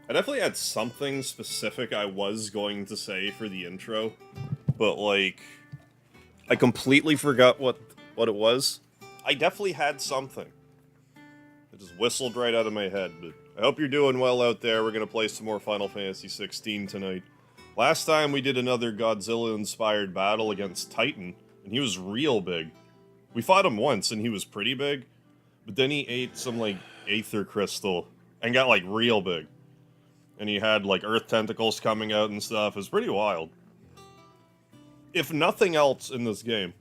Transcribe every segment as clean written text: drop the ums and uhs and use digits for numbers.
I definitely had something specific I was going to say for the intro, but like I completely forgot what it was. I definitely had something. It just whistled right out of my head, but I hope you're doing well out there. We're gonna play some more Final Fantasy 16 tonight. Last time we did another Godzilla-inspired battle against Titan, and he was real big. We fought him once, and he was pretty big, but then he ate some, like, aether crystal and got, like, real big. And he had, like, earth tentacles coming out and stuff. It was pretty wild. If nothing else in this game,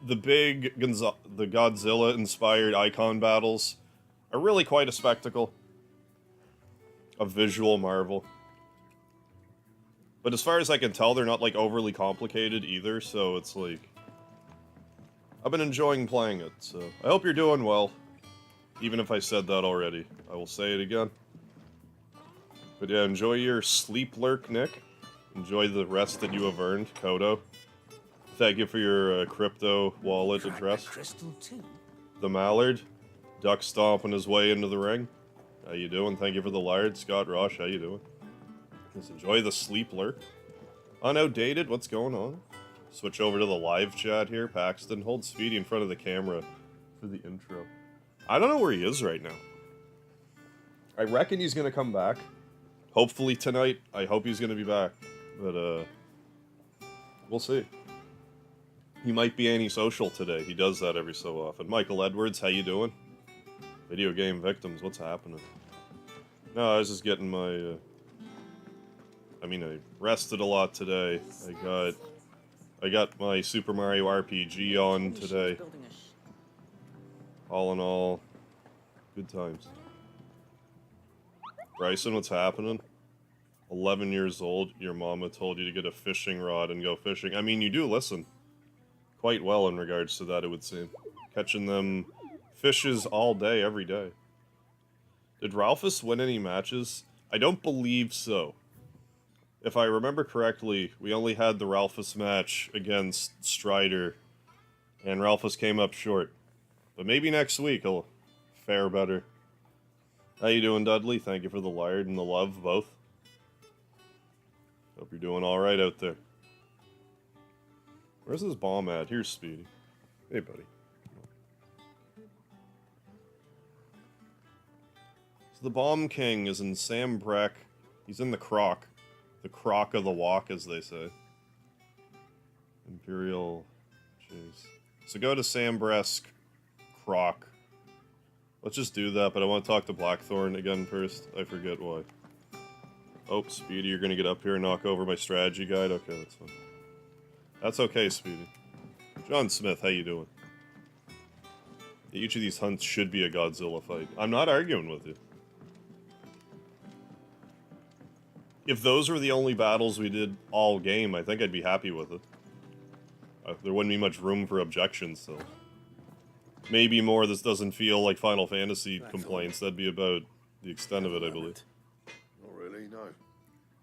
the Godzilla-inspired icon battles are really quite a spectacle. A visual marvel. But as far as I can tell, they're not, like, overly complicated either, so it's like... I've been enjoying playing it, so I hope you're doing well. Even if I said that already, I will say it again. But yeah, enjoy your sleep lurk, Nick. Enjoy the rest that you have earned, Kodo. Thank you for your crypto wallet address. The Mallard, duck stomping his way into the ring. How you doing? Thank you for the lard. Scott Rosh, how you doing? Just enjoy the sleep lurk. Unoutdated, what's going on? Switch over to the live chat here. Paxton, hold Speedy in front of the camera for the intro. I don't know where he is right now. I reckon he's gonna come back. Hopefully tonight. I hope he's gonna be back. But, we'll see. He might be antisocial today. He does that every so often. Michael Edwards, how you doing? Video game victims, what's happening? No, I was just getting my, I rested a lot today. I got my Super Mario RPG on today. All in all, good times. Bryson, what's happening? 11 years old, your mama told you to get a fishing rod and go fishing. I mean, you do listen quite well in regards to that, it would seem. Catching them fishes all day, every day. Did Ralphus win any matches? I don't believe so. If I remember correctly, we only had the Ralphus match against Strider, and Ralphus came up short. But maybe next week he'll fare better. How you doing, Dudley? Thank you for the lard and the love, both. Hope you're doing alright out there. Where's this bomb at? Here's Speedy. Hey, buddy. So the Bomb King is in Sambrek. He's in the Croc. The Croc of the Walk, as they say. Imperial Chase. So go to Sambresk Croc. Let's just do that, but I want to talk to Blackthorn again first. I forget why. Oh, Speedy, you're gonna get up here and knock over my strategy guide? Okay, that's fine. That's okay, Speedy. John Smith, how you doing? Each of these hunts should be a Godzilla fight. I'm not arguing with you. If those were the only battles we did all game, I think I'd be happy with it. There wouldn't be much room for objections, so... Maybe more this doesn't feel like Final Fantasy complaints. That'd be about the extent of it, I believe. Not really, no.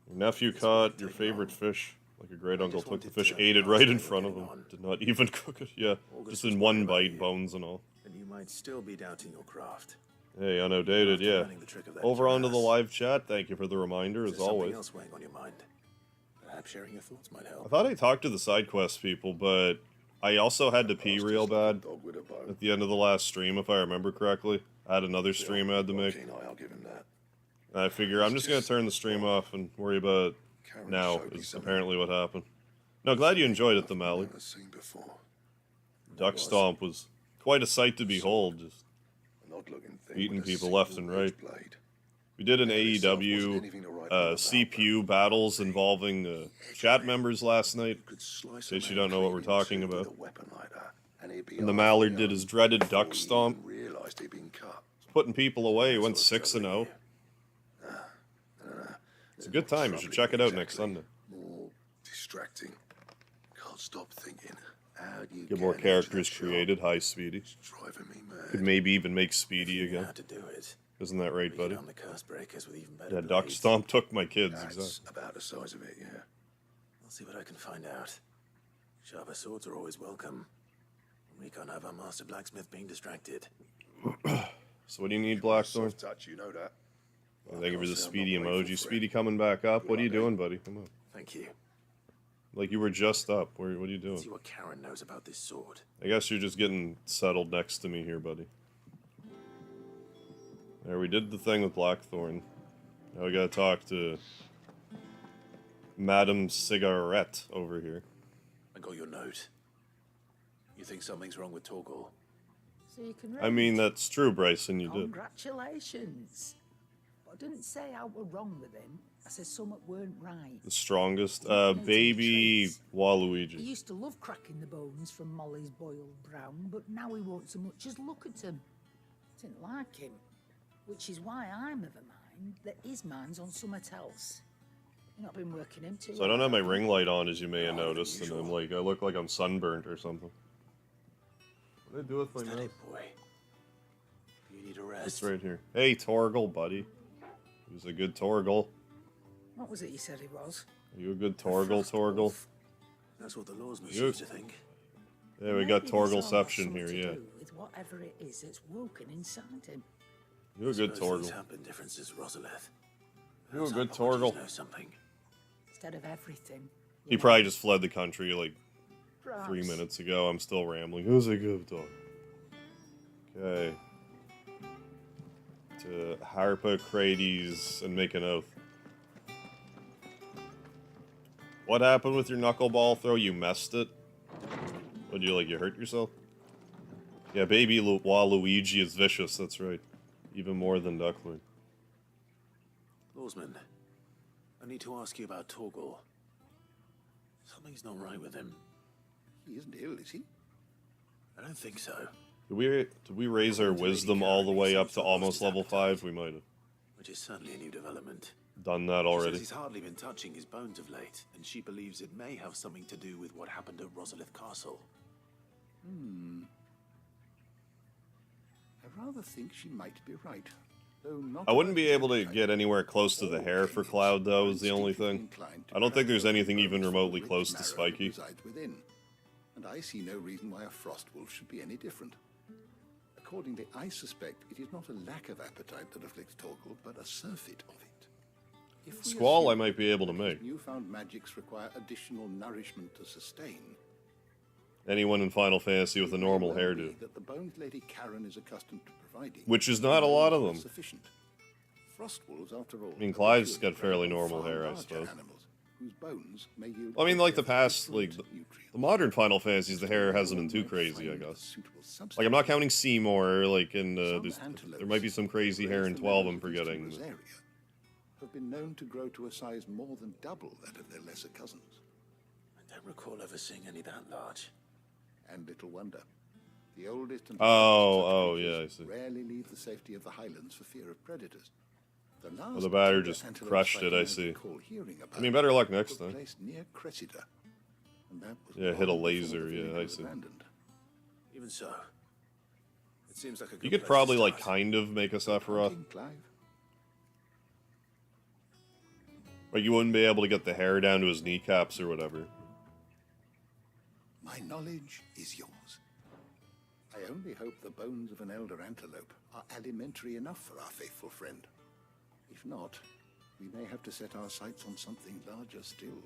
Your nephew caught your favorite fish. Like a great uncle took the fish, ate it right in front of him. Did not even cook it. Yeah, just in one bite, bones and all. And you might still be doubting your craft. Hey, unoutdated, yeah. Over onto the live chat. Thank you for the reminder, as always. Else weighing on your mind? Perhaps sharing your thoughts might help. I thought I talked to the side quest people, but I also had to pee real bad at the end of the last stream, if I remember correctly. I had another stream I had to make. I'll give him that. And I figure I'm just going to turn the stream off and worry about now, is apparently what happened. No, glad you enjoyed it, the Mally. Duck Stomp was quite a sight to behold, just beating people left and right. We did an AEW CPU battles involving chat members last night, in case you don't know what we're talking about. And the Mallard did his dreaded Duck Stomp. Putting people away, he went 6-0. It's a good time, you should check it out next Sunday. More distracting. Can't stop thinking. How do you get more characters created. Hi, Speedy. It's driving me mad. Could maybe even make Speedy again. How to do it. Isn't that right, buddy? On the curse breakers with even better Yeah, Duck Stomp took my kids, That's exactly. about the size of it, yeah. I'll see what I can find out. Sharper swords are always welcome. We can't have our master blacksmith being distracted. So what do you need, Blackthorn? Touch, you know that. Thank you for the can't say I'm speedy not grateful emoji. for Speedy it. coming back up. Good What are you luck, eh? doing, buddy? Come on. Thank you. Like you were just up. What are you Let's doing? see what Karen knows about this sword. I guess you're just getting settled next to me here, buddy. There, we did the thing with Blackthorn. Now we gotta talk to Madame Cigarette over here. I got your note. You think something's wrong with Torgal? So you can I mean, read. that's true, Bryson, you did. Congratulations. But I didn't say I were wrong with him. I said something weren't right. The strongest. Native Baby traits. He Waluigi. used to love cracking the bones from Molly's boiled brown, but now he won't so much as look at him. Didn't like him. Which is why I'm of a mind that his mind's on something else. You've not been working him too So I don't have my hard. ring light on, as you may have Oh, noticed, and I'm unusual. like, I look like I'm sunburnt or something. What did I do with Is my that nose? it, boy? You need a rest. It's right here. Hey, Torgal, buddy. He was a good Torgal. What was it you said he was? Are you a good Torgal, Torgal? That's what the lawsmen You- used to think. Yeah, we got Maybe this all has Torgalception something here, to yeah. do with whatever it is that's woken inside him. You're a good Suppose these Torgal. have been differences, Rosalith. You're a Perhaps good our apologies Torgal. know something. Instead of everything. He probably just fled the country like Perhaps. 3 minutes ago. I'm still rambling. Who's a good dog? Okay. To Harpocrates and make an oath. What happened with your knuckleball throw? You messed it? What, you hurt yourself? Yeah, baby Waluigi is vicious, that's right. Even more than Duckling. Lawsman, I need to ask you about Torgal. Something's not right with him. He isn't ill, is he? I don't think so. Did we raise our wisdom all the way up to almost level 5? We might have Which is certainly a new development. done that She says already. he's hardly been touching his bones of late, and she believes it may have something to do with what happened at Rosalith Castle. I rather think she might be right. Though not I wouldn't about be his able to appetite. get anywhere close to the All hair for babies Cloud, though, are is the only instinctively thing. inclined to I don't think there's crack anything open even bones for the remotely rich close to marrow that Spiky. resides within, and I see no reason why a frost wolf should be any different. Accordingly, I suspect it is not a lack of appetite that afflicts Torgal, but a surfeit of it. If we Squall I assume might be able to that his make. newfound magics require additional nourishment to sustain. Anyone in Final Fantasy with a it may normal well hairdo. be that the bones Lady Karen is accustomed to providing, Which is not a lot of them. Sufficient. Frost wolves, after all, I mean, are Clyde's purely got fairly prey on normal far hair, I larger suppose. animals, whose bones may yield I mean, like the greater past, fruit like, the nutrients. modern Final Fantasies, the hair hasn't been too Might crazy, I find a guess. suitable substance. Like, I'm not counting Seymour, like, in, Some there's, antelopes, there might be some crazy hair in raised 12 in I'm the eastern forgetting. Rosaria, have been known to grow to a size more than double that of their lesser cousins. I don't recall ever seeing any that large. And little wonder. The oldest and Oh, largest of such yeah, I creatures see. rarely leave the safety of the highlands for fear of predators. The last the batter timber just antelope crushed it, sighting I I see. recall hearing about I mean, better luck took next time. place near Cressida. And that was Yeah, hit a long before laser, the yeah, village I was see. abandoned. Even so, it seems like a good You could place probably, to like, start. kind of make a Sephiroth. Hunting, Clive? But you wouldn't be able to get the hair down to his kneecaps or whatever. My knowledge is yours. I only hope the bones of an elder antelope are alimentary enough for our faithful friend. If not, we may have to set our sights on something larger still.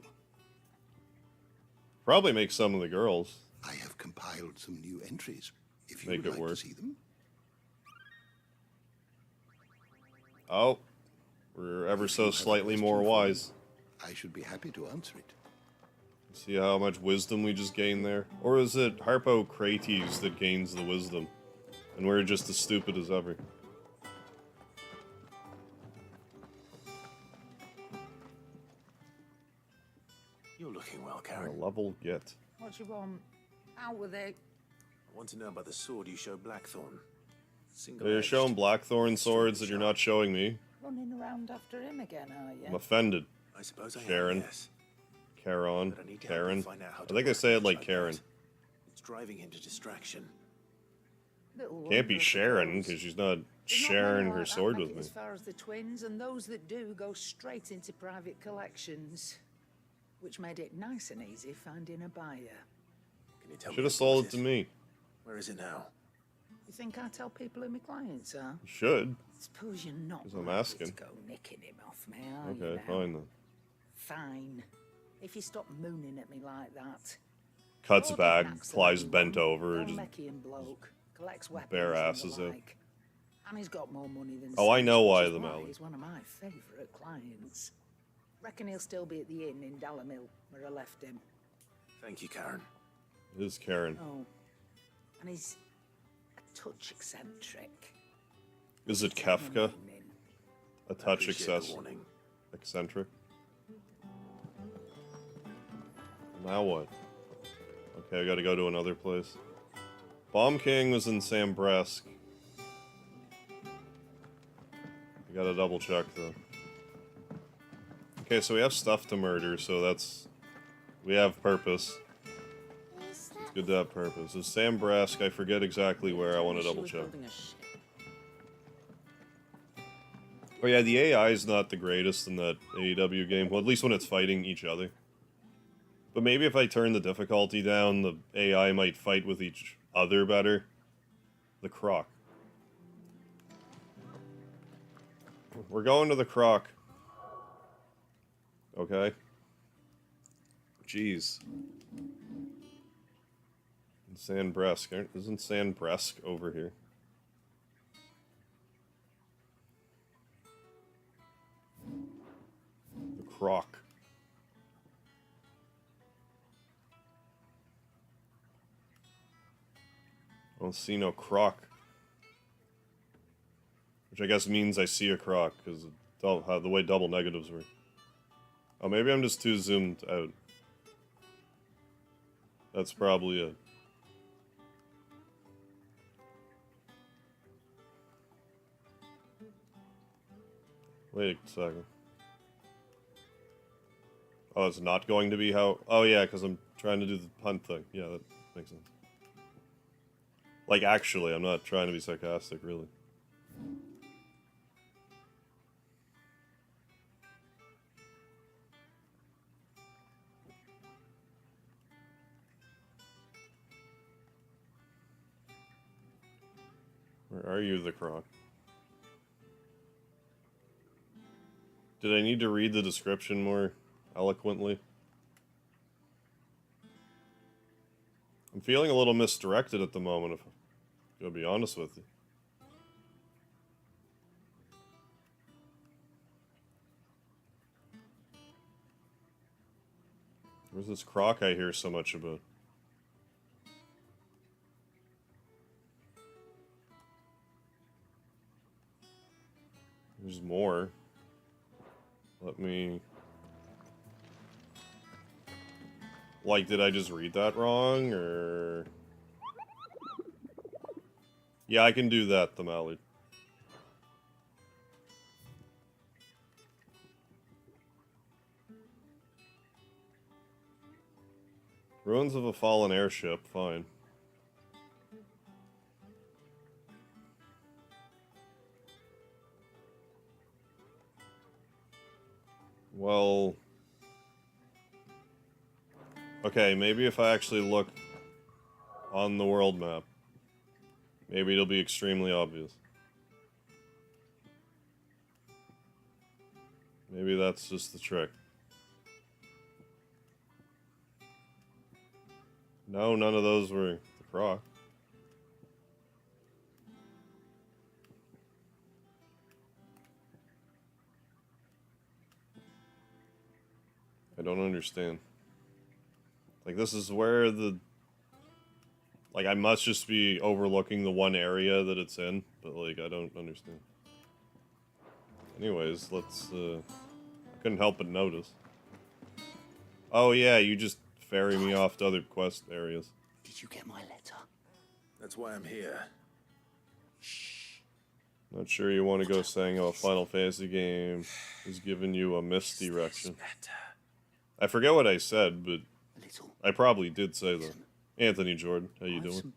Probably make some of the girls. I have compiled some new entries. If you Make would it like work. to see them, Oh, we're ever If so you have a slightly question more for me, wise. I should be happy to answer it. See how much wisdom we just gained there? Or is it Harpocrates that gains the wisdom? And we're just as stupid as ever. You're looking well, A Karen. level get. What you want? Out with it. I want to know about the sword you showed Blackthorn. You're showing Blackthorn swords that you're not showing me. Running around after him again, are you? I'm offended. I suppose I Sharon. am, yes. Karen. But I need to help Karen. you find out how I to think they work say it things like Karen. that. It's driving him to distraction. Little Can't be wonder, I Sharon, suppose. because she's not There's not sharing many her like that sword make with it me. As far as the twins, and those that do go straight into private collections, which made it nice and easy finding a buyer. Can you tell me Should have who sold bought it to me. Where is it now? You think I tell people who my clients are? You should. Suppose you're not 'Cause I'm likely asking. to go nicking him off me, are you Okay, now? fine then. Fine. If you stop mooning at me like that. Cuts Lord back, Knack's the flies main bent one. over, Old just Meckian bloke. Collects weapons bare and asses the it. like. And he's got more money than Oh, I sense, know which why is the why Mally. he's one of my favourite clients. Reckon he'll still be at the inn in Dalamil, where I left him. Thank you, Karen. It is Karen. Oh. And he's a touch eccentric. Is it Take my Kafka? name in. A touch Appreciate the warning. eccentric? Now what? Okay, I gotta go to another place. Bomb King was in Sambresk. I gotta double check though. Okay, so we have stuff to murder, so that's... We have purpose. It's good to have purpose. It's Sambresk, I forget exactly where, I want to double check. Oh yeah, the AI is not the greatest in that AEW game. Well, at least when it's fighting each other. But maybe if I turn the difficulty down, the AI might fight with each other better. The Croc. We're going to the Croc. Okay. Jeez. Sandbresk. Isn't Sandbresk over here? The Croc. I don't see no Croc. Which I guess means I see a Croc, because the way double negatives work. Oh, maybe I'm just too zoomed out. That's probably it. Wait a second. Oh, it's not going to be how... Oh, yeah, because I'm trying to do the hunt thing. Yeah, that makes sense. Like, actually, I'm not trying to be sarcastic, really. Where are you, the Croc? Did I need to read the description more eloquently? I'm feeling a little misdirected at the moment, if I'm gonna be honest with you. Where's this Croc I hear so much about? There's more. Let me... Like, did I just read that wrong, or... Yeah, I can do that, the Mallard. Ruins of a fallen airship, fine. Well... Okay, maybe if I actually look on the world map, maybe it'll be extremely obvious. Maybe that's just the trick. No, none of those were the Croc. I don't understand. Like, this is where the... Like, I must just be overlooking the one area that it's in, but, like, I don't understand. Anyways, let's, I couldn't help but notice. Oh, yeah, you just ferry me off to other quest areas. Did you get my letter? That's why I'm here. Shh. Not sure you want to go saying, oh, a Final Fantasy game is giving you a misdirection. I forget what I said, but A little. I probably did say that. Anthony Jordan, how you I've doing? some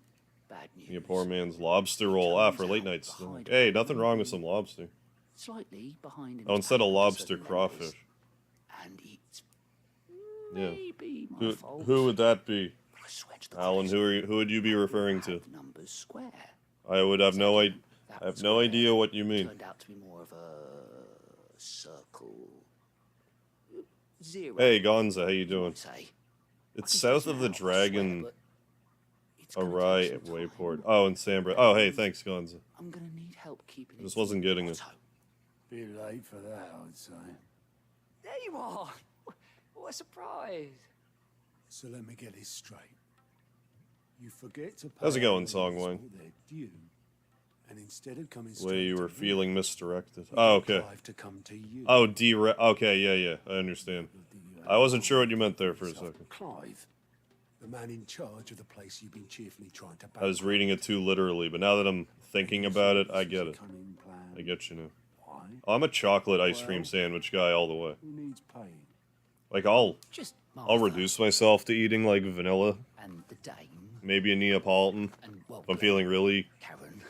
bad news. You poor man's lobster roll. Ah, for late nights. Hey, nothing wrong with some lobster. Slightly behind in Oh, its instead of paperwork lobster, certain members. crawfish. And it's Yeah. maybe my fault. Who would that be? I swear to the Alan, Christ, who would you be referring to? 5 numbers square. I would have no idea. That I have was no where idea what you it mean. Turned out to be more of a circle. Zero. Hey, Gonza, how you you doing? might say. It's I can south straighten of the it out, I swear, Dragon but it's gonna Array take some Wayport. time. Oh, in Sambra. Oh, hey, thanks, Gonza. I'm gonna need help keeping I it. just wasn't getting it. Otto. Bit late for that, I'd say. There you are. What a surprise. So let me get this straight. You forget to pay How's it going, our Song members Wang? what they're due, and instead of coming The way straight you to were me, feeling misdirected. we Oh, get okay. Clive to come to you. Oh, okay, yeah, I understand. I wasn't sure what you meant there for a second. Clive, the man in charge of the place you've been cheerfully trying to I was reading it too literally, but now that I'm thinking about it, I get it. Cunning plan. I get you now. Why? I'm a chocolate ice cream sandwich guy all the way. Who needs paying? Like, I'll Just I'll Martha reduce myself to eating like vanilla, and the Dane maybe a Neapolitan, and well, if I'm feeling really Karen.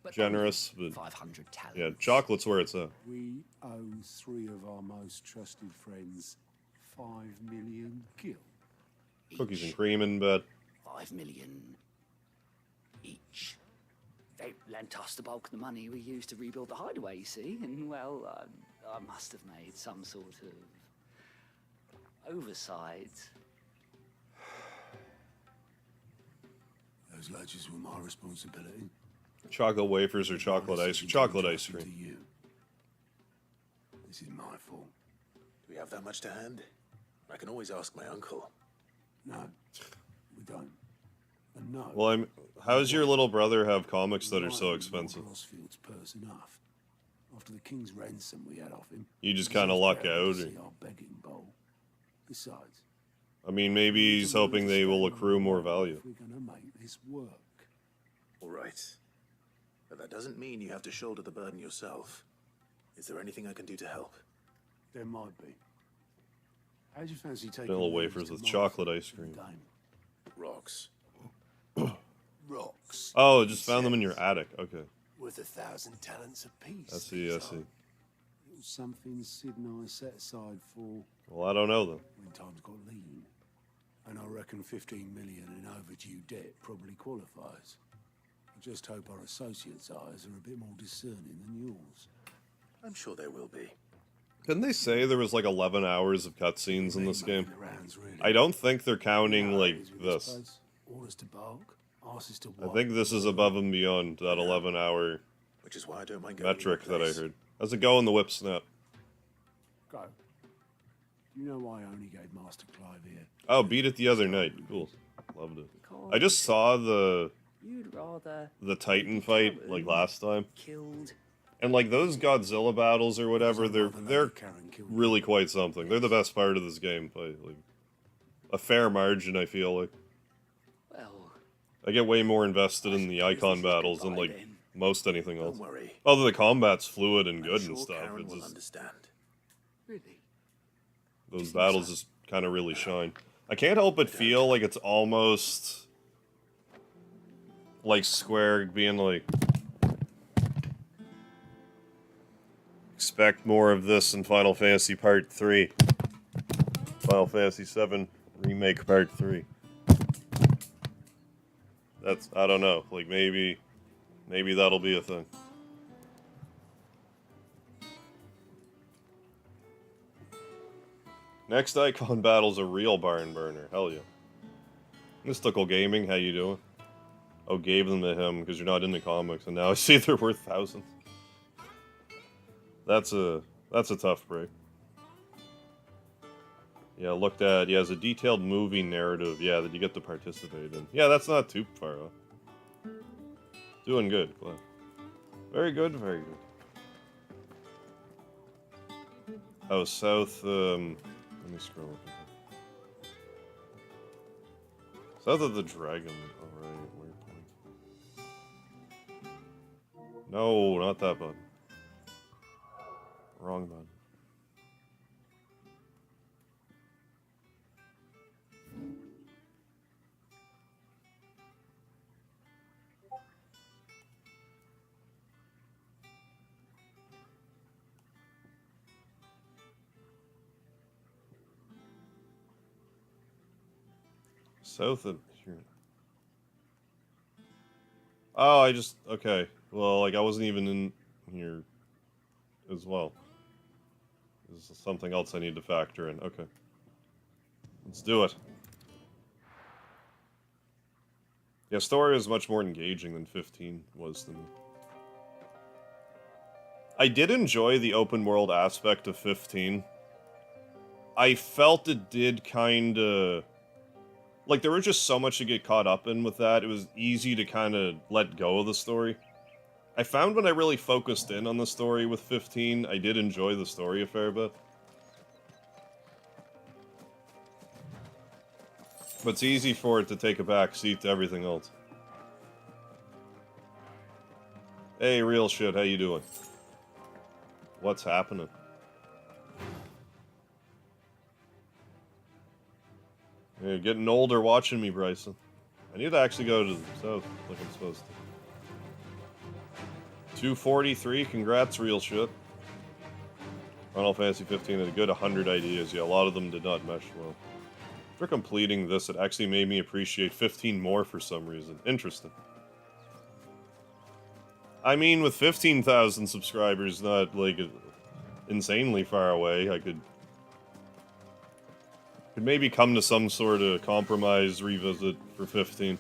But generous. only But 500 talents. yeah, chocolate's where it's at. We owe 3 of our most trusted friends 5 million gil. Cookies and cream in bed. 5 million each. They lent us the bulk of the money we used to rebuild the hideaway, you see, and well, I must have made some sort of oversight. Those ledgers were my responsibility. Chocolate wafers or chocolate ice Chocolate ice To cream. you. This is my fault. Do we have that much to hand? I can always ask my uncle. No, we don't. And no. Well, how's your little brother have comics that are so Why expensive? Crossfield's purse enough. After the king's ransom we had off him. You just he kind of seems luck proud out, to or see our begging bowl. Besides, I mean, maybe he's hoping they will accrue more value. if we're gonna make this work. All right. But that doesn't mean you have to shoulder the burden yourself. Is there anything I can do to help? There might be. How'd you fancy taking Vanilla these wafers to with Martha chocolate ice for the cream. game? Rocks. Rocks. Oh, just found them in your attic. Okay, Worth 1,000 talents apiece. I see. these I are. see. Little something Sid and I set aside for Well, I don't know then. when times got lean. And I reckon 15 million in overdue debt probably qualifies. I just hope our associates' eyes are a bit more discerning than yours. I'm sure there will be. Didn't they say there was like 11 hours of cutscenes in this game? Making the rounds, really. I don't think they're counting You know how it like is with this. place. Orders to bark, asses to I wipe. think this is above and beyond that 11-hour Which is why I don't mind going metric to your that I place. heard. How's it going, the whip snap? Go. Do you know why I only gave Master Clive here? Oh, beat it the other night. Cool. Loved it. I just saw the You'd rather Titan fight like last time. killed. And like those Godzilla battles or whatever, they're Karen killed you. really quite something. They're the best part of this game by like a fair margin, I feel like. Well, I get way more invested in the suppose icon this is battles than goodbye like then. most anything else. Don't worry. Although the combat's fluid and I'm good sure and stuff. Karen It's will just understand. really. those battles just kind of really shine. I can't help but feel like it's almost like Square being like, expect more of this in Final Fantasy Part 3. Final Fantasy 7 Remake Part 3. That's, I don't know, like maybe that'll be a thing. Next icon battle's a real barn burner. Hell yeah. Mystical Gaming, how you doing? Oh, gave them to him because you're not into comics, and now I see they're worth thousands. That's a tough break. Yeah, looked at. Yeah, as a detailed movie narrative. Yeah, that you get to participate in. Yeah, that's not too far off. Doing good, Glenn. Very good, very good. Oh, south. Let me scroll up. South of the Dragon. Alright, waypoint. No, not that button. Wrong button. South of here. Oh, I just... Okay. Well, like, I wasn't even in here as well. This is something else I need to factor in. Okay. Let's do it. Yeah, story is much more engaging than 15 was to me. I did enjoy the open world aspect of 15. I felt it did kinda... Like, there was just so much to get caught up in with that, it was easy to kinda let go of the story. I found when I really focused in on the story with 15, I did enjoy the story a fair bit. But it's easy for it to take a back seat to everything else. Hey, real shit, how you doing? What's happening? You're getting older watching me, Bryson. I need to actually go to the south like I'm supposed to. 243, congrats, real shit. Final Fantasy 15 had a good 100 ideas. Yeah, a lot of them did not mesh well. After completing this, it actually made me appreciate 15 more for some reason. Interesting. I mean, with 15,000 subscribers, not, like, insanely far away, I could maybe come to some sort of compromise revisit for 15.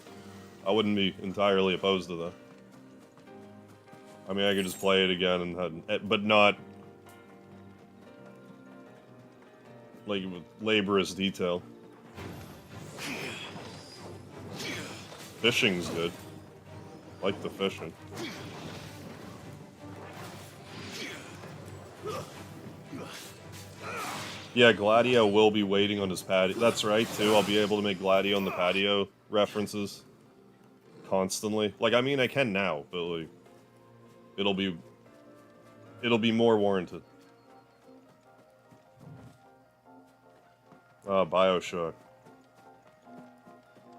I wouldn't be entirely opposed to that. I mean, I could just play it again and but not like with laborious detail. Fishing's good. Like the fishing. Yeah, Gladio will be waiting on his patio. That's right, too. I'll be able to make Gladio on the patio references constantly. Like, I mean, I can now, but, like, it'll be more warranted. BioShock.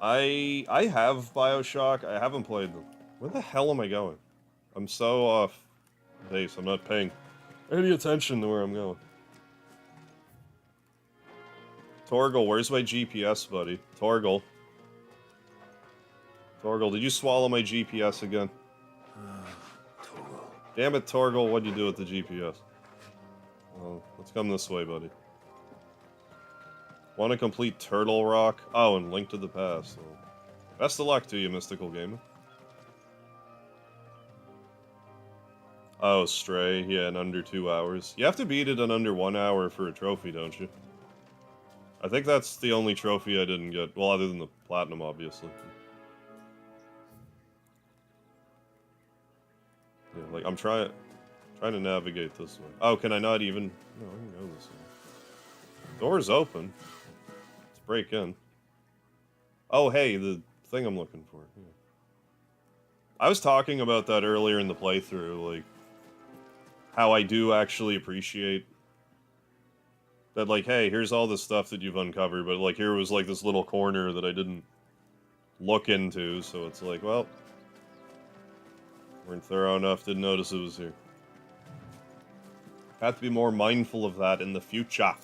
I have BioShock. I haven't played them. Where the hell am I going? I'm so off base. I'm not paying any attention to where I'm going. Torgal, where's my GPS, buddy? Torgal. Torgal, did you swallow my GPS again? Torgal. Damn it, Torgal, what'd you do with the GPS? Well, let's come this way, buddy. Want to complete Turtle Rock? Oh, and Link to the Past. Well, best of luck to you, Mystical Gamer. Oh, Stray, yeah, in under 2 hours. You have to beat it in under 1 hour for a trophy, don't you? I think that's the only trophy I didn't get. Well, other than the Platinum, obviously. Yeah, like, I'm trying to navigate this way. Oh, can I not even... No, I can go this way. Door's open. Let's break in. Oh, hey, the thing I'm looking for. Yeah. I was talking about that earlier in the playthrough, like, how I do actually appreciate that, like, hey, here's all this stuff that you've uncovered, but, like, here was, like, this little corner that I didn't look into, so it's like, well, weren't thorough enough, didn't notice it was here. Have to be more mindful of that in the future.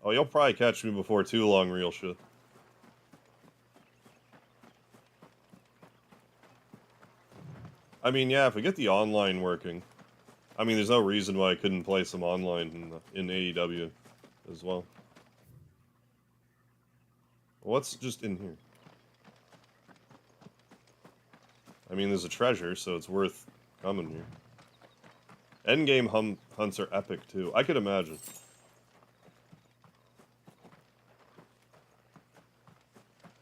Oh, you'll probably catch me before too long, real shit. I mean, yeah, if we get the online working, I mean, there's no reason why I couldn't play some online in AEW as well. What's just in here? I mean, there's a treasure, so it's worth coming here. Endgame hunts are epic, too. I could imagine.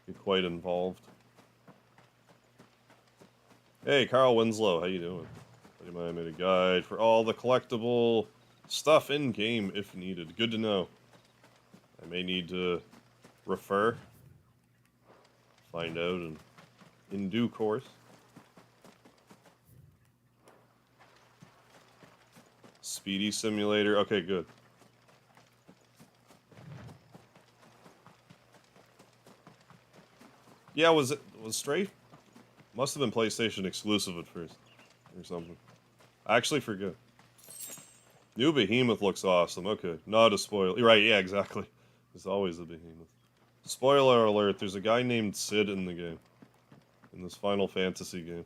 Be quite involved. Hey, Carl Winslow, how you doing? I made a guide for all the collectible stuff in-game if needed. Good to know. I may need to refer. Find out in due course. Speedy Simulator. Okay, good. Yeah, was Stray? Must have been PlayStation exclusive at first, or something. I actually forget. New Behemoth looks awesome. Okay, not a spoiler. Right? Yeah, exactly. There's always a Behemoth. Spoiler alert: there's a guy named Sid in the game. in this Final Fantasy game.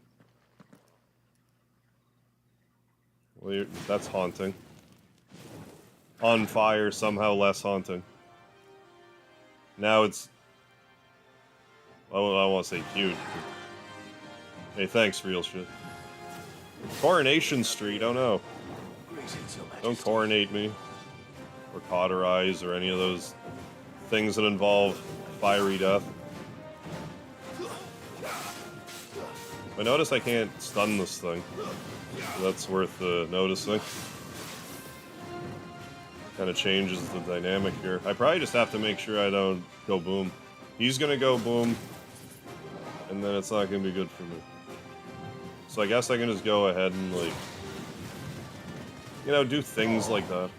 Well, that's haunting. On fire, somehow less haunting. Now it's... I don't want to say cute. Hey, thanks, real shit. Coronation Street, oh no. Don't coronate me. Or cauterize, or any of those things that involve fiery death. I notice I can't stun this thing. So that's worth noticing. Kind of changes the dynamic here. I probably just have to make sure I don't go boom. He's gonna go boom, and then it's not gonna be good for me. So I guess I can just go ahead and, like, you know, do things like that.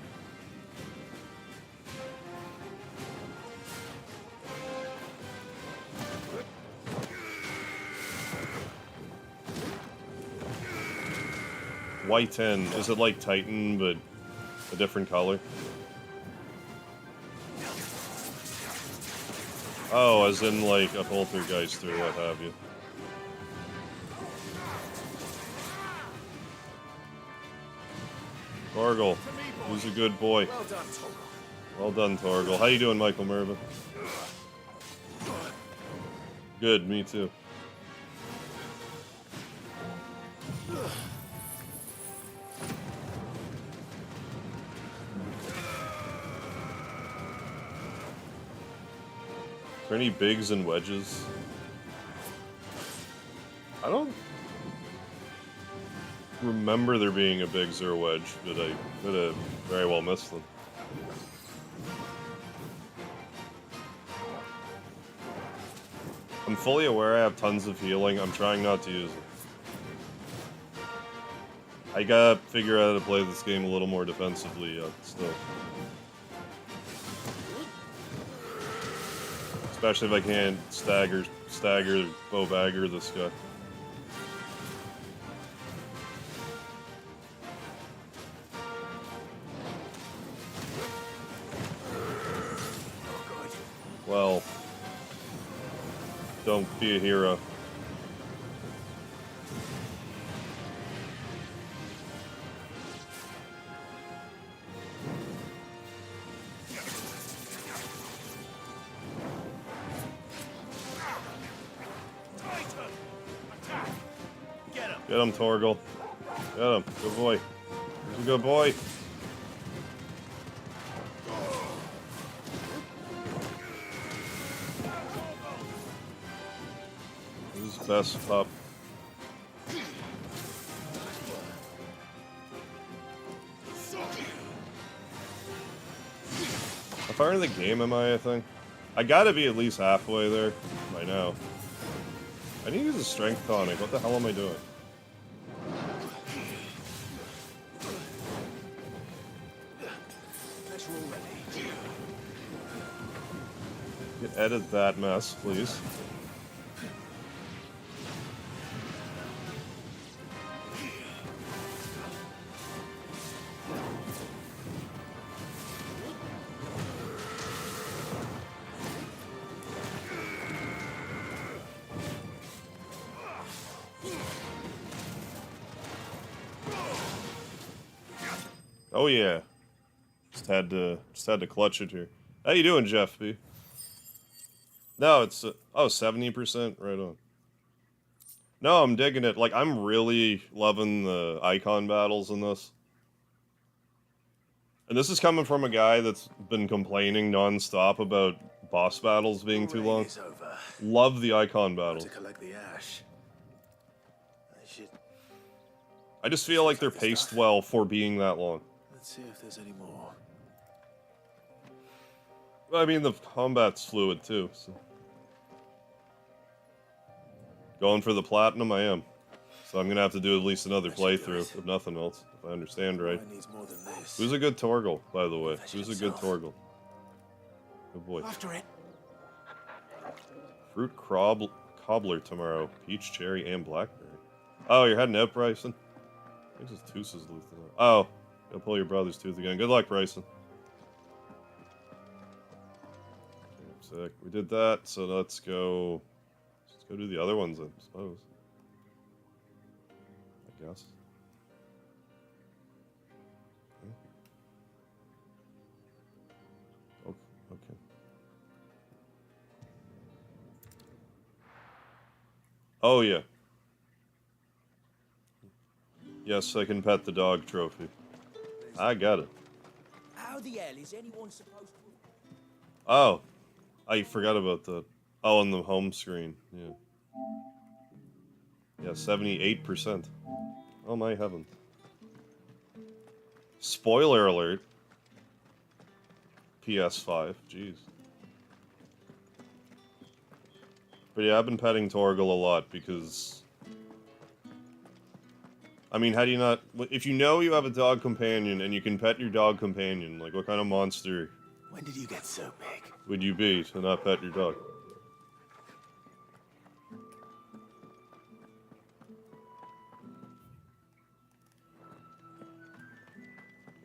White 10, is it like Titan, but a different color? Oh, as in like a poltergeist or what have you. Torgal, who's a good boy. Well done, Torgal. How you doing, Michael Mervin? Good, me too. Are there any bigs and wedges? I don't remember there being a bigs or a wedge, but I could have very well missed them. I'm fully aware I have tons of healing. I'm trying not to use it. I gotta figure out how to play this game a little more defensively yet, still. Especially if I can't stagger, bow-bagger this guy. Well, don't be a hero. Get him, Torgal. Get him. Good boy. He's a good boy. Who's the best pup? How far into the game am I think? I gotta be at least halfway there by now. I need to use a strength tonic. What the hell am I doing? Edit that mess, please. Oh yeah. Just had to clutch it here. How you doing, Jeff B? No, it's oh, 70%, right on. No, I'm digging it. Like, I'm really loving the icon battles in this. And this is coming from a guy that's been complaining non-stop about boss battles being too long. Love the icon battles. To collect the ash. I just feel like they're paced well for being that long. Let's see if there's any more. I mean, the combat's fluid too, so. Going for the platinum, I am. So I'm gonna have to do at least another playthrough, if nothing else, if I understand right. Who's a good Torgal, by the way? Who's a good Torgal? Good boy. After it. Fruit cobbler tomorrow. Peach, cherry, and blackberry. Oh, you're heading out, Bryson? I think his tooth is loose. Oh, gotta pull your brother's tooth again. Good luck, Bryson. Okay, sick. We did that, so let's go Go do the other ones, I suppose. I guess. Okay. Okay. Oh, yeah. Yes, I can pet the dog trophy. I got it. How the hell is anyone supposed to... Oh, I forgot about that. Oh, on the home screen. Yeah. Yeah, 78%. Oh my heavens. Spoiler alert. PS5. Jeez. But yeah, I've been petting Torgal a lot because... I mean, how do you not... If you know you have a dog companion and you can pet your dog companion, like, what kind of monster When did you get so big? would you be to not pet your dog?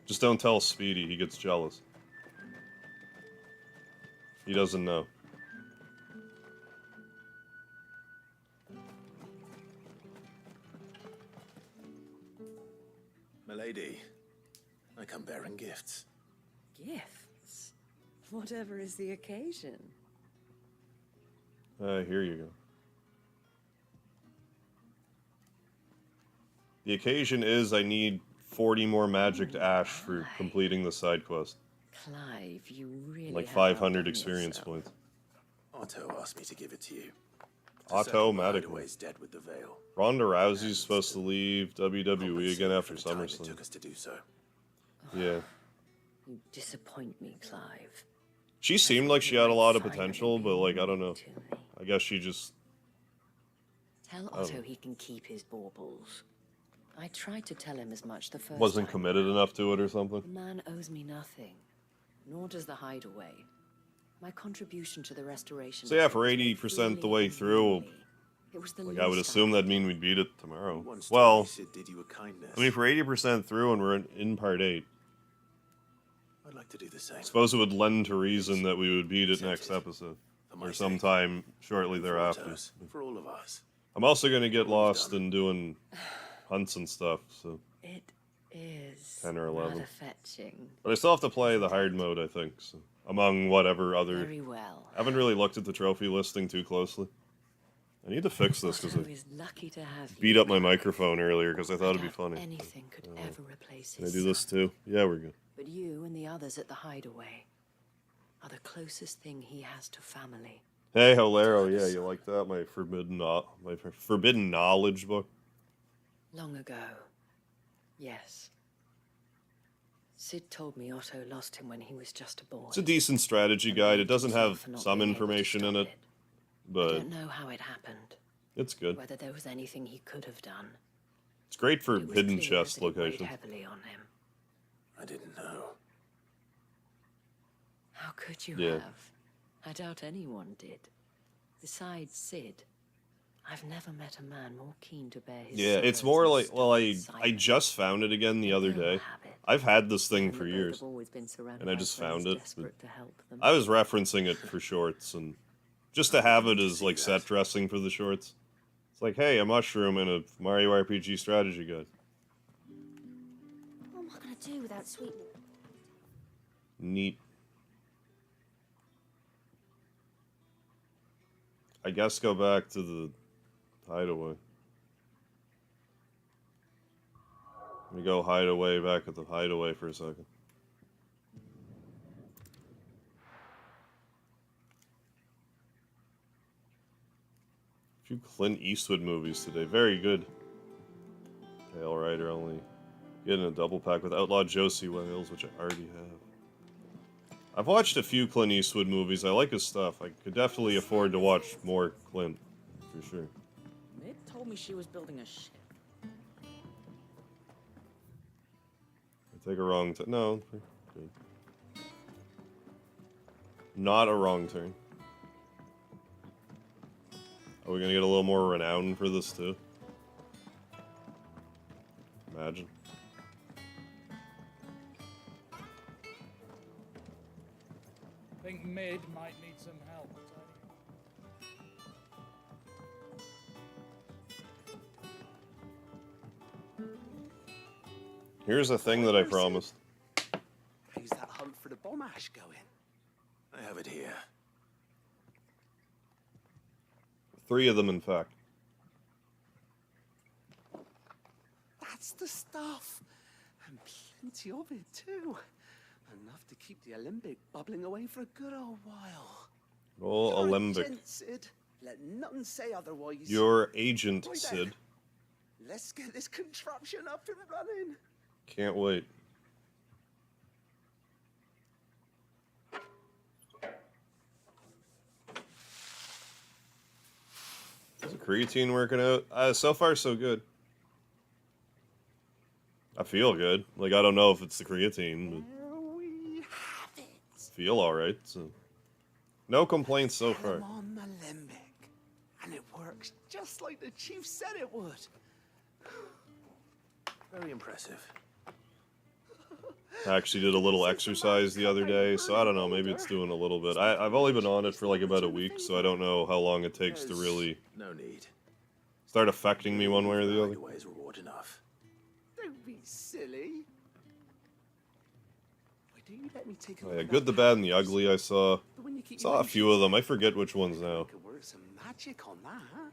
Just don't tell Speedy, he gets jealous. He doesn't know. Milady, I come bearing gifts. Gifts? Whatever is the occasion. Here you go. The occasion is I need 40 more magic to ash for completing the side quest. Clive, you really Like have 500 outdone experience yourself. points. Otto asked me to give it to you. Automatically. Hideaway's dead with the veil. Ronda Rousey's supposed to leave WWE again after For the time it SummerSlam. took us to do so. Yeah. You disappoint me, Clive. She seemed like she had a lot of potential, but like, I don't know. To me. I guess she just... Tell Otto he can keep his baubles. I tried to tell him as much the first wasn't time committed around. enough to it or something. The man owes me nothing, nor does the hideaway. My contribution to the restoration. So yeah, effort for was made 80% the freely way and through, willingly. It was the like, I would least assume could that'd mean we'd beat it tomorrow. Once Well, Sid did you a kindness. I mean, for 80% through and we're in part 8, I'd like to do the same. I suppose it would lend to reason that we would beat it next episode. For my Or sake. sometime shortly For thereafter. Otto's, for all of us. I'm also gonna get We've lost done. in doing hunts and stuff, so... It is 10 or 11. rather fetching. But I still have to play the hard mode, I think, so... Among whatever other... Very well. I haven't really looked at the trophy listing too closely. I need to fix this, because Otto I is lucky to have beat you, up my Clive. microphone earlier, because I thought it'd be doubt funny. Anything could ever replace Can I his do this son. too? Yeah, we're good. But you and the others at the hideaway are the closest thing he has to family. Hey, Holero, yeah, you like that? My forbidden knowledge book? Long ago, yes. Sid told me Otto lost him when he was just a boy. It's a decent strategy And guide. blamed It doesn't himself have for not some being able to information in stop it, I but don't know how it happened, it's good. whether there was anything he could have done. It's great for It was hidden clear chest that it weighed locations. heavily on him. I didn't know. How could you Yeah. have? I doubt anyone did. Besides Sid, I've never met a man more keen to bear his Yeah, it's sorrows more and like, well, I silence. just found it again the other They'll day. have it. I've had this thing And for the both years. have always been surrounded and I by just friends found it, but desperate to help them. I was referencing it for shorts, and just to have it as, like, set dressing for the shorts. It's like, hey, a mushroom in a Mario RPG strategy guide. What am I going to do without sweet... Neat. I guess go back to the hideaway. Let me go hideaway back at the hideaway for a second. A few Clint Eastwood movies today. Very good. Pale Rider only getting a double pack with Outlaw Josie Wales, which I already have. I've watched a few Clint Eastwood movies. I like his stuff. I could definitely afford to watch more Clint, for sure. Mid told me she was building a ship. I take a wrong turn. No, good. Not a wrong turn. Are we gonna get a little more renown for this too? Imagine. I think mid might need some help. Here's a thing that I promised. How's that hunt for the bomb ash going? I have it here. 3 of them, in fact. That's the stuff. And plenty of it, too. Enough to keep the Alembic bubbling away for a good old while. Oh, You're a Alembic. gent, Sid. Let nothing say otherwise. Your agent, Right Sid. then. Let's get this contraption up and running. Can't wait. Is the creatine working out? So far, so good. I feel good. Like, I don't know if it's the creatine, but There we have it. feel alright, so. No complaints so Get far. 'em on the Limbic. And it works just like the chief said it would. Very impressive. I actually did a little exercise the other day, so I don't know, maybe it's doing a little bit. I've only been on it for like about a week, so I don't know how long it takes to really No need. start affecting me one way or the other. Hideaway is reward enough. Don't be silly. Why don't you let me take a Oh, look yeah, at Good, the that Bad, and the house? Ugly I saw. The one you keep Saw your a few of them. I mentions forget which ones now. in. Could work some magic on that.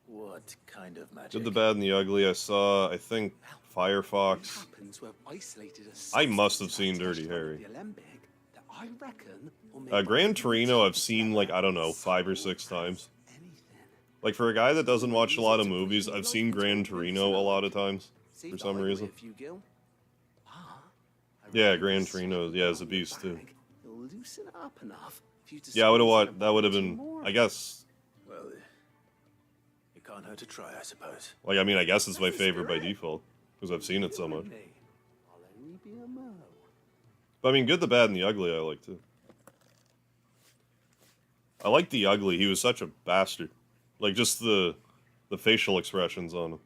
What kind of magic? Good, the Bad, and the Ugly I saw, I think, Firefox. Happens to have isolated a I must substance have that seen attached Dirty to one of Harry. the Alembic that I reckon will make Gran one Torino I've beautiful seen, like, I don't know, 5 or 6 times. Like, for a guy that doesn't watch a lot of movies, I've seen Gran Torino a lot of times, for some reason. Yeah, Gran Torino, yeah, is a beast, too. Loosen it up enough for you to Yeah, I would have squeeze in watched, a that would have bunch been, more. I guess, Well, it can't hurt to try, I suppose. like, I mean, I guess it's my That's the favorite by spirit. default, because I've seen it so much. Me. I'll only be a mo. But I mean, Good, the Bad, and the Ugly I like, too. I like the Ugly, he was such a bastard. Like, just the facial expressions on him.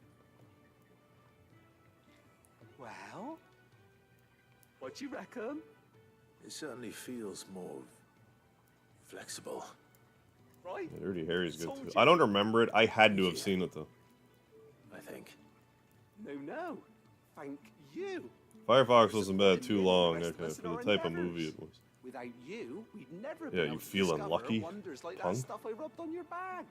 Well, what you reckon? It certainly feels more flexible. Right? Yeah, Dirty Harry's good, Told too. you. I don't remember it, I had to have seen it, though. I think. No. Thank you. Firefox wasn't bad too long, Rest of okay, us for in the our type of endeavours. movie it was. Without you, we'd never Yeah, be you able to feeling discover lucky, wonders like punk? that stuff I rubbed on your bag.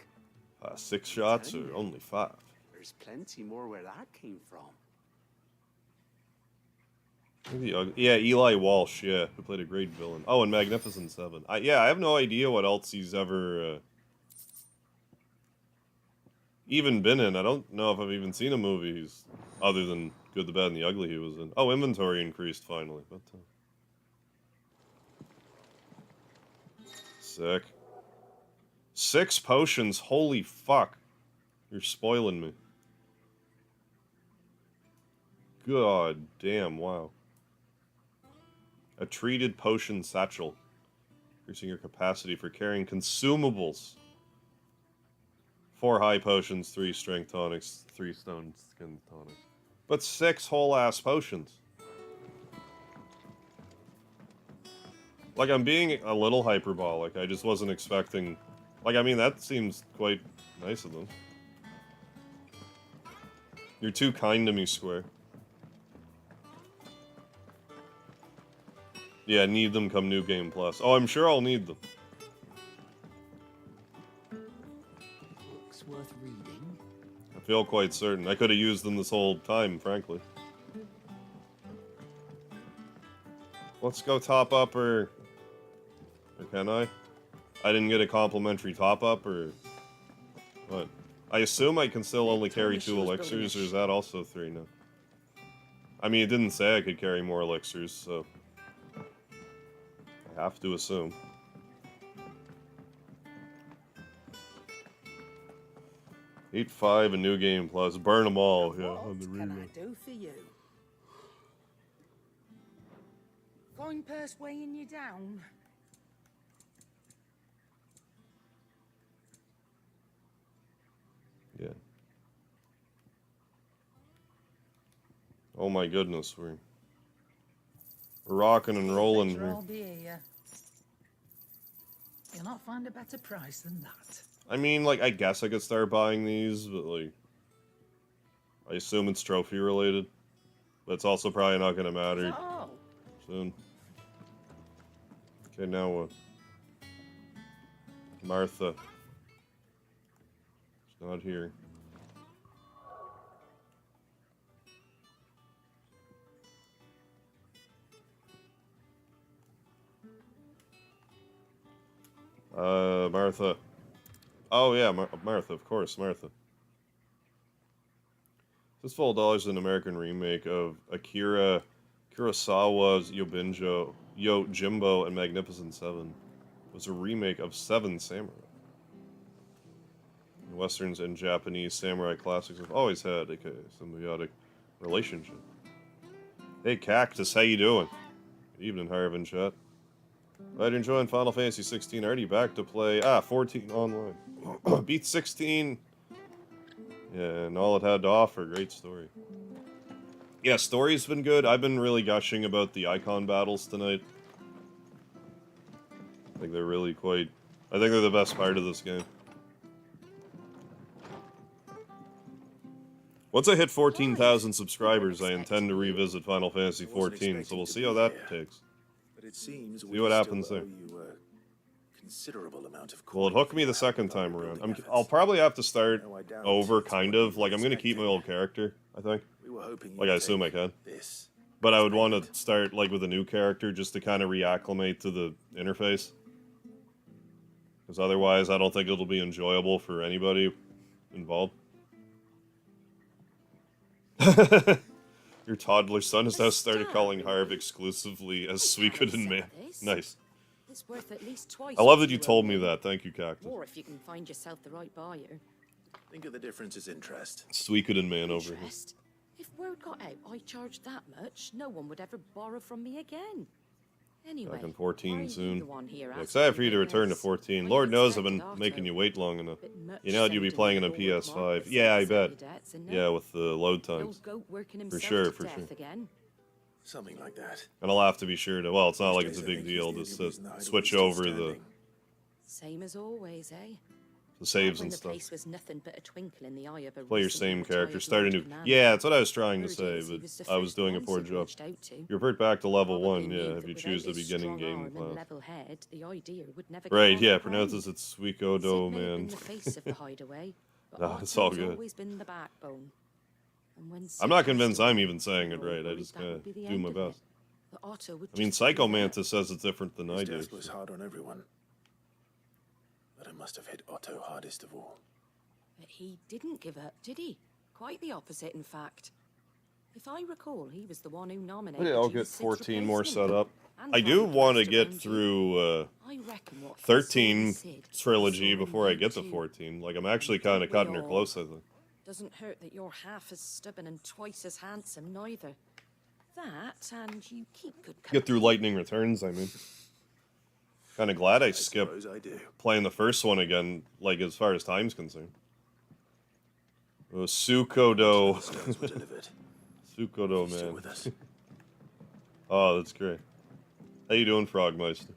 6 shots or only 5? There's plenty more where that came from. Maybe yeah, Eli Walsh, yeah, who played a great villain. Oh, and Magnificent Seven. Yeah, I have no idea what else he's ever even been in. I don't know if I've even seen a movie he's other than Good, the Bad, and the Ugly he was in. Oh, inventory increased finally. But sick. 6 potions. Holy fuck! You're spoiling me. God damn! Wow. A treated potion satchel, increasing your capacity for carrying consumables. 4 high potions, 3 strength tonics, 3 stone skin tonics. But 6 whole ass potions. Like, I'm being a little hyperbolic. I just wasn't expecting. Like, I mean, that seems quite nice of them. You're too kind to me, Square. Yeah, need them come New Game Plus. Oh, I'm sure I'll need them. Books worth reading. I feel quite certain. I could have used them this whole time, frankly. Let's go top up, or can I? I didn't get a complimentary top up, or what? I assume I can still only carry 2 elixirs, or is that also 3 now? I mean, it didn't say I could carry more elixirs, so I have to assume. $8.5 a New Game Plus. Burn them all, yeah, on the What can I reload. do for you? Coin purse weighing you down? Yeah. Oh my goodness, we're rocking and rolling Better here. all be here. You'll not find a better price than that. I mean, like, I guess I could start buying these, but, like, I assume it's trophy related. But it's also probably not going to matter Oh, soon. Okay, now what? Martha. She's not here. Martha. Oh yeah, Martha, of course, Martha. This $12 is an American remake of Akira Kurosawa's Yojimbo and Magnificent Seven. It was a remake of Seven Samurai. Westerns and Japanese samurai classics have always had a symbiotic relationship. Hey Cactus, how you doing? Good evening, Harvin chat. Glad you're enjoying Final Fantasy 16. Already back to play 14 online. Beat 16. Yeah, and all it had to offer. Great story. Yeah, story's been good. I've been really gushing about the icon battles tonight. I think they're really quite... I think they're the best part of this game. Once I hit 14,000 subscribers, I intend to revisit Final Fantasy 14, so we'll see how that takes. But it seems See what happens there. Considerable amount of Well, it hooked me the second time around. I'll probably have to start over, kind of. Like, I'm going to keep my old character, I think. Like, I assume I can. But I would want to start, like, with a new character just to kind of reacclimate to the interface. Because otherwise, I don't think it'll be enjoyable for anybody involved. Your toddler son has now started calling Harv exclusively as Suikoden Man. Nice. it's worth at least twice. I love that you told me that. Thank you, Cactus. Or if you can find yourself the right buyer. Think of the difference as interest. Suikoden Man over here. If word got out I charged that much, no one would ever borrow from me again. Anyway, Back in 14 soon. Yeah, excited for you to return to 14. Lord knows I've been making you wait long enough. You know you'll be playing it on PS5. Yeah, I bet. Yeah, with the load times. For sure, for sure. Something like that. And I'll have to be sure to, well, it's not like it's a big deal, just to switch over the same as always, eh? the saves When and the stuff. place was nothing but a twinkle in the eye of a Play your recently same character, retired start a new... Lord Commander. Yeah, that's what I was trying to Word say, is he but was the I was first doing a one poor Sid job. reached out to. You revert back to level Probably 1, knew yeah, that if you without choose the his beginning strong game arm and class. level head, the idea would never get Right, off yeah, the pronounces ground. it Suikodo, Sid may have man. been the face of the hideaway, but No, it's all Otto's good. always been the backbone. And when I'm Sid not passed convinced I'm away, even saying it we all right, I worried just that gotta would be the do end my of it. best. That Otto would I mean, just Psycho give up. Mantis says it's different than I His do. death was hard on everyone. But it must have hit Otto hardest of all. But he didn't give up, did he? Quite the opposite, in fact. If I recall, he was the one who nominated Yeah, I'll you get as Sid's 14 more replacement. set up. And I do probably want to cast get around you. through I reckon what he saw 13 in Sid, he trilogy saw in before I you get to too. 14. Like, I'm actually kind of Don't we cutting her all? close, I think. Doesn't hurt that you're half as stubborn and twice as handsome, neither. That, and you keep good company. Get through Lightning Returns, I mean. Kind of glad I skipped Suppose I do. playing the first one again, like, as far as time's concerned. Oh, Suikodo. Stones were delivered. Suikodo, Still man. with us. Oh, that's great. How you doing, Frogmeister?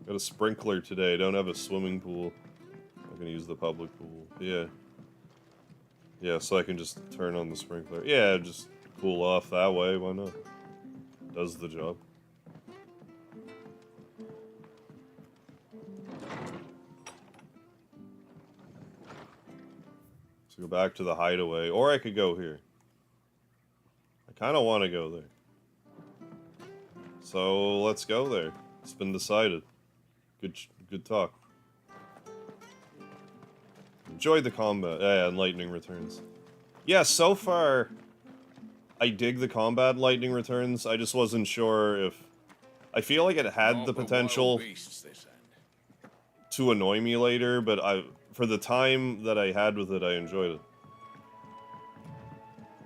Got a sprinkler today. Don't have a swimming pool. I'm gonna use the public pool. Yeah. Yeah, so I can just turn on the sprinkler. Yeah, just cool off that way. Why not? Does the job. So go back to the hideaway, or I could go here. I kind of want to go there. So let's go there. It's been decided. Good talk. Enjoyed the combat. Yeah, and Lightning Returns. Yeah, so far, I dig the combat in Lightning Returns. I just wasn't sure if... I feel like it had the potential to annoy me later, but for the time that I had with it, I enjoyed it.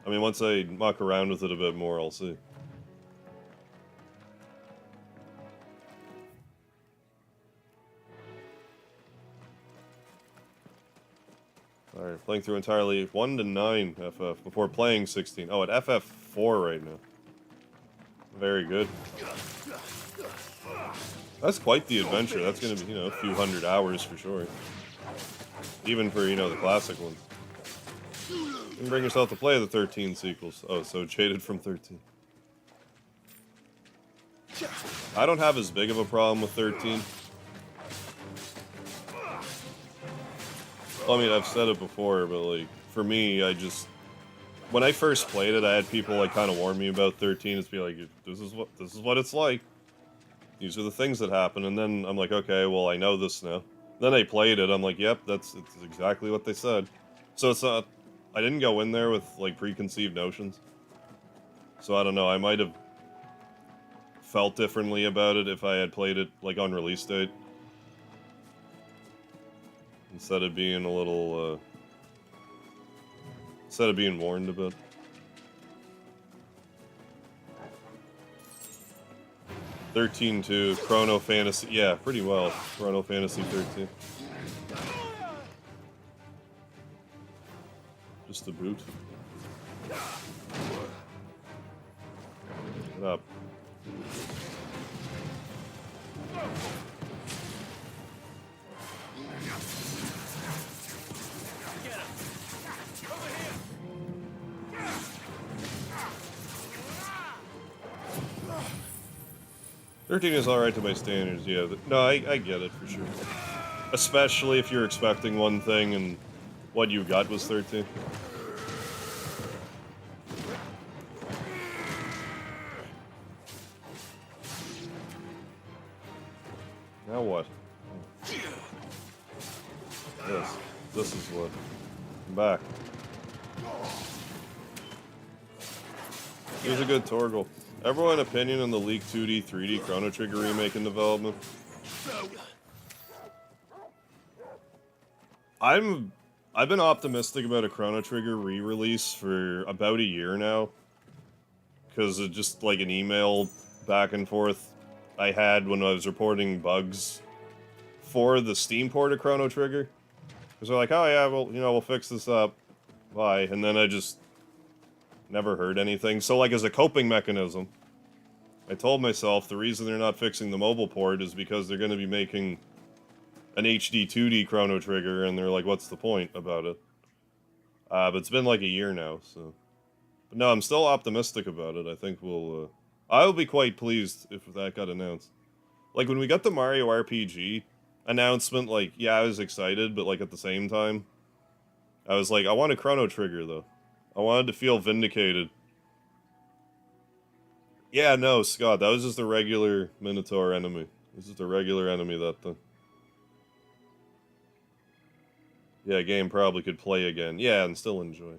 I mean, once I muck around with it a bit more, I'll see. Alright, playing through entirely 1 to 9 FF before playing 16. Oh, at FF4 right now. Very good. That's quite the adventure. That's gonna be, a few hundred hours for sure. Even for, the classic ones. You bring yourself to play the 13 sequels. Oh, so jaded from 13. I don't have as big of a problem with 13. Well, I mean, I've said it before, but like, for me, when I first played it, I had people like kind of warn me about 13. It's be like, this is what it's like. These are the things that happen, and then I'm like, okay, well, I know this now. Then I played it. I'm like, yep, it's exactly what they said. So it's not. I didn't go in there with like preconceived notions. So I don't know. I might have felt differently about it if I had played it like on release date, instead of being a little. Instead of being warned a bit. (13-2) Chrono Fantasy. Yeah, pretty well. Chrono Fantasy 13. Just a boot. Get up. Get him. Over here. 13 is alright to my standards, yeah. No, I get it for sure. Especially if you're expecting one thing and what you got was 13. Now what? This is what. I'm back. Here's a good Torgal. Everyone opinion on the leaked 2D, 3D Chrono Trigger remake in development? I've been optimistic about a Chrono Trigger re-release for about a year now. Because of just like an email back and forth I had when I was reporting bugs for the Steam port of Chrono Trigger. Because they're like, oh yeah, well, we'll fix this up. Bye. And then I just never heard anything. So like as a coping mechanism, I told myself the reason they're not fixing the mobile port is because they're going to be making an HD 2D Chrono Trigger, and they're like, what's the point about it? But it's been like a year now, so. But no, I'm still optimistic about it. I think I'll be quite pleased if that got announced. Like, when we got the Mario RPG announcement, like, yeah, I was excited, but like at the same time, I was like, I want a Chrono Trigger, though. I wanted to feel vindicated. Yeah, no, Scott, that was just a regular Minotaur enemy. This is a regular enemy, that thing. Yeah, game probably could play again. Yeah, and still enjoy.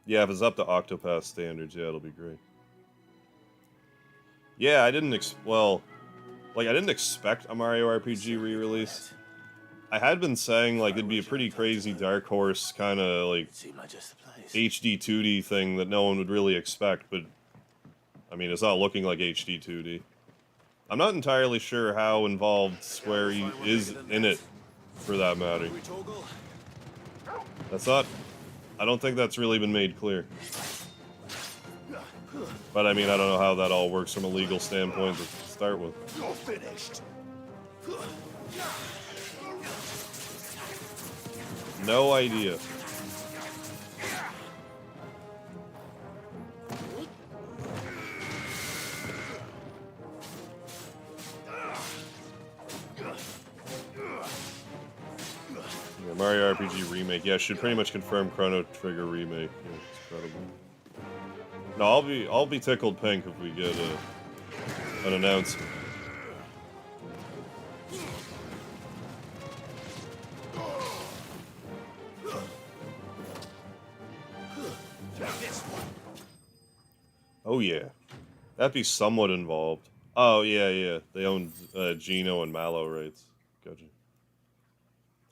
Yeah, if it's up to Octopath standards, yeah, it'll be great. Yeah, I didn't expect a Mario RPG re-release. I had been saying, like, it'd be a pretty crazy Dark Horse kind of, like, HD 2D thing that no one would really expect, but, I mean, it's not looking like HD 2D. I'm not entirely sure how involved Square is in it, for that matter. I don't think that's really been made clear. But, I mean, I don't know how that all works from a legal standpoint to start with. You're finished. No idea. Yeah, Mario RPG remake. Yeah, should pretty much confirm Chrono Trigger remake. Yeah, it's incredible. No, I'll be tickled pink if we get an announcement. Oh yeah, that'd be somewhat involved. Oh yeah, they own Geno and Mallow rights. Gotcha.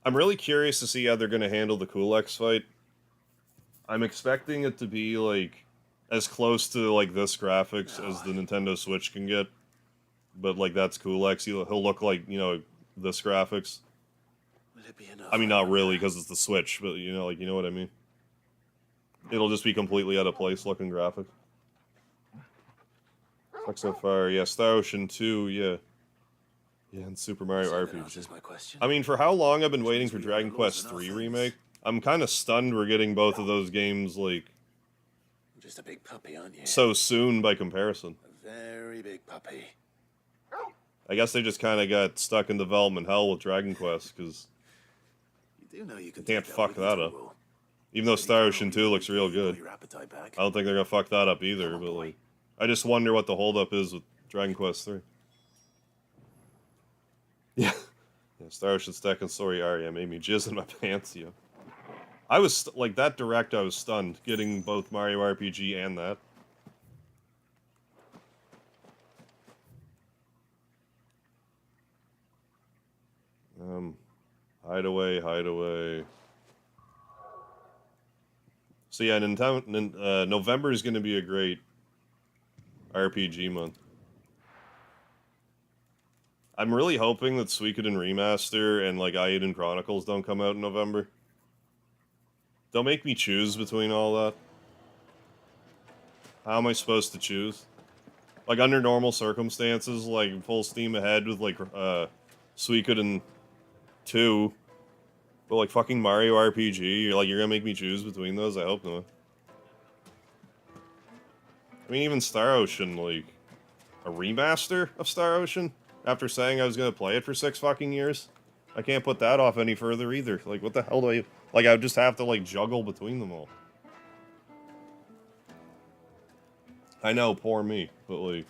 I'm really curious to see how they're gonna handle the Kulex fight. I'm expecting it to be like as close to like this graphics as the Nintendo Switch can get, but like that's Kulex. He'll look like this graphics. I mean, not really because it's the Switch, but you know what I mean. It'll just be completely out of place looking graphic. Sucks so far. Yeah, Star Ocean 2, yeah. Yeah, and Super Mario So that RPG. answers my question. I mean, for how long I've been waiting Means for we Dragon know the laws Quest in our 3 things. remake, I'm kind of stunned we're getting both of those games, like, You're just a big puppy, aren't you? so soon by comparison. A very big puppy. I guess they just kind of got stuck in development hell with Dragon Quest, because You do know you can can't take fuck that up. Rule. Even though Star Ocean 2 looks real Your good, appetite back. I don't think they're gonna fuck that up either, but, like, I just wonder what the holdup is with Dragon Quest 3. Yeah. Yeah, Star Ocean second story Aria made me jizz in my pants, yo. I was, like, that direct, I was stunned, getting both Mario RPG and that. Hideaway, hideaway. So yeah, November is going to be a great RPG month. I'm really hoping that Suikoden Remaster and, like, Eiyuden Chronicles don't come out in November. Don't make me choose between all that. How am I supposed to choose? Like, under normal circumstances, like, full steam ahead with, like, Suikoden 2. But, like, fucking Mario RPG, you're gonna make me choose between those? I hope not. I mean, even Star Ocean, like, a remaster of Star Ocean? After saying I was gonna play it for 6 fucking years? I can't put that off any further either. Like, what the hell do I... Like, I would just have to, like, juggle between them all. I know, poor me, but, like...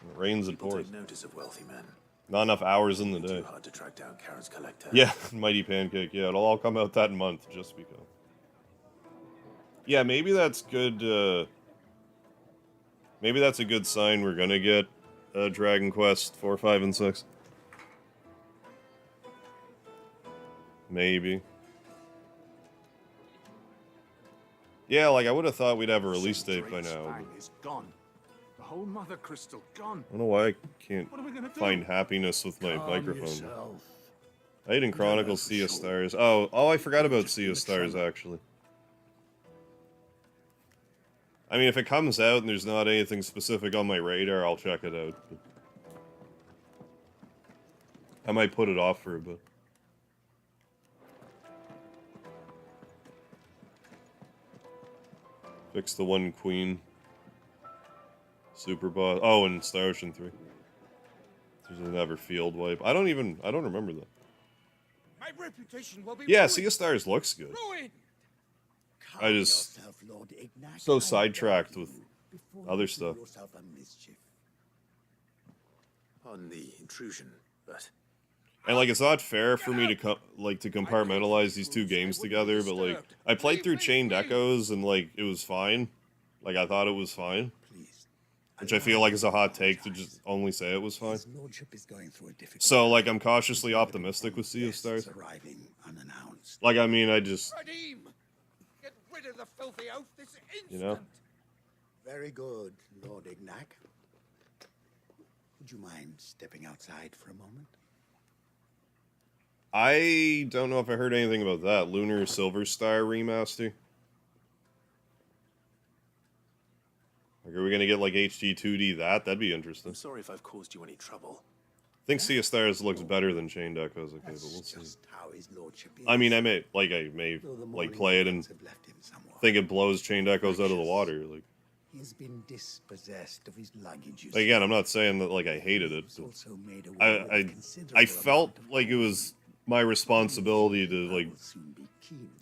It rains, it People pours. take notice of wealthy men. Not enough hours in the Too day. hard to track down Karen's collector. Yeah, Mighty Pancake. Yeah, it'll all come out that month, just because. Yeah, maybe that's good, maybe that's a good sign we're gonna get Dragon Quest 4, 5, and 6. Maybe. Yeah, like, I would have thought we'd have a release date by now. Is gone. The whole mother crystal gone. I don't know why I can't What are we gonna do? find happiness with my Calm microphone. yourself. Aiden Chronicles Sea of Stars. Oh, I forgot about Sea of Stars, actually. I mean, if it comes out and there's not anything specific on my radar, I'll check it out. I might put it off for a bit. Fix the one queen. Super boss. Oh, and Star Ocean 3. There's another field wipe. I don't remember that. My reputation will be Yeah, ruined. Sea of Stars looks good. Ruined. I just so sidetracked with other stuff. On the intrusion, but And, like, it's not fair for me to to compartmentalize these two games together, but, like, I played through Chained Echoes and, like, it was fine. Like, I thought it was fine. Which I feel like is a hot take to just only say it was fine. So, like, I'm cautiously optimistic with Sea of Stars. Like, I mean, I just... Radim, get rid of the filthy oaf this instant. You know? Very good, Lord Ignac. Would you mind stepping outside for a moment? I don't know if I heard anything about that. Lunar Silver Star remaster? Like, are we gonna get, like, HD 2D that? That'd be interesting. I'm sorry if I've caused you any trouble. I think Sea of Stars looks better than Chained Echoes, okay, but we'll see. How his lordship is. I mean, I may play it and think it blows Chained Echoes out of the water. Like, He has been dispossessed of his luggage. again, I'm not saying that, like, I hated it. I felt like it was my responsibility to, like,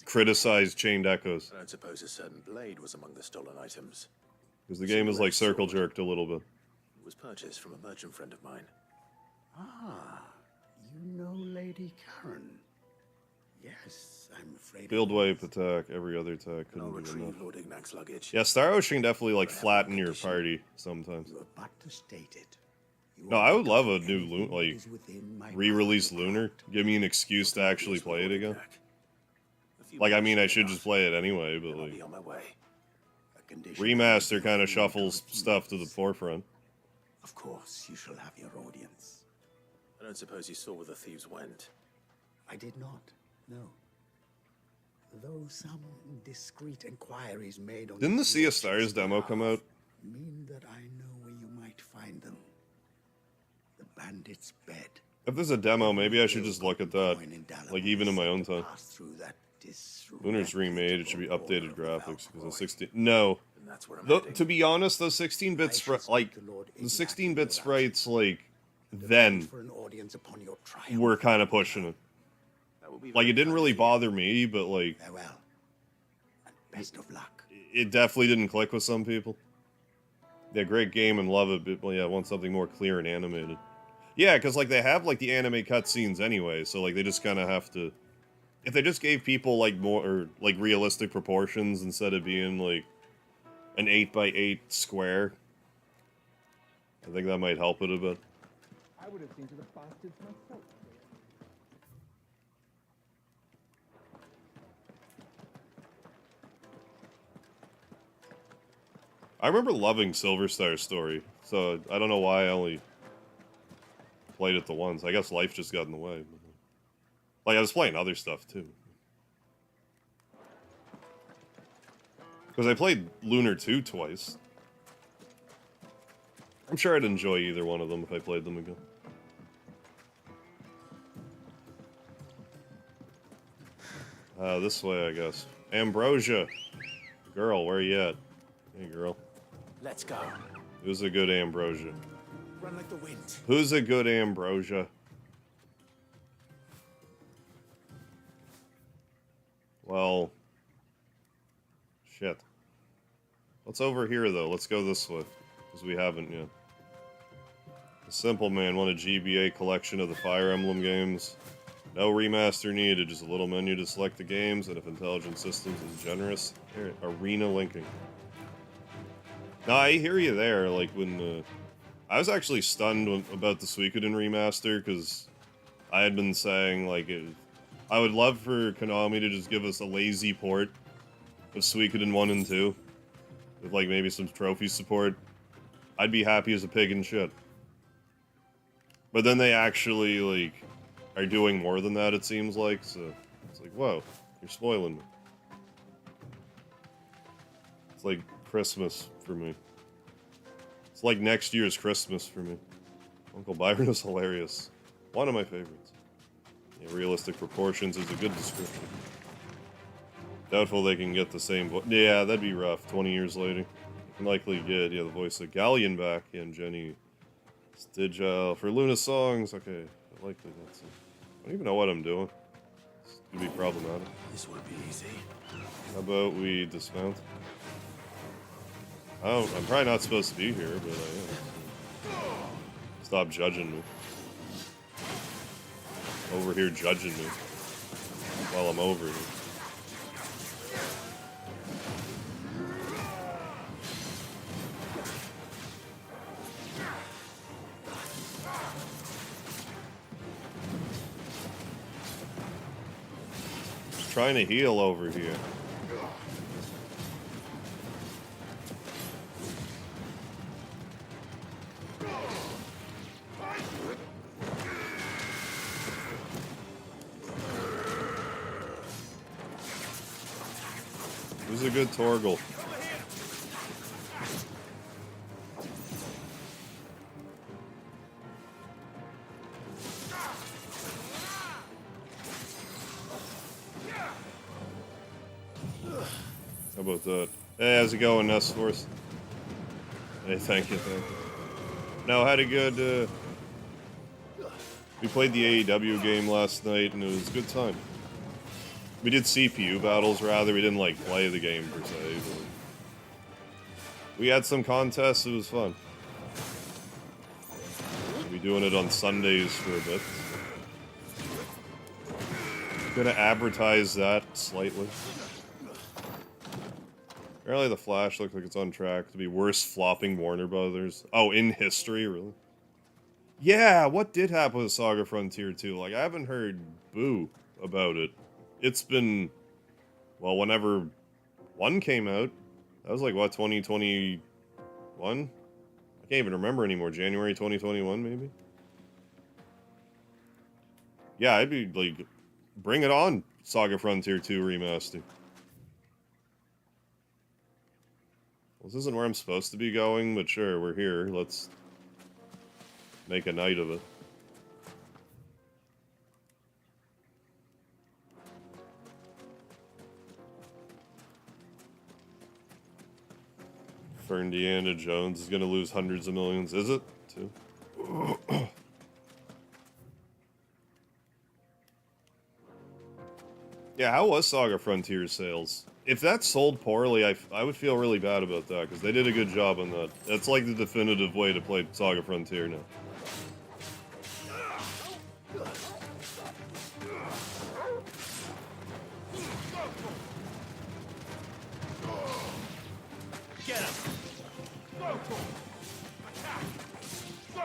criticize Chained Echoes. I don't suppose a certain blade was among the stolen items. Because the game is, like, circle-jerked a little bit. It was purchased from a merchant friend of mine. Ah, you know Lady Karen. Yes, I'm afraid. Field wipe attack, every other attack I'll couldn't be retrieve enough. Lord Ignac's luggage. Yeah, Star Ocean definitely, like, flatten your party sometimes. You are but to state it. No, I would love a new, re-release Lunar. Give me an excuse to actually play it again. Like, I mean, I should just play it anyway, but, like, On my way. remaster kind of shuffles stuff to the forefront. Of course, you shall have your audience. I don't suppose you saw where the thieves went. I did not, no. Though some discreet inquiries made on Didn't the Sea of Stars demo come out? mean that I know where you might find them. and its bed. If there's a demo, maybe I should just look at that. Like, even in my own time. Lunar's remade, it should be updated graphics, because the 16... No. And that's where I'm Though, heading. to be honest, those 16-bit sprites, like, the 16-bit sprites, like, then, were kind of pushing it. Like, it didn't really bother me, but, like... Farewell. And best of luck. It definitely didn't click with some people. Yeah, great game and love it, but, well, yeah, I want something more clear and animated. Yeah, because, like, they have, like, the anime cutscenes anyway, so, like, they just kind of have to... If they just gave people, like, more, or, like, realistic proportions instead of being, like, an 8x8 square, I think that might help it a bit. I would have seen to the bastards myself. I remember loving Silver Star's story, so I don't know why I only played it the once. I guess life just got in the way. Like, I was playing other stuff, too. Because I played Lunar 2 twice. I'm sure I'd enjoy either one of them if I played them again. This way, I guess. Ambrosia! Girl, where you at? Hey, girl. Let's go. Who's a good Ambrosia? Run like the wind. Who's a good Ambrosia? Well... Shit. What's over here, though? Let's go this way. Because we haven't yet. The Simple Man won a GBA collection of the Fire Emblem games. No remaster needed, just a little menu to select the games, and if Intelligent Systems is generous, here, arena linking. No, I hear you there, like, when, I was actually stunned about the Suikoden remaster, because I had been saying, like, I would love for Konami to just give us a lazy port of Suikoden 1 and 2, with, like, maybe some trophy support. I'd be happy as a pig in shit. But then they actually, like, are doing more than that, it seems like, so it's like, whoa, you're spoiling me. It's like Christmas for me. It's like next year's Christmas for me. Uncle Byron is hilarious. One of my favorites. Yeah, realistic proportions is a good description. Doubtful they can get the same voice. Yeah, that'd be rough. 20 years later. You can likely get, yeah, the voice of Galleon back. Yeah, and Jenny Stigile for Luna songs. Okay, likely that's it. I don't even know what I'm doing. It's gonna be problematic. This won't be easy. How about we dismount? Oh, I'm probably not supposed to be here, but I am. Stop judging me. Over here judging me. While I'm over here. Just trying to heal over here. Who's a good Torgal? How about that? Hey, how's it going, Nestforce? Hey, thank you, thank you. No, had a good, we played the AEW game last night, and it was a good time. We did CPU battles, rather. We didn't, like, play the game, per se. But we had some contests. It was fun. We'll be doing it on Sundays for a bit. Gonna advertise that slightly. Apparently the Flash looks like it's on track to be worst flopping Warner Brothers. Oh, in history, really? Yeah, what did happen with Saga Frontier 2? Like, I haven't heard boo about it. It's been, well, whenever 1 came out, that was like, what, 2021? I can't even remember anymore. January 2021, maybe? Yeah, I'd be like, bring it on, Saga Frontier 2 Remaster. Well, this isn't where I'm supposed to be going, but sure, we're here. Let's make a night of it. For Indiana Jones is gonna lose hundreds of millions, is it? Too. Yeah, how was Saga Frontier sales? If that sold poorly, I would feel really bad about that, because they did a good job on that. That's like the definitive way to play Saga Frontier now.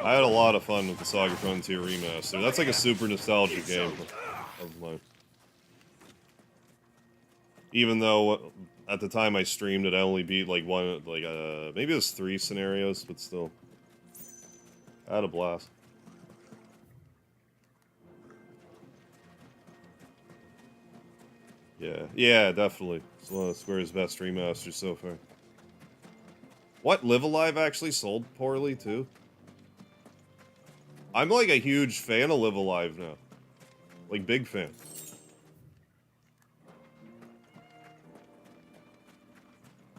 I had a lot of fun with the Saga Frontier remaster. That's like a super nostalgic game of mine. Even though at the time I streamed it, I only beat like maybe it was 3 scenarios, but still. I had a blast. Yeah, definitely. It's one of Square's best remasters so far. What? Live Alive actually sold poorly too? I'm like a huge fan of Live Alive now. Like, big fan.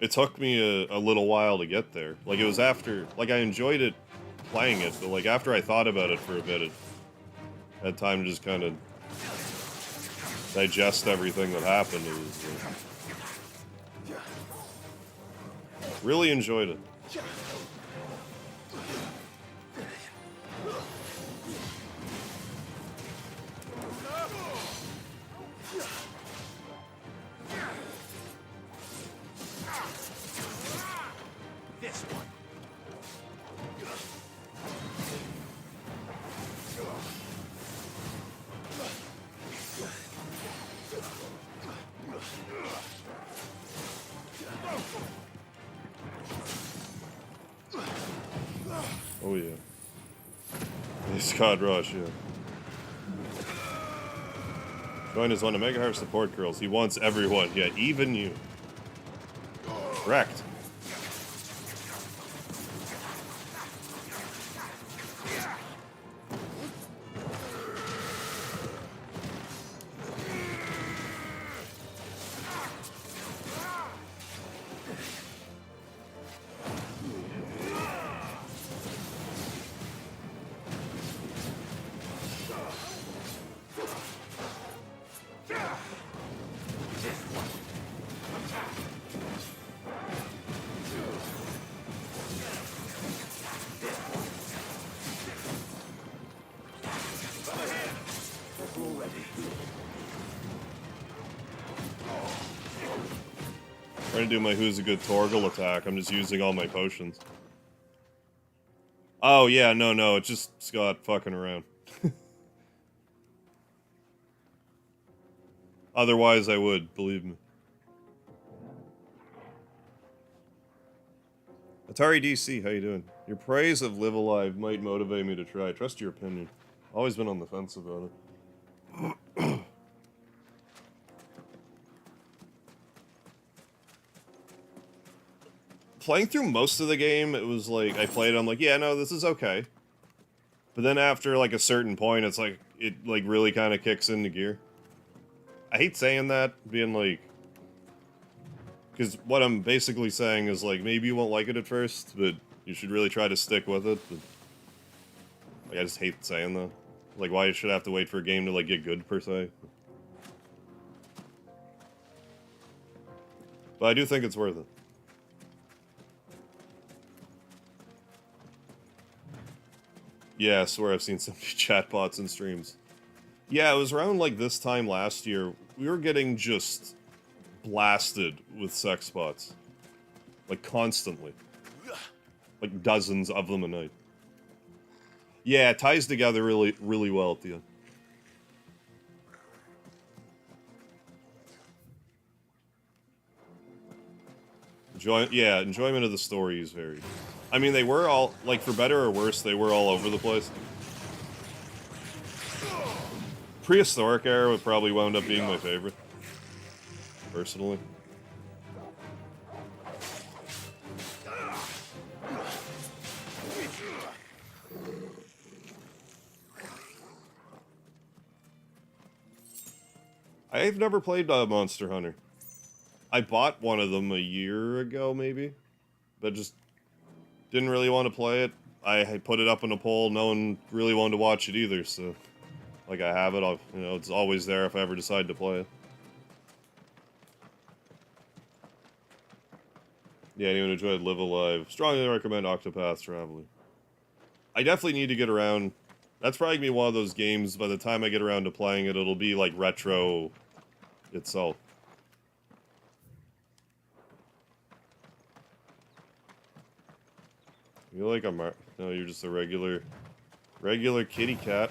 It took me a little while to get there. Like, it was after... Like, I enjoyed it playing it, but, like, after I thought about it for a bit, I had time to just kind of digest everything that happened. It was... really enjoyed it. This one. Oh yeah. Scott Rush, yeah. Join as one of Mega Heart support girls. He wants everyone, yeah, even you. Correct. Trying to do my Who's a Good Torgal attack. I'm just using all my potions. Oh, yeah, no, it's just Scott fucking around. Otherwise, I would, believe me. Atari DC, how you doing? Your praise of Live Alive might motivate me to try. Trust your opinion. Always been on the fence about it. Playing through most of the game, it was like, I played it, I'm like, yeah, no, this is okay. But then after, like, a certain point, it's like, it, like, really kind of kicks into gear. I hate saying that, being like... Because what I'm basically saying is, like, maybe you won't like it at first, but you should really try to stick with it. But, like, I just hate saying that. Like, why should I have to wait for a game to, like, get good, per se? But I do think it's worth it. Yeah, I swear I've seen so many chatbots and streams. Yeah, it was around, like, this time last year. We were getting just blasted with sex bots. Like, constantly. Like, dozens of them a night. Yeah, it ties together really, really well at the end. Enjoyment of the story is very... I mean, they were all, like, for better or worse, they were all over the place. Prehistoric era would probably wound up being my favorite. Personally. I've never played Monster Hunter. I bought one of them a year ago, maybe, but just didn't really want to play it. I put it up in a poll. No one really wanted to watch it either, so like I have it. It's always there if I ever decide to play it. Yeah, anyone who enjoyed Live Alive, strongly recommend Octopath Traveler. I definitely need to get around. That's probably gonna be one of those games. By the time I get around to playing it, it'll be like retro itself. You're like a no, you're just a regular kitty cat.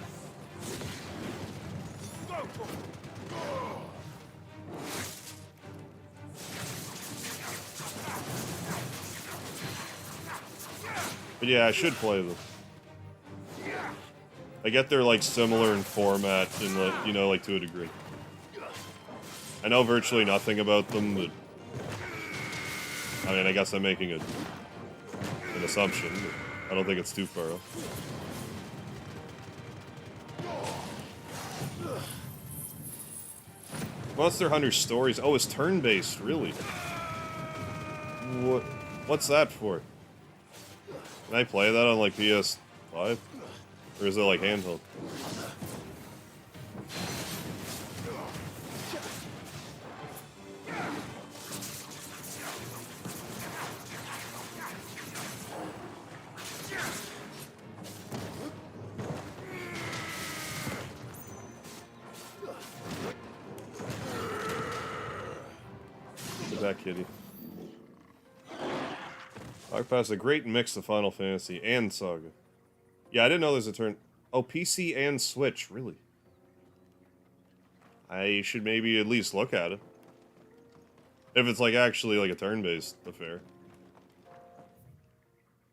But yeah, I should play them. I get they're like similar in format and like to a degree. I know virtually nothing about them, but I mean, I guess I'm making an assumption, but I don't think it's too far off. Monster Hunter Stories. Oh, it's turn-based, really? What's that for? Can I play that on like PS5? Or is it like handheld? Get back, kitty. Octopath, a great mix of Final Fantasy and Saga. Yeah, I didn't know there's a turn. Oh, PC and Switch, really? I should maybe at least look at it. If it's like actually like a turn-based affair.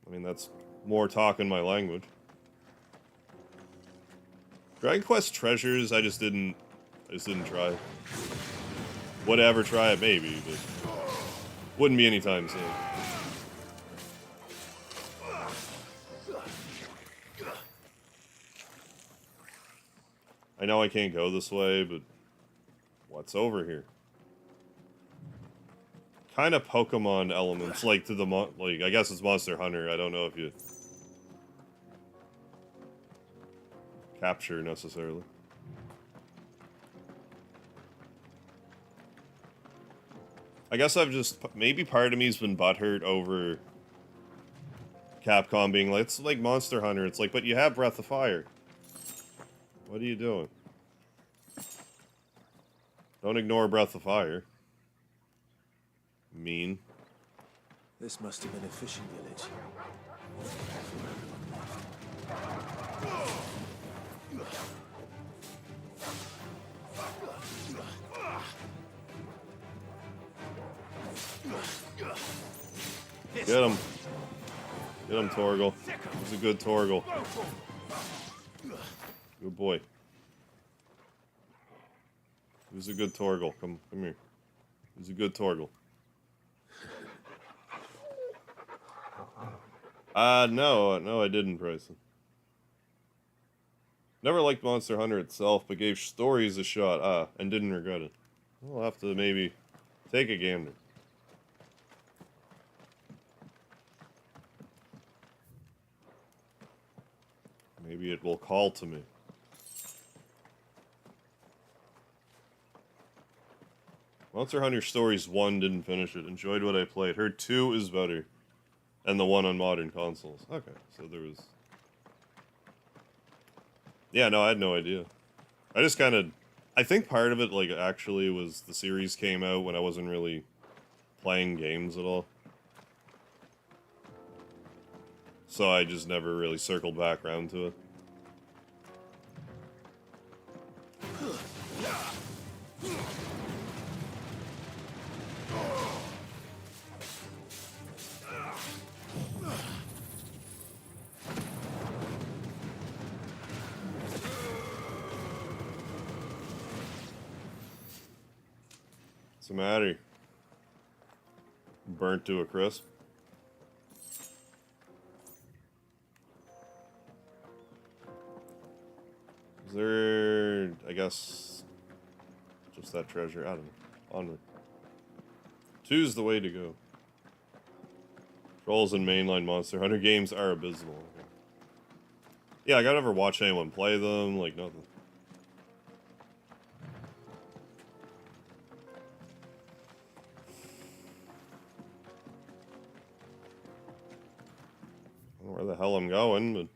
I mean, that's more talking my language. Dragon Quest Treasures, I just didn't try. Would I ever try it? Maybe, but wouldn't be anytime soon. I know I can't go this way, but what's over here? Kind of Pokemon elements, like to the like I guess it's Monster Hunter. I don't know if you capture necessarily. I guess I've just maybe part of me's been butthurt over Capcom being like, it's like Monster Hunter. It's like, but you have Breath of Fire. What are you doing? Don't ignore Breath of Fire. Mean. This must have been a fishing village. Get him. Get him, Torgal. He's a good Torgal. Good boy. He's a good Torgal. Come here. He's a good Torgal. No, I didn't, Bryson. Never liked Monster Hunter itself, but gave stories a shot, and didn't regret it. We'll have to maybe take a gander. Maybe it will call to me. Monster Hunter Stories 1 didn't finish it. Enjoyed what I played. Heard 2 is better. And the one on modern consoles. Okay, so there was... Yeah, no, I had no idea. I just kind of... I think part of it, like, actually was the series came out when I wasn't really playing games at all. So I just never really circled back around to it. What's the matter? Burnt to a crisp? Is there, I guess, What's that treasure? I don't know. Onward. 2's the way to go. Trolls and mainline Monster Hunter games are abysmal. Okay. Yeah, like, I never watch anyone play them, like, nothing. I don't know where the hell I'm going, but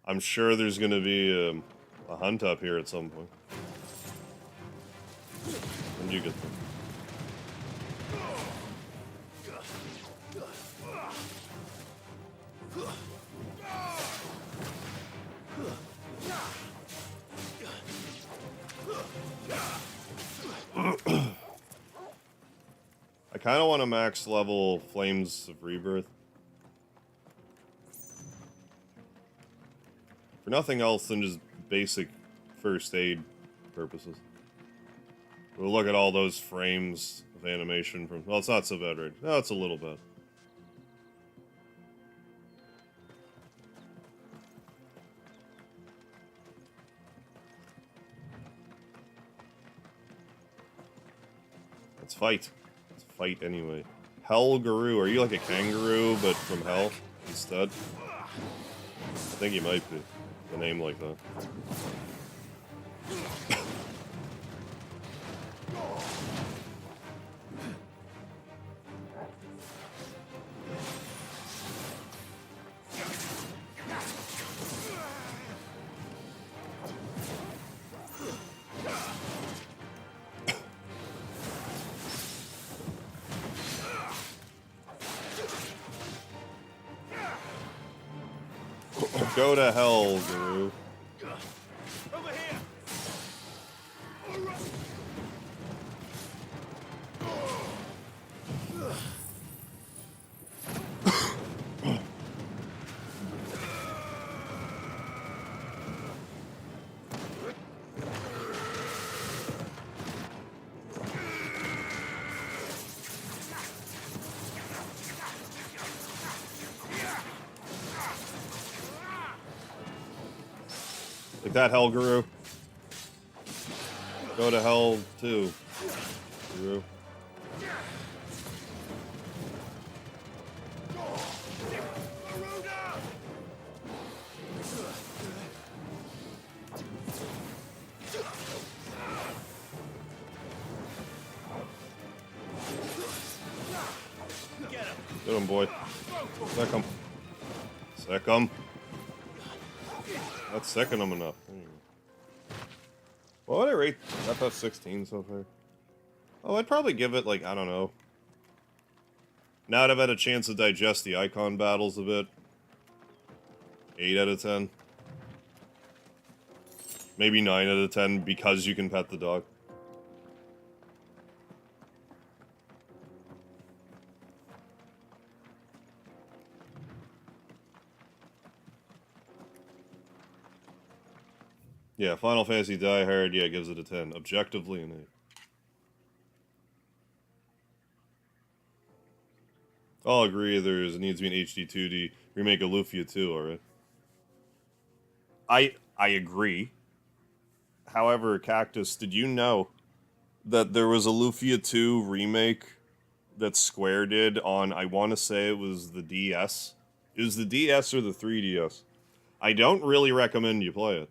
I'm sure there's gonna be a hunt up here at some point. When you get there. I kind of want to max level Flames of Rebirth. For nothing else than just basic first aid purposes. We'll look at all those frames of animation from... Well, it's not so bad, right? No, it's a little bit. Let's fight. Let's fight anyway. Hell Guru. Are you like a kangaroo, but from hell instead? I think you might be. A name like that. Go to hell, Guru. Over here. Like that, hell, Guru. Go to hell, too, Guru. Get him, boy. Sick him. Sick him. Not second him enough. What would I rate FF16 so far? Oh, I'd probably give it, like, I don't know. Now that I've had a chance to digest the icon battles a bit. 8 out of 10. Maybe 9 out of 10 because you can pet the dog. Yeah, Final Fantasy Die Hard, yeah, gives it a 10. Objectively, an 8. I'll agree there needs to be an HD 2D remake of Lufia 2, alright? I agree. However, Cactus, did you know that there was a Lufia 2 remake that Square did on, I want to say it was the DS? It was the DS or the 3DS. I don't really recommend you play it.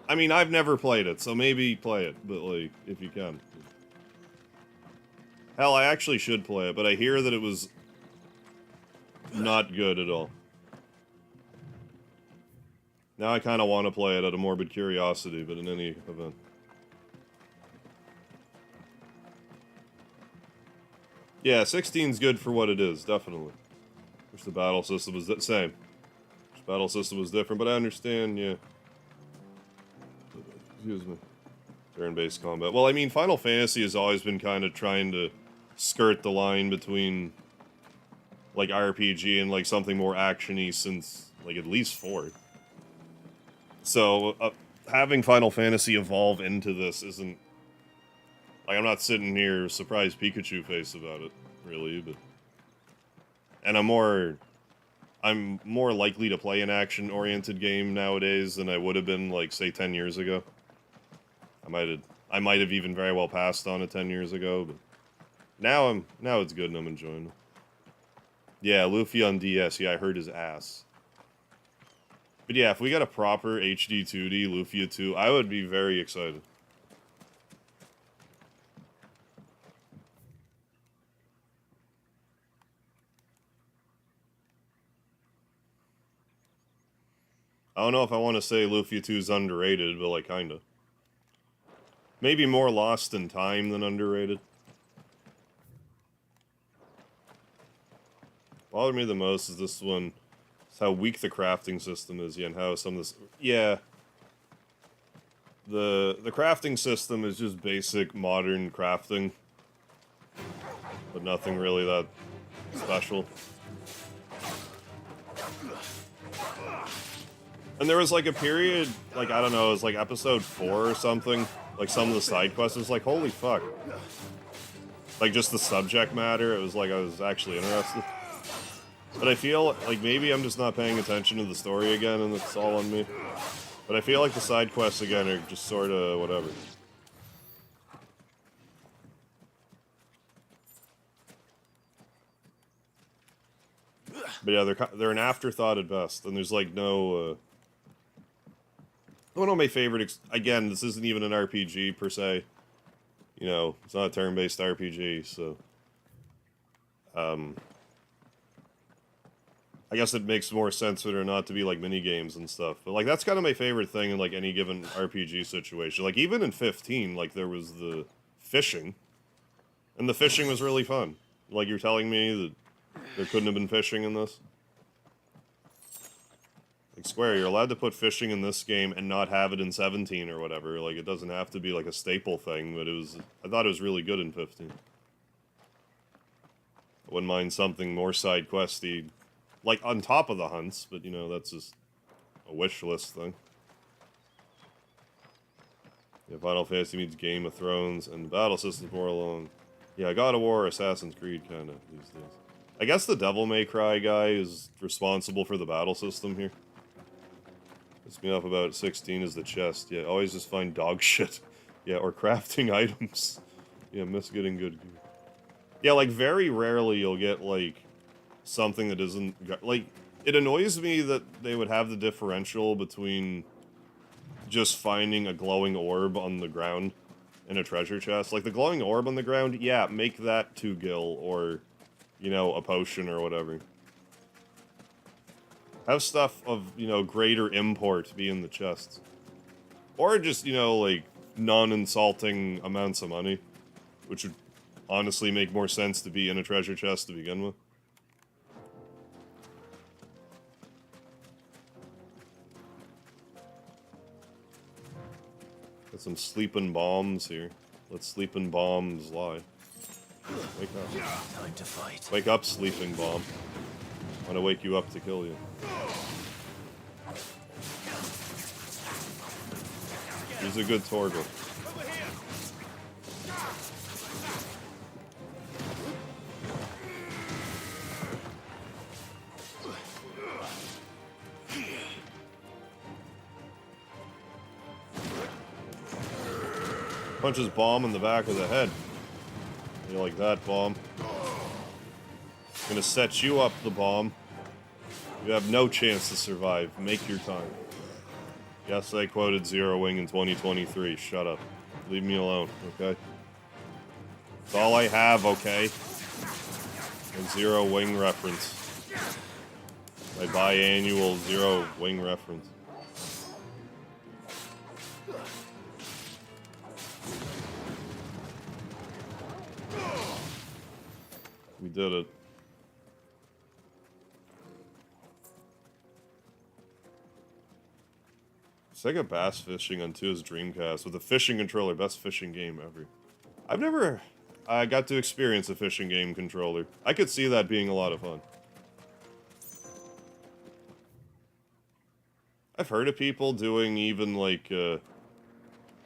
I mean, I've never played it, so maybe play it, but, like, if you can. Hell, I actually should play it, but I hear that it was not good at all. Now I kind of want to play it out of morbid curiosity, but in any event. Yeah, 16's good for what it is, definitely. Wish the battle system was the same. Wish the battle system was different, but I understand, yeah. Excuse me. Turn-based combat. Well, I mean, Final Fantasy has always been kind of trying to skirt the line between, like, RPG and, like, something more action-y since, like, at least 4. So, having Final Fantasy evolve into this isn't... Like, I'm not sitting here surprised Pikachu face about it, really, but... And I'm more likely to play an action-oriented game nowadays than I would have been, like, say, 10 years ago. I might have even very well passed on it 10 years ago, but now it's good and I'm enjoying it. Yeah, Luffy on DS. Yeah, I heard his ass. But yeah, if we got a proper HD 2D Lufia 2, I would be very excited. I don't know if I want to say Lufia 2 is underrated, but like kinda. Maybe more lost in time than underrated. Bothered me the most is this one. It's how weak the crafting system is, yeah, and how some of this... Yeah. The crafting system is just basic modern crafting. But nothing really that special. And there was like a period, like, I don't know, it was like episode 4 or something. Like some of the side quests, it was like, holy fuck. Like just the subject matter, it was like I was actually interested. But I feel like maybe I'm just not paying attention to the story again and it's all on me. But I feel like the side quests again are just sort of whatever. But yeah, they're an afterthought at best, and there's like no... One of my favorite... Again, this isn't even an RPG per se. You know, it's not a turn-based RPG, so... I guess it makes more sense for it or not to be like mini games and stuff. But like that's kind of my favorite thing in like any given RPG situation. Like even in 15, like there was the fishing, and the fishing was really fun. Like you're telling me that there couldn't have been fishing in this? Like Square, you're allowed to put fishing in this game and not have it in 17 or whatever. Like it doesn't have to be like a staple thing, but I thought it was really good in 15. I wouldn't mind something more side questy. Like, on top of the hunts, but, you know, that's just a wish list thing. Yeah, Final Fantasy meets Game of Thrones, and the battle system's more along. Yeah, God of War, Assassin's Creed, kind of, these days. I guess the Devil May Cry guy is responsible for the battle system here. Pissed me off about 16 is the chest. Yeah, always just find dog shit. Yeah, or crafting items. Yeah, miss getting good gear. Yeah, like, very rarely you'll get, like... something that isn't... Like, it annoys me that they would have the differential between just finding a glowing orb on the ground in a treasure chest. Like, the glowing orb on the ground, yeah, make that 2 gil, or, you know, a potion or whatever. Have stuff of, you know, greater import be in the chests. Or just, you know, like, non-insulting amounts of money, which would honestly make more sense to be in a treasure chest to begin with. Got some sleeping bombs here. Let sleeping bombs lie. Wake up. Time to fight. Wake up, sleeping bomb. I want to wake you up to kill you. He's a good Torgal. Punches bomb in the back of the head. You like that, bomb? Gonna set you up, the bomb. You have no chance to survive. Make your time. Yes, I quoted Zero Wing in 2023. Shut up. Leave me alone, okay? That's all I have, okay? A Zero Wing reference. My biannual Zero Wing reference. We did it. Sega Bass Fishing on 2's Dreamcast with a fishing controller. Best fishing game ever. I've never got to experience a fishing game controller. I could see that being a lot of fun. I've heard of people doing even like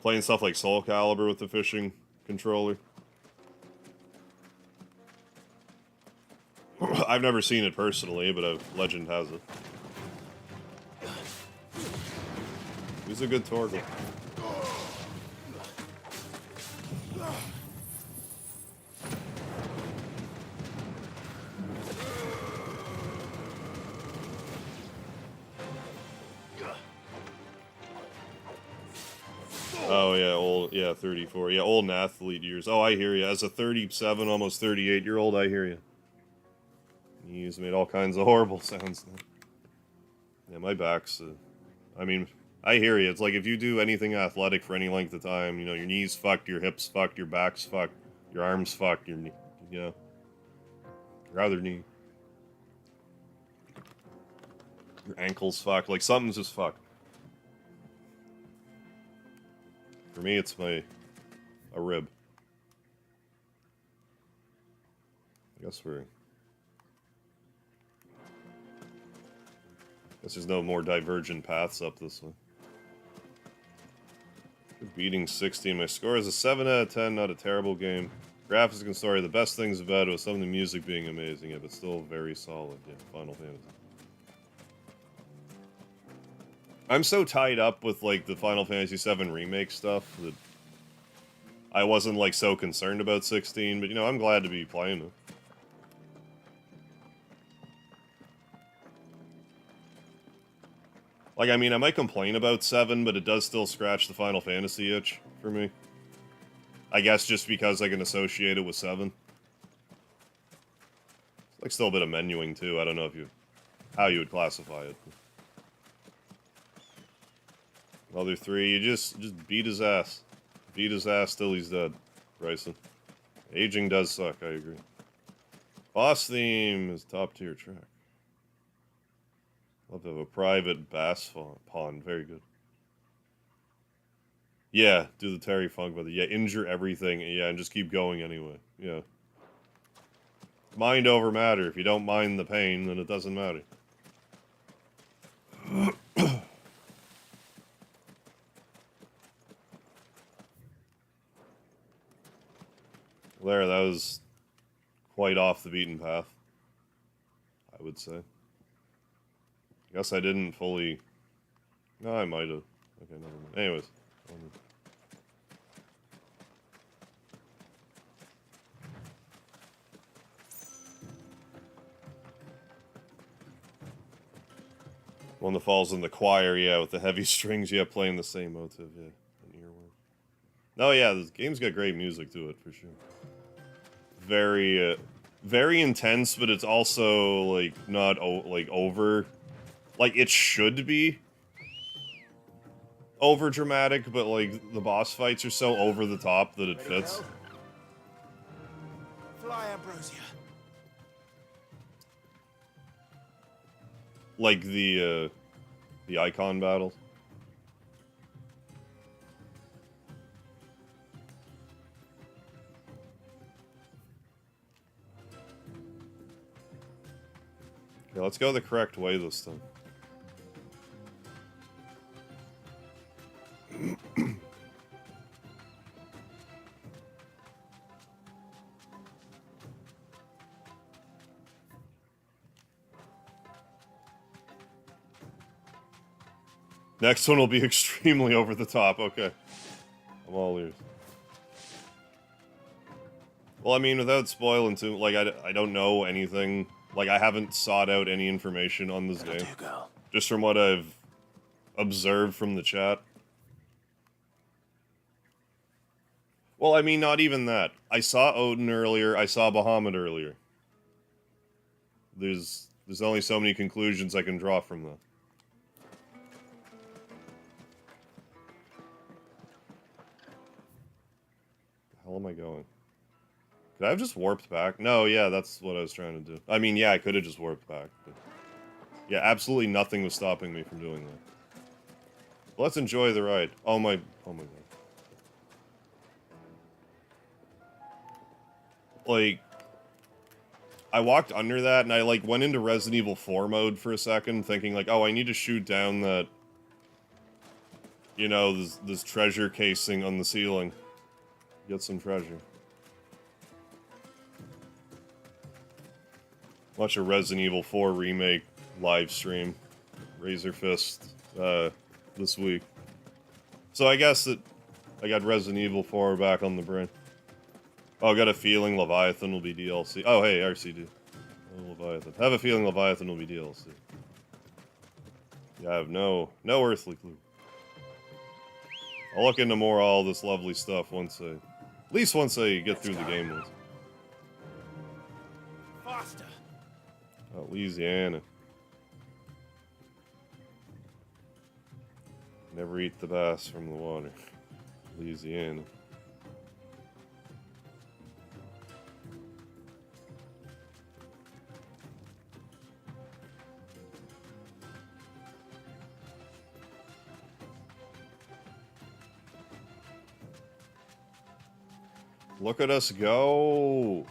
playing stuff like Soul Calibur with the fishing controller. I've never seen it personally, but a legend has it. He's a good Torgal. Oh yeah, old, yeah, 34. Yeah, old and athlete years. Oh, I hear you. As a 37, almost 38-year-old, I hear you. He's made all kinds of horrible sounds now. Yeah, my back's, I mean, I hear you. It's like if you do anything athletic for any length of time, you know, your knees fucked, your hips fucked, your back's fucked, your arms fucked, your knee, you know, your other knee. Your ankle's fucked. Like, something's just fucked. For me, it's a rib. I guess there's no more divergent paths up this way. Beating 16. My score is a 7 out of 10, not a terrible game. Graphics and story, the best things about it was some of the music being amazing, yeah, but still very solid. Yeah, Final Fantasy. I'm so tied up with, like, the Final Fantasy VII Remake stuff that I wasn't, like, so concerned about 16, but, you know, I'm glad to be playing it. Like, I mean, I might complain about 7, but it does still scratch the Final Fantasy itch for me. I guess just because I can associate it with 7. It's like still a bit of menuing, too. I don't know if how you would classify it. Other 3, you just beat his ass. Beat his ass till he's dead, Bryson. Aging does suck, I agree. Boss theme is top tier track. Love to have a private bass pond. Very good. Yeah, do the Terry Funk with it. Yeah, injure everything. Yeah, and just keep going anyway. Yeah. Mind over matter. If you don't mind the pain, then it doesn't matter. There, that was quite off the beaten path, I would say. Guess I didn't fully... No, I might have. Okay, never mind. Anyways. One that falls in the choir, yeah, with the heavy strings, yeah, playing the same motive, yeah. An earworm. No, yeah, this game's got great music to it, for sure. Very, very intense, but it's also, like, not, like, over... Like, it should be over dramatic, but like the boss fights are so over the top that it fits. Fly, Ambrosia. Like the icon battle. Okay, let's go the correct way this time. Next one will be extremely over the top. Okay. I'm all ears. Well, I mean, without spoiling too, like, I don't know anything. Like, I haven't sought out any information on this game. Just from what I've observed from the chat. Well, I mean, not even that. I saw Odin earlier. I saw Bahamut earlier. There's only so many conclusions I can draw from that. The hell am I going? Could I have just warped back? No, yeah, that's what I was trying to do. I mean, yeah, I could have just warped back. But yeah, absolutely nothing was stopping me from doing that. Let's enjoy the ride. Oh my god. Like, I walked under that, and I, like, went into Resident Evil 4 mode for a second, thinking, like, oh, I need to shoot down that, you know, this treasure casing on the ceiling. Get some treasure. Watch a Resident Evil 4 remake live stream. Razor Fist, this week. So I guess that I got Resident Evil 4 back on the brain. Oh, I got a feeling Leviathan will be DLC. Oh, hey, RCD. Oh, Leviathan. Have a feeling Leviathan will be DLC. Yeah, I have no earthly clue. I'll look into more all this lovely stuff once at least once I get through the game once. Faster. Oh, Louisiana. Never eat the bass from the water. Louisiana. Look at us go!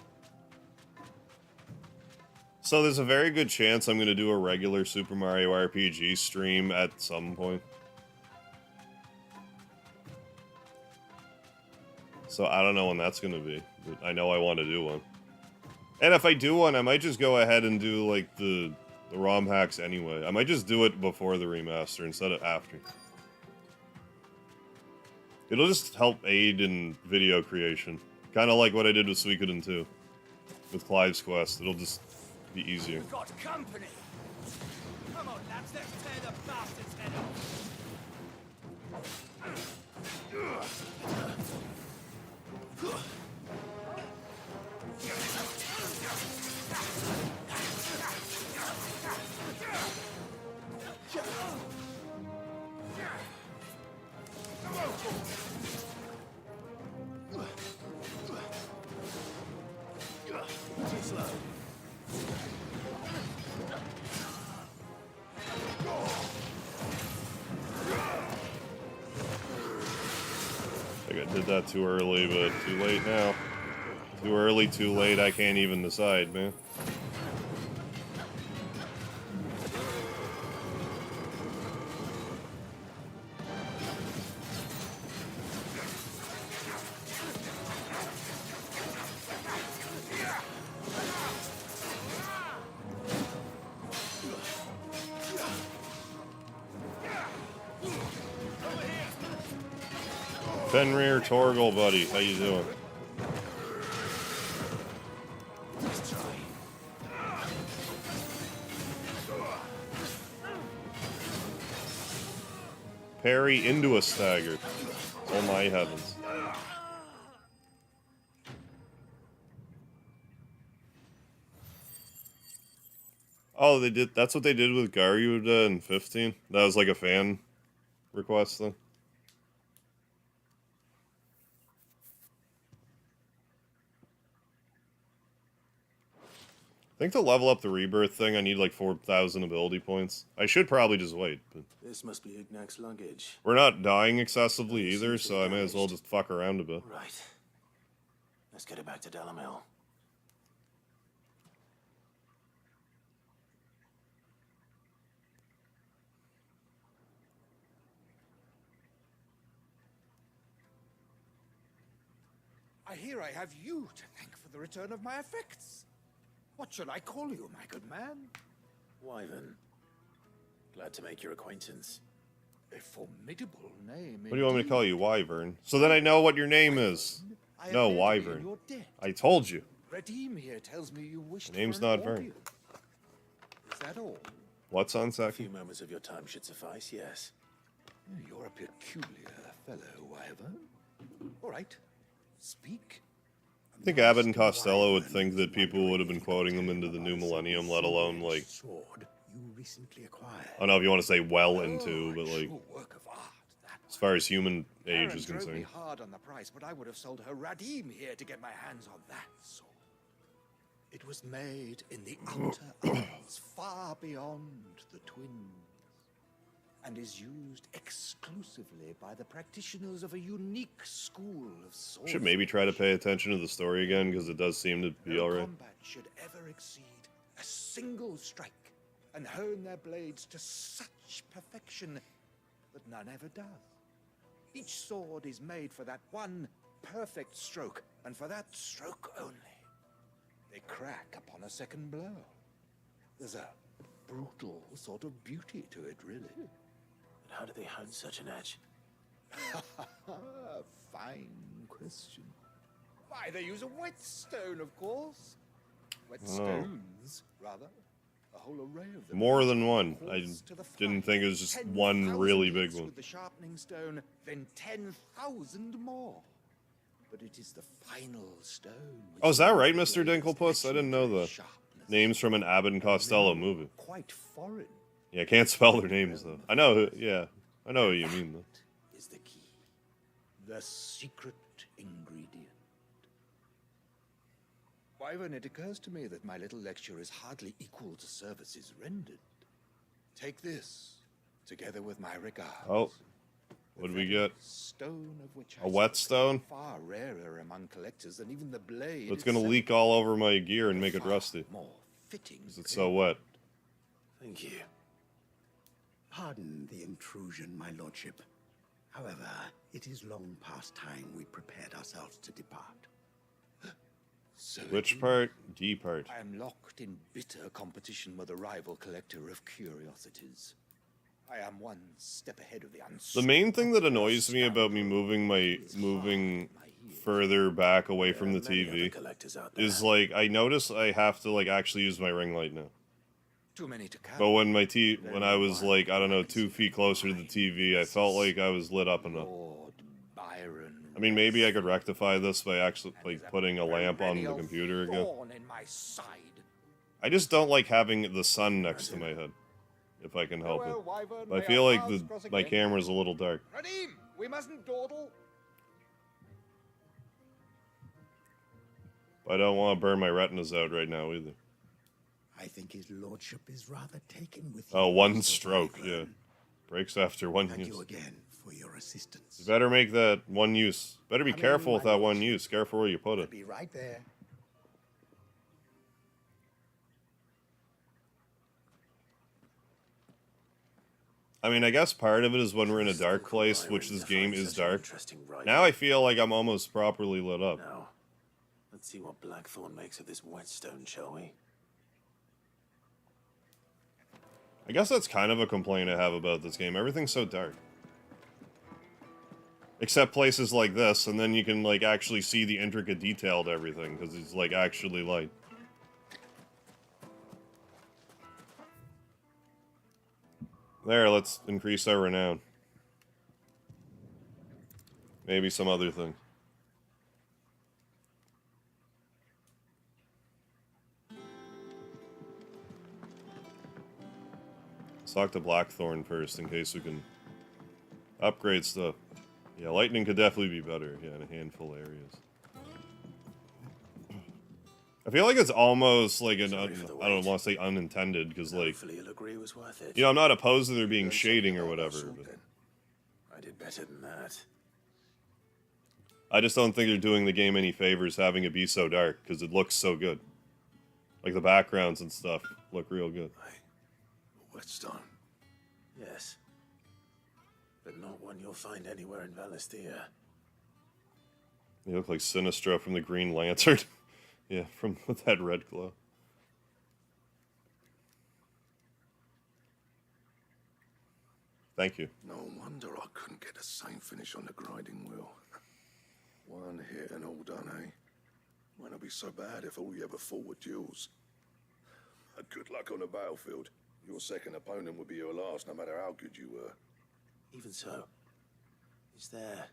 So there's a very good chance I'm going to do a regular Super Mario RPG stream at some point. So I don't know when that's going to be, but I know I want to do one. And if I do one, I might just go ahead and do, like, the ROM hacks anyway. I might just do it before the remaster instead of after. It'll just help aid in video creation. Kind of like what I did with Suikoden 2. With Clive's Quest. It'll just be easier. We've got company. Come on, lads, let's tear the bastard's head off. I think I did that too early, but too late now. Too early, too late, I can't even decide, man. Fenrir Torgal, buddy, how you doing? Parry into a stagger. Oh my heavens. Oh, they did. That's what they did with Garuda in 15. That was like a fan request thing. I think to level up the rebirth thing, I need like 4,000 ability points. I should probably just wait, but This must be Ignac's luggage. we're not dying excessively either, so I may as well just fuck around a bit. Right. Let's get it back to Delamil. I hear I have you to thank for the return of my effects. What shall I call you, my good man? Wyvern. Glad to make your acquaintance. A formidable name. What do you want me to call you, Wyvern? So then I know what your name is. No, Wyvern. I told you. Redeem here tells me you wish The name's for an not Vern. ordeal. Is that all? What's on A second? few moments of your time should suffice, yes. You're a peculiar fellow, Wyvern. All right, speak. I think Abbott and Costello would think that people would have been quoting them into the new millennium, let alone, like, Sword you recently acquired. I don't know if you want to say well into, but, like, True work of art, that as far as human age Aaron is drove me concerned. hard on the price, but I would have sold her Radim here to get my hands on that sword. It was made in the outer isles, far beyond the twins, and is used exclusively by the practitioners of a unique school of sword. Should maybe try to pay attention to the story again, because it does seem to be No alright. combat should ever exceed a single strike, and hone their blades to such perfection that none ever does. Each sword is made for that one perfect stroke, and for that stroke only. They crack upon a second blow. There's a brutal sort of beauty to it, really. But how do they hide such an edge? Fine question. Why, they use a whetstone, of course. Whetstones, rather. A whole array of them. More than one. I Horse to the didn't fly. think it was just 10,000 one really big hits one. With the sharpening stone, then 10,000 more. But it is the final stone. Oh, is that right, which Mr. gives Dinklepuss? I didn't know the sharpness. names from an Abbott and Costello movie. Quite foreign. Yeah, I can't spell their names, though. I know, yeah. I know what you mean, though. Is the key. The secret ingredient. Wyvern, it occurs to me that my little lecture is hardly equal to services rendered. Take this, together with my regards. Oh, what did we get? Stone of which A whetstone? far rarer among collectors than even the blade. It's gonna itself. leak all over my gear and make it Far rusty. More fitting. Because it's so wet. Thank you. Pardon the intrusion, my lordship. However, it is long past time we prepared ourselves to depart. So Which part? D part. I am locked in bitter competition with a rival collector of curiosities. I am one step ahead of the The main thing that annoys me about me moving further back away from the Many other TV collectors out there. is like I notice I have to like actually use my ring light now. Too many to count. But when when I was like, I don't know, 2 feet closer to the TV, I felt like I was lit up enough. Lord Byron. I mean, maybe I could rectify this by actually like putting a lamp on the computer again. Thorn in my side. I just don't like having the sun next to my head, if I can help it. Farewell, Wyvern, But I may feel our like paths cross my again. camera's a little dark. Radim, we mustn't dawdle. I don't want to burn my retinas out right now either. I think his lordship is rather taken with Oh, you, one Mr. stroke, Wyvern. yeah. Breaks after one Thank use. you again for your assistance. You better make that one use. Better be Come in, careful with my that one lords. use. Careful where you put I'll it. be right there. I mean, I guess part of it is when we're in a dark place, which this game is dark. Now I feel like I'm almost properly lit up. Now, let's see what Blackthorn makes of this whetstone, shall we? I guess that's kind of a complaint I have about this game. Everything's so dark. Except places like this, and then you can, like, actually see the intricate detail to everything, because it's, like, actually light. There, let's increase our renown. Maybe some other thing. Let's talk to Blackthorn first, in case we can upgrade stuff. Yeah, lightning could definitely be better, yeah, in a handful of areas. I feel like it's almost like an, I don't want to say unintended, because, like, Hopefully you'll agree it was worth it. you know, I'm not opposed to there being shading or whatever, but I did better than that. I just don't think they're doing the game any favors having it be so dark, because it looks so good. Like, the backgrounds and stuff look real good. Whetstone. Yes. But not one you'll find anywhere in Valisthea. They look like Sinestro from the Green Lantern. Yeah, from with that red glow. Thank you. No wonder I couldn't get the same finish on the grinding wheel. One hit and all done, eh? Might not be so bad if all you ever fought were duels. Good luck on the battlefield. Your second opponent would be your last, no matter how good you were. Even so, is there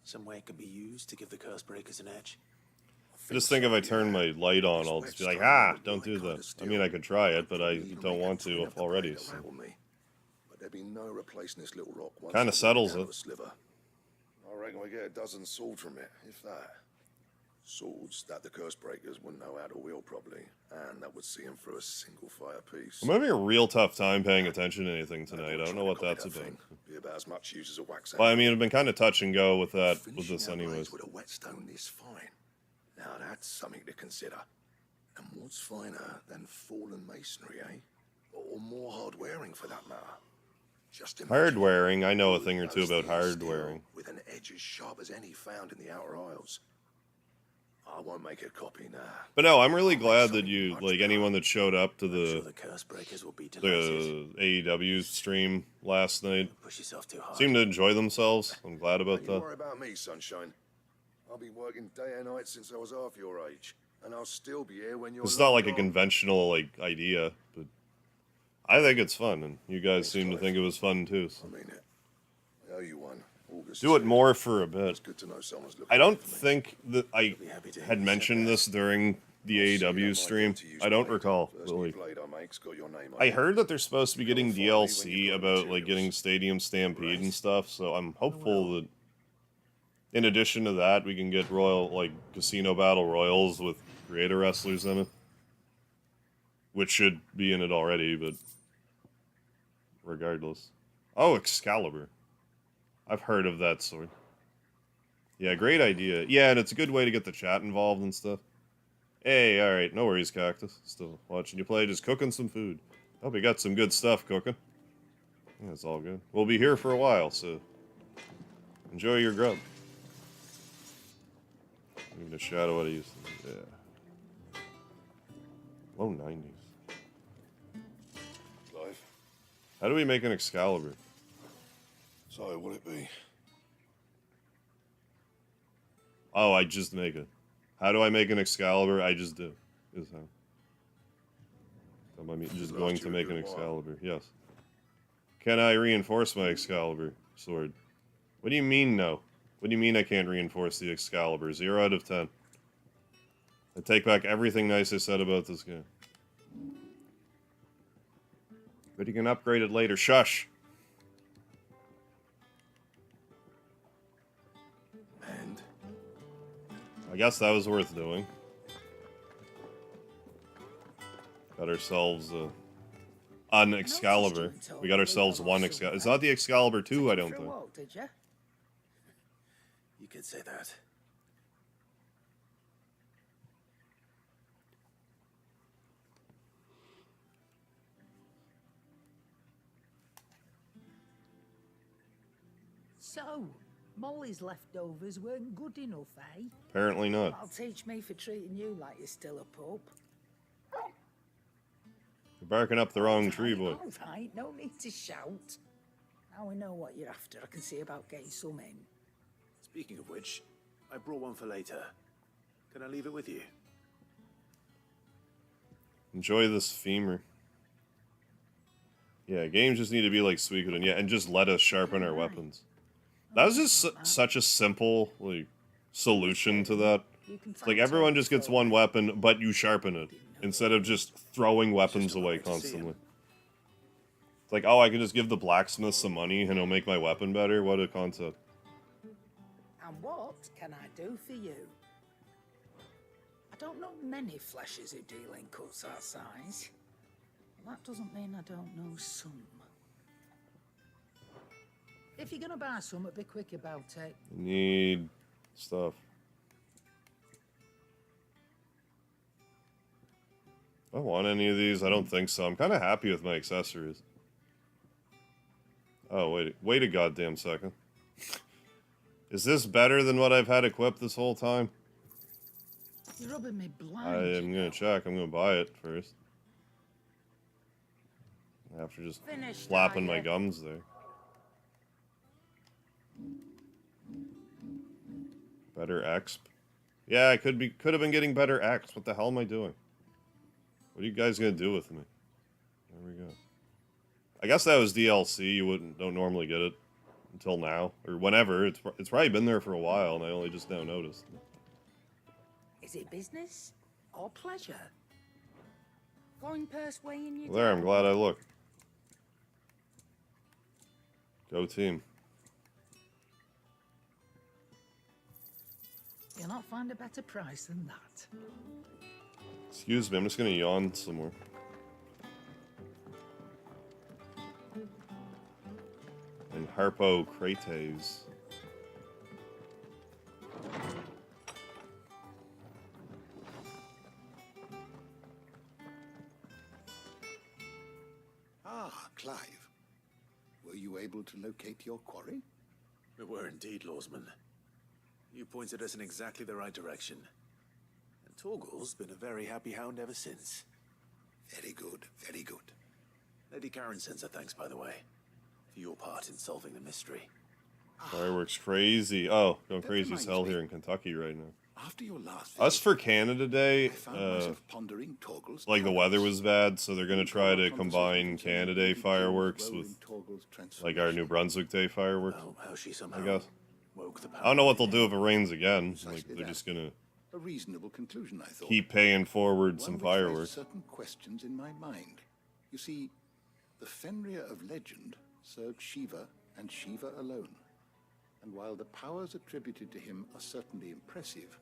some way it can be used to give the curse breakers an edge? I just think if I turn my light on, I'll just be like, ah, don't do that. I mean, I could try it, but I don't want to already. So. But there'd be no replacing this little rock. Kind of settles down it. to a sliver. I reckon we get a dozen swords from it, if that. Swords that the curse breakers wouldn't know how to wield properly, and that would see them through a single fire piece. I'm having a real tough time paying attention to anything tonight. I don't know what that's about. Be about as much use as a wax. Well, I mean, I've been kind of touch and go with that, with this Finishing our anyways. blades with a whetstone this fine. Now that's something to consider. And what's finer than fallen masonry, eh? Or more hard wearing, for that matter. Just imagine Hard wearing, I know a thing or two those about things hard steel wearing. with an edge as sharp as any found in the Outer Isles. I won't make a copy now. But no, I'm really glad that you, like, anyone that showed up to Sure, the the curse breakers will be delighted. AEW stream last night Push yourself too hard. seemed to enjoy themselves. I'm glad about Don't you that. worry about me, sunshine. I've been working day and night since I was half your age, and I'll still be here when you're. It's not like a long gone. conventional, like, idea, but I think it's fun, and you guys seem to think it was fun too. So. I mean it. I owe you one. August Do it 2. more for a bit. It's good to know someone's looking I don't out for me. think that I had mentioned this during the AEW stream. I don't recall. First But, new like, blade I make's got your name on I it. heard that they're supposed to be getting You'll find me when DLC you've got about like materials. getting Stadium Stampede and stuff. So I'm hopeful well. that in addition to that, we can get Casino Battle Royals with creator wrestlers in it, which should be in it already. But regardless, oh, Excalibur. I've heard of that sword. Yeah, great idea. Yeah, and it's a good way to get the chat involved and stuff. Hey, alright, no worries, Cactus. Still watching you play, just cooking some food. Hope you got some good stuff cooking. Yeah, it's all good. We'll be here for a while, so enjoy your grub. Even a shadow what I used to do. Yeah. Low 90s. Clive, How do we make an Excalibur? so what it be? Oh, I just make it. How do I make an Excalibur? I just do. Is how. I'm just Lost going you to a make good an while. Excalibur. Yes. Can I reinforce my Excalibur sword? What do you mean no? What do you mean I can't reinforce the Excalibur? 0 out of 10. I take back everything nice I said about this game. But you can upgrade it later. Shush! And I guess that was worth doing. Got ourselves an Excalibur. We got ourselves one Excalibur. It's not the Excalibur 2, I don't think. Did you? You could say that. So, Molly's leftovers weren't good enough, eh? Apparently not. That'll teach me for treating you like you're still a pup. You're barking up the wrong tree, boy. All right, no need to shout. Now we know what you're after. I can see about getting some in. Speaking of which, I brought one for later. Can I leave it with you? Enjoy this femur. Yeah, games just need to be like Suikoden, yeah, and just let us sharpen our weapons. That was just such a simple solution to that. Like everyone just gets one weapon, but you sharpen it instead of just throwing weapons away constantly. It's like, oh, I can just give the blacksmith some money and he'll make my weapon better. What a concept. And what can I do for you? I don't know many fleshers who deal in cuts our size. That doesn't mean I don't know some. If you're gonna buy some, be quick about it. Need stuff. I don't want any of these. I don't think so. I'm kind of happy with my accessories. Oh, wait a goddamn second. Is this better than what I've had equipped this whole time? You're rubbing me blind. I am gonna check. I'm gonna buy it first. After just Finished, slapping are my ya? gums there. Better exp. Yeah, I could have been getting better exp. What the hell am I doing? What are you guys gonna do with me? There we go. I guess that was DLC. You don't normally get it until now or whenever. It's probably been there for a while, and I only just now noticed. Is it business or pleasure? Coin purse weighing you Well, there, I'm down? glad I looked. Go team. You'll not find a better price than that. Excuse me, I'm just gonna yawn some more. And Harpo Crates. Ah, Clive. Were you able to locate your quarry? We were indeed, Lawsman. You pointed us in exactly the right direction. And Torgal's been a very happy hound ever since. Very good, very good. Lady Karen sends her thanks, by the way, for your part in solving the mystery. Fireworks crazy. Oh, going crazy as hell here in Kentucky right now. After your last Us visit, for Canada Day, I found myself pondering Torgal's like the weather was bad, so they're gonna Our try to conversation combine concerning Canada Day Lady Jill's fireworks role with in Torgal's like our New transformation. Brunswick Day fireworks. Oh, how she somehow I guess. woke the I don't know what they'll power do if it rains again. Like Precisely they're that. just gonna A reasonable conclusion, I thought. keep paying forward One some which raised fireworks. certain questions in my mind. You see, the Fenrir of legend served Shiva and Shiva alone. And while the powers attributed to him are certainly impressive,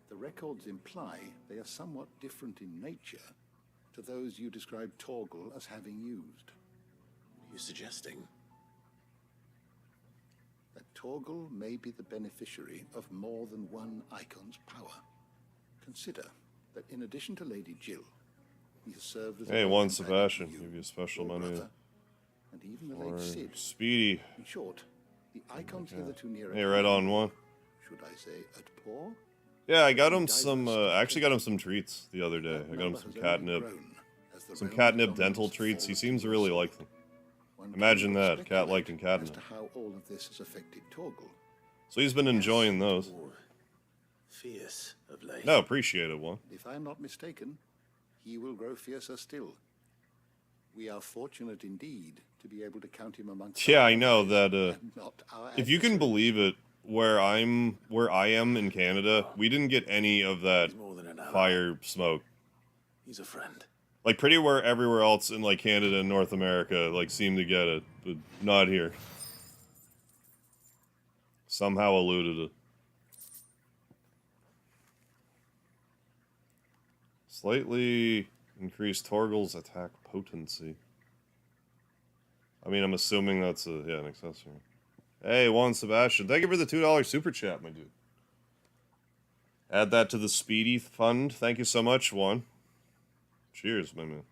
the records imply they are somewhat different in nature to those you described Torgal as having used. What are you suggesting? That Torgal may be the beneficiary of more than one icon's power. Consider that in addition to Lady Jill, he has served as Hey, a one companion Sebastian, to you, give you a special your money brother, and even the or late Sid. Speedy. In short, the icons hitherto near Hey, right on one. should I say at paw? Yeah, I got him some. I actually got him some treats the other day. I got him some catnip, some catnip dental treats. He seems to really like them. Imagine that, cat liking As catnip. to how all of this has affected Torgal. So he's been enjoying those. More fierce of late. No, appreciate it, one. If I'm not mistaken, he will grow fiercer still. We are fortunate indeed to be able to count him amongst Yeah, our I know allies that. and not our If you can adversaries. believe it, where I am in Canada, we didn't get any of that He's more than an ally. fire smoke. He's a friend. Like pretty where everywhere else in like Canada and North America like seem to get it, but not here. Somehow eluded it. Slightly increased Torgal's attack potency. I mean, I'm assuming that's an accessory. Hey, Juan Sebastian, thank you for the $2 super chat, my dude. Add that to the Speedy Fund. Thank you so much, Juan. Cheers, my man.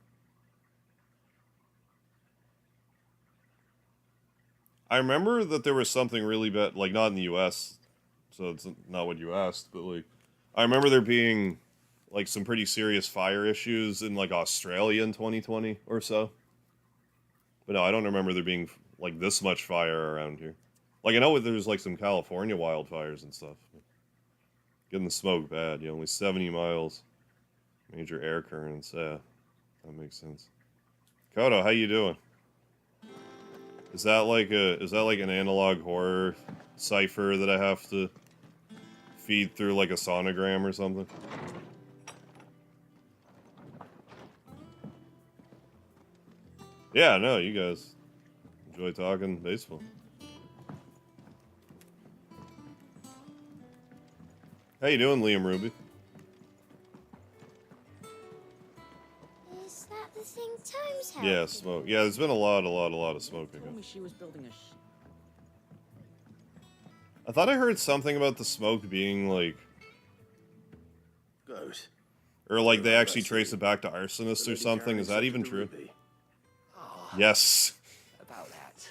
I remember that there was something really bad, like not in the U.S., so it's not what you asked, but like, I remember there being like some pretty serious fire issues in like Australia in 2020 or so. But no, I don't remember there being like this much fire around here. Like I know there's like some California wildfires and stuff. Getting the smoke bad, only 70 miles. Major air currents, yeah. That makes sense. Kodo, how you doing? Is that like an analog horror cipher that I have to feed through like a sonogram or something? Yeah, no, you guys enjoy talking baseball. How you doing, Liam Ruby? Is that the thing Tomes held? Yeah, smoke. Yeah, there's been a lot of smoke. I Told guess. me she was building a I thought I heard something about the smoke being like, Goat. or like they actually trace it back to arsonists or something. Is that even true? Yes. About that.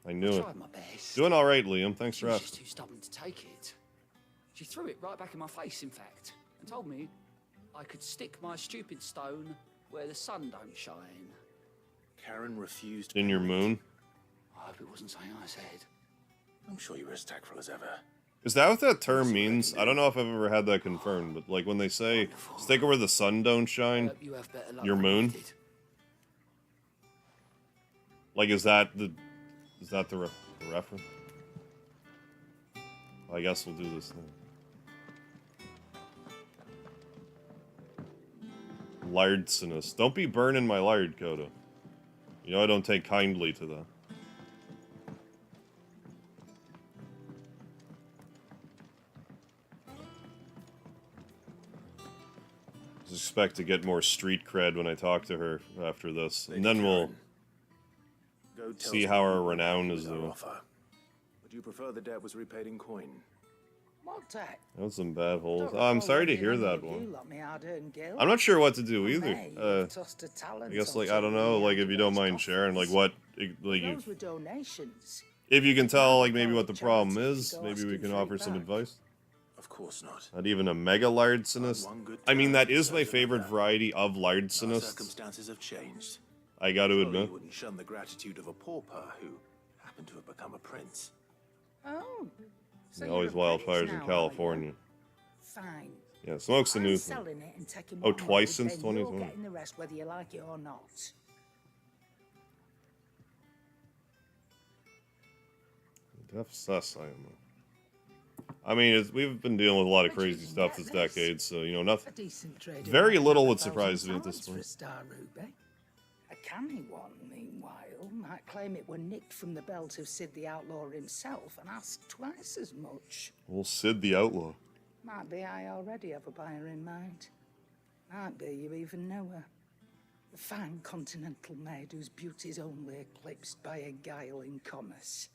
I knew it. tried my best. Doing all right, Liam. Thanks She for was asking. just too stubborn to take it. She threw it right back in my face, in fact, and told me I could stick my stupid stone where the sun don't shine. Karen refused. In your moon? I hope it wasn't something I said. I'm sure you were as tactful as ever. Is that what that term means? I don't know if I've ever had that confirmed, but like when they say stick it where the sun don't shine, Hope you have better luck your than I moon? did. Like is that the reference? I guess we'll do this now. Lardsinus. Don't be burning my lard, Kodo. You know I don't take kindly to that. Just expect to get more street cred when I talk to her after this, and then we'll Goat tells see me how our you were renown happy is with our doing. offer. Would you prefer the debt was repaid in coin? What that? That was some bad holes. Don't Oh, I'm recall sorry to any hear of that you one. lot me hard-earned gil. I'm not sure what to do either. May, you've tossed a I talent guess like onto I don't know, me like if you don't mind out-of-date sharing, like offers. what, like Those were donations. if you can tell, like maybe call what it the problem charity is, to go maybe we asking can for it offer some back. advice. Of course not. Not even a mega lardsinus. One good I mean, turn that is deserves my favorite another. variety of Our lardsinus. circumstances have changed. I got to Surely admit. you wouldn't shun the gratitude of a pauper who happened to have become a prince. Oh. So Always you're a prince wildfires now, in are California. Fine. Yeah, Smoke's the I'm new thing. selling it and taking Oh, one twice load, since then you're 2020. getting the rest whether you like it or not. Def sus, I am. I mean, we've been dealing with a lot of Bet you crazy can stuff get this this. decade, so, you know, nothing. A decent trader Very might little have would 1,000 surprise me at this talents for a point. star ruby. A canny one, meanwhile, might claim it were nicked from the belt of Sid the Outlaw himself and ask twice as much. Well, Sid the Outlaw. Might be I already have a buyer in mind. Might be you even know her. The fine continental maid whose beauty's only eclipsed by a guile in commerce.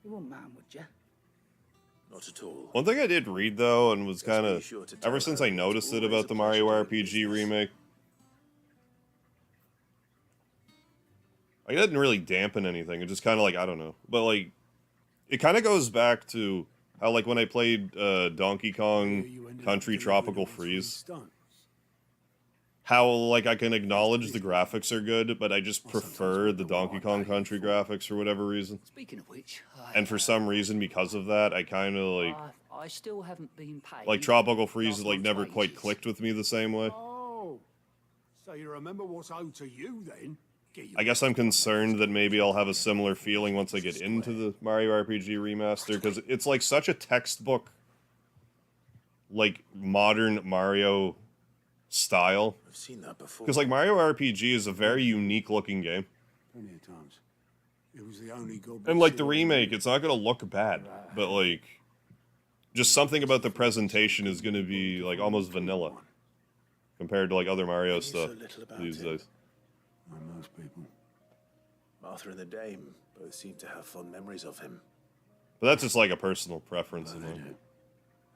You wouldn't mind, would you? Not at all. One thing I did read, though, and was kind of... sure to tell Ever since her I it's noticed it always about a the pleasure Mario doing RPG business. remake, I didn't really dampen anything. It just kind of like, I don't know. But, like, it kind of goes back to how, like, when I played Donkey Kong Country Tropical Freeze, how, like, I can acknowledge the graphics are good, but I just prefer the Donkey Kong Country graphics for whatever reason. Speaking of which, And for some reason, because of that, I kind of, like... I still haven't been paid. Like, Tropical Freeze, last like, month's never wages. quite clicked with me the same way. Oh, so you remember what's owed to you then? I guess I'm concerned that maybe I'll have a similar feeling once I get into the Mario RPG remaster, because it's like such a textbook, like, modern Mario style. I've seen that before. Because, like, Mario RPG is a very unique looking game. Plenty of times. It was the only goblin. And, like, the remake, it's not going to look bad, but, like, just something about the presentation is going to be, like, almost vanilla compared to, like, other Mario stuff these days. Most people. Martha and the Dame both seem to have fond memories of him. But that's just, like, a personal preference. You know?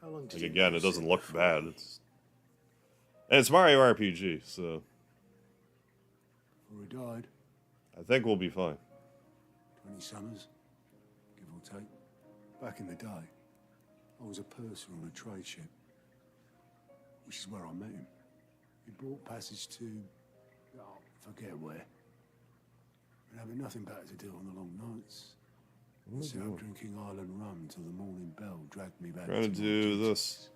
How long did Like, you again, know it doesn't Sid look before bad. he- And it's Mario RPG, so Before he died, I think we'll be fine. 20 summers, give or take. Back in the day, I was a purser on a trade ship, which is where I met him. He bought passage to, forget where. And having nothing better to do on the long nights. Sit up drinking Island rum till the morning bell dragged me back. Trying to do this.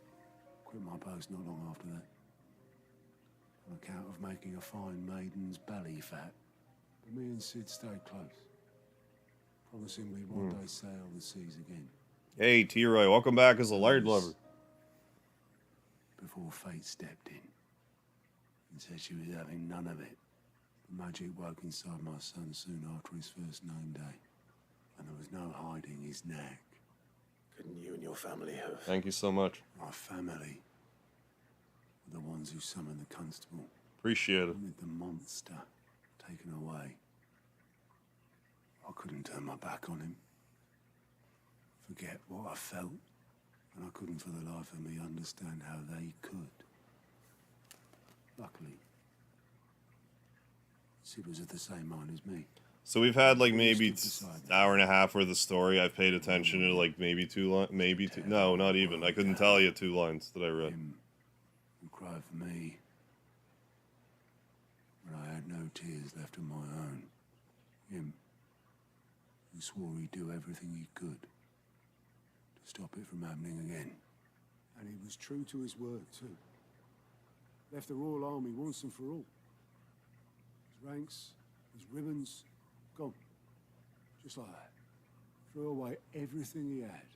Quit my post not long after that. On account of making a fine maiden's belly fat. But me and Sid stayed close. Promising we'd one day sail the seas again. Hey, T-Roy, welcome back as a Lard Lover. Before fate stepped in and said she was having none of it. The magic woke inside my son soon after his first name day. And there was no hiding his knack. Couldn't you and your family have... Thank you so much. My family were the ones who summoned the constable. Appreciate it. Wanted the monster taken away. I couldn't turn my back on him. Forget what I felt. And I couldn't for the life of me understand how they could. Luckily, Sid was of the same mind as me. So we've had like maybe an hour and a half worth of story. I've paid attention to like maybe two lines, no, not even. I couldn't tell you 2 lines that I read. Him who cried for me when I had no tears left of my own. Him who swore he'd do everything he could to stop it from happening again. And he was true to his word too. Left the Royal Army once and for all. His ranks, his ribbons, gone. Just like that. Threw away everything he had.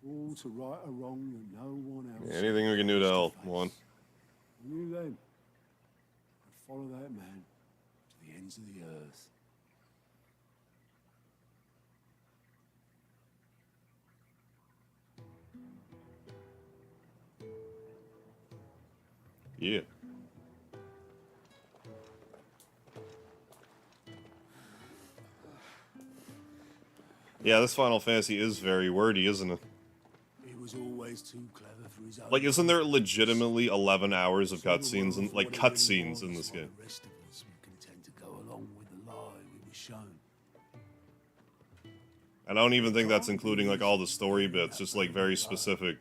All to right a wrong that no one else... Yeah, anything we can do to help, one. I knew then I'd follow that man to the ends of the earth. Yeah. Yeah, this Final Fantasy is very wordy, isn't it? He was always too clever for his own. Like, isn't there legitimately 11 hours of cutscenes and like cutscenes in this game? The rest of us were content to go along with the lie we were shown. I don't even think that's including like all the story bits, just like very specific.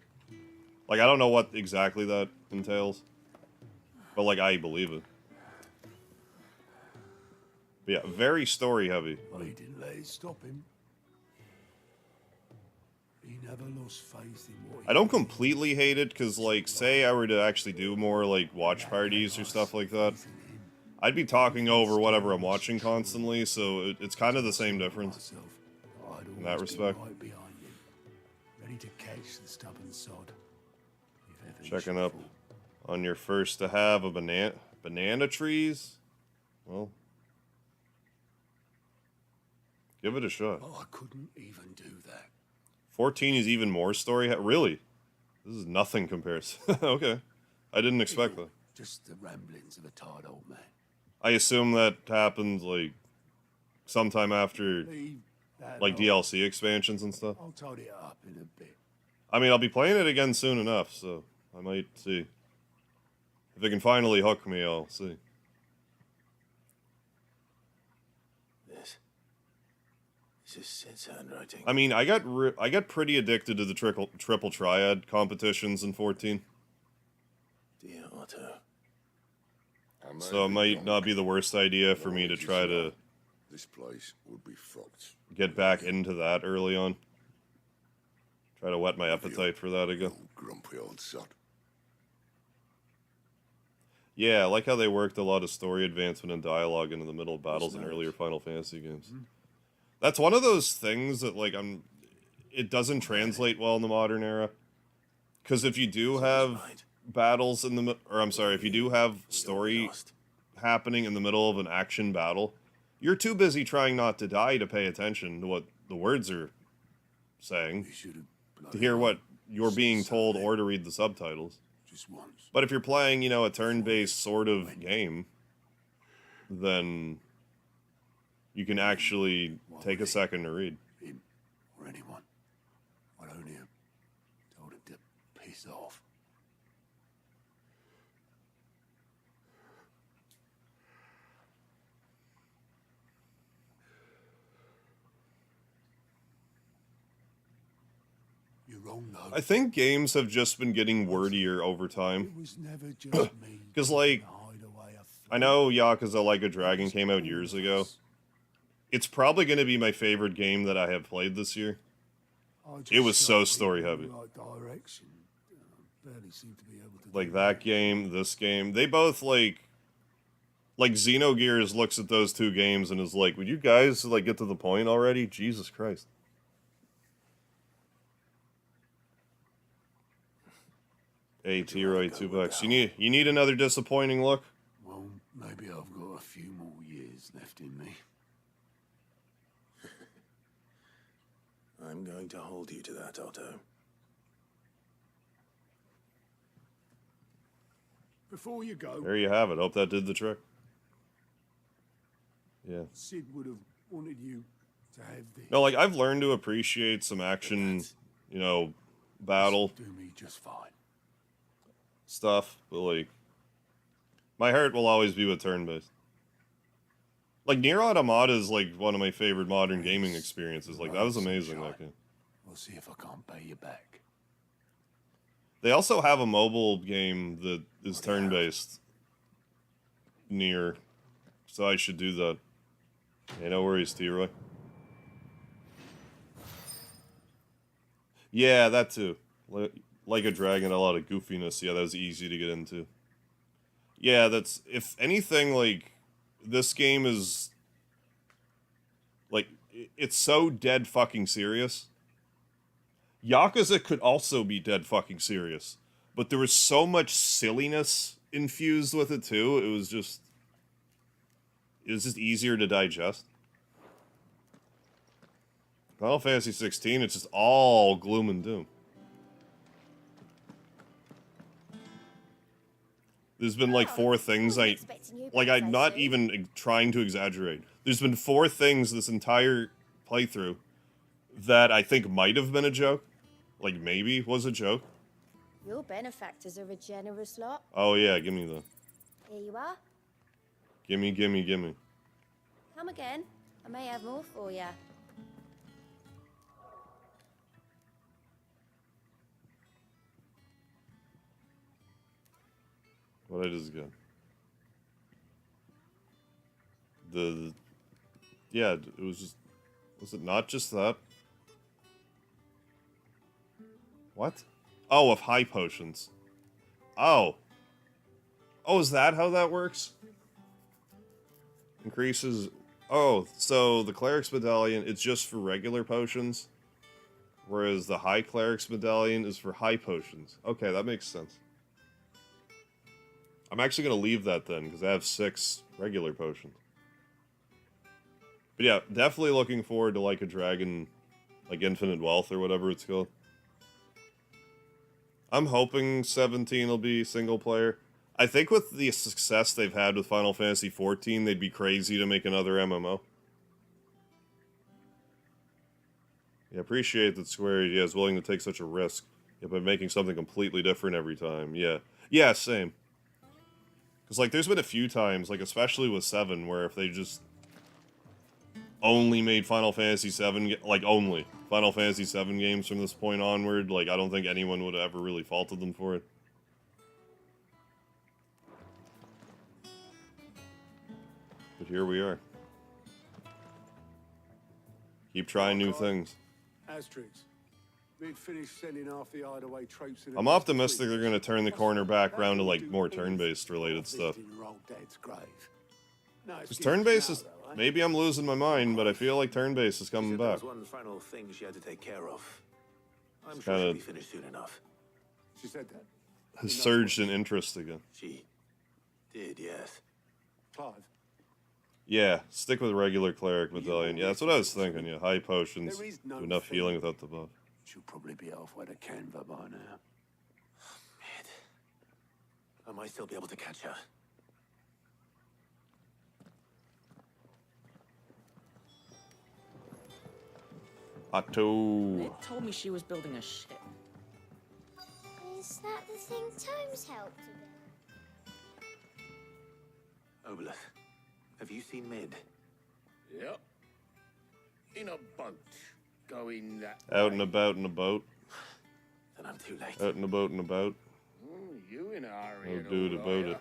Like, I don't know what exactly that entails, but like I believe it. But yeah, very story heavy. Well, he didn't let it stop him. He never lost faith in what I don't completely hate it, because, like, say I were to actually do more, like, watch parties or stuff like that, I'd be talking over whatever I'm watching constantly, so it's kind of the same difference in that respect. Right behind you, ready to catch the stubborn sod. If ever you Checking should up fall. on your first to have a banana trees. Well, give it a shot. But I couldn't even do that. 14 is even more story. Really? This is nothing compared. Okay. I didn't expect that. Just the ramblings of a tired old man. I assume that happened, like, sometime after, Leave that like, alone. DLC expansions and stuff. I'll tidy it up in a bit. I mean, I'll be playing it again soon enough, so I might see. If it can finally hook me, I'll see. This is Sid's handwriting. I mean, I got pretty addicted to the triple triad competitions in 14. Dear Otto. So it might not be the worst idea for me to try to This place would be fucked. get back into that early on. Try to whet my appetite for that again. Grumpy old sod. Yeah, I like how they worked a lot of story advancement and dialogue into the middle of battles in earlier Final Fantasy games. That's one of those things that, like, it doesn't translate well in the modern era. Because if you do have battles in the, or I'm sorry, if you do have story happening in the middle of an action battle, you're too busy trying not to die to pay attention to what the words are saying, to hear what you're being told or to read the subtitles. Just once. But if you're playing, you know, a turn-based sort of game, then you can actually take a second to read. Him or anyone. I don't hear. Told him to piss off. You're wrong, though. I think games have just been getting wordier over time. It was never just me. Because, like, I know Yakuza Like a Dragon came out years ago. It's probably going to be my favorite game that I have played this year. It was so story-heavy. Direction. Barely seem to be able to Like, that game, this game, they both, like Xenogears looks at those two games and is like, would you guys, like, get to the point already? Jesus Christ. Hey, T-Roy, $2. You need another disappointing look? Well, maybe I've got a few more years left in me. I'm going to hold you to that, Otto. Before you go, There you have it. Hope that did the trick. Yeah. Sid would have wanted you to have this. No, like, I've learned to appreciate some action, you know, battle Do me just fine. stuff, but, like, my heart will always be with turn-based. Like, Nier Automata is, like, one of my favorite modern gaming experiences. Like, that was amazing, that game. We'll see if I can't pay you back. They also have a mobile game that is turn-based. Nier. So I should do that. Hey, no worries, T-Roy. Yeah, that too. Like a Dragon, a lot of goofiness. Yeah, that was easy to get into. Yeah, that's... If anything, like... This game is... Like, it's so dead fucking serious. Yakuza could also be dead fucking serious. But there was so much silliness infused with it, too. It was just easier to digest. Final Fantasy 16, it's just all gloom and doom. There's been like 4 things I'm not even trying to exaggerate. There's been 4 things this entire playthrough that I think might have been a joke. Like, maybe was a joke. Your benefactors are a generous lot. Oh yeah, give me the... Here you are. Gimme. Come again. I may have more for you. What I just got. Yeah, it was just... Was it not just that? What? Oh, of high potions. Oh. Oh, is that how that works? Increases... Oh, so the Cleric's Medallion, it's just for regular potions, whereas the High Cleric's Medallion is for high potions. Okay, that makes sense. I'm actually going to leave that then, because I have 6 regular potions. But yeah, definitely looking forward to like a dragon, like Infinite Wealth or whatever it's called. I'm hoping 17 will be single player. I think with the success they've had with Final Fantasy XIV, they'd be crazy to make another MMO. Yeah, appreciate that Square is willing to take such a risk by making something completely different every time. Yeah. Yeah, same. Because, like, there's been a few times, like, especially with 7, where if they just only made Final Fantasy 7, like, only Final Fantasy 7 games from this point onward, like, I don't think anyone would have ever really faulted them for it. But here we are. Keep trying new things. Asterix, we'd finished sending half the hideaway troops in. I'm optimistic they're going to turn the corner back around to, like, more turn-based related stuff. Because turn-based is... Maybe I'm losing my mind, but I feel like turn-based is coming back. There was one final thing she had to take care of. I'm It's sure she'll kinda... be finished soon enough. She said that. Has surged in interest again. She did, yes. Clive. Yeah, stick with regular cleric medallion. Yeah, that's what I was thinking. Yeah, high potions, do enough healing without the buff. She'll probably be halfway to Canva by now. Mid. I might still be able to catch her. Otto. They told me she was building a ship. Is that the thing Tomes helped with? Obelith, have you seen Mid? Yep. In a boat. Going that Out way. and about in a boat. Then I'm too late. Out and about and about. You in a hurry No and dude all, about are it.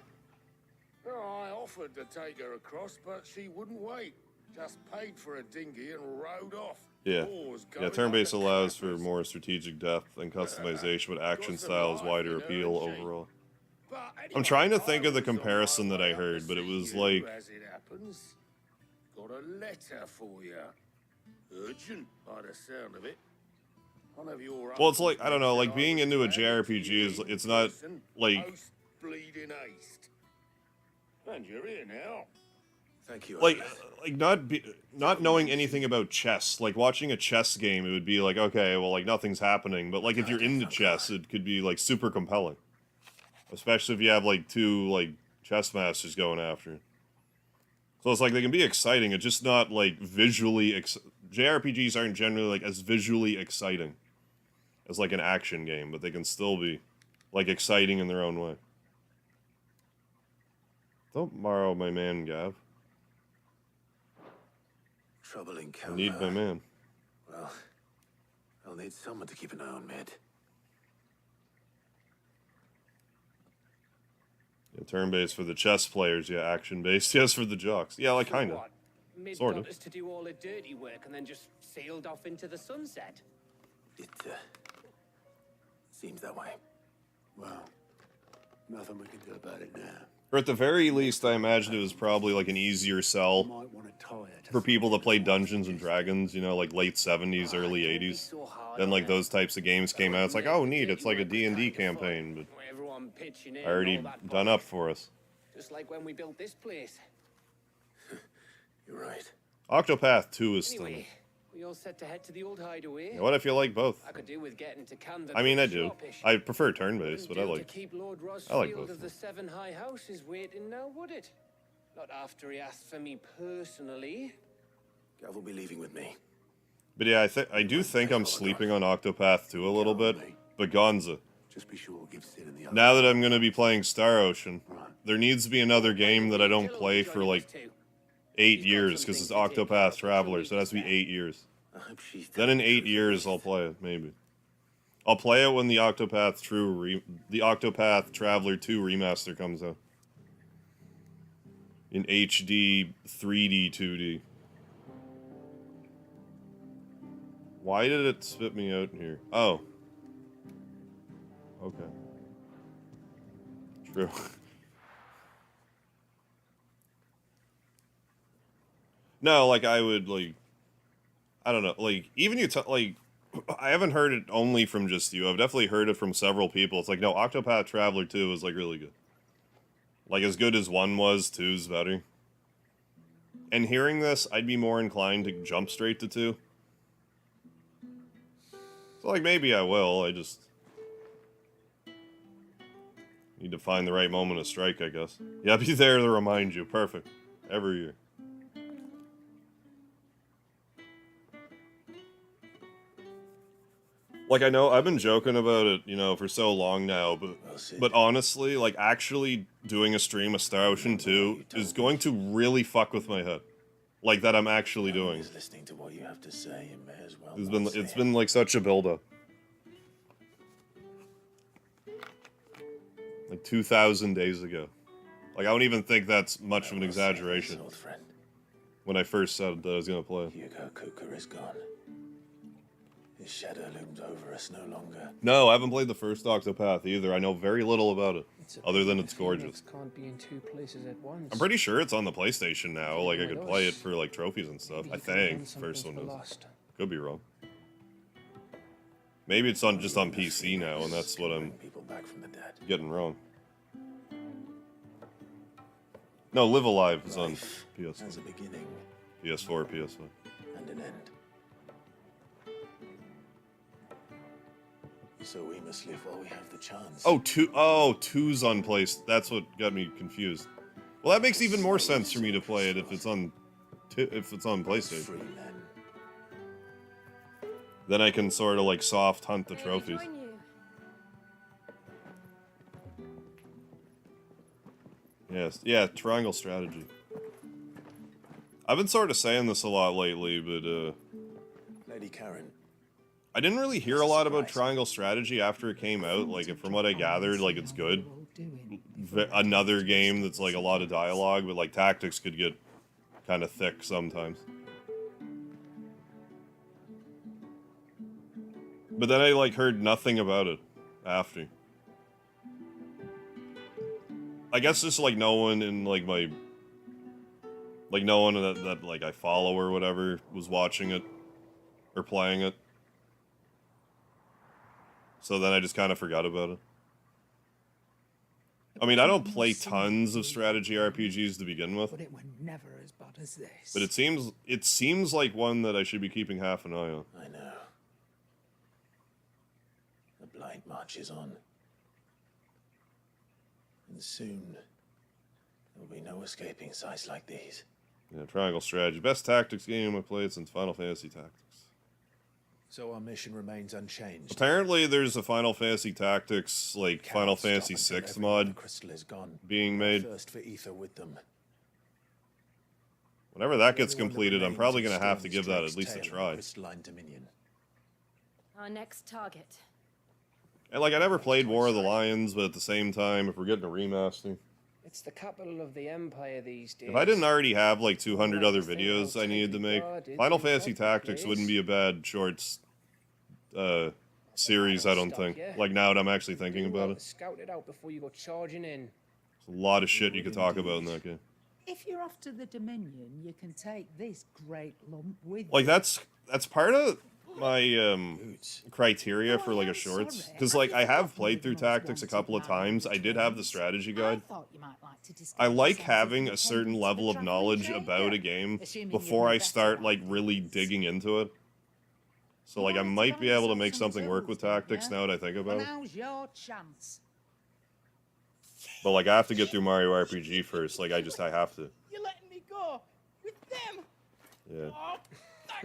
ya? Oh, I offered to take her across, but she wouldn't wait. Just paid for a dinghy and rowed off. Yeah. Oars Yeah, going turn-based like the allows for clappers. more strategic depth and customization, but action Got some style is life wider in her, appeal ain't she? overall. But I'm anyway, trying to think of the was on my comparison that I way up to heard, but it see was you, like... as it happens. Got a letter for you. Urgent, by the sound of it. One of your Well, it's like, I don't know, like, uncles being said I into a was glad to JRPG hear is, in it's not, person, like... post-bleeding haste. And you're here now. Thank you. Like, Obelith. not knowing anything about chess. Like, watching a chess game, it would be like, okay, well, like, nothing's happening. But, like, if you're into chess, it could be, like, super compelling. Especially if you have, like, 2, like, chess masters going after. So it's like, they can be exciting, it's just not, like, visually... JRPGs aren't generally, like, as visually exciting as, like, an action game, but they can still be, like, exciting in their own way. Don't borrow my man, Gav. Trouble in I need my man. Well, I'll need someone to keep an eye on Mid. Yeah, turn-based for the chess players, yeah, action-based, yes, for the jocks. Yeah, like, kind of. What? Mid Sort got of. us to do all the dirty work and then just sailed off into the sunset. It, seems that way. Well, nothing we can do about it now. Or at the very least, I imagine it was probably, like, an easier sell Might want to tie it. for people that play Dungeons and Dragons, you know, like, late 70s, early 80s. Then, like, those types of games came out. It's like, oh, neat, it's like a D&D campaign, but Everyone pitching in. already all that done up for us. Just like when we built this place. You're right. Octopath 2 is still... Anyway, we all set to head to the old hideaway. What if you like both? I could do with getting to Canva. I mean, I pretty do. sharpish. I prefer turn-based, but I Wouldn't do like... to keep Lord I like Rosfield both. of the Seven High Houses waiting now, would it? Not after he asked for me personally. Gav will be leaving with me. But yeah, I do think I'm sleeping on Octopath 2 a little bit, but Gonza. Just be sure give Sid and the other. Now that I'm going to be playing Star Ocean, there needs to be another game that I don't play for like 8 years, because it's Octopath Traveler, so it has to be 8 years. Then in 8 years I'll play it, maybe. I'll play it when the Octopath Traveler 2 remaster comes out. In HD 3D 2D. Why did it spit me out here? Oh. Okay. True. No, like, I would, like... I don't know, like, even you like... I haven't heard it only from just you. I've definitely heard it from several people. It's like, no, Octopath Traveler 2 is, like, really good. Like, as good as 1 was, 2's better. And hearing this, I'd be more inclined to jump straight to 2. So, like, maybe I will, I just... need to find the right moment to strike, I guess. Yeah, be there to remind you. Perfect. Every year. Like, I know, I've been joking about it, you know, for so long now, but honestly, like, actually doing a stream of Star Ocean 2 is going to really fuck with my head. Like, that I'm actually doing. Listening to what you have to say, you may as well It's been like such a build-up. Like 2,000 days ago. Like, I don't even think that's much of an exaggeration. When I first said that I was gonna play. Hugo Cooker is gone. His shadow looms over us no longer. No, I haven't played the first Octopath either. I know very little about it, other than it's gorgeous. Can't be in two places at once. I'm pretty sure it's on the PlayStation now. Like, I could play it for, like, trophies and stuff. I think. First one is. Could be wrong. Maybe it's on just on PC now, and that's what I'm getting wrong. No, Live Alive is on PS4. As a beginning. PS4, PS5. And an end. So we must live while we have the chance. Oh, 2's on place. That's what got me confused. Well, that makes even more sense for me to play it if it's on PlayStation. Then I can sort of like soft hunt the trophies. Yes, yeah, triangle strategy. I've been sort of saying this a lot lately, but Lady Karen. I didn't really hear a lot about triangle strategy after it came out. Like, from what I gathered, like, it's good. Another game that's like a lot of dialogue, but like tactics could get kind of thick sometimes. But then I like heard nothing about it after. I guess just like no one in like my no one that like I follow or whatever was watching it or playing it. So then I just kind of forgot about it. I mean, I don't play tons of strategy RPGs to begin with. But it were never as bad as this. But it seems like one that I should be keeping half an eye on. I know. The blight marches on. And soon, there will be no escaping sights like these. Yeah, triangle strategy. Best tactics game I played since Final Fantasy Tactics. So our mission remains unchanged. Apparently there's a Final Fantasy Tactics, like, Final Fantasy VI mod being made. Thirst for ether with them. Whenever that gets completed, I'm probably going to have to give that at least a try. Our next target. And, like, I never played War of the Lions, but at the same time, if we're getting a remaster... It's the capital of the Empire these days. If I didn't already have, like, 200 other videos I needed to make, Final Fantasy Tactics wouldn't be a bad shorts series, I don't think. Like, now that I'm actually thinking about it. Scout it out before you go charging in. There's a lot of shit you could talk about in that game. If you're off to the Dominion, you can take this great lump with Like, you. that's part of my criteria for like a shorts, because like I have played through Tactics a couple of times. I did have the strategy guide. I like having a certain level of knowledge about a game before I start like really digging into it. So like I might be able to make something work with Tactics now that I think about it. Now's your chance. But like I have to get through Mario RPG first. Like I have to. You're letting me go with them. Yeah.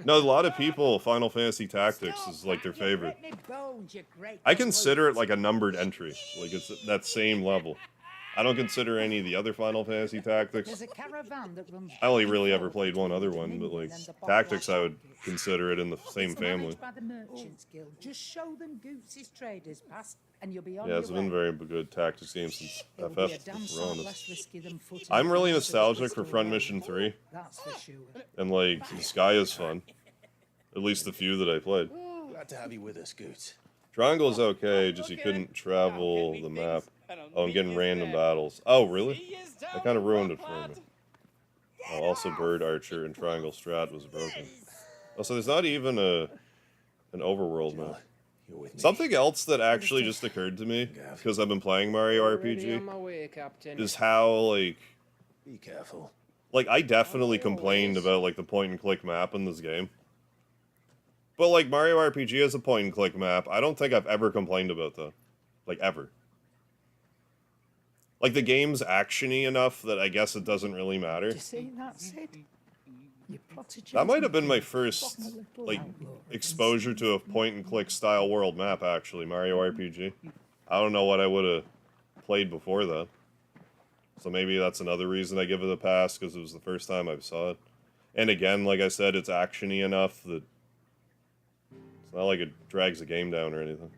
No, a lot of people, Final Fantasy Tactics is like their favorite. I consider it like a numbered entry. Like it's that same level. I don't consider any of the other Final Fantasy Tactics. I only really ever played one other one, but like Tactics I would consider it in the same family. Just show them Goots' traders pass and you'll be on Yeah, it's your been way. very good Tactics game since FF, to be honest. I'm really nostalgic for Front Mission 3. That's for sure. And like, Sky is fun. At least the few that I played. Glad to have you with us, Goot. Triangle's okay, just you couldn't travel the map. Oh, I'm getting random battles. Oh, really? That kind of ruined it for me. Oh, also Bird Archer and Triangle Strat was broken. Oh, so there's not even an overworld map. Something else that actually just occurred to me, because I've been playing Mario Already on my RPG, way, Captain. is how, like... Be careful. Like, I definitely complained about, like, the point-and-click map in this game. But, like, Mario RPG is a point-and-click map. I don't think I've ever complained about that. Like, ever. Like, the game's action-y enough that I guess it doesn't really matter. You see that, Sid? You That might have been my first, like, exposure to a point-and-click style world map, actually, Mario RPG. I don't know what I would have played before that. So maybe that's another reason I give it a pass, because it was the first time I saw it. And again, like I said, it's action-y enough that it's not like it drags the game down or anything.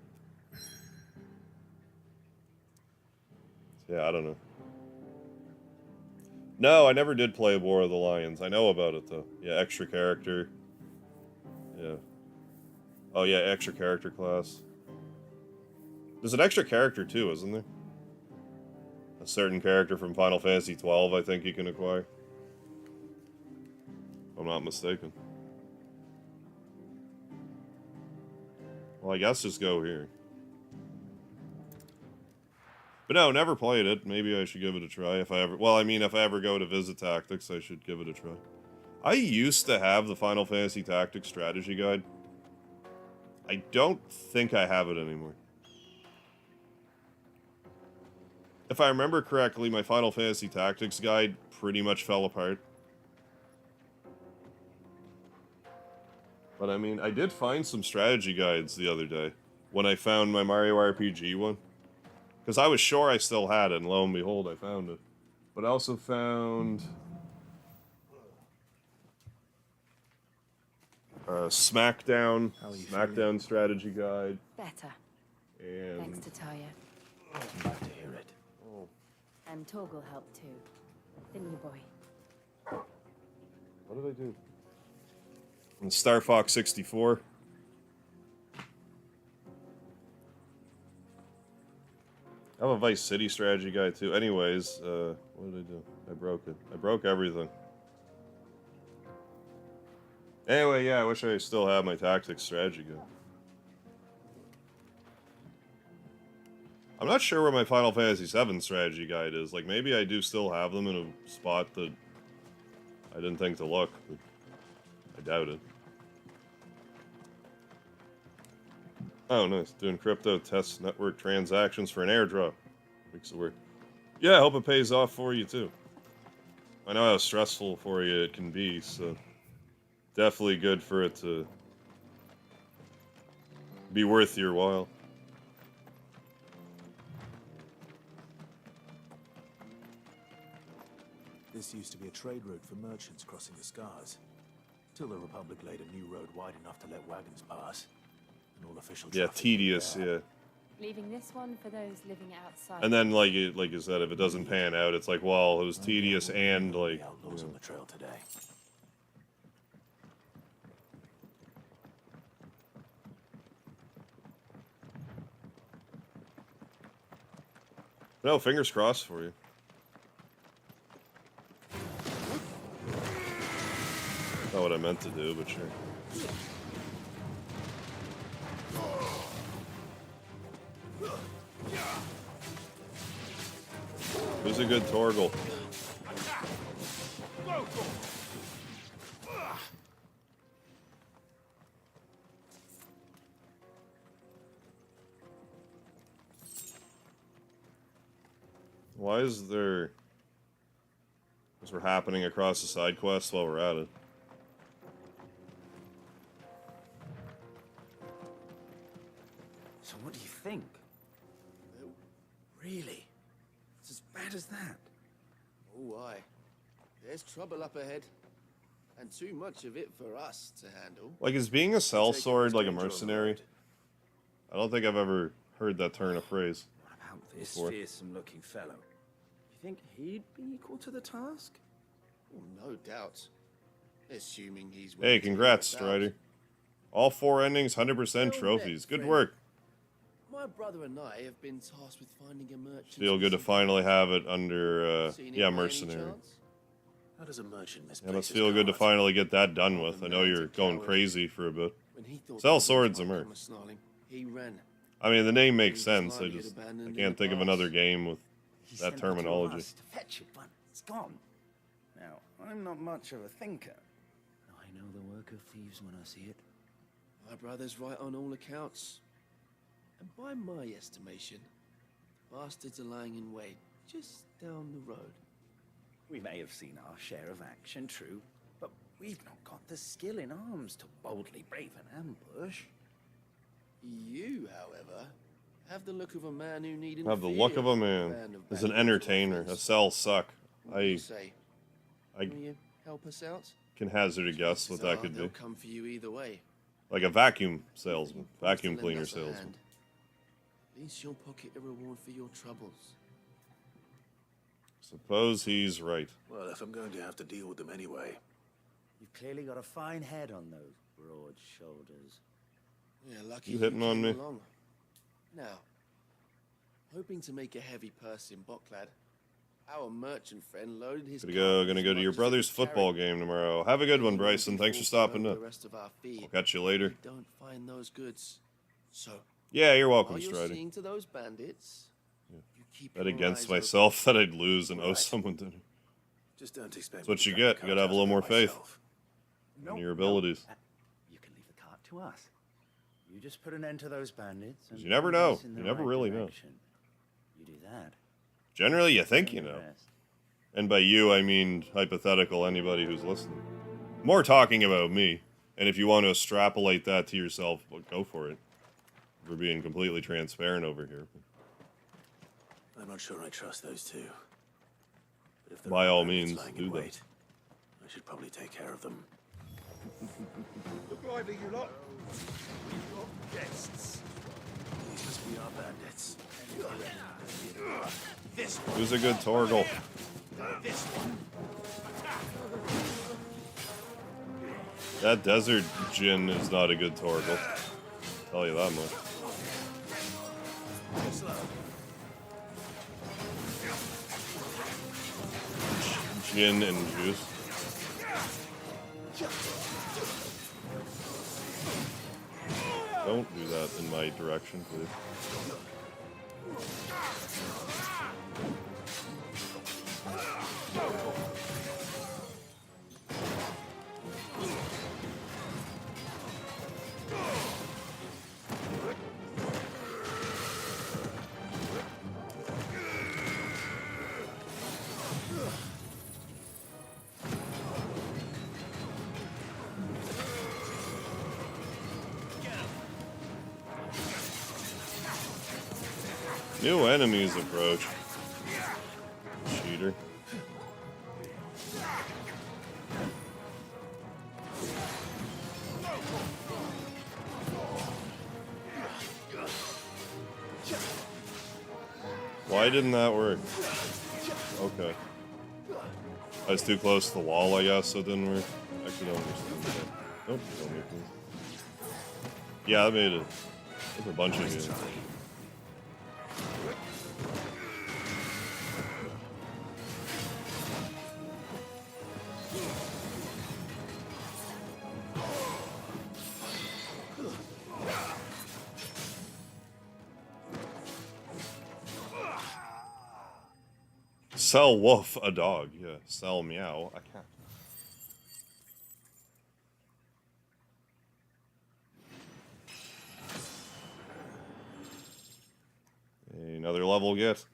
Yeah, I don't know. No, I never did play War of the Lions. I know about it, though. Yeah, extra character. Yeah. Oh, yeah, extra character class. There's an extra character, too, isn't there? A certain character from Final Fantasy XII, I think you can acquire. If I'm not mistaken. Well, I guess just go here. But no, never played it. Maybe I should give it a try if I ever... Well, I mean, if I ever go to visit Tactics, I should give it a try. I used to have the Final Fantasy Tactics strategy guide. I don't think I have it anymore. If I remember correctly, my Final Fantasy Tactics guide pretty much fell apart. But I mean, I did find some strategy guides the other day when I found my Mario RPG one. Because I was sure I still had it, and lo and behold, I found it. But I also found... Smackdown strategy guide. Better. And... Thanks to Taya. I'm glad to hear it. Oh. And Torgal helped too. Didn't you, boy? What did I do? And Star Fox 64. I have a Vice City strategy guide too. Anyways, what did I do? I broke it. I broke everything. Anyway, yeah, I wish I still had my Tactics strategy guide. I'm not sure where my Final Fantasy VII strategy guide is. Like, maybe I do still have them in a spot that I didn't think to look, but I doubt it. Oh, nice. Doing crypto test network transactions for an airdrop. Weeks of work. Yeah, I hope it pays off for you, too. I know how stressful for you it can be, so definitely good for it to be worth your while. This used to be a trade route for merchants crossing the Scars, till the Republic laid a new road wide enough to let wagons pass. And all official yeah, tedious, yeah. Leaving this one for those living outside. And then, like you said, if it doesn't pan out, it's like, well, it was tedious and, like... Outlaws on the trail today. No, fingers crossed for you. Not what I meant to do, but sure. Who's a good Torgal? Why is there... Because we're happening across the side quest while we're at it. So what do you think? Really? It's as bad as that? Oh, aye. There's trouble up ahead. And too much of it for us to handle. Like, is being a sellsword like a mercenary? I don't think I've ever heard that turn of phrase. What about this before. fearsome-looking fellow? You think he'd be equal to the task? Oh, no doubt. Assuming he's... Hey, congrats, Strider. All 4 endings, 100% trophies. Good work. My brother and I have been tasked with finding a merchant. Feel good to finally have it under, Seen it yeah, by any mercenary. chance? How does a merchant Yeah, misplace must his feel good to cards? finally get that done with. I know man's a you're going coward. crazy for a bit. When he thought Sell the swords, might Amur. come a-snarling, he ran. I mean, the name makes He was sense. I lying just abandoned I in can't the think of pass. another game with He that sent the two of terminology. us to fetch it, but it's gone. Now, I'm not much of a thinker. I know the work of thieves when I see it. My brother's right on all accounts. And by my estimation, bastards are lying in wait just down the road. We may have seen our share of action, true, but we've not got the skill in arms to boldly brave an ambush. You, however, have the look of a man who needn't Have the fear look of a band man. of As an bandits or entertainer, a robbers. sell suck. What do you say? I Will you help us out? can hazard a guess what that Chances could are be. they'll come for you either way. Like a vacuum salesman, vacuum Lend cleaner us a salesman. hand. At least you'll pocket a reward for your troubles. Suppose he's right. Well, if I'm going to have to deal with them anyway. You've clearly got a fine head on those broad shoulders. Yeah, lucky You hitting on came me? along. Now, hoping to make a heavy purse in Bocklad, our merchant friend loaded his Gonna go to your brother's football game tomorrow. Have a good one, Bryson. Thanks for stopping in. I'll catch you later. Don't find those goods. So, Yeah, you're welcome, while you're Strider. seeing to those bandits, you keep Bet your against eyes open. myself that I'd lose and owe someone dinner. Just don't expect That's what me you to get. crack You gotta have a little more faith No, in your abilities. You can leave the cart to us. You just put an end to those bandits. 'Cause and you never point know. us in the You never right really know. direction. You do that. Generally, you think you and the know. rest. And by you, I mean hypothetical, anybody who's listening. More talking about me. And if you want to extrapolate that to yourself, well, go for it. We're being completely transparent over here. I'm not sure I trust those two. But if there By are all bandits means, lying do in that. wait, I should probably take care of them. Look lively, you lot. We've got guests. These must be our bandits. This Who's a good Torgal? This one. That desert gin is not a good Torgal. I'll tell you that much. Gin and juice. Don't do that in my direction, please. New enemies approach. Cheater. Why didn't that work? Okay. I was too close to the wall, I guess, so it didn't work. I actually don't understand that. Nope, don't make me. Yeah, I made it. There's a bunch of you. Sell wolf a dog. Yeah, sell meow a cat. Another level yet?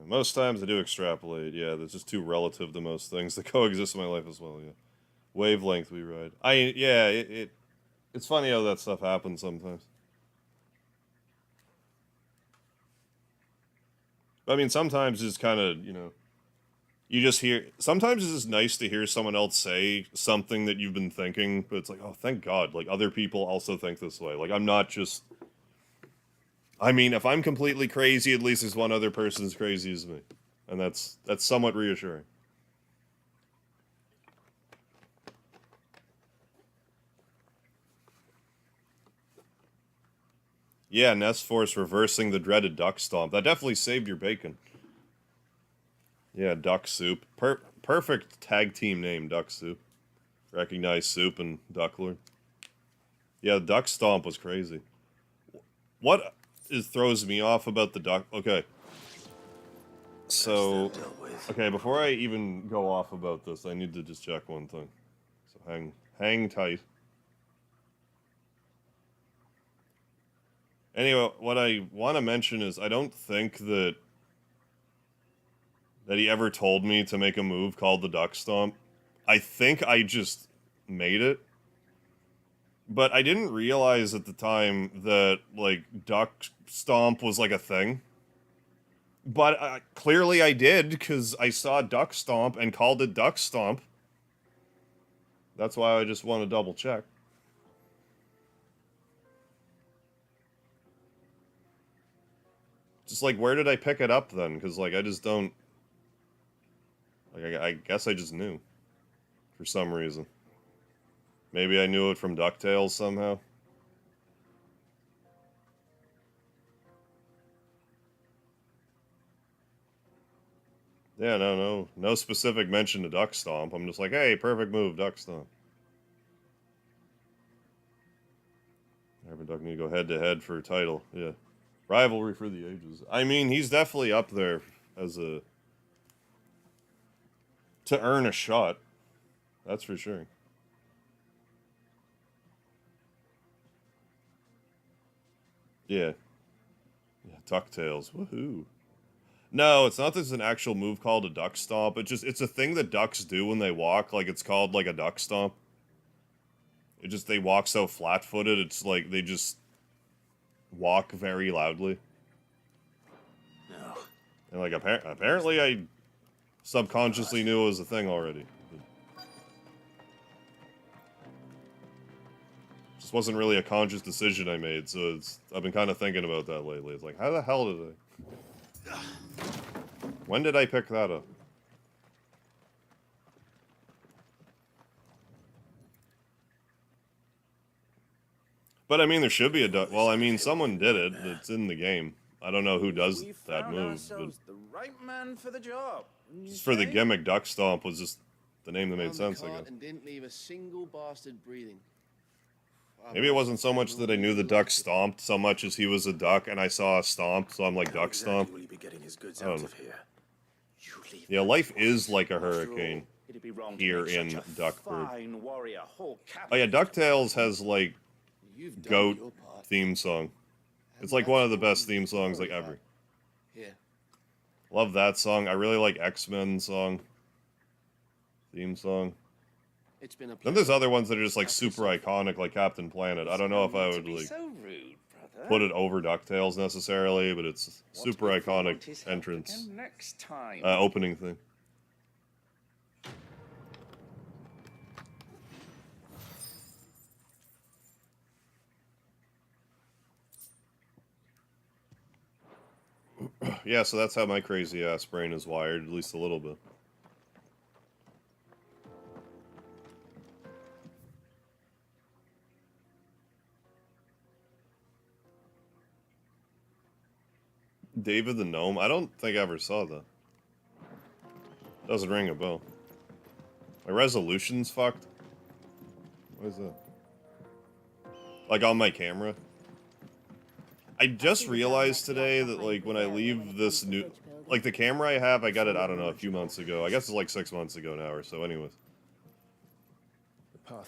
Most times I do extrapolate. Yeah, that's just too relative to most things that coexist in my life as well. Yeah, wavelength we ride. It's funny how that stuff happens sometimes. I mean, sometimes it's kind of, you just hear, sometimes it's just nice to hear someone else say something that you've been thinking, but it's like, oh, thank God, like, other people also think this way. Like, I'm not just, I mean, if I'm completely crazy, at least there's one other person as crazy as me. And that's somewhat reassuring. Yeah, Nest Force reversing the dreaded duck stomp. That definitely saved your bacon. Yeah, Duck Soup. Perfect tag team name, Duck Soup. Recognize Soup and Ducklord. Yeah, the Duck Stomp was crazy. What throws me off about the duck... Okay. So... Okay, before I even go off about this, I need to just check one thing. So hang tight. Anyway, what I want to mention is I don't think that he ever told me to make a move called the Duck Stomp. I think I just made it. But I didn't realize at the time that, like, Duck Stomp was, like, a thing. But clearly I did, because I saw Duck Stomp and called it Duck Stomp. That's why I just want to double check. Just, like, where did I pick it up, then? Because, like, I just don't... Like, I guess I just knew. For some reason. Maybe I knew it from DuckTales somehow. Yeah, no specific mention to Duck Stomp. I'm just like, hey, perfect move, Duck Stomp. Every Duck need to go head-to-head for a title, yeah. Rivalry for the ages. I mean, he's definitely up there as a... to earn a shot. That's for sure. Yeah. Yeah, DuckTales, woohoo. No, it's not that it's an actual move called a Duck Stomp. It's a thing that ducks do when they walk. Like, it's called, like, a Duck Stomp. They walk so flat-footed, it's like they just walk very loudly. No. And, like, apparently I subconsciously knew it was a thing already. Just wasn't really a conscious decision I made, so I've been kind of thinking about that lately. It's like, how the hell did I... When did I pick that up? But I mean, there should be a duck. Well, I mean, someone did it. It's in the game. I don't know who does that move. But The right man for the job. just for the gimmick, Duck Stomp was just the name that made sense, I guess. And didn't leave a single bastard breathing. Maybe it wasn't so much that I knew the duck stomped so much as he was a duck and I saw a stomp, so I'm like, Duck Stomp. Will he be getting his goods I don't out know. of here? Yeah, life is like a hurricane It'd be wrong to here make in such a Duckburg. fine warrior whole Oh yeah, DuckTales has like goat theme song. It's like one of the best theme songs like ever. Yeah. Love that song. I really like X-Men song. Theme song. It's been a Then there's other ones that are just like super iconic, like Captain Planet. I don't know if I would like so rude, brother. put it over DuckTales necessarily, but it's super iconic entrance Next time. opening thing. Yeah, so that's how my crazy ass brain is wired, at least a little bit. David the Gnome? I don't think I ever saw that. Doesn't ring a bell. My resolution's fucked? What is that? Like on my camera? I just realized today that like when I leave this new... Like the camera I have, I got it, I don't know, a few months ago. I guess it's like 6 months ago now or so, anyways.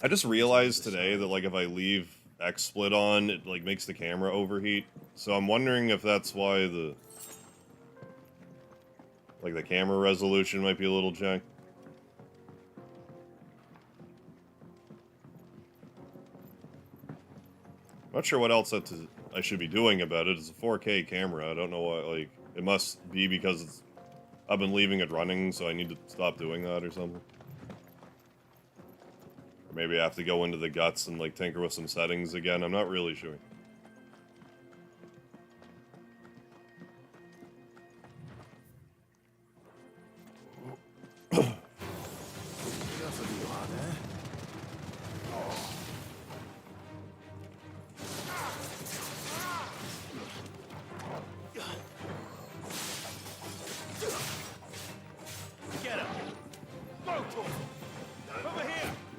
I just realized today that like if I leave XSplit on, it like makes the camera overheat. So I'm wondering if that's why the camera resolution might be a little jank. Not sure what else I should be doing about it. It's a 4K camera. I don't know why. Like it must be because I've been leaving it running, so I need to stop doing that or something. Maybe I have to go into the guts and like tinker with some settings again. I'm not really sure.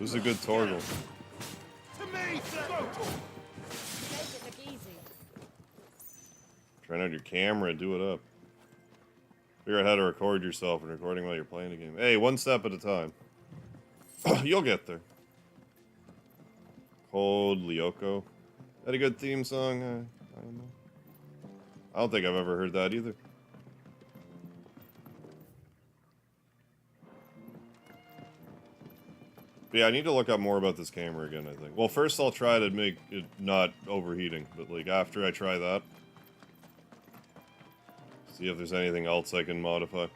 Who's a good Torgal? To me, go! Make it look easy. Trying out your camera, do it up. Figure out how to record yourself and recording while you're playing the game. Hey, one step at a time. You'll get there. Cold Lyoko. That a good theme song? I don't know. I don't think I've ever heard that either. But yeah, I need to look up more about this camera again, I think. Well, first I'll try to make it not overheating, but like after I try that, see if there's anything else I can modify.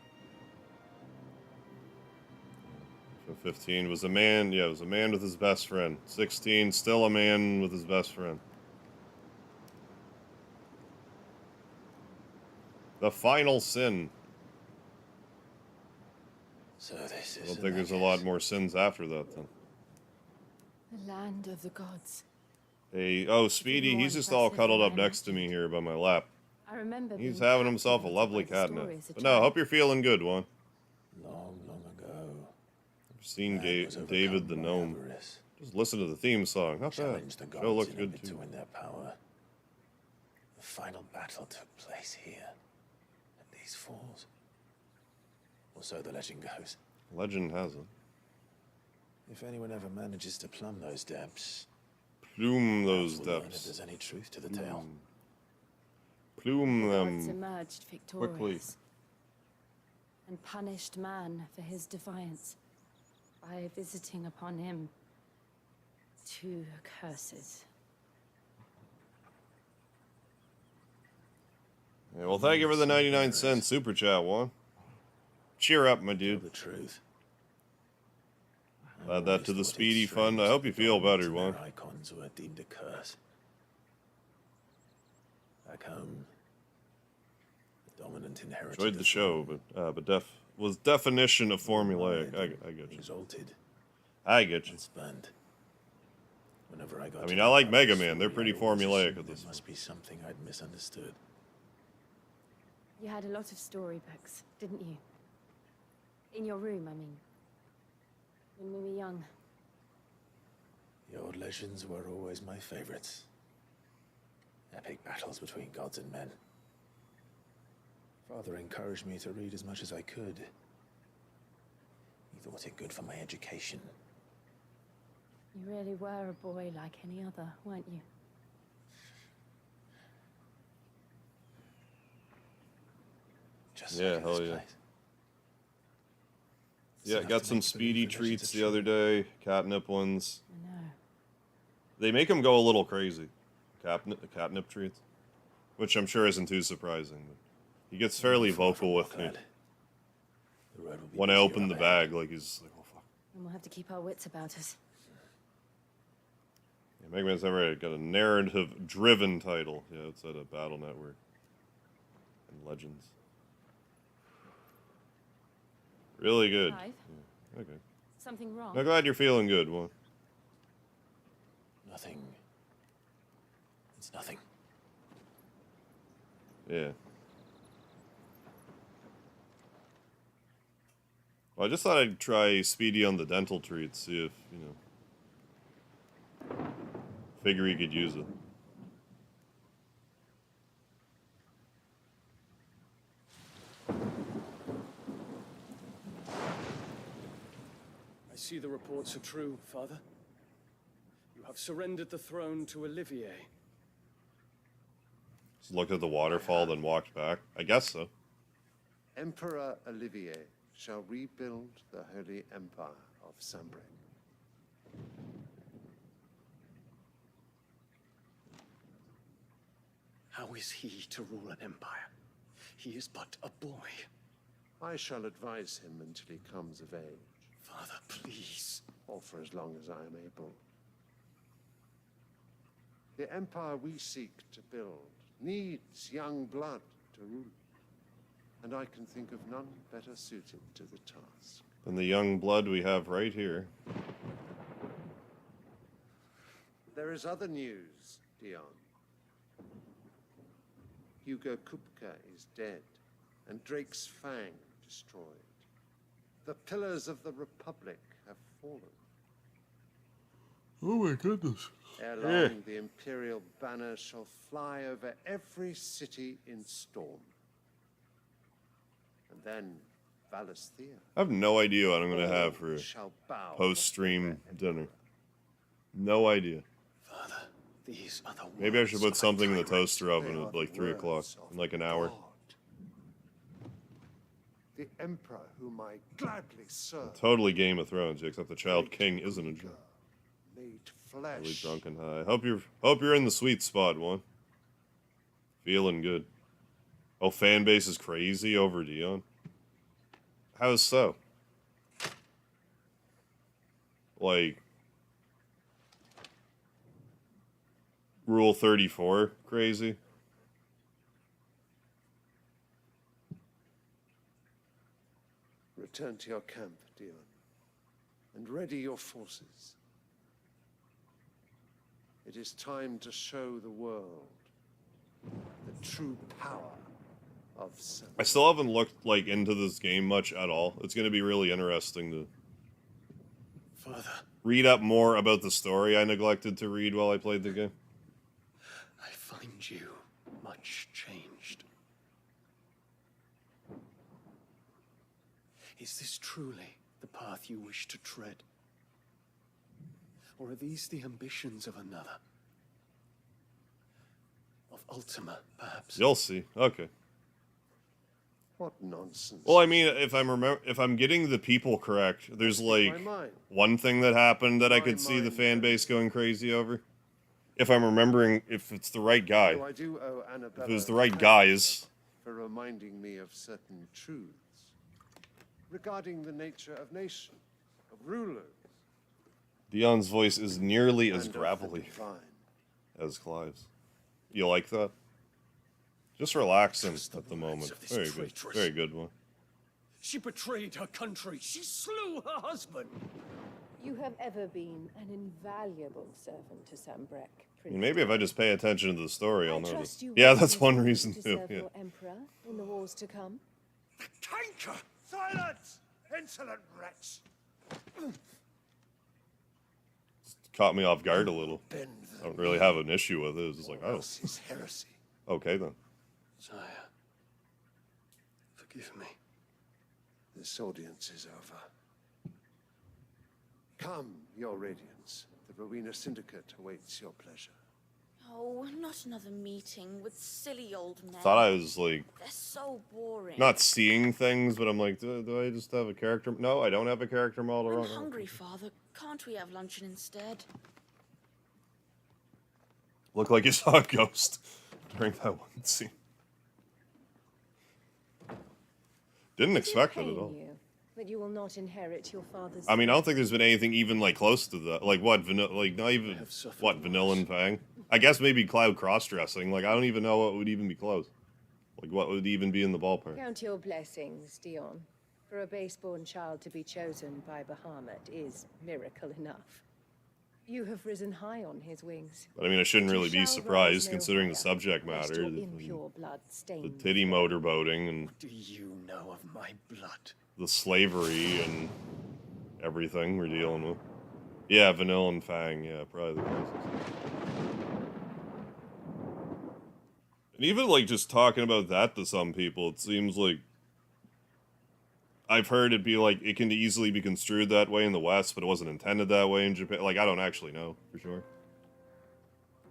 So 15 was a man, yeah, it was a man with his best friend. 16, still a man with his best friend. The final sin. So this is. I don't think there's a lot more sins after that, then. The land of the gods. Hey, oh, Speedy, he's just all cuddled up next to me here by my lap. I remember He's being having himself a captivated lovely by the catnip. story as a But no, I child. hope you're feeling good, one. Long, long ago. I've seen Man was David overcome the by Gnome. avarice. Just listen to the theme song. Not bad. Challenged the Show gods looks in a good bid too. to win their power. The final battle took place here, at these falls. Or so the legend goes. Legend has it. If anyone ever manages to plumb those depths, Plume those we'll learn if depths. there's any truth to the tale. Plume The gods them. emerged quickly. victorious and punished man for his defiance by visiting upon him 2 curses. Yeah, well, thank you for the 99-cent super chat, one. Cheer up, my dude. The truth. Add that to the Speedy Fund. I hope you feel better, one. Icons were deemed a curse. Back home, the dominant inherited. Enjoyed the show, but was definition of formulaic. I get you. Exalted. I get you. Spurned. Whenever I got. I mean, I like Mega Man. They're pretty formulaic at this. There must be something I'd misunderstood. You had a lot of storybooks, didn't you? In your room, I mean. When we were young. The old legends were always my favorites. Epic battles between gods and men. Father encouraged me to read as much as I could. He thought it good for my education. You really were a boy like any other, weren't you? Just Yeah, like in hell this yeah. place. Yeah, got some Speedy treats the other day. Catnip ones. I know. They make him go a little crazy. Catnip treats. Which I'm sure isn't too surprising. But he gets fairly vocal with me. When I open the bag, like he's like, oh fuck. And we'll have to keep our wits about us. Yeah, Mega Man's never got a narrative-driven title. Yeah, it's at a Battle Network. And Legends. Really good. Clive? Yeah, okay. Something wrong? I'm glad you're feeling good, one. Nothing. It's nothing. Yeah. Well, I just thought I'd try Speedy on the dental treats, see if, you know, figure he could use it. I see the reports are true, Father. You have surrendered the throne to Olivier. Just looked at the waterfall, then walked back. I guess so. Emperor Olivier shall rebuild the Holy Empire of Sambre. How is he to rule an empire? He is but a boy. I shall advise him until he comes of age. Father, please. Or for as long as I am able. The empire we seek to build needs young blood to rule. And I can think of none better suited to the task. And the young blood we have right here. There is other news, Dion. Hugo Kupka is dead, and Drake's Fang destroyed. The pillars of the Republic have fallen. Oh my goodness. Ere long, the Imperial banner shall fly over every city in Storm. And then Valisthea. I have no idea what I'm going to have for post-stream dinner. No idea. Father, these are the Maybe I should put something in the toaster oven at like 3 o'clock, in like an hour. The Emperor whom I gladly serve. Totally Game of Thrones, except the Child King isn't a drunk. Made Really flesh. drunk and high. Hope you're in the sweet spot, one. Feeling good. Oh, fan base is crazy over Dion. How so? Like Rule 34 crazy? Return to your camp, Dion, and ready your forces. It is time to show the world the true power of Sam. I still haven't looked like into this game much at all. It's going to be really interesting to Father, read up more about the story I neglected to read while I played the game. I find you much changed. Is this truly the path you wish to tread? Or are these the ambitions of another? Of Ultima, perhaps? You'll see. Okay. What nonsense. Well, I mean, if I'm getting the people correct, there's like one thing that happened that I could see the fan base going crazy over. If I'm remembering, if it's the right guy. I do owe Annabella If it was the right guys. for reminding me of certain truths regarding the nature of nations, of rulers. Dion's voice is nearly as And of the gravelly divine. as Clive's. You like that? Just relaxing at the moment. of this Very good. traitress. Very good one. She betrayed her country. She slew her husband. You have ever been an invaluable servant to Sambrek. I mean, maybe if I just pay attention to the story, I'll I know. trust you Yeah, will that's one continue reason to too. serve Yeah. your emperor in the wars to come. Tanker! Silence! Insolent wretch! Caught me off guard a little. I don't really have an issue with it. It's just like, oh, This is heresy. okay then. Sire, forgive me. This audience is over. Come, your radiance. The Rowena Syndicate awaits your pleasure. Oh, not another meeting with silly old men. Thought I was like They're so boring. not seeing things, but I'm like, do I just have a character? No, I don't have a character model. I'm wrong. hungry, Father. Can't we have luncheon instead? Looked like you saw a ghost during that one scene. Didn't expect it at all. That you will not inherit your father's. I mean, I don't think there's been anything even like close to that. Like what vanilla? Like not even what Vanilla and Fang. I guess maybe Cloud cross-dressing. Like I don't even know what would even be close. Like what would even be in the ballpark. Count your blessings, Dion. For a base-born child to be chosen by Bahamut is miracle enough. You have risen high on his wings. But I mean, I shouldn't You really be shall surprised rise no considering the higher, subject lest matter. your The impure blood stain titty motorboating and Do you know of my blood? the slavery and everything we're dealing with. Yeah, Vanilla and Fang, yeah, probably the closest. And even like just talking about that to some people, it seems like I've heard it be like it can easily be construed that way in the West, but it wasn't intended that way in Japan. Like I don't actually know for sure,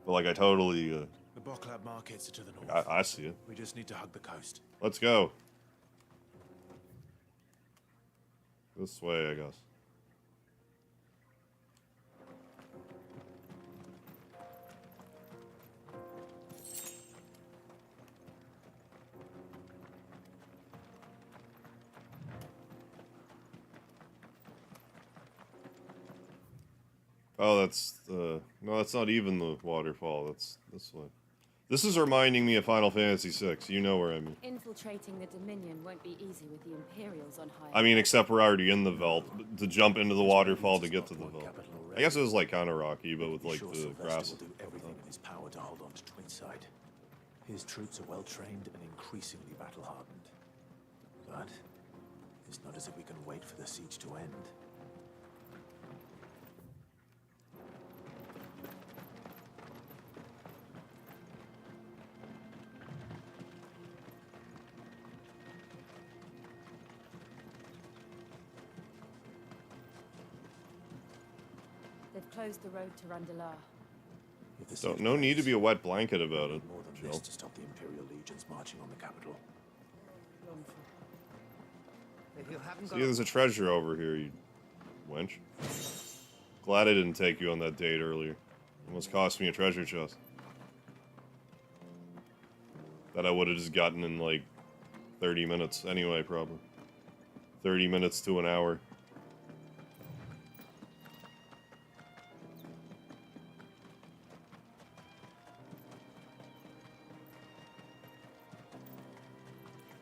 but like I totally, The Boklab markets are to the north. I see it. We just need to hug the coast. Let's go. This way, I guess. Oh, that's the... No, that's not even the waterfall. That's this way. This is reminding me of Final Fantasy VI. You know where I mean. Infiltrating the Dominion won't be easy with the Imperials on high. I mean, except we're already in the Veld. To jump into the waterfall to get to the Veld. I guess it was like kind of rocky, but with like the grass. will do everything in his power to hold on to Twinside. His troops are well trained and increasingly battle hardened. But it's not as if we can wait for the siege to end. closed the road to Randalar. Don't, no need to be a wet blanket about it, More than Jill. this to stop the Imperial legions marching on the capital. See, there's a treasure over here, you wench. Glad I didn't take you on that date earlier. Almost cost me a treasure chest. That I would have just gotten in like 30 minutes anyway, probably. 30 minutes to an hour.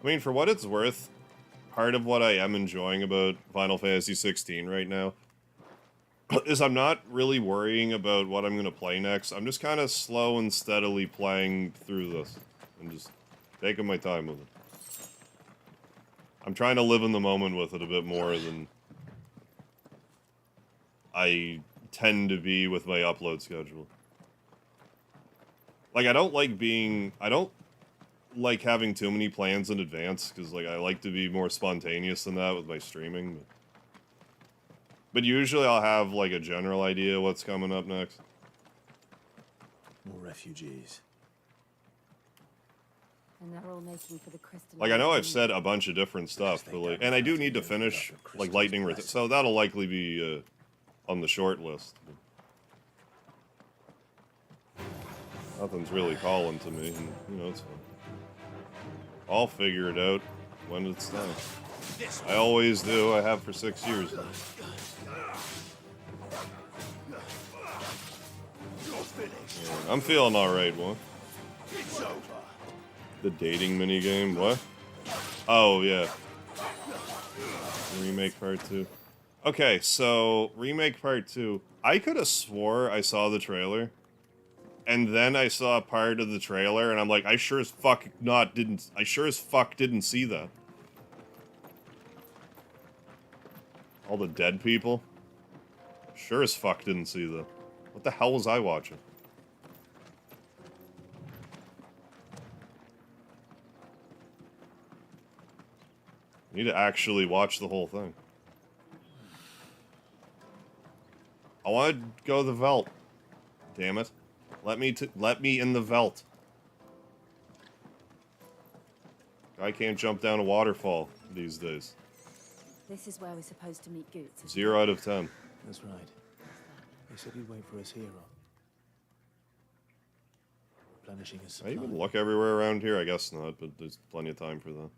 I mean, for what it's worth, part of what I am enjoying about Final Fantasy 16 right now is I'm not really worrying about what I'm going to play next. I'm just kind of slow and steadily playing through this and just taking my time with it. I'm trying to live in the moment with it a bit more than I tend to be with my upload schedule. Like, I don't like having too many plans in advance, because like I like to be more spontaneous than that with my streaming. But usually I'll have like a general idea what's coming up next. More refugees. And they're all making for the crystal. Like, I know I've said a bunch of different stuff, but like, and I do need to finish like Lightning Return, so that'll likely be on the short list. Nothing's really calling to me, and you know, it's fine. I'll figure it out when it's done. I always do. I have for 6 years now. Yeah, I'm feeling alright, one. The dating minigame, what? Oh, yeah. Remake Part 2. Okay, so, Remake Part 2. I could have swore I saw the trailer. And then I saw a part of the trailer, and I'm like, I sure as fuck didn't see that. All the dead people? Sure as fuck didn't see that. What the hell was I watching? I need to actually watch the whole thing. I want to go to the Velt. Damn it. Let me in the Velt. I can't jump down a waterfall these days. This is where we're supposed to meet Goots. 0 out of 10. That's right. He said he'd wait for us here. Replenishing his supply. I even look everywhere around here? I guess not, but there's plenty of time for that.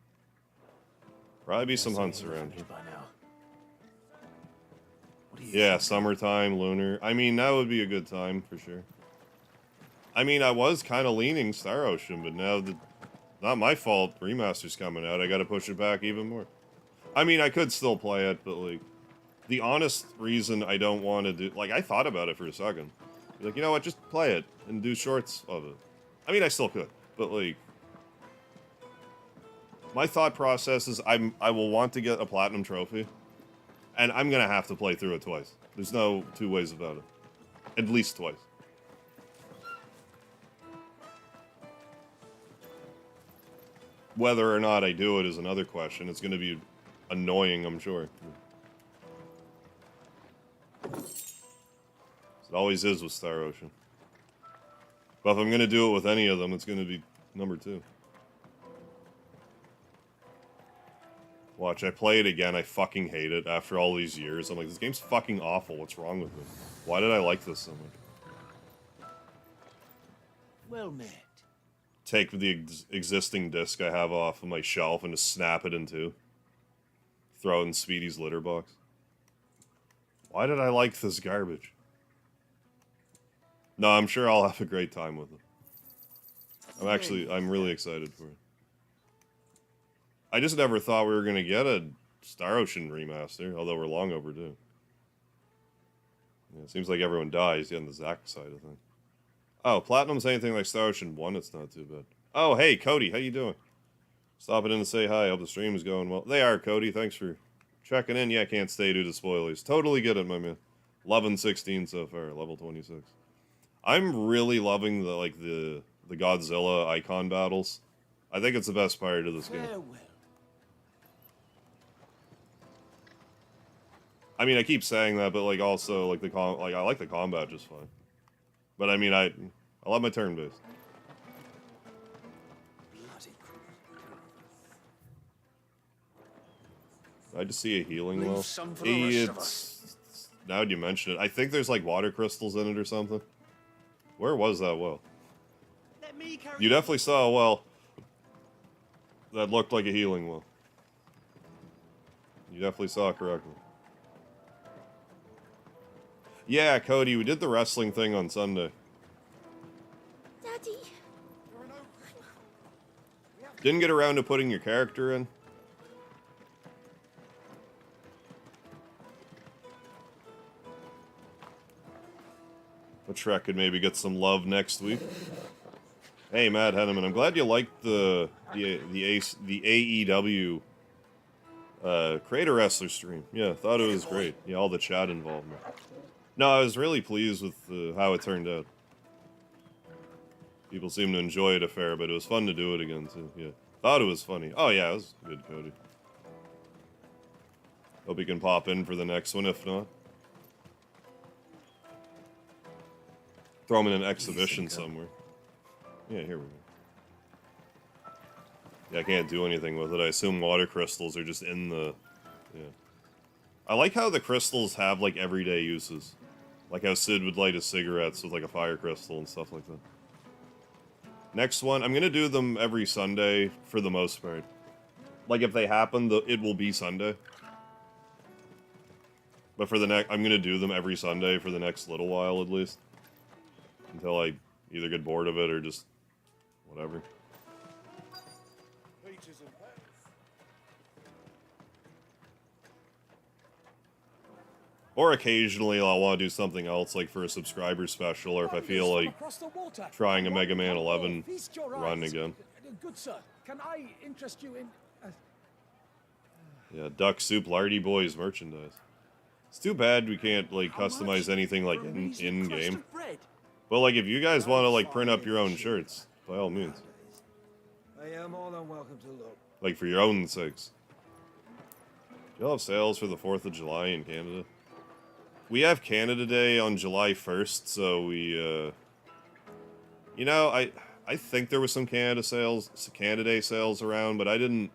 Probably be some hunts around here. By now. Yeah, summertime, lunar. I mean, that would be a good time for sure. I mean, I was kind of leaning Star Ocean, but now not my fault. Remaster's coming out. I got to push it back even more. I mean, I could still play it, but like, the honest reason I don't want to do, like, I thought about it for a second. Like, you know what? Just play it and do shorts of it. I mean, I still could, but like, my thought process is I will want to get a platinum trophy, and I'm gonna have to play through it twice. There's no two ways about it. At least twice. Whether or not I do it is another question. It's going to be annoying, I'm sure. It always is with Star Ocean. But if I'm going to do it with any of them, it's going to be number 2. Watch, I play it again. I fucking hate it after all these years. I'm like, this game's fucking awful. What's wrong with it? Why did I like this so much? Well met. Take the existing disc I have off of my shelf and just snap it in two. Throw it in Speedy's litter box. Why did I like this garbage? No, I'm sure I'll have a great time with it. I'm really excited for it. I just never thought we were going to get a Star Ocean remaster, although we're long overdue. Yeah, it seems like everyone dies on the Zack side of things. Oh, Platinum's anything like Star Ocean 1, it's not too bad. Oh, hey, Cody, how you doing? Stopping in to say hi, hope the stream is going well. They are, Cody, thanks for checking in. Yeah, I can't stay due to spoilers. Totally get it, my man. 11-16 so far, level 26. I'm really loving the Godzilla icon battles. I think it's the best part of this game. Farewell. I mean, I keep saying that, but like also like I like the combat just fine. But I mean, I love my turn based. I just see a healing well. Now you mention it, I think there's like water crystals in it or something. Where was that well? You definitely saw a well that looked like a healing well. You definitely saw it correctly. Yeah, Cody, we did the wrestling thing on Sunday. Daddy. Didn't get around to putting your character in. But Shrek could maybe get some love next week. Hey, Matt Henneman, I'm glad you liked the AEW Creator Wrestler stream. Yeah, thought it was great. Yeah, all the chat involvement. No, I was really pleased with how it turned out. People seem to enjoy it a fair bit. It was fun to do it again, too. Yeah, thought it was funny. Oh, yeah, it was good, Cody. Hope you can pop in for the next one, if not. Throw them in an exhibition somewhere. Yeah, here we go. Yeah, I can't do anything with it. I assume water crystals are just in the... Yeah. I like how the crystals have, like, everyday uses. Like how Sid would light his cigarettes with, like, a fire crystal and stuff like that. Next one, I'm gonna do them every Sunday for the most part. Like, if they happen, it will be Sunday. But for the next... I'm gonna do them every Sunday for the next little while, at least. Until I either get bored of it or just whatever. Or occasionally I'll want to do something else, like for a subscriber special, or if I feel like trying a Mega Man 11 run again. Good sir, can I interest you in... Yeah, Duck Soup Lardy Boys merchandise. It's too bad we can't, like, customize anything, like, in-game. Well, like, if you guys want to, like, print up your own shirts, by all means. I am more than welcome to look. Like, for your own sakes. Do y'all have sales for the 4th of July in Canada? We have Canada Day on July 1st, so we, You know, I think there was some Canada Day sales around, but I didn't...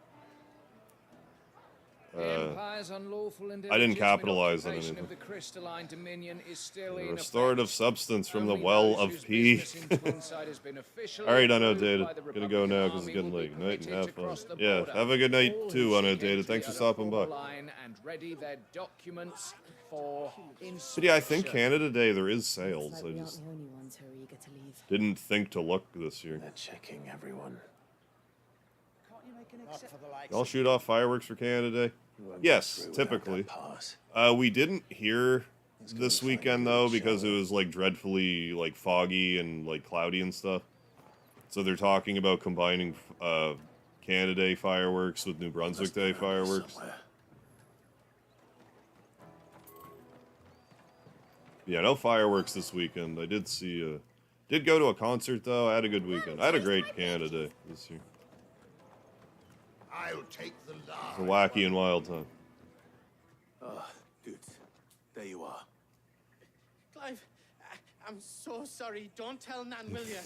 I didn't capitalize on anything. Restorative substance from the well of P. Alright, unnotated. Gonna go now because it's getting late. Good night and have fun. Yeah, have a good night too, unnotated. Thanks for stopping by. But yeah, I think Canada Day there is sales. I just didn't think to look this year. They're checking everyone. Y'all shoot off fireworks for Canada Day? Yes, typically. We didn't hear this weekend though because it was like dreadfully like foggy and like cloudy and stuff. So they're talking about combining Canada Day fireworks with New Brunswick Day fireworks. Yeah, no fireworks this weekend. I did see did go to a concert though. I had a good weekend. I had a great Canada Day this year. I'll take the It's a wacky and wild time. Oh, good. There you are. Clive, I'm so sorry. Don't tell Nan, will you?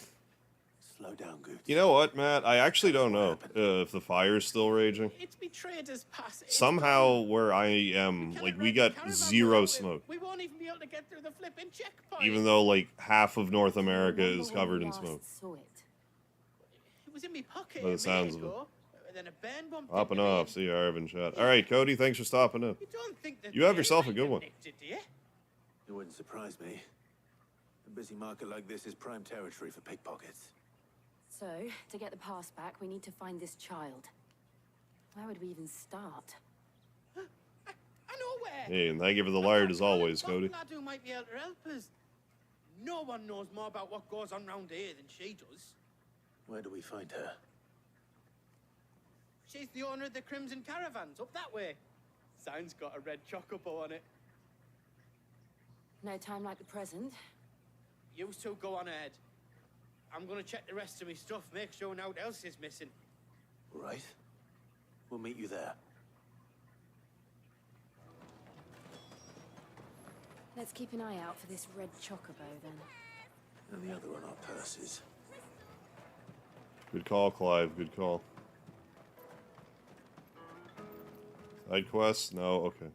Slow down, Goot. You know what, Matt? I actually don't know if the fire's still raging. It's betrayed us past. Somehow, where I am, like, we got zero smoke. We won't even be able to get through the flipping checkpoint. Even though, like, half of North America is covered in smoke. It was in my pocket. By the sounds of it. Then a band bumped Hopping into me. off. See you, Arvin chat. All right, Cody, thanks for stopping in. You don't think that You have yourself a good one. Did you? It wouldn't surprise me. A busy market like this is prime territory for pickpockets. So, to get the pass back, we need to find this child. Where would we even start? I know where. Hey, and thank you for the lard as always, Cody. Lad who might be able to help us. No one knows more about what goes on round here than she does. Where do we find her? She's the owner of the Crimson Caravans, up that way. Sign's got a red chocobo on it. No time like the present. You two go on ahead. I'm gonna check the rest of my stuff, make sure no one else is missing. Right. We'll meet you there. Let's keep an eye out for this red chocobo then. And the other on our purses. Good call, Clive. Good call. Side quest? No? Okay.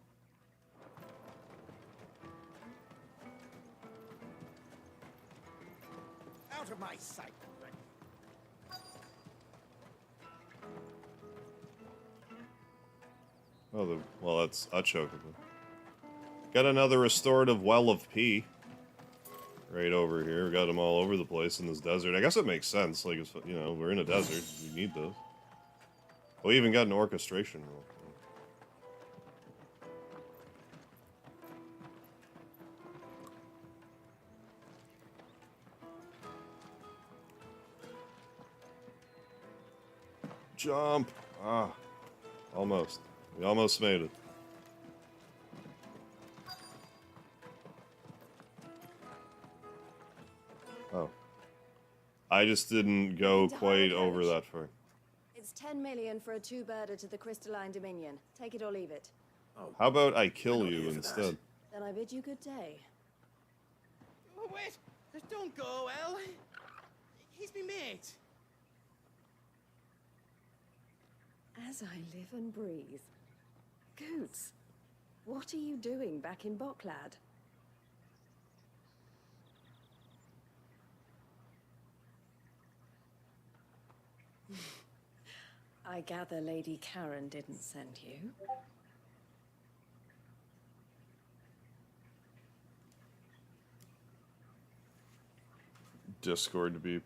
Out of my sight. Oh, well, that's a chocobo. Got another restorative well of pee. Right over here. We got them all over the place in this desert. I guess it makes sense. Like, it's, you know, we're in a desert. We need those. We even got an orchestration roll. Jump! Ah. Almost. We almost made it. Oh. I just didn't go quite over that far. It's 10 million for a two-birder to the Crystalline Dominion. Take it or leave it. How about I kill you instead? Then I bid you good day. Oh, wait! Don't go, El. He's me mate. As I live and breathe. Goots, what are you doing back in Bocklad? I gather Lady Karen didn't send you. Discord beep.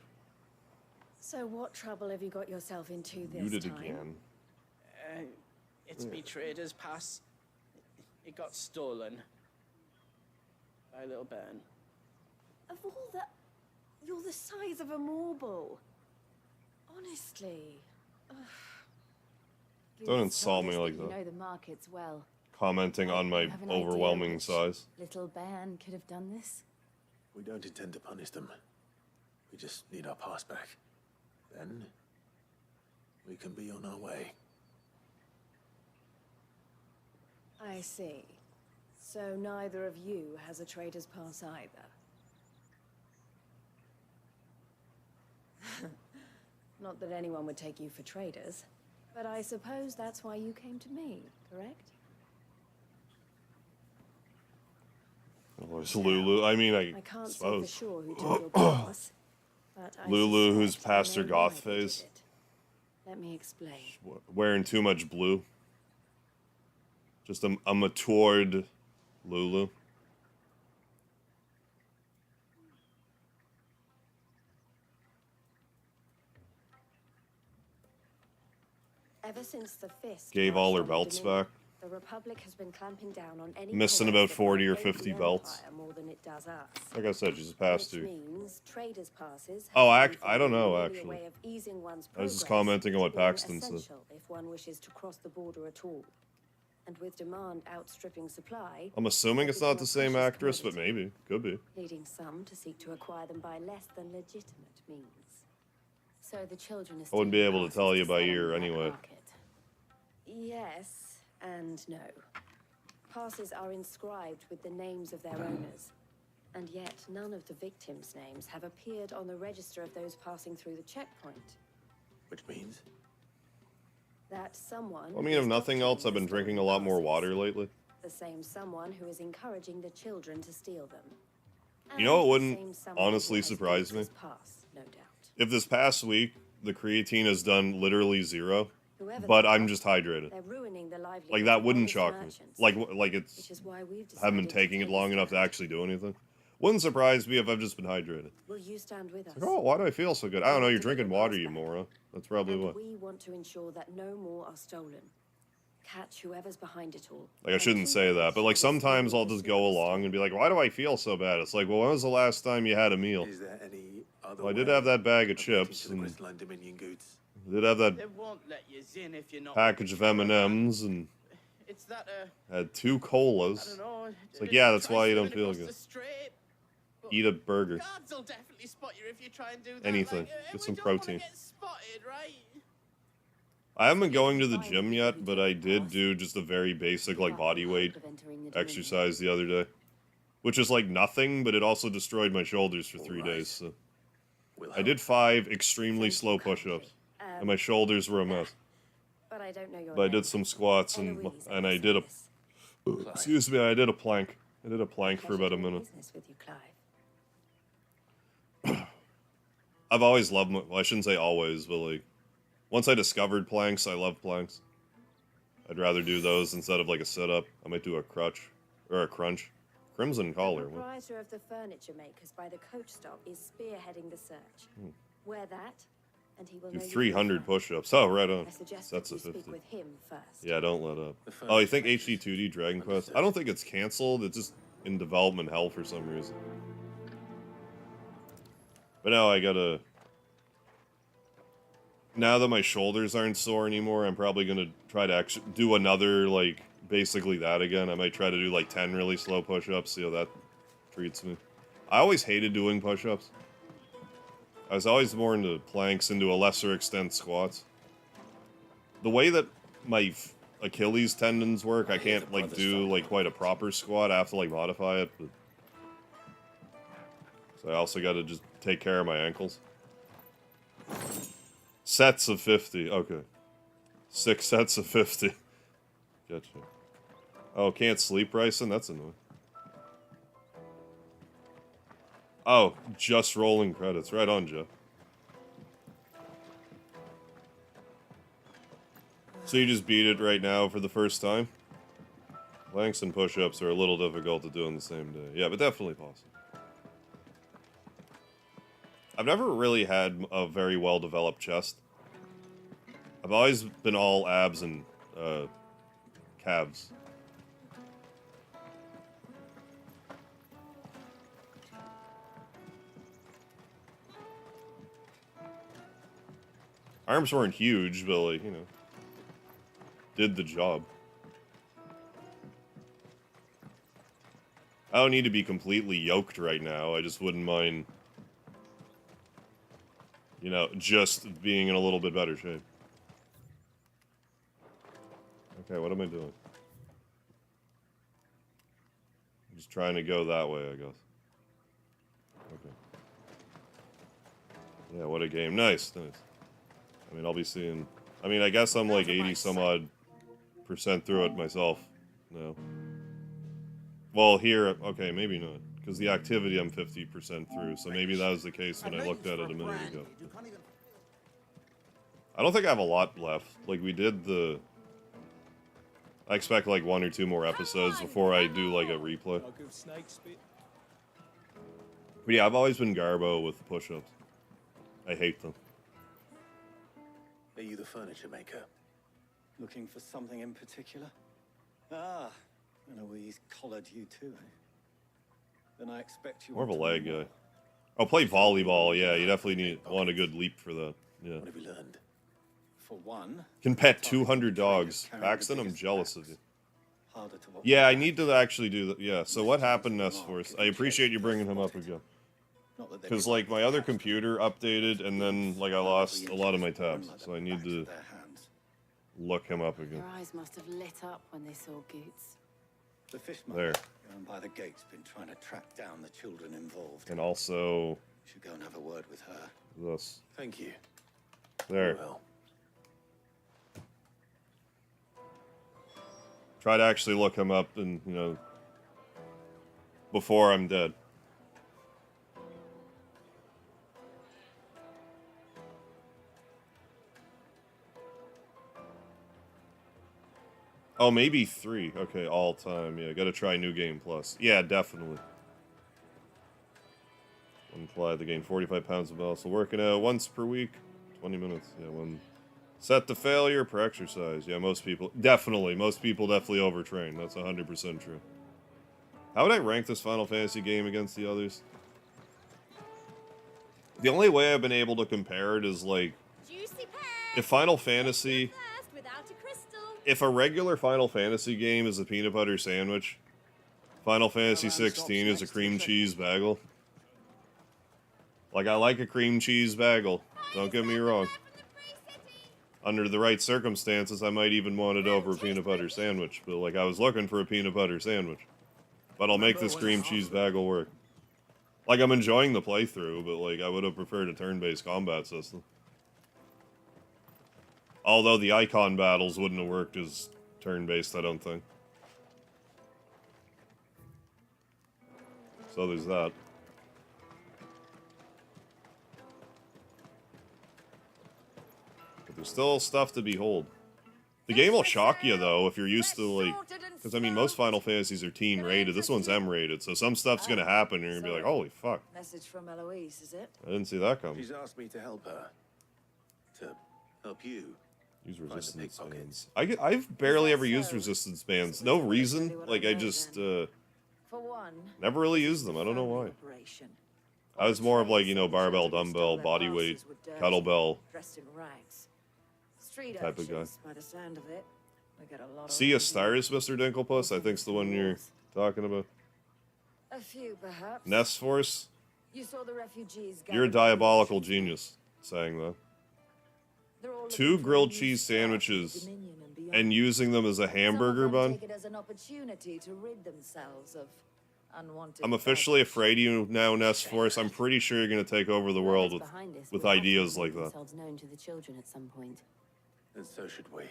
So what trouble have you got yourself into this Muted time? again. It's me trader's pass. It got stolen. By a little bairn. Of all the... You're the size of a marble. Honestly. Ugh. Don't insult me like You that. know the markets well. Commenting on my You have an idea overwhelming which size. Little bairn could have done this. We don't intend to punish them. We just need our pass back. Then we can be on our way. I see. So neither of you has a trader's pass either. Not that anyone would take you for traders, but I suppose that's why you came to me, correct? Oh, it's Lulu. I mean, I can't suppose. say for sure who took your pass, but I Lulu, who's suspect I past her know goth why they did phase. it. Let me explain. Wearing too much blue. Just a matured Lulu. Ever since the Fist Gave all her marched on the belts Dominion, back. the Republic has been clamping down on any Missing cause about that 40 or might aid 50 the belts. Empire more than it does us. Like I said, she's a past Which two. means traders' passes Oh, have been I don't know, merely a actually. way of easing one's I was just progress commenting on what being Paxton said. essential if one wishes to cross the border at all. And with demand outstripping supply, I'm assuming it's not the same actress, but maybe. Could be. leading some to seek to acquire them by less than legitimate means. So the children are I wouldn't be able to tell you by ear anyway. Yes and no. Passes are inscribed with the names of their owners, and yet none of the victims' names have appeared on the register of those passing through the checkpoint. Which means? That someone... I mean, if nothing else, I've been drinking a lot more water lately. The same someone who is encouraging the children to steal them. You know, it And the wouldn't same someone honestly who has surprise me. his pass, no doubt. If this past week, the creatine has done literally 0, Whoever but they I'm are, just hydrated. they're ruining the livelihood Like, that of wouldn't honest shock me. merchants, Like which it's... is why we've haven't been decided to taking it take long a enough to stand. actually do anything. Wouldn't surprise me if I've just been hydrated. Will you stand with us? Like, oh, why do I feel so good? I don't know, you're drinking water, you moron. That's probably And why. we want to ensure that no more are stolen. Catch whoever's behind it all. Like, I shouldn't say that, but like sometimes I'll just go along and be like, why do I feel so bad? It's like, well, when was the last time you had a meal? Is there any other Well, I did way have that bag of of getting chips, to the and Crystalline Dominion goods? I did have that They won't let you in if you're not. package of M&Ms, and It's that had 2 I colas. don't know. It's like, yeah, that's try why you swimming don't feel across good. the strait, but Eat a burger. guards will definitely spot you if you try and do that. Anything. Like, Get we some don't wanna protein. get spotted, right? I haven't been going to the gym yet, but I did do just a very basic, like, body weight exercise the other day. which is like nothing, but it also destroyed my shoulders for 3 days. So I did 5 extremely slow push-ups, and my shoulders were a mess. But I don't know your But I name. did some squats and I did a excuse me, I did a plank. I did a plank for about a minute. Business with you, Clive. I've always loved, well, I shouldn't say always, but like, once I discovered planks, I love planks. I'd rather do those instead of like a sit-up. I might do a crutch, or a crunch. Crimson collar. The proprietor of the furniture makers by the coach stop is spearheading the search. Wear that, and he will Do know you 300 push-ups. Oh, right on. I suggest That's that a you speak 50. with him first. Yeah, don't let up. Oh, you think HD2D Dragon Quest? I don't think it's canceled. It's just in development hell for some reason. But now I gotta... Now that my shoulders aren't sore anymore, I'm probably gonna try to actually do another, like, basically that again. I might try to do, like, 10 really slow push-ups, see how that treats me. I always hated doing push-ups. I was always more into planks and to a lesser extent squats. The way that my Achilles tendons work, I can't, like, do, like, quite a proper squat. I have to, like, modify it. But... So I also gotta just take care of my ankles. Sets of 50. Okay. 6 sets of 50. Gotcha. Oh, can't sleep, Bryson? That's annoying. Oh, just rolling credits. Right on, Jeff. So you just beat it right now for the first time? Planks and push-ups are a little difficult to do on the same day. Yeah, but definitely possible. I've never really had a very well-developed chest. I've always been all abs and calves. Arms weren't huge, but, like, you know, did the job. I don't need to be completely yoked right now. I just wouldn't mind, you know, just being in a little bit better shape. Okay, what am I doing? I'm just trying to go that way, I guess. Okay. Yeah, what a game. Nice, nice. I mean, I'll be seeing... I mean, I guess I'm like 80-some-odd% through it myself now. Well, here... Okay, maybe not. Because the activity I'm 50% through, so maybe that was the case when I looked at it a minute ago. I don't think I have a lot left. Like, we did the... I expect like 1 or 2 more episodes before I do like a replay. But yeah, I've always been garbo with push-ups. I hate them. Are you the furniture maker? Looking for something in particular? Ah, and Eloise collared you too, eh? Then I expect you... More of a leg guy. Oh, play volleyball. Yeah, you definitely want a good leap for that. Yeah. What have you learned? For one... Can pet 200 dogs. Paxton, I'm jealous of you. Yeah, I need to actually do that. Yeah, so what happened, Nestforce? I appreciate you bringing him up again. Because, like, my other computer updated, and then, like, I lost a lot of my tabs. So I need to look him up again. Your eyes must have lit up when they saw Goots. The fishmonger There. going by the gate's been trying to track down the children involved. And also... Should go and have a word with her. This. Thank you. There. Well. Try to actually look him up and, you know, before I'm dead. Oh, maybe 3. Okay, all time. Yeah, gotta try New Game Plus. Yeah, definitely. One Clyde, the gain 45 pounds of muscle. Working out once per week, 20 minutes. Yeah, one set to failure per exercise. Yeah, most people definitely overtrain. That's 100% true. How would I rank this Final Fantasy game against the others? The only way I've been able to compare it is like if Final Fantasy... If a regular Final Fantasy game is a peanut butter sandwich, Final Fantasy 16 is a cream cheese bagel. Like, I like a cream cheese bagel. Don't get me wrong. Under the right circumstances, I might even want it over a peanut butter sandwich. But, like, I was looking for a peanut butter sandwich. But I'll make this cream cheese bagel work. Like, I'm enjoying the playthrough, but, like, I would have preferred a turn-based combat system. Although the icon battles wouldn't have worked as turn-based, I don't think. So there's that. But there's still stuff to behold. The game will shock you, though, if you're used to, like... Because, I mean, most Final Fantasies are teen rated. This one's M rated, so some stuff's gonna happen, and you're gonna be like, holy fuck. Message from Eloise, is it? I didn't see that coming. She's asked me to help her. To help you. Use resistance bands. I've barely ever used resistance bands. No reason. Like, I just, For one, never really used them. I don't know why. I was more of, like, you know, barbell, dumbbell, body weight, kettlebell dressed in rags. Street type of guy. urchins, by the sound of it. We got a lot of Sea of Stars, Mr. Dinklepuss, I think's the one you're talking about. A few, perhaps. Nest Force? You saw the refugees. You're a diabolical genius, saying that. 2 grilled cheese sandwiches and using them as a hamburger bun? Take it as an opportunity to rid themselves of unwanted. I'm officially afraid of you now, Nest Force. I'm pretty sure you're going to take over the world with ideas like that. Known to the children at some point. And so should we.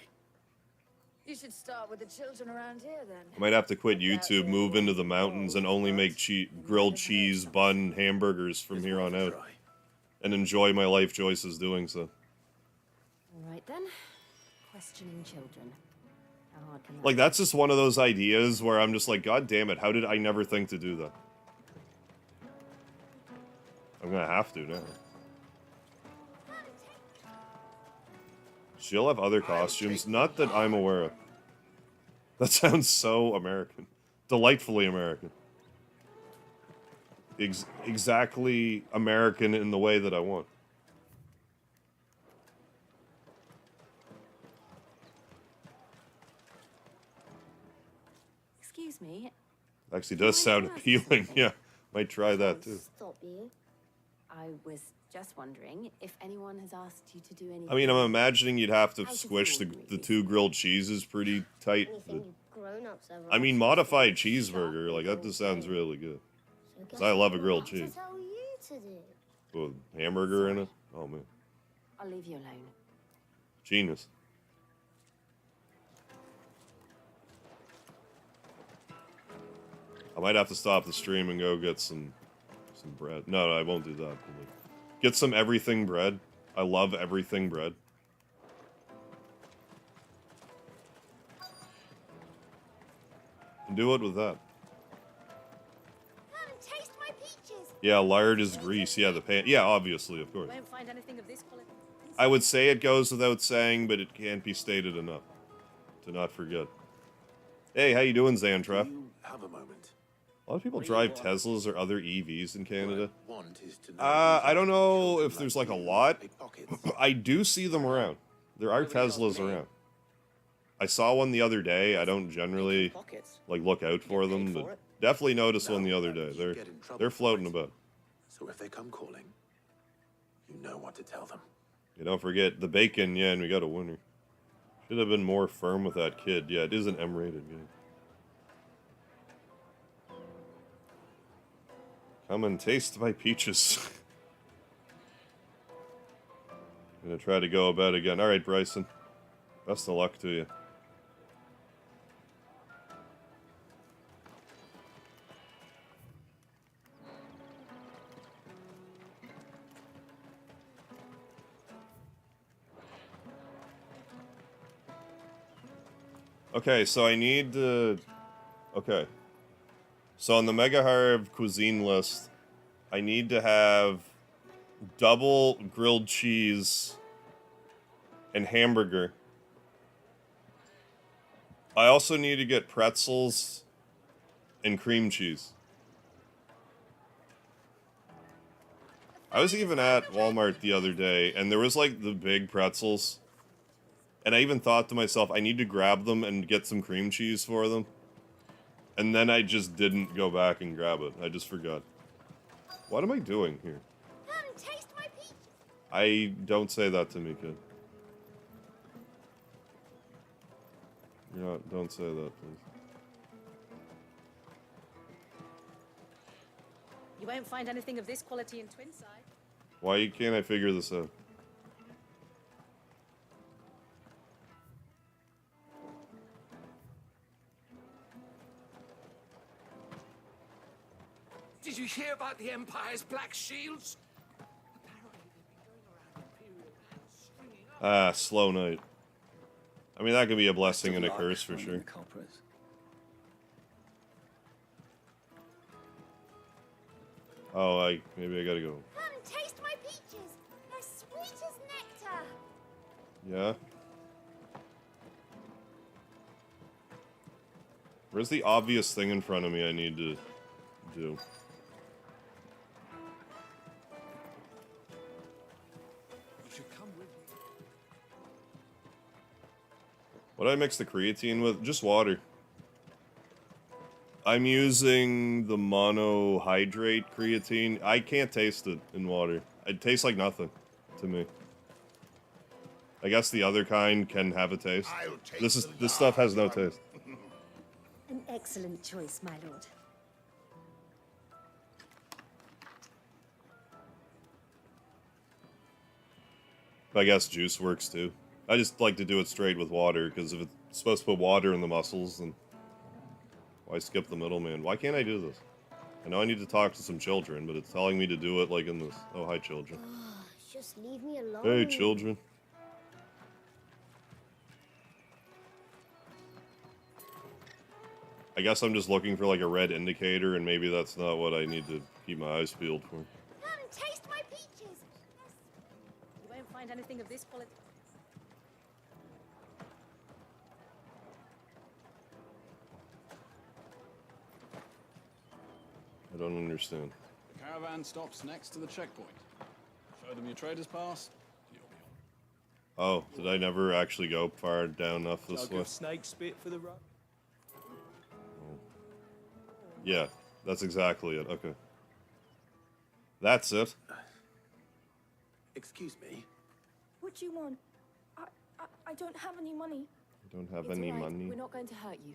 You should start with the children around here, then. I might have to quit YouTube, move into the mountains, and only make grilled cheese bun hamburgers from here on out. And enjoy my life choices doing so. Alright then. Questioning children. How hard can that Like, that's just one of those ideas where I'm just like, God damn it, how did I never think to do that? I'm gonna have to now. She'll have other costumes, not that I'm aware of. That sounds so American. Delightfully American. Exactly American in the way that I want. Excuse me. Actually does sound appealing, yeah. Might try that too. Stop you. I was just wondering if anyone has asked you to do anything. I mean, I'm imagining you'd have to squish the 2 grilled cheeses pretty tight. Grown-ups ever I mean, modified cheeseburger, like, that just sounds really good. Because I love a grilled cheese. tell you to do. With hamburger in it? Oh, man. I'll leave you alone. Genius. I might have to stop the stream and go get some bread. No, I won't do that. Get some everything bread. I love everything bread. And do it with that. Come and taste my peaches. Yeah, lard is grease. Yeah, the pan. Yeah, obviously, of course. Won't find anything of this quality. I would say it goes without saying, but it can't be stated enough to not forget. Hey, how you doing, Xantref? Have a moment. A lot of people drive Teslas or other EVs in Canada. I don't know if there's like a lot. I do see them around. There are Teslas around. I saw one the other day. I don't generally like look out for them, but definitely noticed one the other day. They're floating about. So if they come calling, you know what to tell them. You don't forget the bacon, yeah, and we got a winner. Should have been more firm with that kid. Yeah, it is an M-rated game. Come and taste my peaches. Gonna try to go about again. Alright, Bryson. Best of luck to you. Okay, so I need to... Okay. So on the Mega Harv cuisine list, I need to have double grilled cheese and hamburger. I also need to get pretzels and cream cheese. I was even at Walmart the other day, and there was like the big pretzels. And I even thought to myself, I need to grab them and get some cream cheese for them. And then I just didn't go back and grab it. I just forgot. What am I doing here? Come and taste my peaches. I don't say that to me, kid. You're not, don't say that, please. You won't find anything of this quality in Twinside. Why can't I figure this out? Did you hear about the Empire's Black Shields? Ah, slow night. I mean, that could be a blessing and a curse for sure. Oh, maybe I gotta go. Come, taste my peaches. They're sweet as nectar. Yeah? Where's the obvious thing in front of me I need to do? What did I mix the creatine with? Just water. I'm using the monohydrate creatine. I can't taste it in water. It tastes like nothing to me. I guess the other kind can have a taste. This stuff has no taste. An excellent choice, my lord. I guess juice works too. I just like to do it straight with water, because if it's supposed to put water in the muscles, then why skip the middleman? Why can't I do this? I know I need to talk to some children, but it's telling me to do it like in this. Oh, hi, children. Just leave me alone. Hey, children. I guess I'm just looking for like a red indicator, and maybe that's not what I need to keep my eyes peeled for. Come, taste my peaches. You won't find anything of this quality. I don't understand. The caravan stops next to the checkpoint. Show them your trader's pass. Oh, did I never actually go far down enough this way? Snake spit for the road. Yeah, that's exactly it. Okay. That's it. Excuse me. What do you want? I don't have any money. I don't have It's any all right. money. We're not going to hurt you.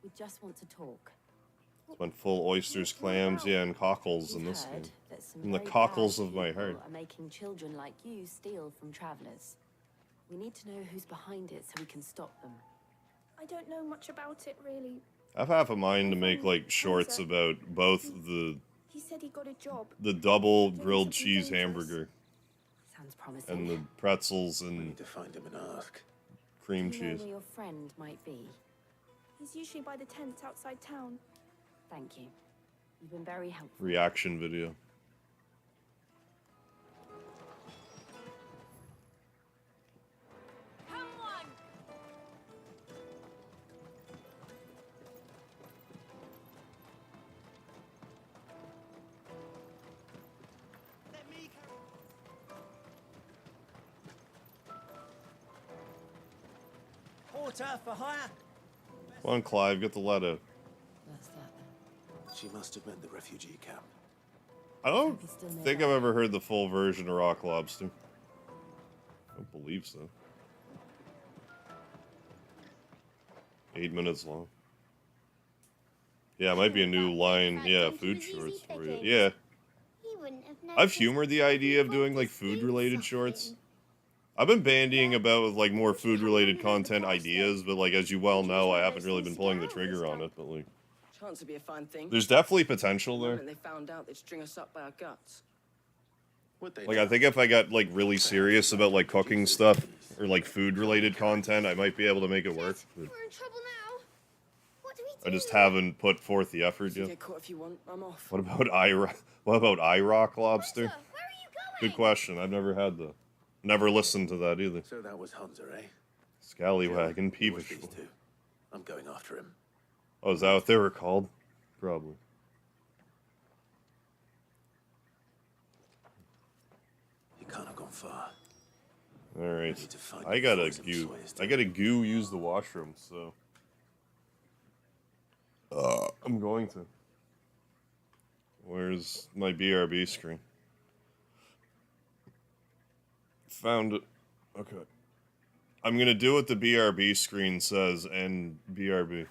We just want to talk. Went full oysters, clams, yeah, and cockles in this game. That some In the very cockles bad of my people heart. are making children like you steal from travelers. We need to know who's behind it so we can stop them. I don't know much about it, really. I have half a mind to make like shorts about both He said he got a job. the double grilled cheese hamburger Sounds promising. and the pretzels and need to find him and ask. cream Do you know cheese. where your friend might be? He's usually by the tents outside town. Thank you. You've been very helpful. Reaction video. Come on. Porter for hire. Come on, Clive, get the letter. She must have meant the refugee camp. I don't think I've ever heard the full version of Rock Lobster. I don't believe so. 8 minutes long. Yeah, it might be a new line. Yeah, food shorts for you. Yeah. I've humored the idea of doing like food related shorts. I've been bandying about with like more food related content ideas, but like as you well know, I haven't really been pulling the trigger on it, but like Chance to be a fine thing. there's definitely potential there. When they found out they'd string us up by our guts. Like I think if I got like really serious about like cooking stuff or like food related content, I might be able to make it work. But We're in trouble now. What do we do? I just haven't put forth the effort You yet. get caught if you want. I'm off. What about IROC lobster? Good question. I've never had that. Never listened to that either. So that was Hunter, eh? Scallywag and Who was Peevish. these two? I'm going after him. Oh, is that what they were called? Probably. He can't have gone far. Alright. need to find I the gotta voice of goo. Sawyer I gotta goo use the washroom, so. I'm going to. Where's my BRB screen? Found it. Okay. I'm gonna do what the BRB screen says and BRB.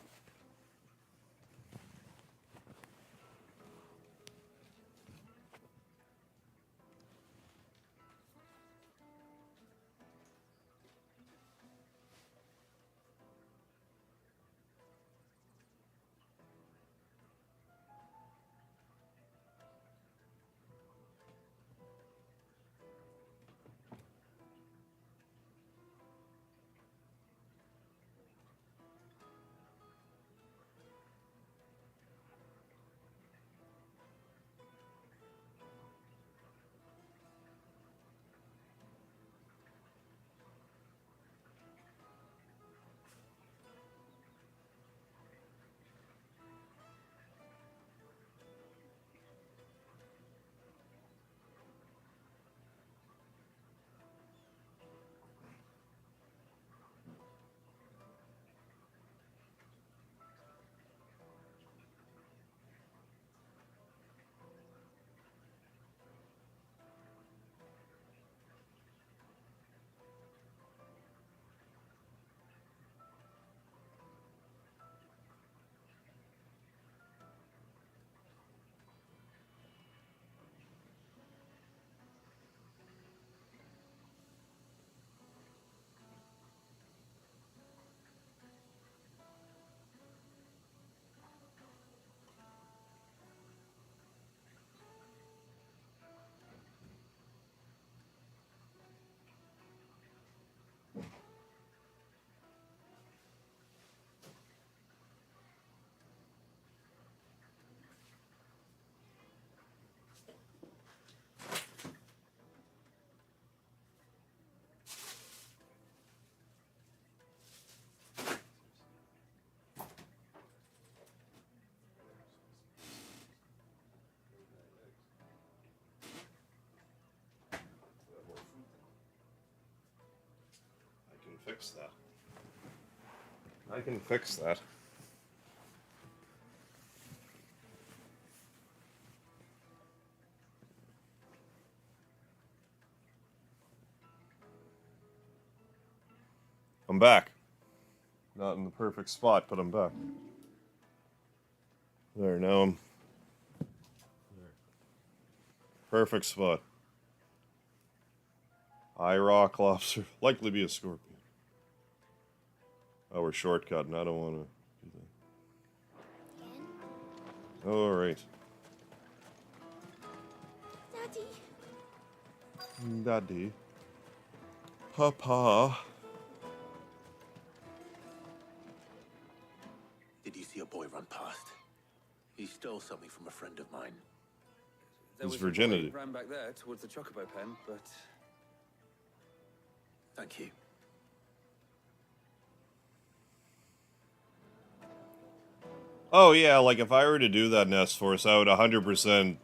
fix that. I can fix that. I'm back. Not in the perfect spot, but I'm back. There, now I'm... There. Perfect spot. Eye rock lobster. Likely be a scorpion. Oh, we're shortcutting. I don't want to do that. Alright. Daddy. Daddy. Papa. Did you see a boy run past? He stole something from a friend of mine. There His was virginity. A boy ran back there towards the chocobo pen, but... Thank you. Oh yeah, like if I were to do that, Nest Force, I would 100%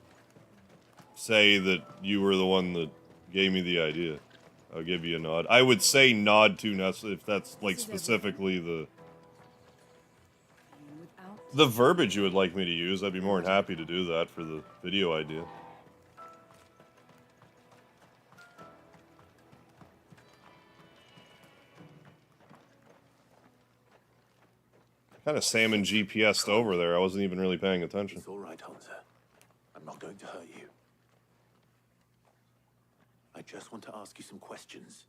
say that you were the one that gave me the idea. I'll give you a nod. I would say nod to Nest if that's like specifically the verbiage you would like me to use. I'd be more than happy to do that for the video idea. Kind of salmon GPS'd over there. I wasn't even really paying attention. It's all right, Hunter. I'm not going to hurt you. I just want to ask you some questions.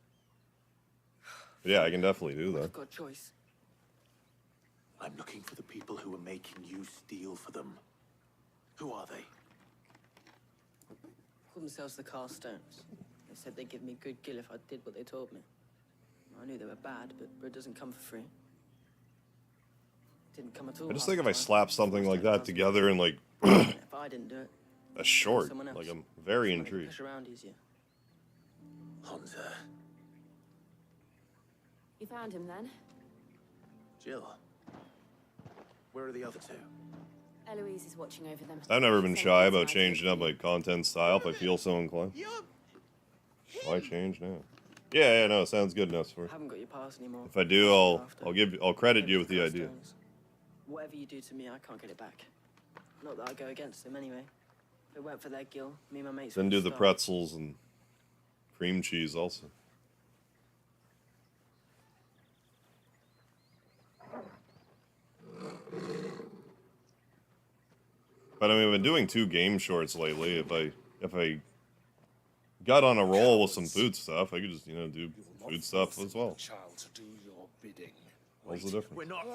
Yeah, I can definitely do that. I've got a choice. I'm looking for the people who are making you steal for them. Who are they? Call themselves the Carstones. They said they'd give me good gill if I did what they told me. I knew they were bad, but bread doesn't come for free. Didn't come at all. I just think if I slap something like that together in like If I didn't do it, a short, someone else. like I'm very Someone who'd intrigued. push around easier. Hunter. You found him then? Jill. Where are the other two? Eloise is watching over them. I've never been shy about changing up my content style if I feel so inclined. Why change now? Yeah, no, it sounds good enough for I it. haven't got your pass anymore. If I do, I'll credit you with the idea. Whatever you do to me, I can't get it back. Not that I go against them anyway. If it weren't for their gill, me and my mates Then would do the starve. pretzels and cream cheese also. But I mean, I've been doing 2 game shorts lately. If I got on a roll with some food stuff, I could just, do food stuff as well. Child to do your bidding. What's the difference? We're not.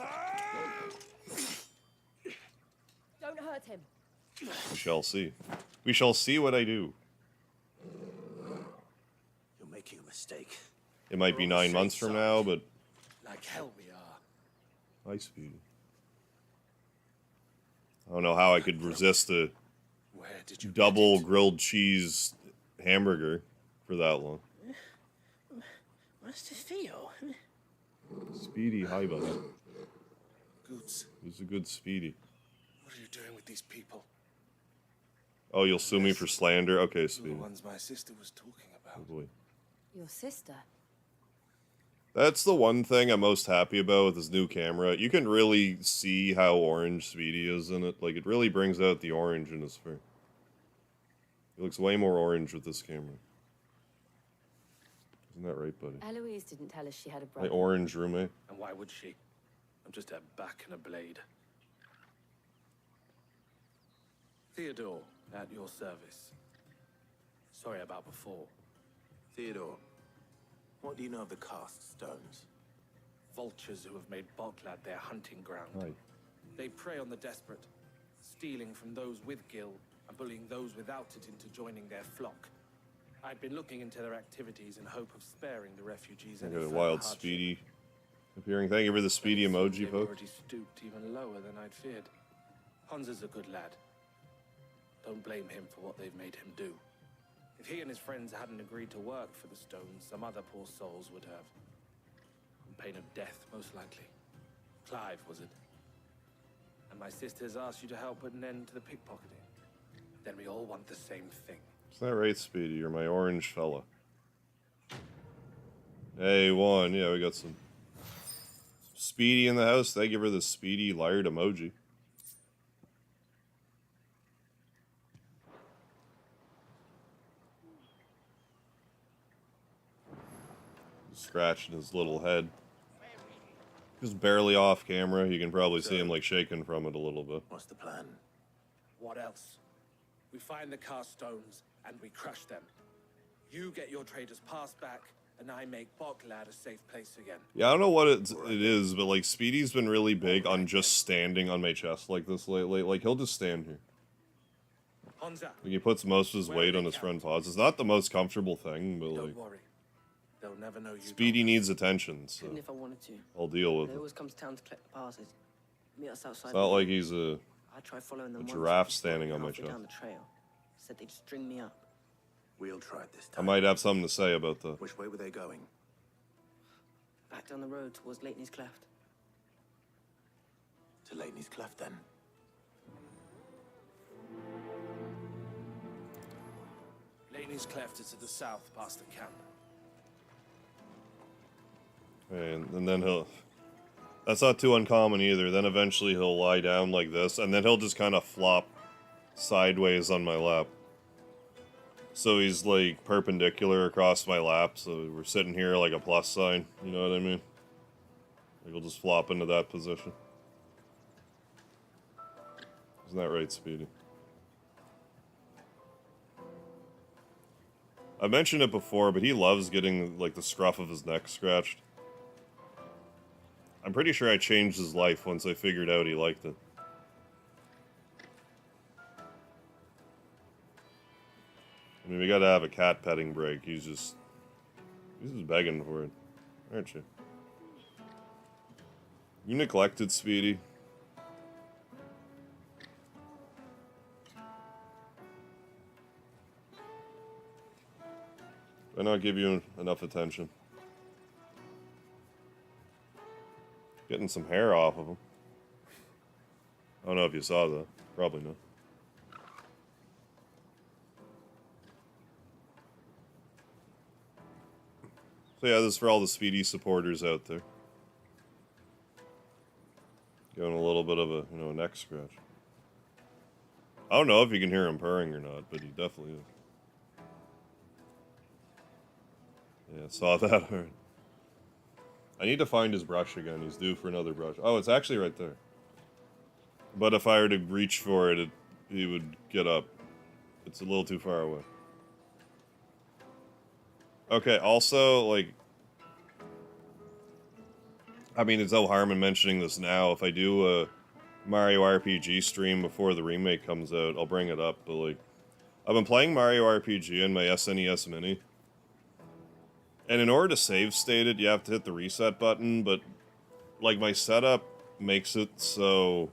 Don't hurt him. We shall see. We shall see what I do. You're making a mistake. It might be 9 months from now, but Like hell we are. hi, Speedy. I don't know how I could resist a Where did you double grilled cheese hamburger for that long. Master Theo. Speedy, hi, buddy. Goods, Who's a good Speedy? what are you doing with these people? Oh, you'll sue me for slander? Okay, The Speedy. ones my sister was talking about. Oh boy. Your sister? That's the one thing I'm most happy about with this new camera. You can really see how orange Speedy is in it. Like, it really brings out the orange in his fur. He looks way more orange with this camera. Isn't that right, buddy? Eloise didn't tell us she had a My brother. orange roommate. And why would she? I'm just a back and a blade. Theodore, at your service. Sorry about before. Theodore, what do you know of the cast stones? Vultures who have made Botlad their hunting ground. Right. They prey on the desperate, stealing from those with gil and bullying those without it into joining their flock. I'd been looking into their activities in hope of sparing the refugees I any got a further wild hardship. Speedy appearing. Thank you for the Speedy emoji, They've folks. already stooped even lower than I'd feared. Hunter's a good lad. Don't blame him for what they've made him do. If he and his friends hadn't agreed to work for the stones, some other poor souls would have. On pain of death, most likely. Clive, was it? And my sisters asked you to help put an end to the pickpocketing. Then we all want the same thing. Is that right, Speedy? You're my orange fella. Hey, one. Yeah, we got some Speedy in the house. They give her the Speedy Liard emoji. Scratching his little head. Just barely off camera. You can probably see him like shaking from it a little bit. What's the plan? What else? We find the cast stones and we crush them. You get your trader's pass back, and I make Boglad a safe place again. Yeah, I don't know what it is, but like Speedy's been really big on just standing on my chest like this lately. Like he'll just stand here. Honza, Like, he puts most of his weight on his front paws. It's not the most comfortable thing, but like don't worry. They'll never know you. Speedy needs attention, so Even if I wanted to. I'll deal with They it. always come to town to collect the passes. Meet us outside. It's not like he's a I tried following them once, giraffe but standing on my halfway chest. down the trail. Said they'd string me up. We'll try it this I time. might have something to say about that. Which way were they going? Back down the road towards Lately's Cleft. To Laney's Cleft, then. Laney's Cleft is to the south, past the camp. And then he'll... That's not too uncommon either. Then eventually he'll lie down like this, and then he'll just kind of flop sideways on my lap. So he's like perpendicular across my lap, so we're sitting here like a plus sign, you know what I mean? Like he'll just flop into that position. Isn't that right, Speedy? I mentioned it before, but he loves getting like the scruff of his neck scratched. I'm pretty sure I changed his life once I figured out he liked it. I mean, we gotta have a cat petting break. He's just begging for it, aren't you? You neglected Speedy. Did I not give you enough attention? Getting some hair off of him. I don't know if you saw that. Probably not. So yeah, this is for all the Speedy supporters out there. Giving a little bit of a, you know, a neck scratch. I don't know if you can hear him purring or not, but he definitely is. Yeah, saw that already. I need to find his brush again. He's due for another brush. Oh, it's actually right there. But if I were to reach for it, he would get up. It's a little too far away. Okay, also, like... I mean, it's no harm in mentioning this now. If I do a Mario RPG stream before the remake comes out, I'll bring it up. But, like, I've been playing Mario RPG in my SNES Mini. And in order to save state it, you have to hit the reset button, but, like, my setup makes it so,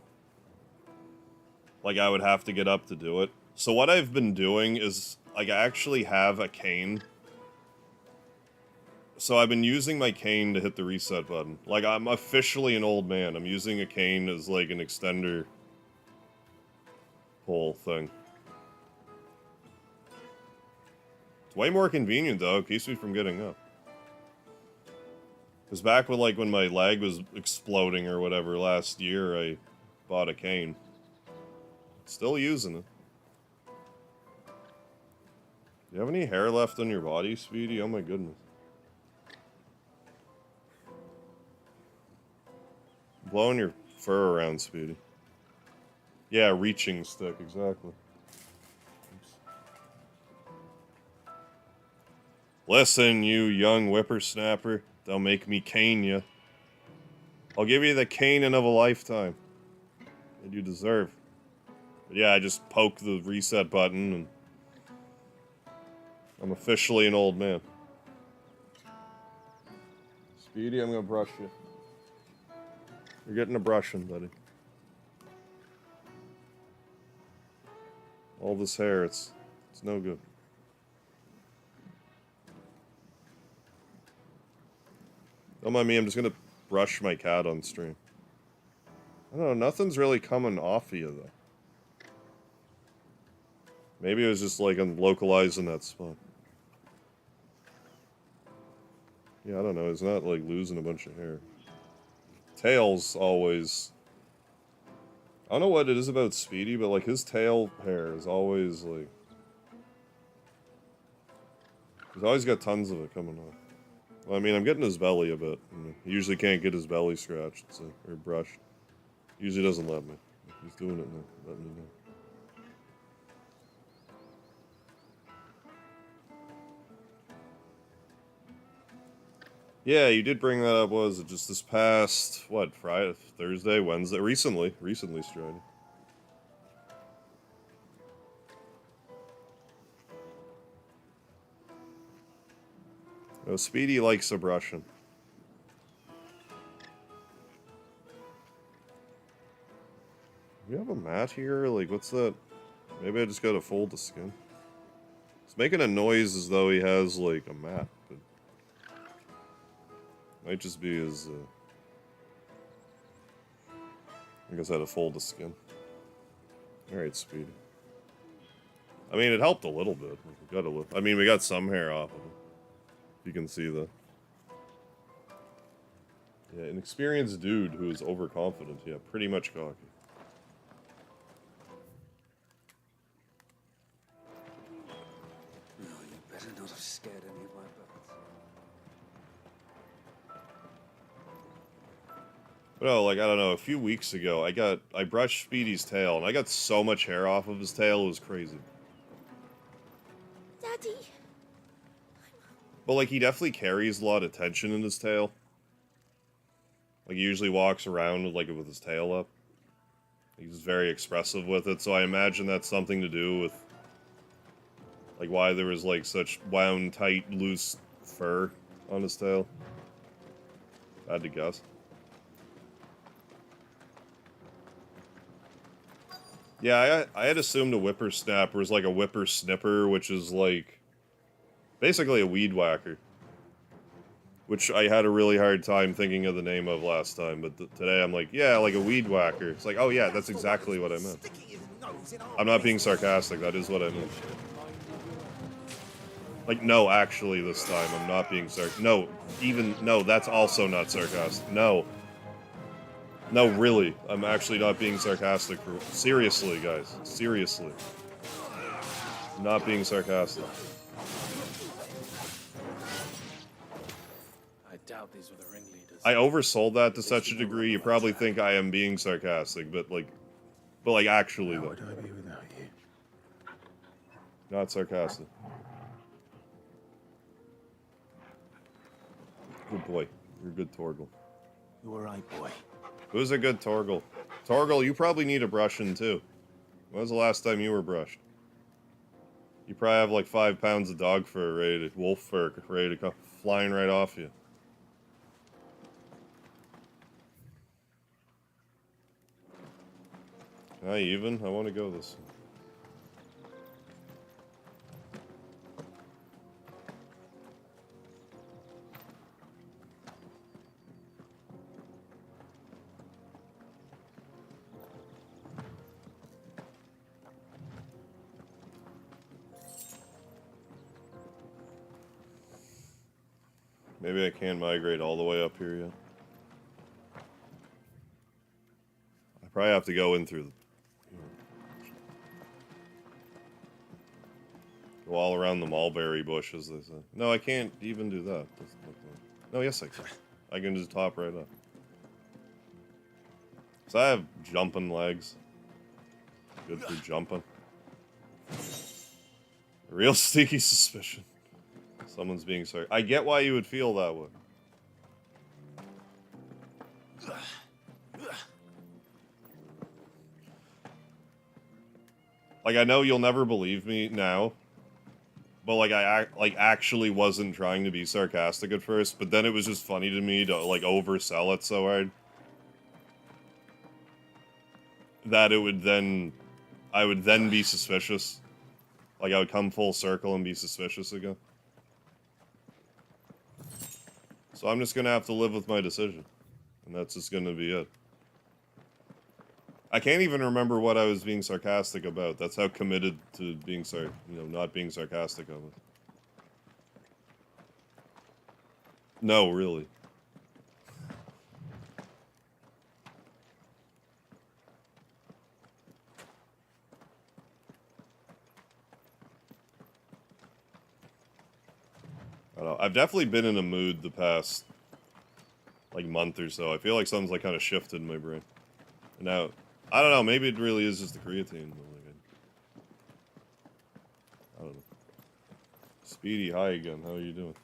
like, I would have to get up to do it. So what I've been doing is, like, I actually have a cane. So I've been using my cane to hit the reset button. Like, I'm officially an old man. I'm using a cane as, like, an extender pole thing. It's way more convenient, though. It keeps me from getting up. Because back when, like, when my leg was exploding or whatever last year, I bought a cane. Still using it. Do you have any hair left on your body, Speedy? Oh my goodness. Blowing your fur around, Speedy. Yeah, reaching stick, exactly. Listen, you young whippersnapper. They'll make me cane you. I'll give you the caning of a lifetime. That you deserve. But yeah, I just poke the reset button and I'm officially an old man. Speedy, I'm gonna brush you. You're getting a brushing, buddy. All this hair, it's no good. Don't mind me, I'm just gonna brush my cat on stream. I don't know, nothing's really coming off of you, though. Maybe it was just, like, I'm localizing that spot. Yeah, I don't know. He's not, like, losing a bunch of hair. Tail's always... I don't know what it is about Speedy, but, like, his tail hair is always, like... He's always got tons of it coming off. Well, I mean, I'm getting his belly a bit. He usually can't get his belly scratched, so, or brushed. Usually doesn't let me. He's doing it now. Letting me know. Yeah, you did bring that up. What was it just this past, what, Friday, Thursday, Wednesday? Recently Strider. Oh, Speedy likes a brushing. You have a mat here? Like, what's that? Maybe I just gotta fold the skin. It's making a noise as though he has, like, a mat, but... Might just be his, I guess I had to fold the skin. Alright, Speedy. I mean, it helped a little bit. We got I mean, we got some hair off of him. You can see that. Yeah, an experienced dude who is overconfident. Yeah, pretty much cocky. No, you better not have scared any of my birds. But no, like, I don't know, a few weeks ago, I brushed Speedy's tail, and I got so much hair off of his tail, it was crazy. Daddy. But, like, he definitely carries a lot of tension in his tail. Like, he usually walks around with his tail up. He's very expressive with it, so I imagine that's something to do with, like, why there was, like, such wound, tight, loose fur on his tail. I had to guess. Yeah, I had assumed a whippersnapper was like a whippersnipper, which is like basically a weed whacker. Which I had a really hard time thinking of the name of last time, but today I'm like, yeah, like a weed whacker. It's like, oh yeah, that's exactly what I meant. I'm not being sarcastic, that is what I meant. Like, no, actually this time, I'm not being no, that's also not sarcastic. No. No, really. I'm actually not being sarcastic. Seriously, guys. Seriously. Not being sarcastic. I doubt these were the ringleaders. I oversold that to such a degree, you probably think I am being sarcastic, but actually, though. How would I be without you? Not sarcastic. Good boy. You're a good Torgal. You were right, boy. Who's a good Torgal? Torgal, you probably need a brushing too. When was the last time you were brushed? You probably have like 5 pounds of dog fur wolf fur ready to come flying right off you. Hi, even? I want to go this way. Maybe I can't migrate all the way up here yet. I probably have to go in through the... Go all around the mulberry bush, as they say. No, I can't even do that. No, yes I can. I can just hop right up. So I have jumping legs. Good for jumping. A real sneaky suspicion. Someone's being sorry. I get why you would feel that way. Like, I know you'll never believe me now, but like I actually wasn't trying to be sarcastic at first, but then it was just funny to me to like oversell it so hard that I would then be suspicious. Like I would come full circle and be suspicious again. So I'm just gonna have to live with my decision, and that's just gonna be it. I can't even remember what I was being sarcastic about. That's how committed to being not being sarcastic I was. No, really. I don't know. I've definitely been in a mood the past, like, month or so. I feel like something's, like, kind of shifted in my brain. And now, I don't know, maybe it really is just the creatine. But, like, I don't know. Speedy, hi again. How are you doing?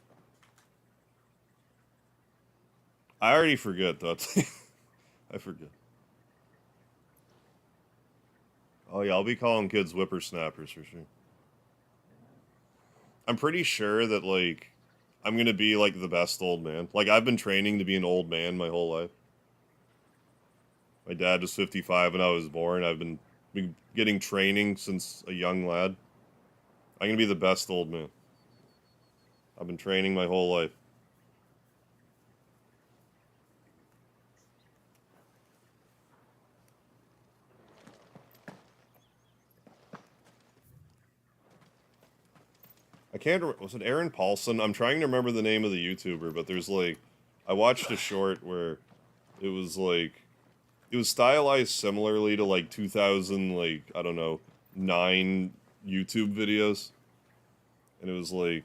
I already forget, though. I forget. Oh, yeah, I'll be calling kids whippersnappers for sure. I'm pretty sure that, like, I'm gonna be, like, the best old man. Like, I've been training to be an old man my whole life. My dad was 55 when I was born. I've been getting training since a young lad. I'm gonna be the best old man. I've been training my whole life. I can't remember, was it Aaron Paulson? I'm trying to remember the name of the YouTuber, but there's like, I watched a short where it was like, it was stylized similarly to like 2000, like, I don't know, 9 YouTube videos. And it was like,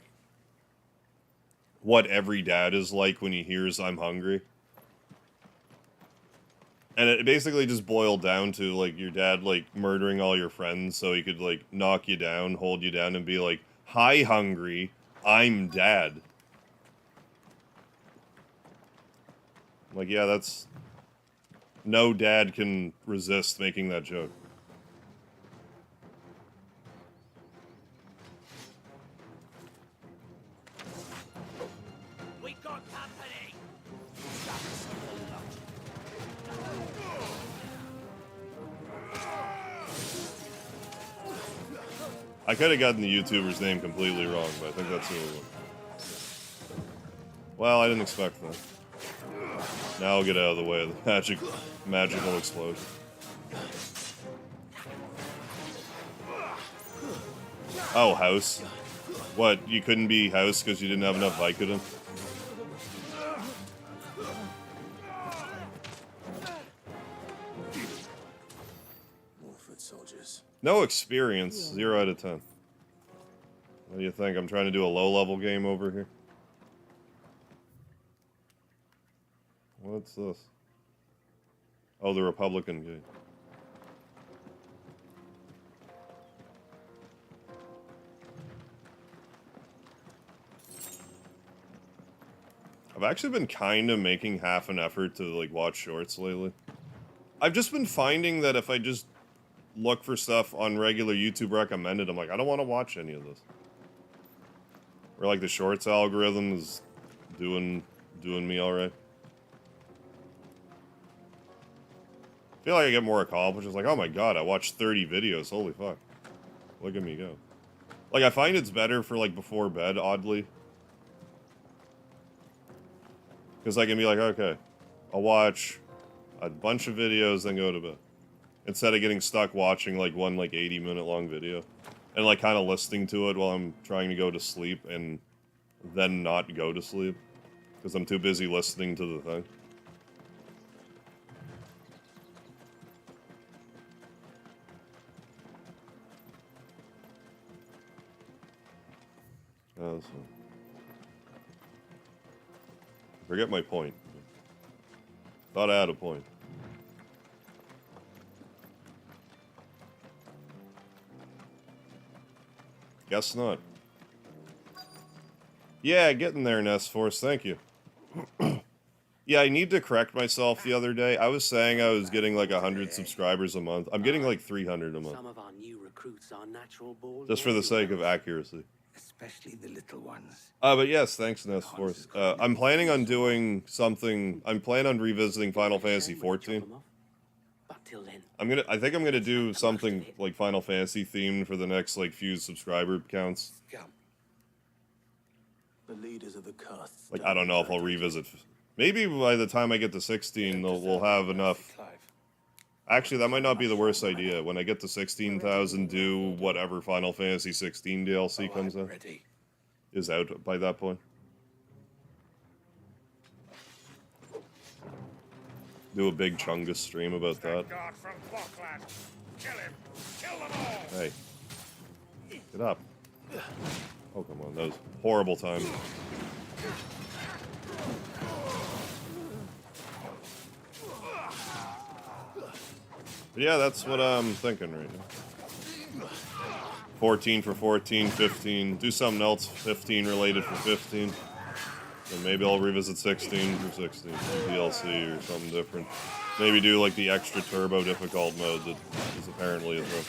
what every dad is like when he hears I'm hungry. And it basically just boiled down to, like, your dad, like, murdering all your friends so he could, like, knock you down, hold you down, and be like, hi, hungry, I'm dad. Like, yeah, that's... No dad can resist making that joke. We got company. I could have gotten the YouTuber's name completely wrong, but I think that's who it was. Well, I didn't expect that. Now I'll get out of the way of the magical explosion. Oh, House. What, you couldn't be House because you didn't have enough Vicodin? More foot soldiers. No experience, 0 out of 10. What do you think? I'm trying to do a low-level game over here. What's this? Oh, the Republican game. I've actually been kind of making half an effort to, like, watch shorts lately. I've just been finding that if I just look for stuff on regular YouTube recommended, I'm like, I don't want to watch any of this. Or, like, the shorts algorithm is doing me alright. I feel like I get more accomplished. It's like, oh my god, I watched 30 videos. Holy fuck. Look at me go. Like, I find it's better for, like, before bed, oddly. Because I can be like, okay, I'll watch a bunch of videos, then go to bed. Instead of getting stuck watching, like, one, like, 80-minute long video. And, like, kind of listening to it while I'm trying to go to sleep and then not go to sleep. Because I'm too busy listening to the thing. Oh, so. Forget my point. Thought I had a point. Guess not. Yeah, getting there, Nest Force. Thank you. Yeah, I need to correct myself the other day. I was saying I was getting like 100 subscribers a month. I'm getting like 300 a month. Some of our new recruits are natural born. Just for the sake of accuracy. Especially the little ones. But yes, thanks, Nest Force. I'm planning on doing something. I'm planning on revisiting Final Fantasy XIV. But till then, I think I'm gonna do something like Final Fantasy themed for the next like few subscriber counts. The leaders of the Custs. Like, I don't know if I'll revisit. Maybe by the time I get to 16, we'll have enough. Actually, that might not be the worst idea. When I get to 16,000, do whatever Final Fantasy 16 DLC comes out. Is out by that point. Do a big Chungus stream about that. God from Falkland. Kill him. Kill them all. Hey. Get up. Oh, come on. That was horrible time. But yeah, that's what I'm thinking right now. 14 for 14, 15. Do something else 15 related for 15. And maybe I'll revisit 16 for 16. DLC or something different. Maybe do like the extra turbo difficult mode that is apparently as well.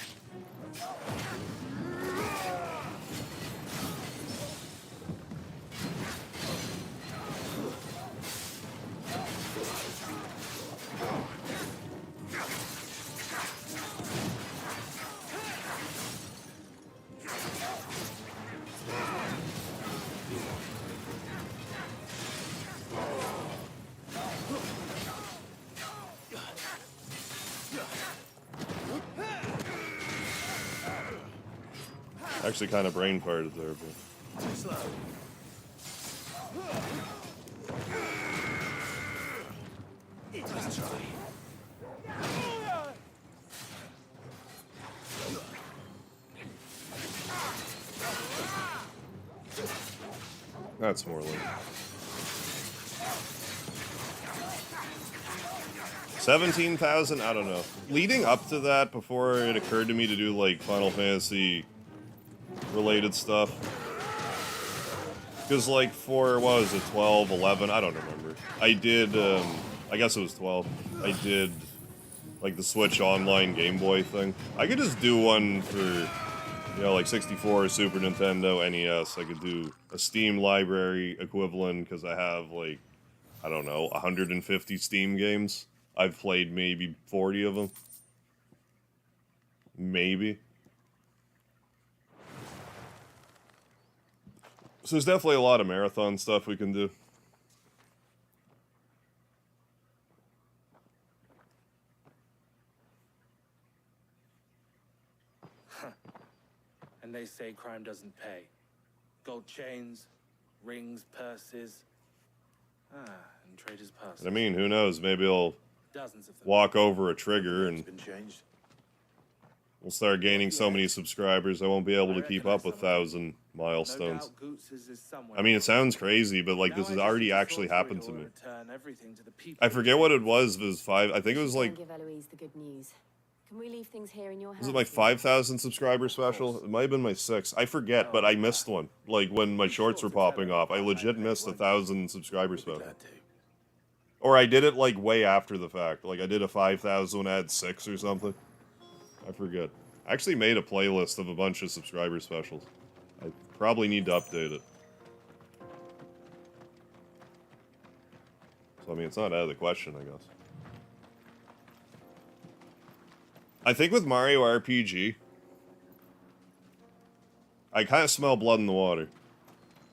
Actually kind of brain farted there, but... Too slow. Let's try. That's more like... 17,000? I don't know. Leading up to that, before it occurred to me to do, like, Final Fantasy related stuff. Because, like, for, what was it, 12, 11? I don't remember. I did, I guess it was 12. I did, like, the Switch Online Game Boy thing. I could just do one for, you know, like, 64, Super Nintendo, NES. I could do a Steam library equivalent, because I have, like, I don't know, 150 Steam games. I've played maybe 40 of them. Maybe. So there's definitely a lot of marathon stuff we can do. And they say crime doesn't pay. Gold chains, rings, purses. And traders' passes. And I mean, who knows? Maybe I'll Dozens of them. walk over a trigger and Been changed. we'll start gaining so many subscribers I won't be able to keep up with 1,000 milestones. I mean, it sounds crazy, but like this has already actually happened to me. I forget what it was. It was 5. I think it was like... Give Eloise the good news. Can we leave things here in your house? Was it my 5,000 subscriber special? It might have been my 6. I forget, but I missed one. Like when my shorts were popping off, I legit missed 1,000 subscriber special. Or I did it like way after the fact. Like I did a 5,000 when I had 6 or something. I forget. I actually made a playlist of a bunch of subscriber specials. I probably need to update it. So I mean, it's not out of the question, I guess. I think with Mario RPG, I kind of smell blood in the water.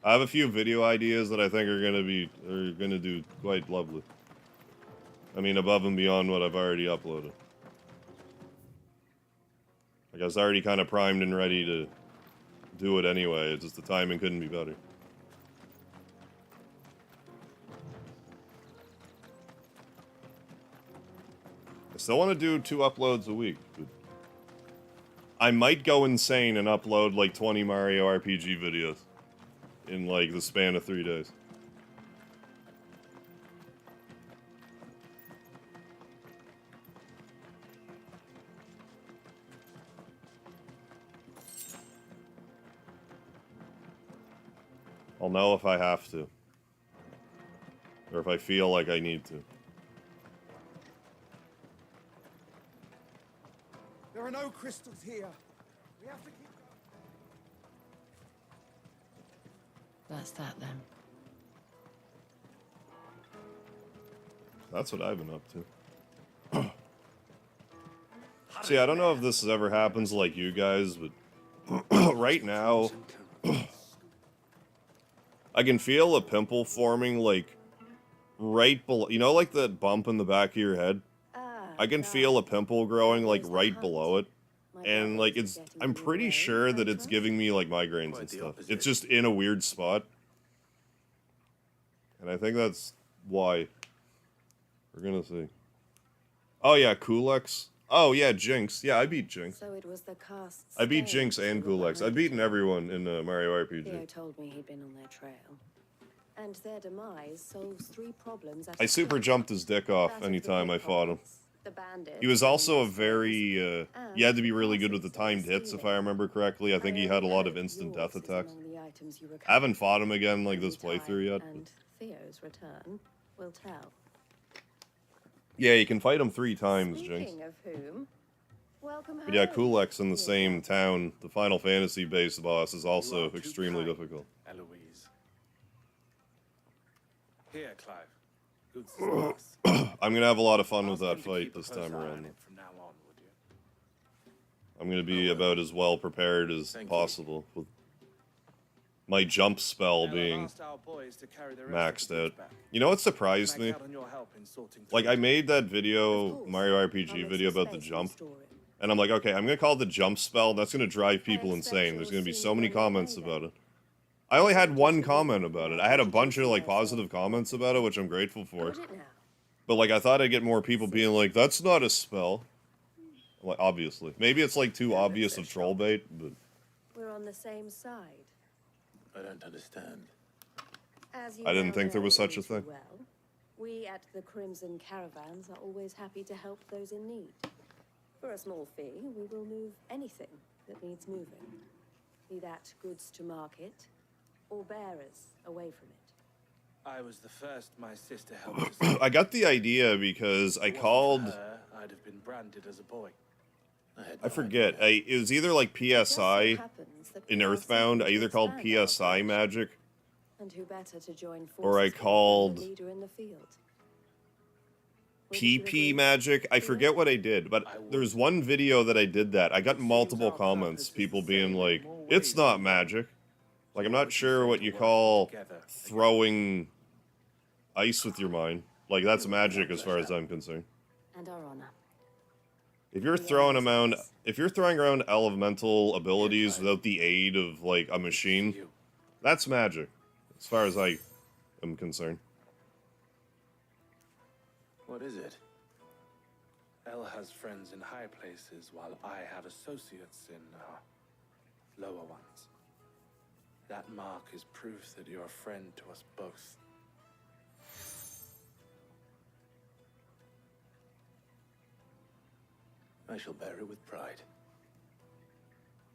I have a few video ideas that I think are gonna do quite lovely. I mean, above and beyond what I've already uploaded. Like I was already kind of primed and ready to do it anyway. It's just the timing couldn't be better. I still want to do 2 uploads a week. But I might go insane and upload like 20 Mario RPG videos in like the span of 3 days. I'll know if I have to. Or if I feel like I need to. There are no crystals here. We have to keep That's that then. That's what I've been up to. See, I don't know if this ever happens like you guys, but right now, I can feel a pimple forming, like, right below, you know, like that bump in the back of your head? I can feel a pimple growing, like, right below it. And, like, I'm pretty sure that it's giving me, like, migraines and stuff. It's just in a weird spot. And I think that's why. We're gonna see. Oh yeah, Kulex. Oh yeah, Jinx. Yeah, I beat Jinx. So it was the cast's I beat stay Jinx and who were Kulex. I've behind beaten it. everyone in Mario Theo RPG. told me he'd been on their trail. And their demise solves 3 problems at I a super clip. jumped his dick off That of the anytime I fought him. pickpockets, the bandits, He was also a and very, you had to be really good with the timed hits, if I remember correctly. I think he had a lot of instant death yours is attacks. among the items you I recovered. haven't fought him again, like, this Only playthrough yet. time and Theo's return will tell. Yeah, you can fight him 3 times, Jinx. Speaking of whom, welcome But yeah, home. Kulex in the same town, the Final Fantasy-based boss, is also extremely difficult. Eloise. Here, Clive. Goods is lost. I'm gonna have a lot of fun with Ask that him to fight keep a this close time eye on around. it from now on, would you? I'm gonna be about as well prepared as possible, with my jump spell being Asked our boys to carry the rest of maxed the goods out. back. You know what surprised Can I me? count on your help in sorting Like, through I made that video, Mario RPG video about the jump, and I'm like, okay, I'm gonna call it the jump spell, that's gonna drive people insane. There's gonna be so many comments about it. I only had 1 comment about it. I had a bunch of, like, positive comments about it, which I'm grateful for. But, like, I thought I'd get more people being like, that's not a spell. Like, obviously. Maybe it's, like, too obvious of troll bait, but... We're on the same side. I don't understand. As you I didn't now think there know was such a all too thing. Well, we at the Crimson Caravans are always happy to help those in need. For a small fee, we will move anything that needs moving. Be that goods to market, or bearers away from it. I was the first my sister helped us. I got the idea because I called... Her, I'd have been branded as a boy. I forget. It was either, like, PSI in Earthbound. I either called PSI Magic, And who better to join forces or I with than the called leader in the field? PP Magic. I forget what I did, but there was one video that I did that. I got multiple comments, people being like, it's not magic. Like, I'm not sure what you call throwing ice with your mind. Like, that's magic as far as I'm concerned. And our honor. If you're throwing around elemental abilities without the aid of, like, a machine, that's magic, as far as I am concerned. What is it? Elle has friends in high places, while I have associates in lower ones. That mark is proof that you're a friend to us both. I shall bear it with pride.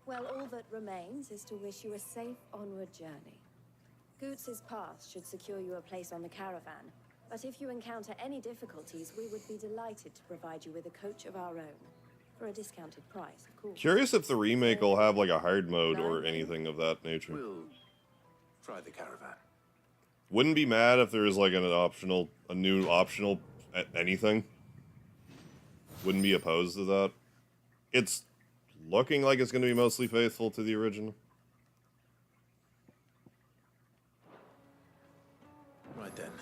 Well, all that remains is to wish you a safe onward journey. Goots's path should secure you a place on the caravan, but if you encounter any difficulties, we would be delighted to provide you with a coach of our own. For a discounted price, of course. Curious if the remake will have, like, a hard mode or anything of that nature. We'll try the caravan. Wouldn't be mad if there was, like, a new optional anything. Wouldn't be opposed to that. It's looking like it's going to be mostly faithful to the original. Right then.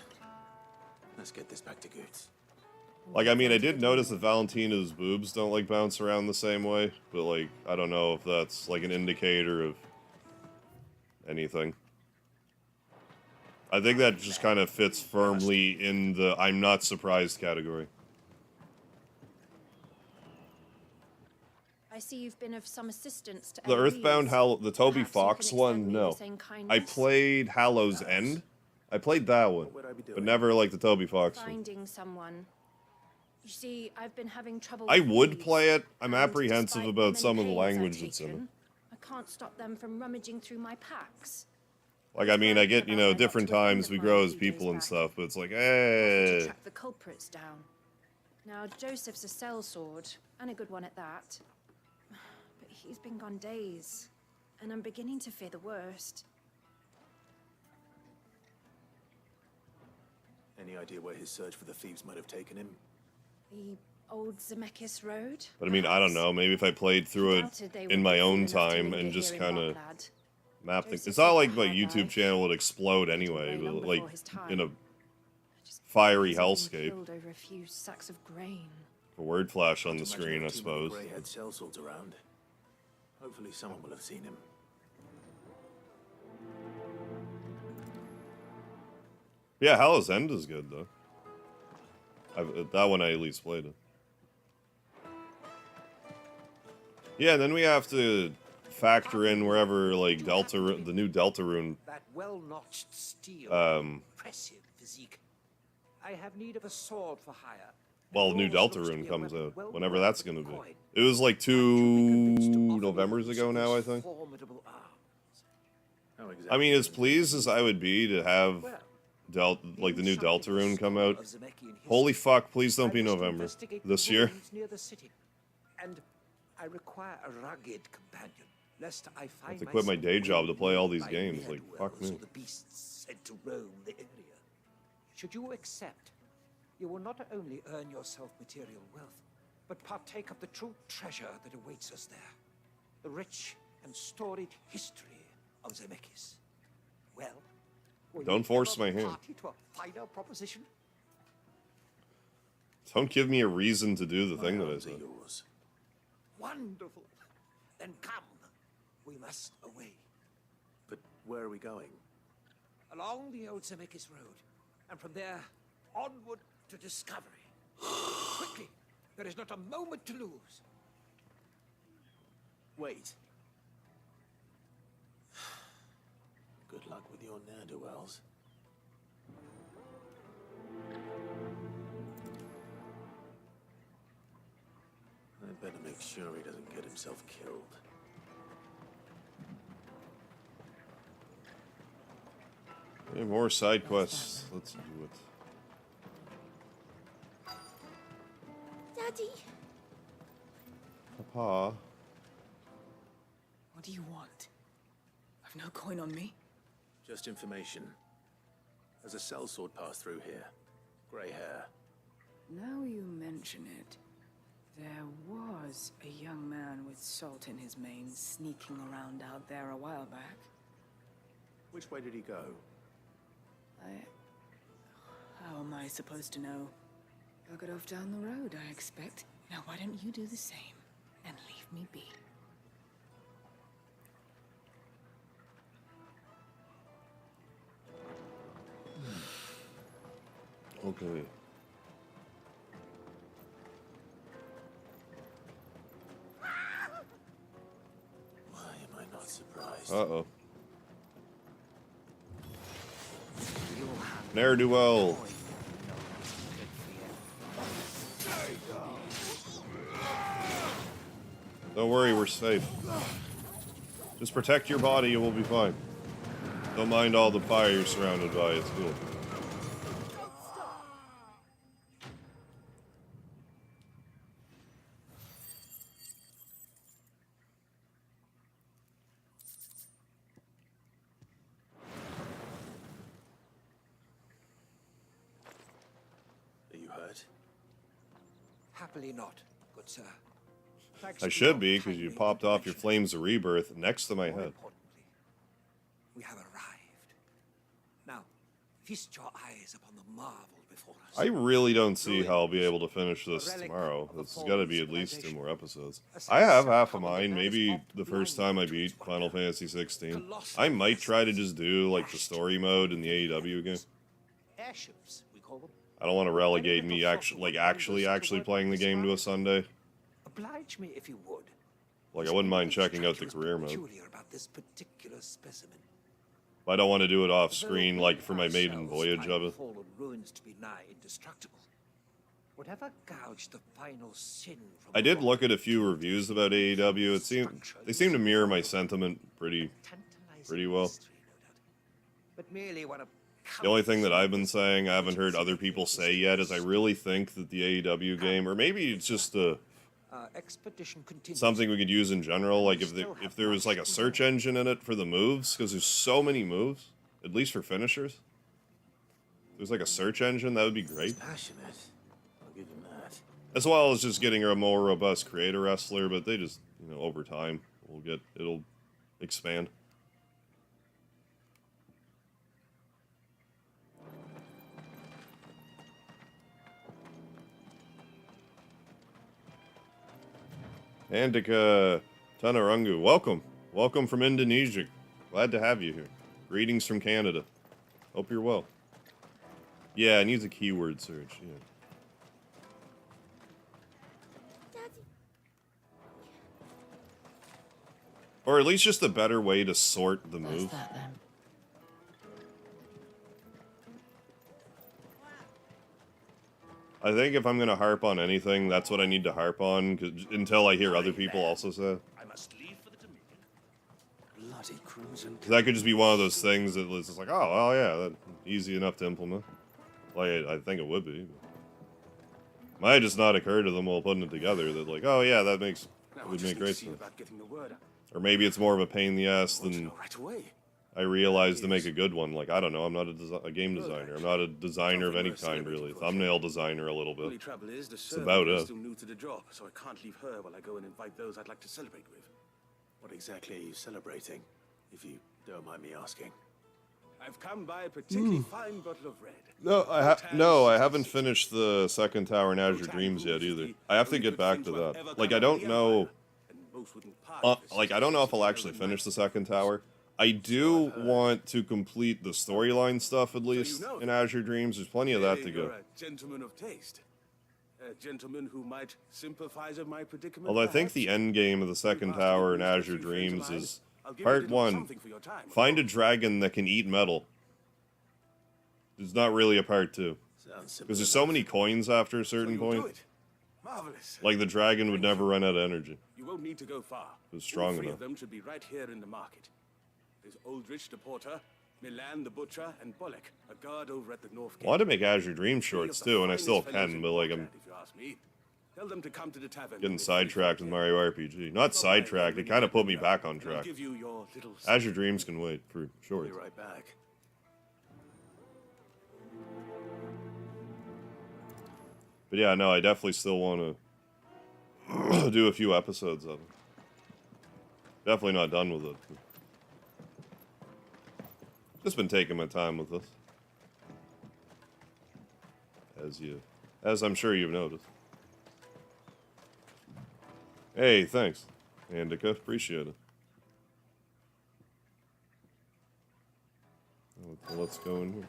Let's get this back to Goots. Like, I mean, I did notice that Valentina's boobs don't, like, bounce around the same way, but, like, I don't know if that's, like, an indicator of anything. I think that just kind of fits firmly in the I'm not surprised category. I see you've been of some assistance to The Eloise. Earthbound the Toby Perhaps you Fox can one, extend me no. the same I kindness. played Hallow's End. I played that one, but never, like, the Toby Fox one. Finding someone. You see, I've been having trouble I with would thieves, play it. I'm and apprehensive despite about the some of the many pains language I've that's in it. taken, I can't stop them from rummaging through my packs. Like, I mean, I get, you know, different times we grow as people and stuff, but it's like, To eh. track the culprits down. Now, Joseph's a sellsword, and a good one at that. But he's been gone days, and I'm beginning to fear the worst. Any idea where his search for the thieves might have taken him? The old Zemeckis Road? But I mean, I don't know. Maybe if I played through it in my own time and just kind of map things. It's not like my YouTube channel would explode anyway, but like in a fiery hellscape. Killed over a few sacks of grain. A word flash on the screen, I suppose. Grey-haired sellswords around. Hopefully someone will have seen him. Yeah, Hallow's End is good though. That one I at least played it. Yeah, then we have to factor in wherever like the new Deltarune That well-notched steel. Impressive physique. I have need of a sword for hire. well, new Deltarune comes out, whenever that's gonna be. It was like 2 Novembers ago now, I think. I mean, as pleased as I would be to have like the new Deltarune come out. Holy fuck, please don't be November this year. Near the city. And I require a rugged companion, lest I I find have to quit my day job to play all these by games, like, fuck me. or the beasts sent to roam the area. Should you accept, you will not only earn yourself material wealth, but partake of the true treasure that awaits us there. The rich and storied history of Zemeckis. Well, will Don't you force ever my hand. party to a final proposition? Don't give me a reason to do the thing that I said. Wonderful. Then come. We must away. But where are we going? Along the old Zemeckis Road, and from there, onward to discovery. Quickly. There is not a moment to lose. Wait. Good luck with your ne'er-do-wells. I'd better make sure he doesn't get himself killed. Hey, more side quests. Let's do it. Daddy! Papa. What do you want? I've no coin on me. Just information. There's a sellsword passed through here. Grey hair. Now you mention it, there was a young man with salt in his mane sneaking around out there a while back. Which way did he go? How am I supposed to know? He'll get off down the road, I expect. Now why don't you do the same and leave me be? Okay. Why am I not surprised? Uh-oh. Ne'er-do-well. Don't worry, we're safe. Just protect your body, you will be fine. Don't mind all the fire you're surrounded by, it's cool. Are you hurt? Happily not, good sir. Thanks I to should your be, because you timely popped off your intervention, flames of rebirth next to my more head. importantly, we have arrived. Now, feast your eyes upon the marvel before us. I really don't see how I'll be able to finish this tomorrow. This has got to be at least 2 more episodes. I have half a mind. Maybe the first time I beat Final Fantasy 16, I might try to just do like the story mode in the AEW game. Airships, we call them. I don't want to relegate me actually playing the game to a Sunday. Oblige me if you would. Like, I wouldn't mind checking out the career mode. Peculiar about this particular specimen. But I don't want to do it off screen, like for my maiden voyage of it. Fallen ruins to be nigh indestructible. Whatever gouged the final sin from I did look at a few reviews about AEW. They seem to mirror my sentiment pretty well. but merely one of The only thing that I've been saying, I haven't heard other people say yet, is I really think that the AEW game, or maybe it's just expedition continues. something we could use in general, like if there was like a search engine in it for the moves, because there's so many moves, at least for finishers. If there's like a search engine, that would be great. Passionate. I'll give him that. As well as just getting a more robust creator wrestler, but they just, over time, it'll expand. Andika Tanarangu, welcome. Welcome from Indonesia. Glad to have you here. Greetings from Canada. Hope you're well. Yeah, and use a keyword search, yeah. Or at least just a better way to sort the move. That then. I think if I'm gonna harp on anything, that's what I need to harp on, until I hear other people also say. I must leave for the Dominion. Bloody crimson. 'Cause that could just be one of those things that was just like, oh, well, yeah, that's easy enough to implement. Like, I think it would be. Might just not occur to them while putting it together that, like, oh, yeah, that would make great sense. Or maybe it's more of a pain in the ass than I realized to make a good one. Like, I don't know, I'm not a game designer. I'm not a designer of any kind, really. Thumbnail designer a little bit. That's about it. Still new to the job, so I can't leave her while I go and invite those I'd like to celebrate with. What exactly are you celebrating, if you don't mind me asking? I've come by a particularly fine bottle of red. No, I haven't finished the second tower in Azure Dreams yet either. I have to get back to that. Like, I don't know. Like, I don't know if I'll actually finish the second tower. I do want to complete the storyline stuff at least in Azure Dreams. There's plenty of that to go. You're a gentleman of taste. A gentleman who might sympathize with my predicament. Although I think the end game of the second tower in Azure Dreams is part 1. Find a dragon that can eat metal. There's not really a part 2. Because there's so many coins after a certain point. Marvelous. Like the dragon would never run out of energy. You won't need to go far. It was strong All three enough. of them should be right here in the market. There's Aldrich the porter, Milan the butcher, and Bollock, a guard over at the north gate. I wanted to make Azure Dream shorts too, and I still can, but like I'm If you ask me, tell them to come to the tavern. getting sidetracked with Mario RPG. Not sidetracked, it kind of put me back on track. Give you your little Azure Dreams can wait for shorts. Be right back. But yeah, no, I definitely still want to do a few episodes of it. Definitely not done with it. Just been taking my time with this. As I'm sure you've noticed. Hey, thanks, Andika. Appreciate it. Let's go in here.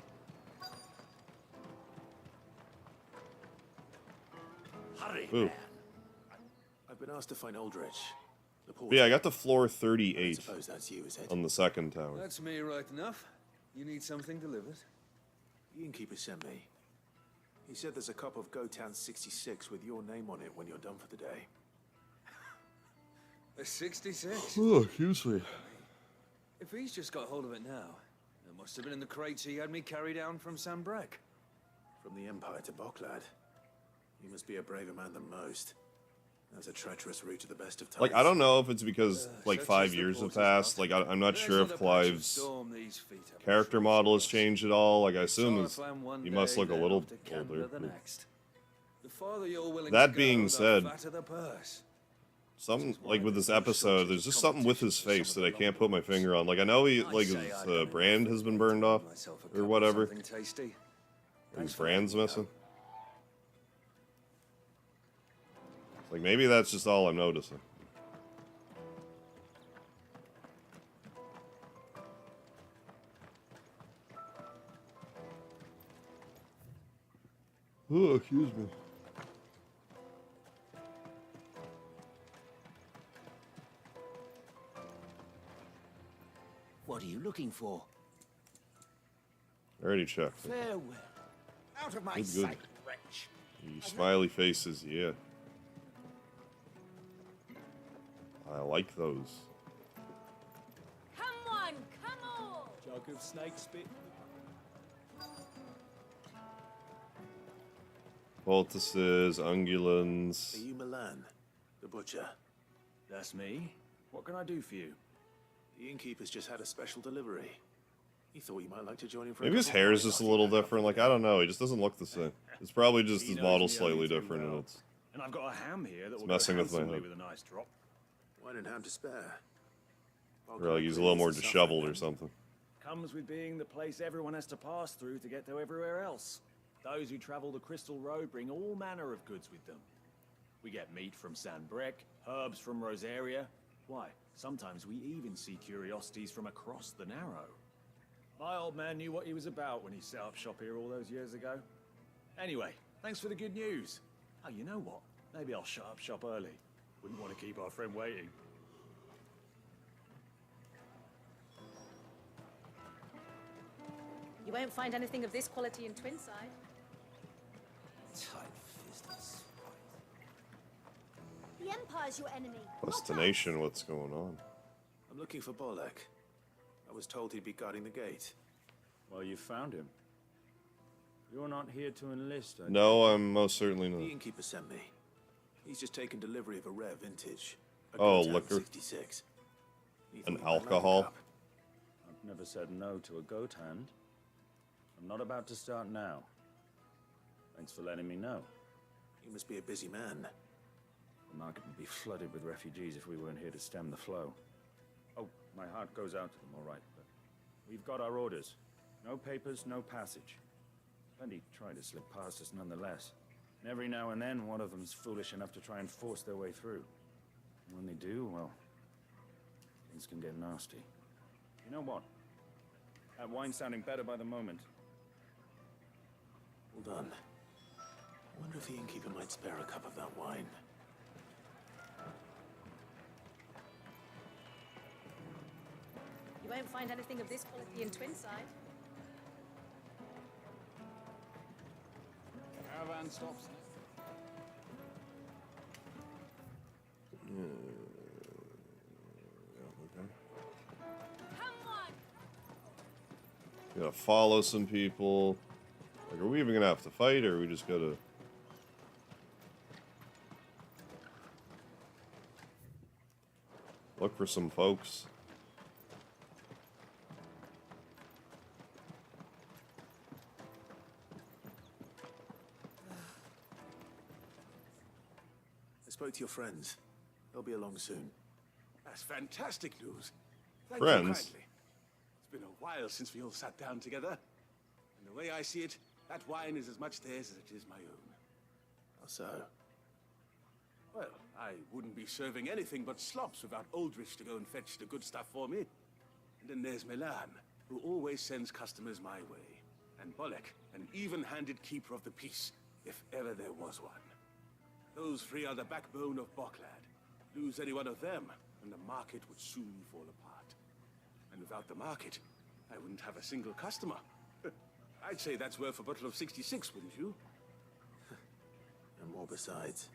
Hurry, Ooh. I've been asked to find Aldrich. The But yeah, I got to floor 38 I suppose that's you, is it? on the second tower. That's me right enough. You need something delivered? The innkeeper sent me. He said there's a cup of Gotown 66 with your name on it when you're done for the day. A 66? Oh, excuse me. If he's just got hold of it now, it must have been in the crates he had me carry down from Sambrek. From the Empire to Boklad. You must be a braver man than most. That's a treacherous route to the best of times. Like, I don't know if it's because, like, 5 years have passed. Like, I'm not sure if Clive's character model has changed at all. Like, I assume he must look a little older. That being said, something, like, with this episode, there's just something with his face that I can't put my finger on. Like, I know he, like, his brand has been burned off, or whatever. His brand's missing. Like, maybe that's just all I'm noticing. Oh, excuse me. What are you looking for? I already checked. Farewell. Out of my Good. sight, wretch. The smiley faces, yeah. I like those. Come on, come on! Jug of snake spit. Poultices, ungulans. Are you Milan, the butcher? That's me. What can I do for you? The innkeeper's just had a special delivery. He thought you might like to join him for Maybe his hair is just a little different. Like, I don't know. He just doesn't look the same. It's probably just his model's slightly different, and it's And I've got a ham here that will messing go with my handsomely head. with a nice drop. Wine and ham to spare. Or like he's a little more disheveled or something. Comes with being the place everyone has to pass through to get to everywhere else. Those who travel the Crystal Road bring all manner of goods with them. We get meat from Sanbrek, herbs from Rosaria. Why, sometimes we even see curiosities from across the Narrow. My old man knew what he was about when he set up shop here all those years ago. Anyway, thanks for the good news. Oh, you know what? Maybe I'll shut up shop early. Wouldn't want to keep our friend waiting. You won't find anything of this quality in Twinside. Tight-fisted. The Empire's your enemy. Destination, what's going on? I'm looking for Bolek. I was told he'd be guarding the gate. Well, you found him. You're not here to enlist, are you? No, I'm most certainly The not. innkeeper sent me. He's just taken delivery of a rare vintage. A Oh, Goat liquor. 66. He thought An he might like the alcohol. cup. I've never said no to a goat hand. I'm not about to start now. Thanks for letting me know. You must be a busy man. The market would be flooded with refugees if we weren't here to stem the flow. Oh, my heart goes out to them, all right, but we've got our orders. No papers, no passage. Plenty try to slip past us nonetheless. And every now and then, one of them's foolish enough to try and force their way through. And when they do, well, things can get nasty. You know what? That wine's sounding better by the moment. Hold on. I wonder if the innkeeper might spare a cup of that wine. You won't find anything of this quality in Twinside. Caravan stops. Gotta follow some people. Like, are we even gonna have to fight, or are we just gotta... look for some folks? I spoke to your friends. They'll be along soon. That's fantastic news. Thank Friends? you kindly. It's been a while since we all sat down together. And the way I see it, that wine is as much theirs as it is my own. How so? Well, I wouldn't be serving anything but slops without Aldrich to go and fetch the good stuff for me. And then there's Milan, who always sends customers my way. And Bolek, an even-handed keeper of the peace, if ever there was one. Those three are the backbone of Boklad. Lose any one of them, and the market would soon fall apart. And without the market, I wouldn't have a single customer. I'd say that's worth a bottle of 66, wouldn't you? And more besides.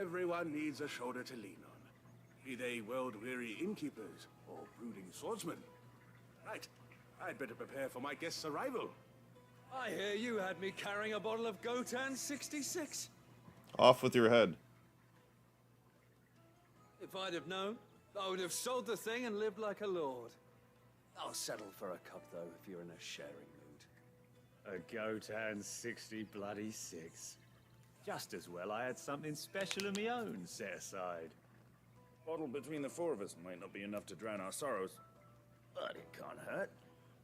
Everyone needs a shoulder to lean on. Be they world-weary innkeepers or brooding swordsmen. Right, I'd better prepare for my guest's arrival. I hear you had me carrying a bottle of Gotan 66. Off with your head. If I'd have known, I would have sold the thing and lived like a lord. I'll settle for a cup, though, if you're in a sharing mood. A Gotan 60 bloody 6. Just as well I had something special of my own set aside. Bottle between the four of us might not be enough to drown our sorrows, but it can't hurt.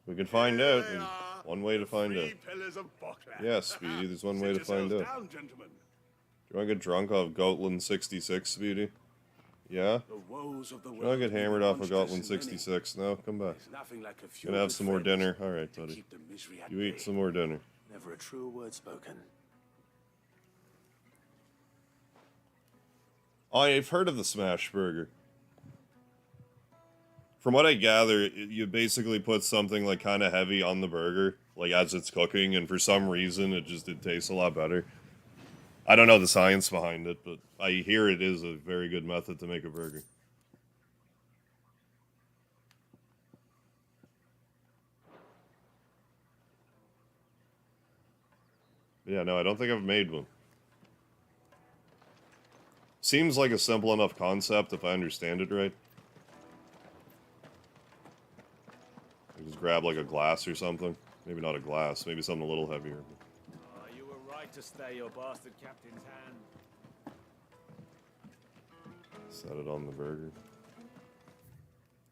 We can find out. And one way to find out. Pillars of Boklad. Yes, Speedy, there's one way to find out. Down, gentlemen. Do you want to get drunk off Gotland 66, Speedy? Yeah? The woes of the Do you want to get hammered off of Gotland 66? No, come back. Nothing like a few Gonna have some more friends dinner. Alright, to buddy. keep the misery at You eat bay. some more dinner. Never a truer word spoken. I've heard of the smash burger. From what I gather, you basically put something like kind of heavy on the burger, like as it's cooking, and for some reason it tastes a lot better. I don't know the science behind it, but I hear it is a very good method to make a burger. Yeah, no, I don't think I've made one. Seems like a simple enough concept if I understand it right. I just grab like a glass or something. Maybe not a glass, maybe something a little heavier. You were right to stay your bastard captain's hand. Set it on the burger.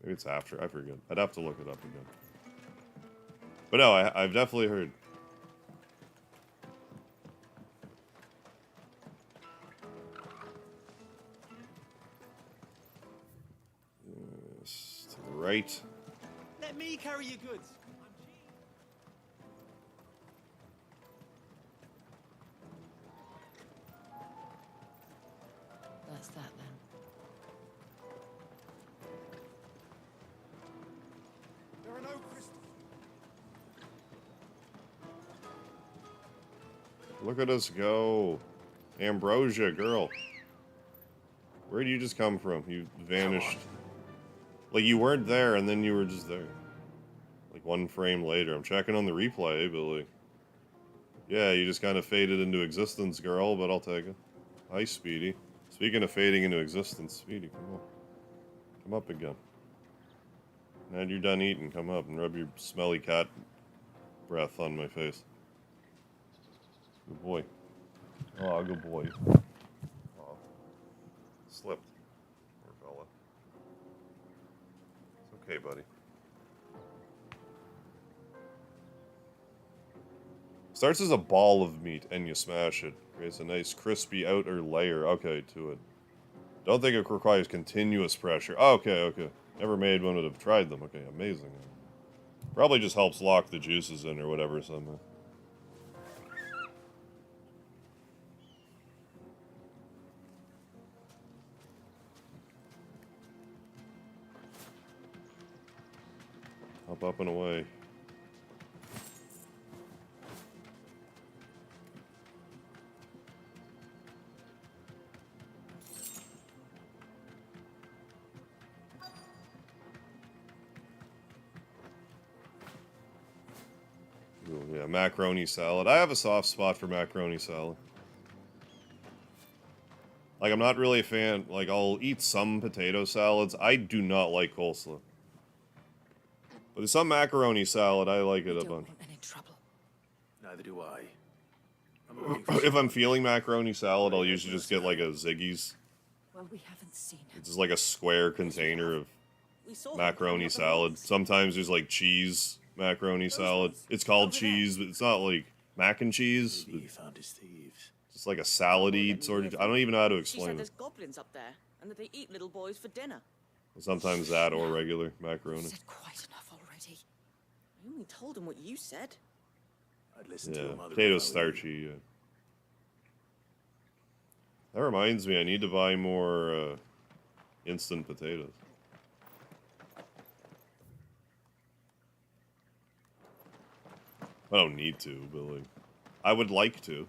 Maybe it's after, I forget. I'd have to look it up again. But no, I've definitely heard. Yes, to the right. Let me carry your goods. That's that then. There are no crystals. Look at us go. Ambrosia, girl. Where did you just come from? You vanished. Like, you weren't there, and then you were just there. Like, one frame later. I'm checking on the replay, but, like... Yeah, you just kind of faded into existence, girl, but I'll take it. Hi, Speedy. Speaking of fading into existence, Speedy, come on. Come up again. Now you're done eating, come up and rub your smelly cat breath on my face. Good boy. Oh, good boy. Oh. Slipped. Poor fella. It's okay, buddy. Starts as a ball of meat and you smash it. Creates a nice crispy outer layer. Okay, to it. Don't think it requires continuous pressure. Okay, okay. Never made one, but have tried them. Okay, amazing. Probably just helps lock the juices in or whatever somehow. Up and away. Ooh, yeah, macaroni salad. I have a soft spot for macaroni salad. Like, I'm not really a fan. Like, I'll eat some potato salads. I do not like coleslaw. But some macaroni salad, I like it a bunch. Neither do I. If I'm feeling macaroni salad, I'll usually just get like a Ziggy's. Well, we haven't seen him. It's just like a square container of macaroni salad. Sometimes there's like cheese macaroni salad. It's called cheese, but it's not like mac and cheese. Maybe he found his thieves. It's like a salad-y sort of. I don't even know how to She said explain it. there's goblins up there, and that they eat little boys for dinner. Sometimes that or regular macaroni. Said quite enough already. I only told him what you said. I'd listen Yeah, to him. potatoes starchy. Yeah. That reminds me, I need to buy more instant potatoes. I don't need to, but like, I would like to.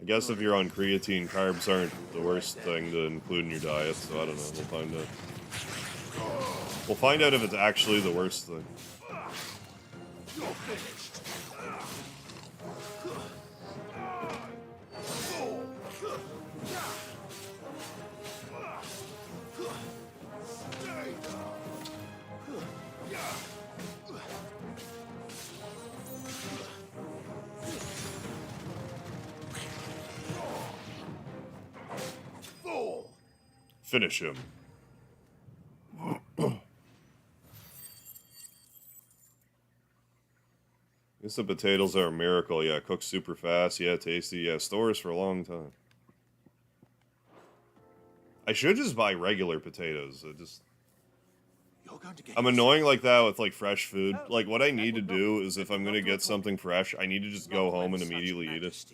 I guess if you're on creatine, carbs aren't the worst thing to include in your diet, so I don't know. We'll find out. We'll find out if it's actually the worst thing. You're finished. Finish him. Guess the potatoes are a miracle. Yeah, cook super fast. Yeah, tasty. Yeah, stores for a long time. I should just buy regular potatoes. I'm annoying like that with like fresh food. Like what I need to do is if I'm gonna get something fresh, I need to just go home and immediately eat it.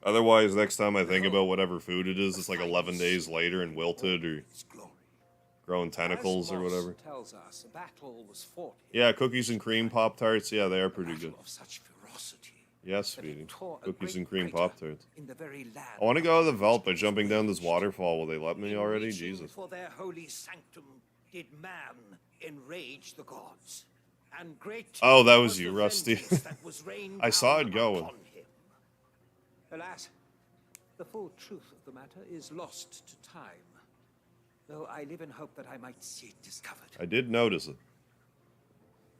Otherwise, next time I think about whatever food it is, it's like 11 days later and wilted or growing tentacles or whatever. Tells us a battle was fought Yeah, cookies and cream Pop-Tarts. Yeah, they are pretty good. of such ferocity. Yes, sweetie. tore a Cookies great and cream crater Pop-Tarts. in the very land I want to go to the vault by jumping down this waterfall. Will they let me already? Jesus. For their holy sanctum did man enrage the gods. And great Oh, that was you, Rusty. that was rained I saw down it going. upon him. Alas, the full truth of the matter is lost to time. Though I live in hope that I might see it discovered. I did notice it.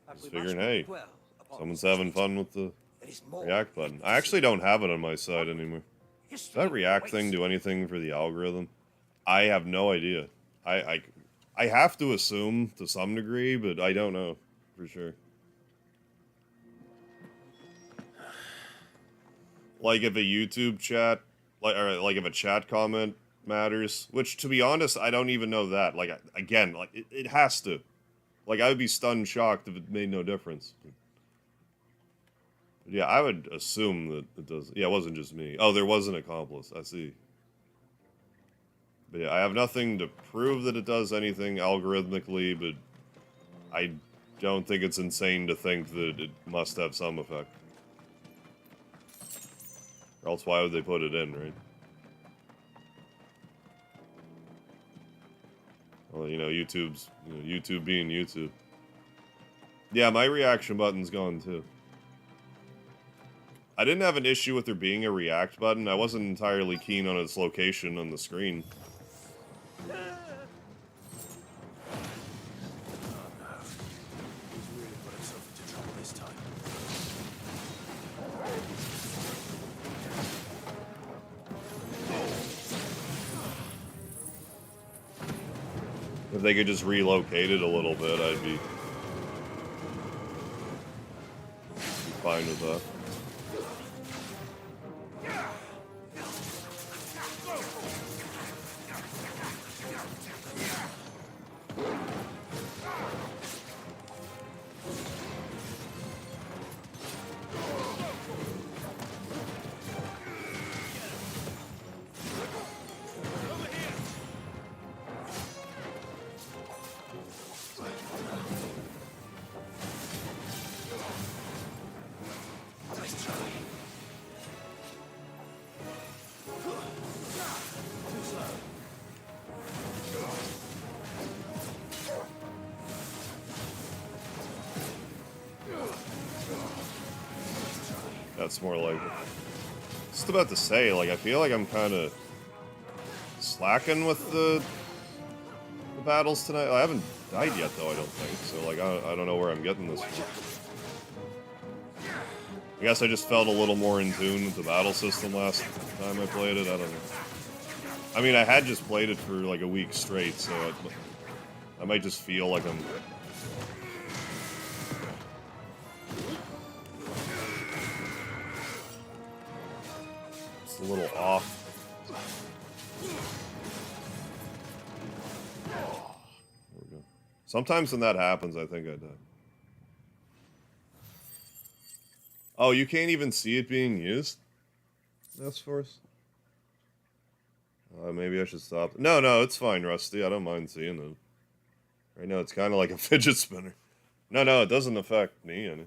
But Just we must figuring, hey, dwell upon someone's having fun with the React button. I actually don't have it on my side anymore. Does that React thing do anything for the algorithm? I have no idea. I have to assume to some degree, but I don't know for sure. Like if a YouTube chat, like if a chat comment matters, which to be honest, I don't even know that. Like again, like it has to. Like I would be stunned shocked if it made no difference. But yeah, I would assume that it does. Yeah, it wasn't just me. Oh, there was an accomplice. I see. But yeah, I have nothing to prove that it does anything algorithmically, but I don't think it's insane to think that it must have some effect. Or else why would they put it in, right? Well, you know, YouTube being YouTube. Yeah, my reaction button's gone too. I didn't have an issue with there being a react button. I wasn't entirely keen on its location on the screen. If they could just relocate it a little bit, I'd be fine with that. That's more like it. Just about to say, like, I feel like I'm kind of slacking with the battles tonight. I haven't died yet, though, I don't think. So, like, I don't know where I'm getting this from. I guess I just felt a little more in tune with the battle system last time I played it. I don't know. I mean, I had just played it for, like, a week straight, so I might just feel like I'm... a little off. There we go. Sometimes when that happens, I think I die. Oh, you can't even see it being used? That's force. Maybe I should stop. No, it's fine, Rusty. I don't mind seeing it. Right now, it's kind of like a fidget spinner. No, it doesn't affect me any.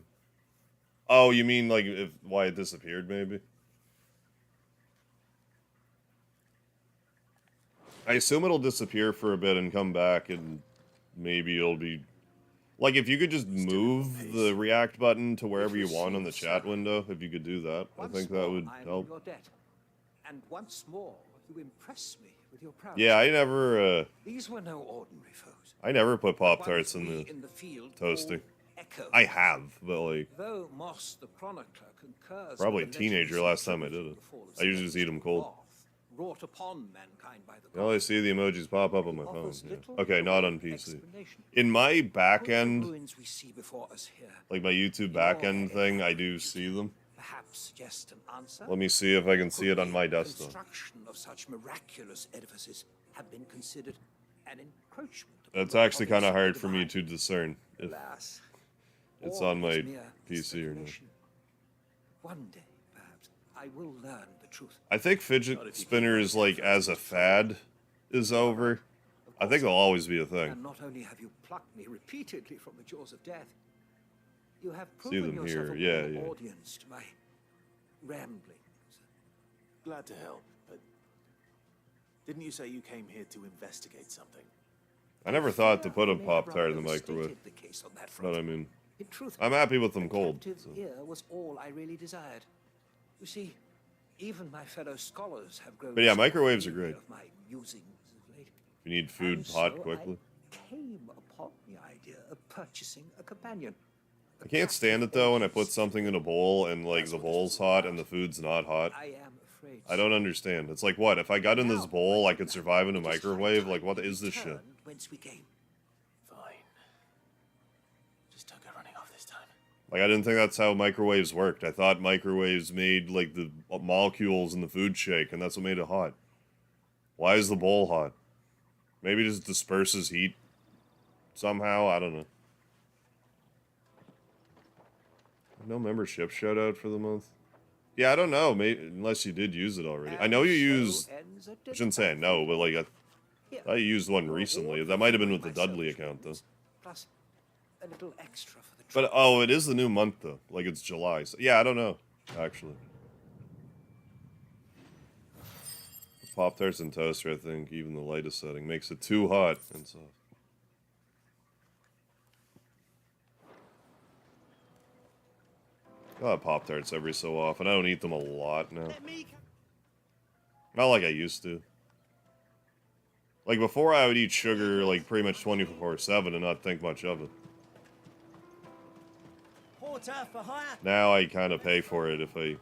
Oh, you mean like why it disappeared, maybe? I assume it'll disappear for a bit and come back, and maybe it'll be... Like, if you could just move the react button to wherever you want on the chat window, if you could do that, I think that would help. Your debt. And once more, you impress me with your prowess. Yeah, I never, These were no ordinary foes. I never put Pop-Tarts in the toasting. I have, but, like... Though Moss the chronicler concurs probably a teenager last time I did it. I usually just eat them cold. Wrought upon mankind by the You only see the emojis pop up on my phone. Yeah. Okay, not on PC. In my back end, like my YouTube back end thing, I do see them. Perhaps suggest an answer. Let me see if I can see it on my desktop. Construction of such miraculous edifices have been considered an encroachment. That's actually kind of hard for me to discern if it's on my PC or not. One day, perhaps, I will learn the truth. I think fidget spinners, like, as a fad, is over. I think they'll always be a thing. And not only have you plucked me repeatedly from the jaws of death, you have See proven them yourself here, a yeah. audience to my ramblings. Glad to help, but didn't you say you came here to investigate something? I never thought to put a Pop-Tart in the microwave. But I mean, I'm happy with them cold. So. Here was all I really desired. You see, even my fellow scholars have grown. But yeah, microwaves are great. Of my musings of late. If you need food And hot so quickly. I came upon the idea of purchasing a companion. I can't stand it though when I put something in a bowl and like the bowl's hot and the food's not hot. I am afraid. I don't understand. It's like, what? If I got in this bowl, I could survive in a microwave? Like, what is this shit? Whence we came. Fine. Just don't go running off this time. Like, I didn't think that's how microwaves worked. I thought microwaves made, like, the molecules in the food shake, and that's what made it hot. Why is the bowl hot? Maybe it just disperses heat somehow? I don't know. No membership shout out for the month. Yeah, I don't know. Maybe, unless you did use it already. I know you used. I shouldn't say I know, but like I used one recently. That might have been with the Dudley account though. Plus, a little extra for the But oh, it is the new month though. Like it's July. So, yeah, I don't know actually. Pop-Tarts and toaster, I think, even the lightest setting makes it too hot and soft. I have Pop-Tarts every so often. I don't eat them a lot now. Not like I used to. Like before I would eat sugar like pretty much 24/7 and not think much of it. Porter for hire. Now I kind of pay for it if I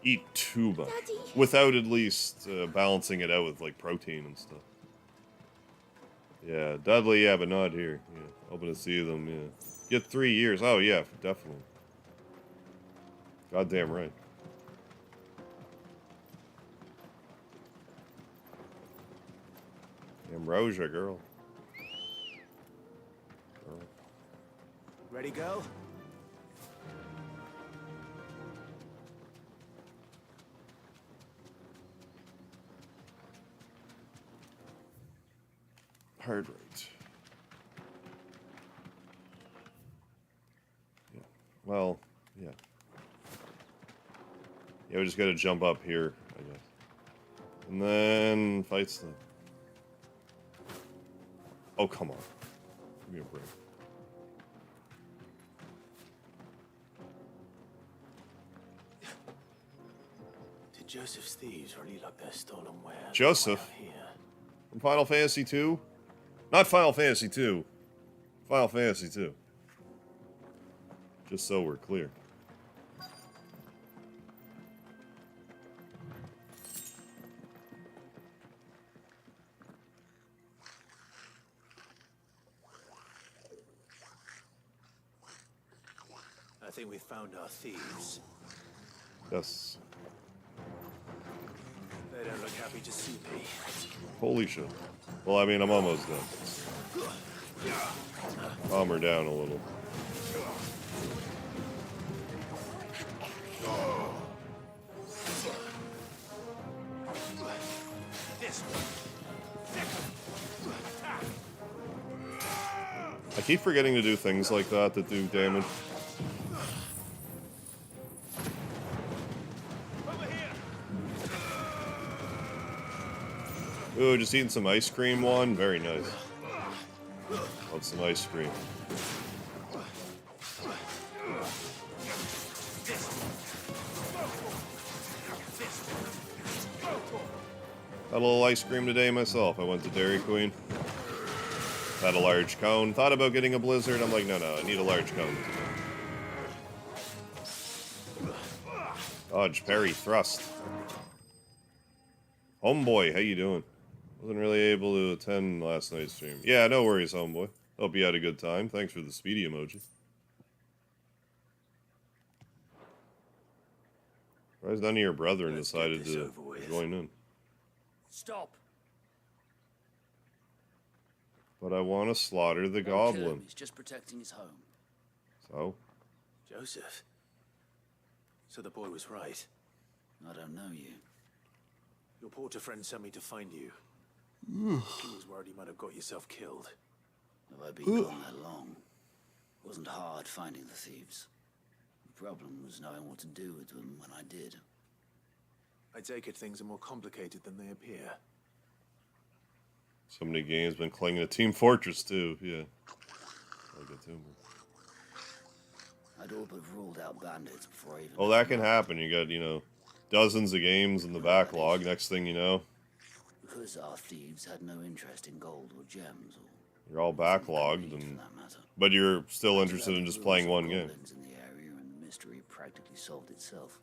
eat too much. Daddy. Without at least balancing it out with like protein and stuff. Yeah, Dudley, yeah, but not here. Yeah, hoping to see them, yeah. Get 3 years. Oh, yeah, definitely. Goddamn right. Ambrosia, girl. Ready, go? Hard rate. Yeah. Well, yeah. Yeah, we just gotta jump up here, I guess. And then fights them. Oh, come on. Give me a break. Did Joseph's thieves really like their stolen wares? Joseph? From Final Fantasy 2? Not Final Fantasy 2. Final Fantasy 2. Just so we're clear. I think we found our thieves. Yes. They don't look happy to see me. Holy shit. Well, I mean, I'm almost done. Calm her down a little. I keep forgetting to do things like that that do damage. Ooh, just eating some ice cream one. Very nice. Want some ice cream. Had a little ice cream today myself. I went to Dairy Queen. Had a large cone. Thought about getting a Blizzard. I'm like, no, I need a large cone today. Dodge, parry, thrust. Homeboy, how you doing? Wasn't really able to attend last night's stream. Yeah, no worries, homeboy. Hope you had a good time. Thanks for the speedy emoji. Why is none of your brethren decided to join in? Stop. But I want to slaughter the Don't kill him, goblin. he's just protecting his home. So? Joseph. So the boy was right. I don't know you. Your porter friend sent me to find you. He was worried he might have got yourself killed. Have I been gone that long? It wasn't hard finding the thieves. The problem was knowing what to do with them when I did. I take it things are more complicated than they appear. So many games been clinging to Team Fortress too, yeah. I'll get to him. I'd all but ruled out bandits before I even... Oh, that can happen. You got, dozens of games in the backlog. Next thing you know, Because our thieves had no interest in gold or gems or... you're all backlogged, but you're still interested in just playing one game. In the area and the mystery practically solved itself.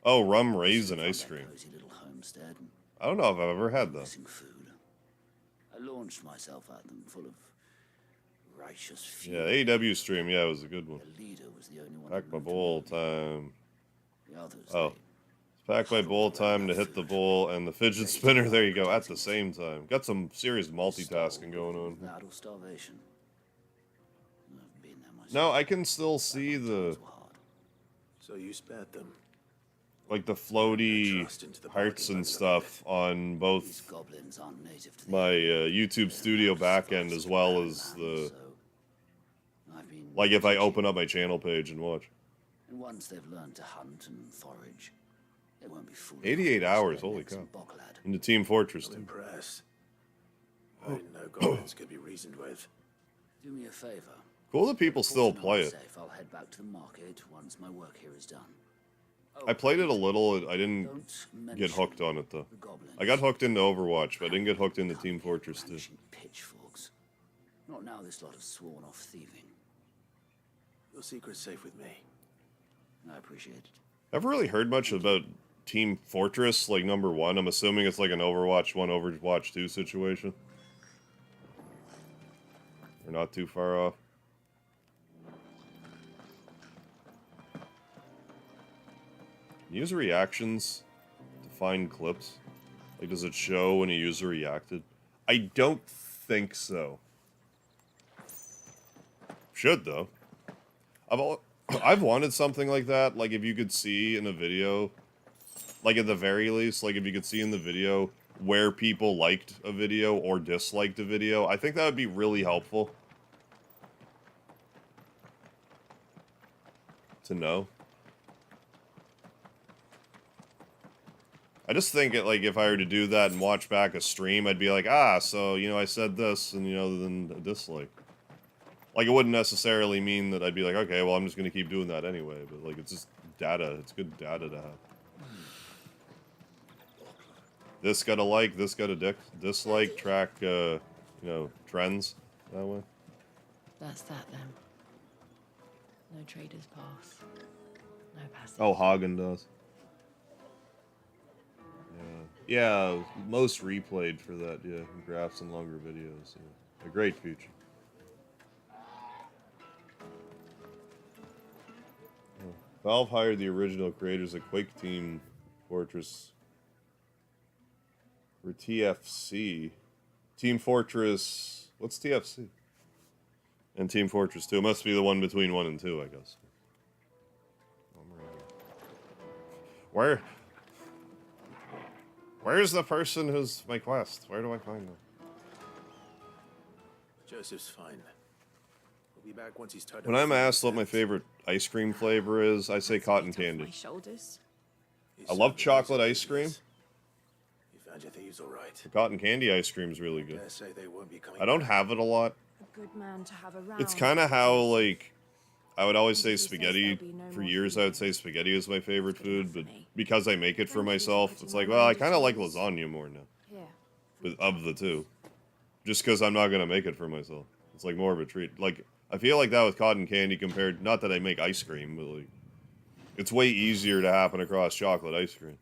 Oh, rum raisin ice cream. Cozy little homestead and I don't know if I've ever had that. missing food. I launched myself at them full of righteous fury. Yeah, AW stream, yeah, it was a good one. The leader was the only one. Pack my bowl time. The others, Oh. Pack my bowl time to hit the bowl and the fidget spinner. There you go, at the same time. Got some serious multitasking going on. Battle starvation. No, I can still see the... So you spared them. like the floaty hearts and stuff on both my YouTube Studio backend as well as the... like if I open up my channel page and watch. And once they've learned to hunt and forage, they won't be fooled. 88 hours, holy cow. Into Team Fortress 2. Impressed. I didn't know goblins could be reasoned with. Do me a favor. Cool that people still play it. Safe, I'll head back to the market once my work here is done. I played it a little, I didn't get hooked on it though. I got hooked into Overwatch, but I didn't get hooked into Team Fortress 2. Pitchforks. Not now this lot of sworn off thieving. Your secret's safe with me. I appreciate it. I've really heard much about Team Fortress, like #1. I'm assuming it's like an Overwatch 1, Overwatch 2 situation. We're not too far off. Use reactions to find clips. Like, does it show when a user reacted? I don't think so. Should though. I've wanted something like that. Like if you could see in a video, like at the very least, like if you could see in the video where people liked a video or disliked a video, I think that would be really helpful to know. I just think it, like, if I were to do that and watch back a stream, I'd be like, ah, so, you know, I said this, and, you know, then a dislike. Like, it wouldn't necessarily mean that I'd be like, okay, well, I'm just gonna keep doing that anyway, but, like, it's just data. It's good data to have. This got a like, this got a dislike, track, you know, trends that way. That's that, then. No traders pass. No passage. Oh, Hagen does. Yeah, most replayed for that, yeah. Graphs and longer videos, yeah. A great feature. Oh. Valve hired the original creators of Quake Team Fortress for TFC. Team Fortress... What's TFC? And Team Fortress 2. It must be the one between 1 and 2, I guess. Where... Where's the person who's my quest? Where do I find them? Joseph's fine. We'll be back once he's tied When I'm asked what my favorite ice cream flavor is, I say cotton candy. I love chocolate ice cream. You found your thieves all right. The cotton candy ice cream is really good. I say they won't be coming I don't back. have it a lot. A good man to have around. It's kind of how, like, I would always say spaghetti. For years, I would say spaghetti was my favorite food, but because I make it for myself, it's like, well, I kind of like lasagna more now. But of the two. Just because I'm not going to make it for myself. It's like more of a treat. Like, I feel like that with cotton candy compared, not that I make ice cream, but like, it's way easier to happen across chocolate ice cream.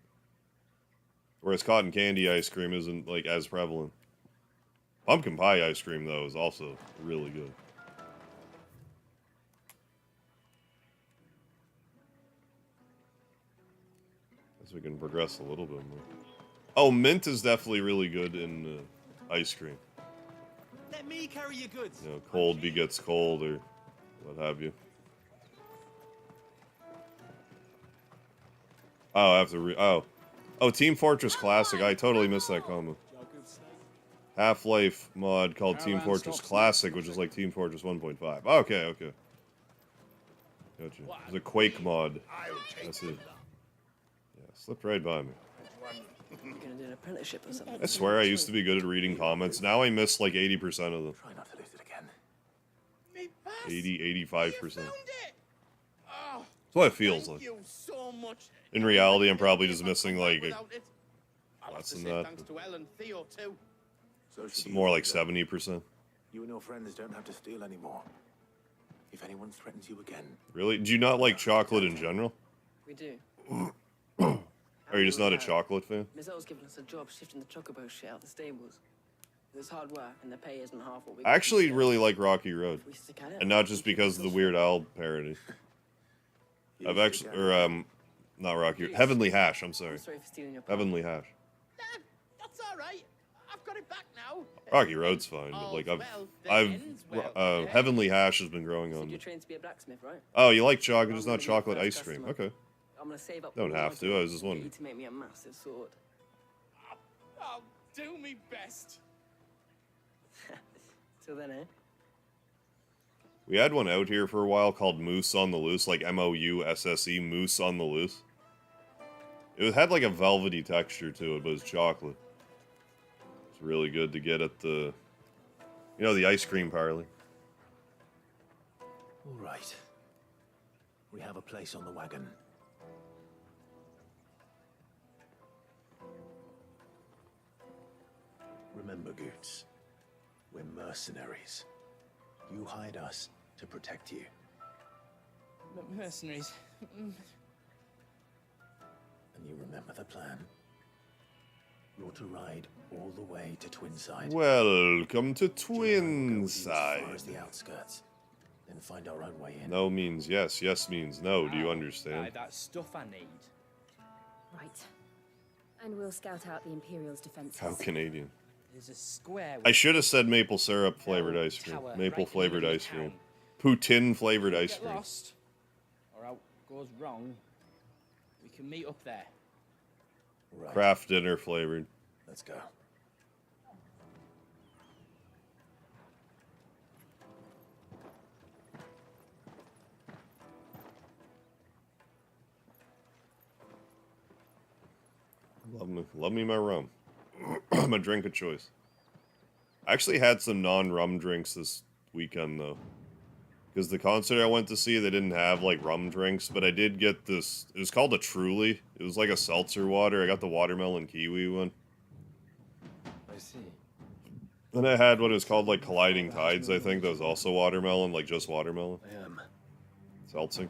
Whereas cotton candy ice cream isn't, like, as prevalent. Pumpkin pie ice cream, though, is also really good. We can progress a little bit more. Oh, mint is definitely really good in ice cream. Let me carry your goods. You know, cold begets cold or what have you. Oh, I have to Oh, Team Fortress Classic. I totally missed that comment. Half-Life mod called Team Fortress Classic, which is like Team Fortress 1.5. Okay, okay. Gotcha. There's a Quake mod. That's it. Slipped right by me. You're gonna do an apprenticeship or something. I swear I used to be good at reading comments. Now I miss like 80% of them. Try not to lose it again. 85%. That's what it feels like. In reality, I'm probably just missing like less than that. It's more like 70%. You and your friends don't have to steal anymore. If anyone threatens you again. Really? Do you not like chocolate in general? We do. Are you just not a chocolate fan? Mizelle's given us a job shifting the chocobo shit out the stables. It's hard work, and the pay isn't half what we. I actually really like Rocky Road, We stick at it. and not just because of the Weird Al parody. I've actually, or not Rocky, Heavenly Hash. I'm sorry, I'm sorry for stealing your Heavenly Hash. That's all right. I've I've got it back now. Rocky Road's fine, but like Heavenly Hash has been growing on You're me. trained to be a blacksmith, right? Oh, you like chocolate, just not chocolate ice cream. customer. Okay. I'm gonna save up. Don't all have my to, gold I was just to get wondering. you to make me a massive sword. I'll do me best. Till then, eh? We had one out here for a while called Moose on the Loose, like M-O-U-S-S-E, Moose on the Loose. It had like a velvety texture to it, but it was chocolate. It's really good to get at the, you know, the ice cream parlor. All right. We have a place on the wagon. Remember, Goots, we're mercenaries. You hired us to protect you. Mercenaries. And you remember the plan? You're to ride all the way to Twinside. Welcome to Jill and I will go with you as far Twinside. as the outskirts, then find our own way in. No means yes, yes means no. Do you understand? That stuff I need. Right. And we'll scout out the Imperial's defenses. How Canadian. There's a square. I should have said maple syrup flavored ice cream. tower Maple right flavored in the ice cream. town. Poutine flavored ice Get cream. lost, or out goes wrong. We can meet up there. Right. Kraft dinner flavored. Let's go. Love me my rum. My drink of choice. I actually had some non-rum drinks this weekend though, because the concert I went to see, they didn't have like rum drinks, but I did get this. It was called a Truly. It was like a seltzer water. I got the watermelon kiwi one. I see. Then I had what is called like Colliding Tides. I think that was also watermelon, like just watermelon. I am. Seltzer.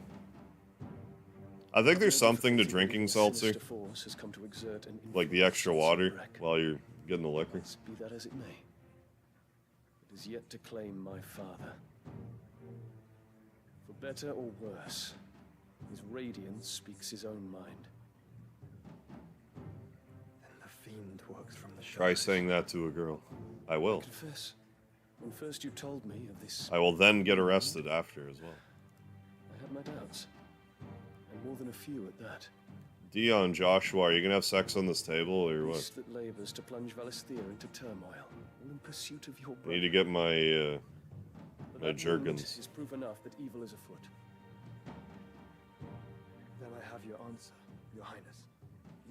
I think there's something to drinking seltzer, Force has come to exert an like the extra water while you're getting the liquor. Be that as it may, it is yet to claim my father. For better or worse, his radiance speaks his own mind. And the fiend works from the Try saying that to a girl. I will. Confess, when first you told me of this, I will then get arrested after as well. I had my doubts, and more than a few at that. Dion, Joshua, are you gonna have sex on this table or what? Beast that labors to plunge Valisthea into turmoil, all in pursuit of your I need to get my my But that moment jerkins. is proof enough that evil is afoot. Then I have your answer, Your Highness.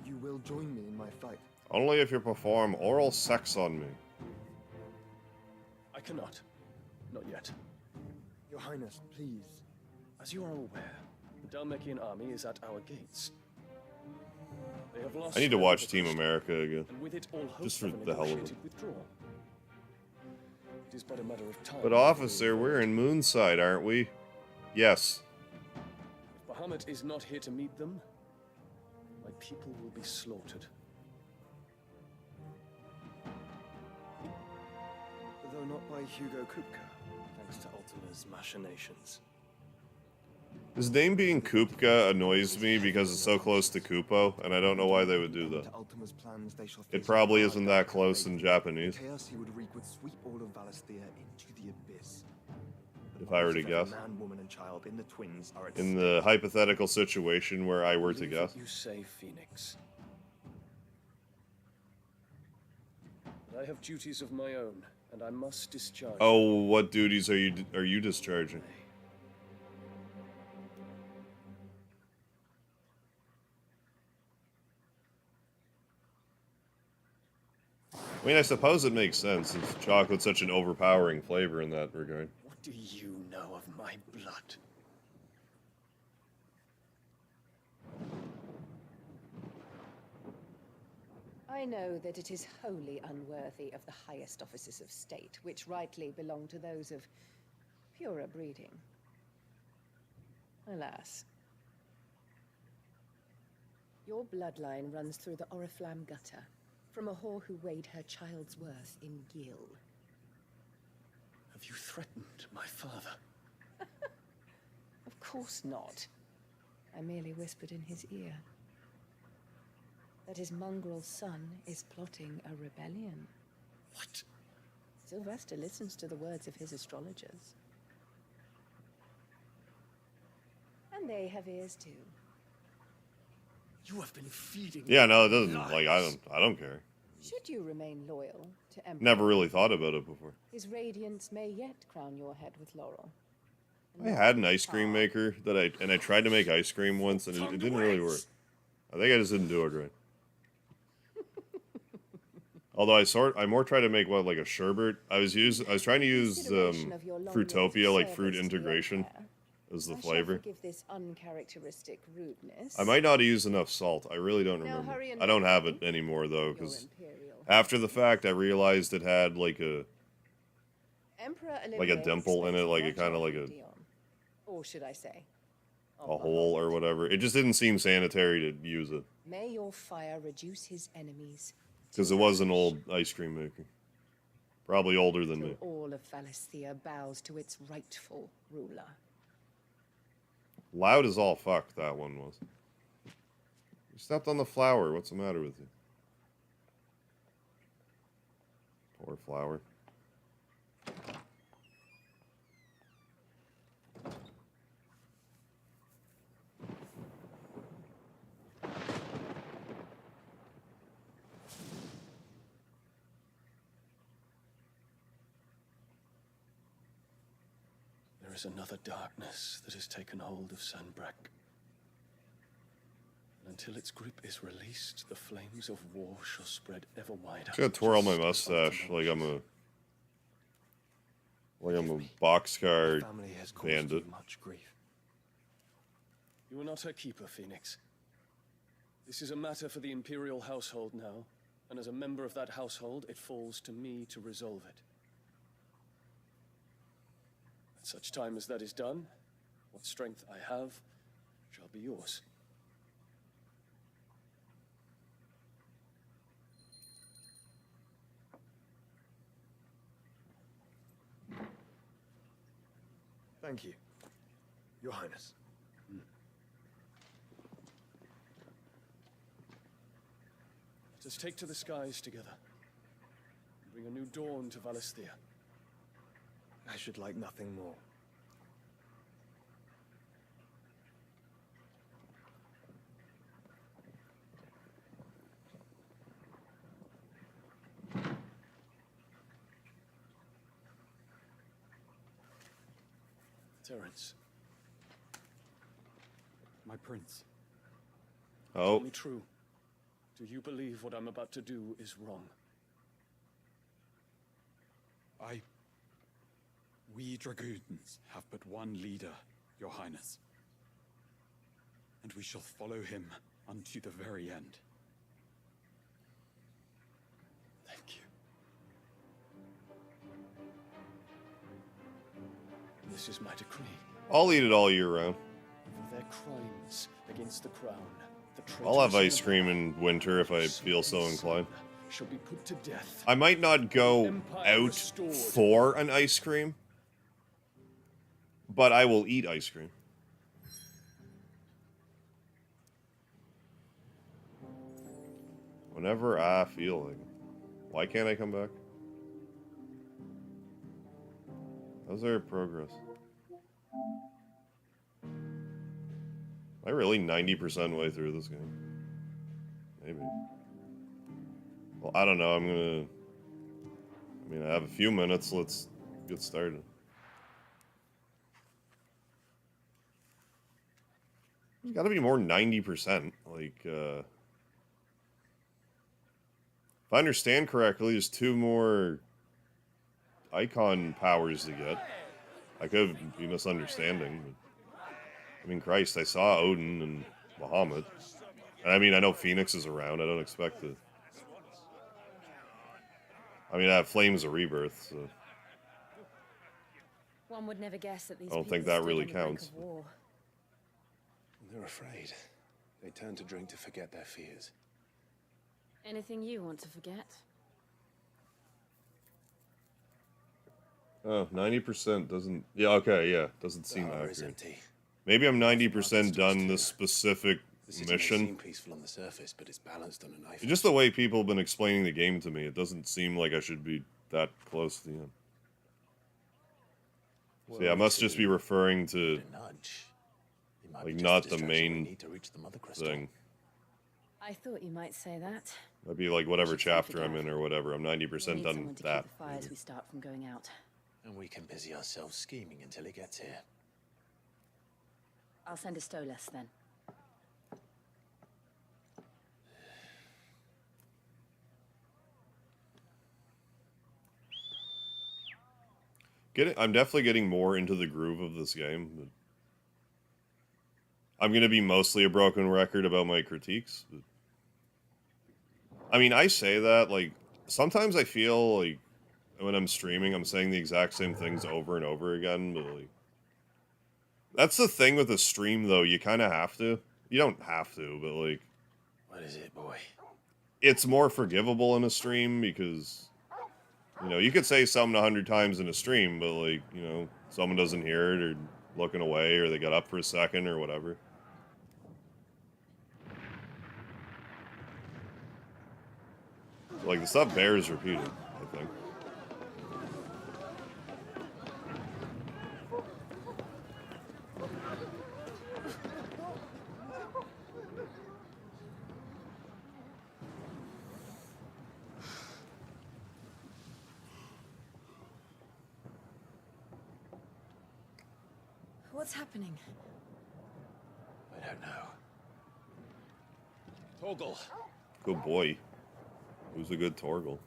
You will join me in my fight. Only if you perform oral sex on me. I cannot. Not yet. Your Highness, please. As you are aware, the Dalmekian army is at our gates. They have lost I need to their watch Team overpost, America again. and with it all hope Just for of a the hell of it. negotiated withdrawal. It is but a matter of time. But officer, we're in Moonside, aren't we? Yes. If Bahamut is not here to meet them, my people will be slaughtered. Though not by Hugo Kupka, thanks to Ultima's machinations. His name being Kupka annoys me because it's so close to Kupo, and I don't know why they would do that. To Ultima's plans, they shall It face probably a isn't dark that close in fate. Japanese, The chaos he would wreak would sweep all of Valisthea into the abyss. if I were to Every guess. man, woman, and child in the twins are at In the hypothetical situation where I were to Believe guess. what you say, Phoenix. But I have duties of my own, and I must discharge. Oh, what duties are you discharging? I mean, I suppose it makes sense, since chocolate's such an overpowering flavor in that regard. What do you know of my blood? I know that it is wholly unworthy of the highest offices of state, which rightly belong to those of purer breeding. Alas. Your bloodline runs through the Oriflamme gutter, from a whore who weighed her child's worth in gil. Have you threatened my father? Of course not. I merely whispered in his ear that his mongrel son is plotting a rebellion. What? Sylvester listens to the words of his astrologers. And they have ears too. You have been feeding. Yeah, no, it doesn't. Like, I don't care. Should you remain loyal to Emperor, Never really thought about it before. his radiance may yet crown your head with laurel. I had an ice cream maker that I tried to make ice cream once and it didn't really work. I think I just didn't do it right. Although I more try to make like a sherbet. I was trying to use Fruitopia, like fruit integration, as the flavor. Forgive this uncharacteristic rudeness. I might not use enough salt. I really don't remember. I don't have it anymore though, because after the fact I realized it had like a dimple in it, like a kind of like a or should I say, a hole or whatever. It just didn't seem sanitary to use it. May your fire reduce his enemies. Because it was an old ice cream maker. Probably older than me. All of Valisthea bows to its rightful ruler. Loud as all fuck, that one was. You stepped on the flower. What's the matter with you? Poor flower. There is another darkness that has taken hold of Sanbreque. And until its grip is released, the flames of war shall spread ever wider. I'm gonna twirl my mustache like I'm a boxcar bandit. Much grief. You are not her keeper, Phoenix. This is a matter for the Imperial household now, and as a member of that household, it falls to me to resolve it. At such time as that is done, what strength I have shall be yours. Thank you, Your Highness. Let us take to the skies together and bring a new dawn to Valisthea. I should like nothing more. Terence. My prince. Oh. Tell me true. Do you believe what I'm about to do is wrong? We dragoons have but one leader, Your Highness. And we shall follow him unto the very end. Thank you. This is my decree. I'll eat it all year round. For their crimes against the crown, the I'll have ice cream in winter if I feel so inclined. Shall be put to death. I might not go out for an ice cream, but I will eat ice cream. Whenever I feel like it. Why can't I come back? How's our progress? Am I really 90% way through this game? Maybe. Well, I don't know. I have a few minutes. Let's get started. There's gotta be more 90%. Like, if I understand correctly, there's 2 more icon powers to get. I could be misunderstanding, but Christ, I saw Odin and Bahamut. And I know Phoenix is around. I don't expect to. I have Flames of Rebirth, so One would never guess that these I don't think people that really stood on the brink counts. of war. They're afraid. They turn to drink to forget their fears. Anything you want to forget? Oh, 90% doesn't... Yeah, okay, yeah. Doesn't seem The hour is accurate. empty. Maybe I'm 90% done this specific The city may seem peaceful on the surface, but it's balanced on a knife. Just the way people have been explaining the game to me, it doesn't seem like I should be that close to the end. So yeah, I must just be referring to, like, not the main thing. I thought you might say that. That'd be like whatever chapter I'm in or whatever. I'm 90% done with that. Keep the fires we start from going out. And we can busy ourselves scheming until he gets here. I'll send a Stolas then. I'm definitely getting more into the groove of this game. But I'm going to be mostly a broken record about my critiques. But I mean, I say that, like, sometimes I feel like when I'm streaming, I'm saying the exact same things over and over again, but, like, that's the thing with a stream, though. You kind of have to. You don't have to, but, like... What is it, boy? It's more forgivable in a stream because, you know, you could say something 100 times in a stream, but, like, you know, someone doesn't hear it or looking away or they got up for a second or whatever. Like, the stuff bears repeating, I think. What's happening? I don't know. Torgal. Good boy. Who's a good Torgal?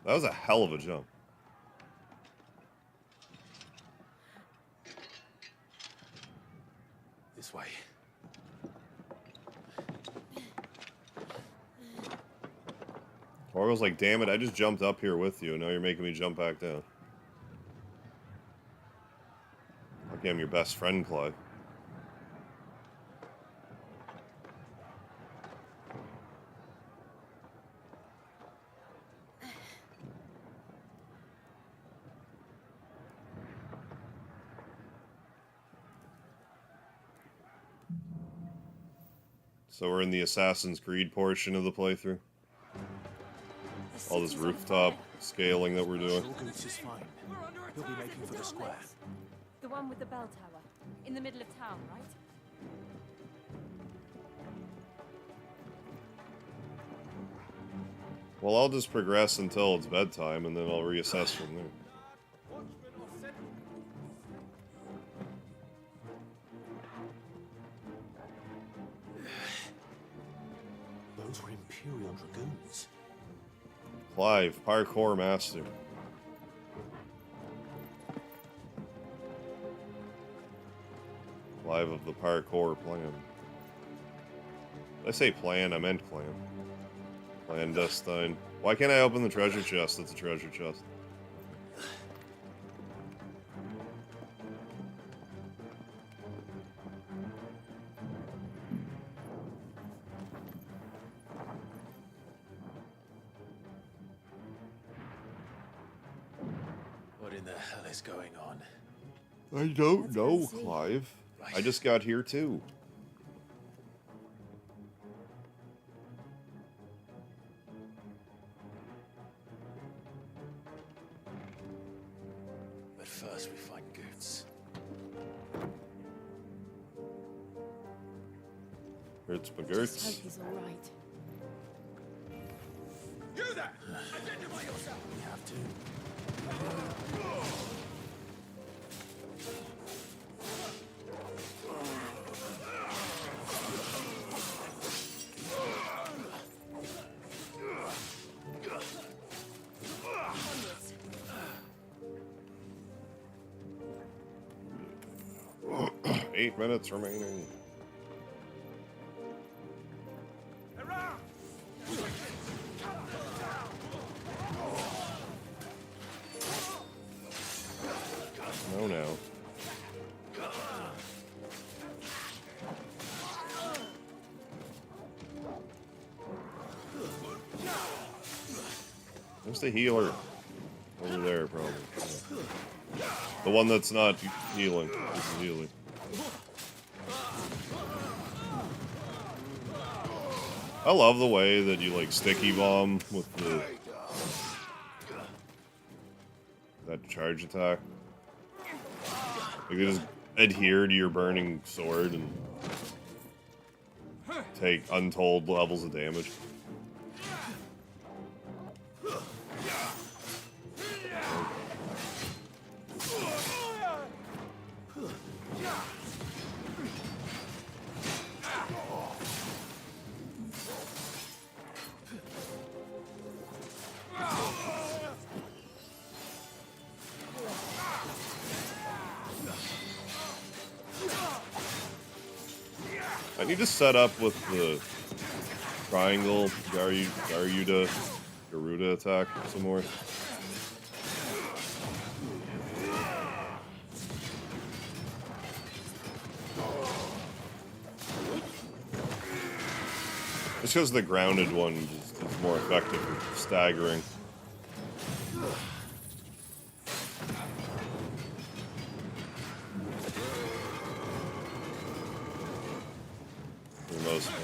That was a hell of a jump. This way. Torgal's like, damn it, I just jumped up here with you, and now you're making me jump back down. Okay, I'm your best friend, Clive. So we're in the Assassin's Creed portion of the playthrough. All this rooftop scaling that we're doing. Boots is fine. He'll be making for the square. The one with the bell tower, in the middle of town, right? Well, I'll just progress until it's bedtime, and then I'll reassess from there. Those were Imperial Dragoons. Clive, parkour master. Clive of the parkour plan. Did I say plan? I meant clan. Clandestine. Why can't I open the treasure chest? It's a treasure chest. What in the hell is going on? I don't know, Clive. I just got here too. But first we find Goots. It's my Just Gertz. hope he's all right. You there! Identify yourself! We have to. Onwards. 8 minutes remaining. No, no. Where's the healer? Over there, probably. Yeah. The one that's not healing. This is healing. I love the way that you like sticky bomb with that charge attack. Like they just adhere to your burning sword and take untold levels of damage. I need to set up with the triangle Garuda attack some more. It's because the grounded one is more effective at staggering. For the most part.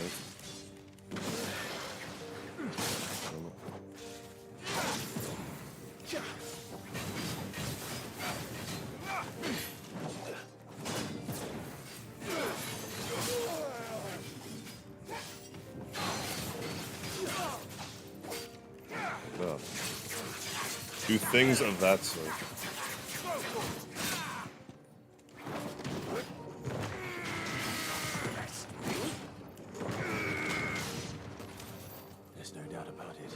Do things of that sort. There's no doubt about it.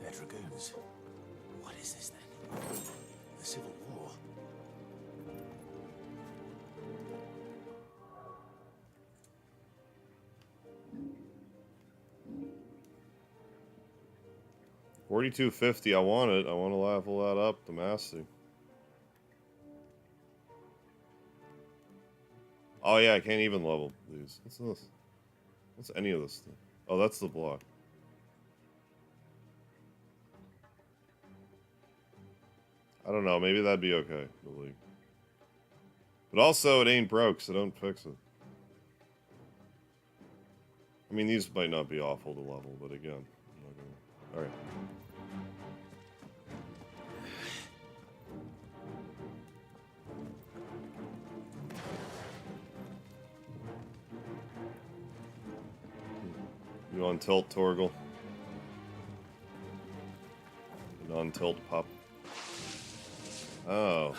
They're dragoons. What is this then? The Civil War? $42.50. I want it. I want to level that up to master. Oh yeah, I can't even level these. What's this? What's any of this stuff? Oh, that's the block. I don't know. Maybe that'd be okay. But also, it ain't broke, so don't fix it. I mean, these might not be awful to level, but again, I'm not gonna... All right. You on tilt, Torgal? On tilt, pup. Oh.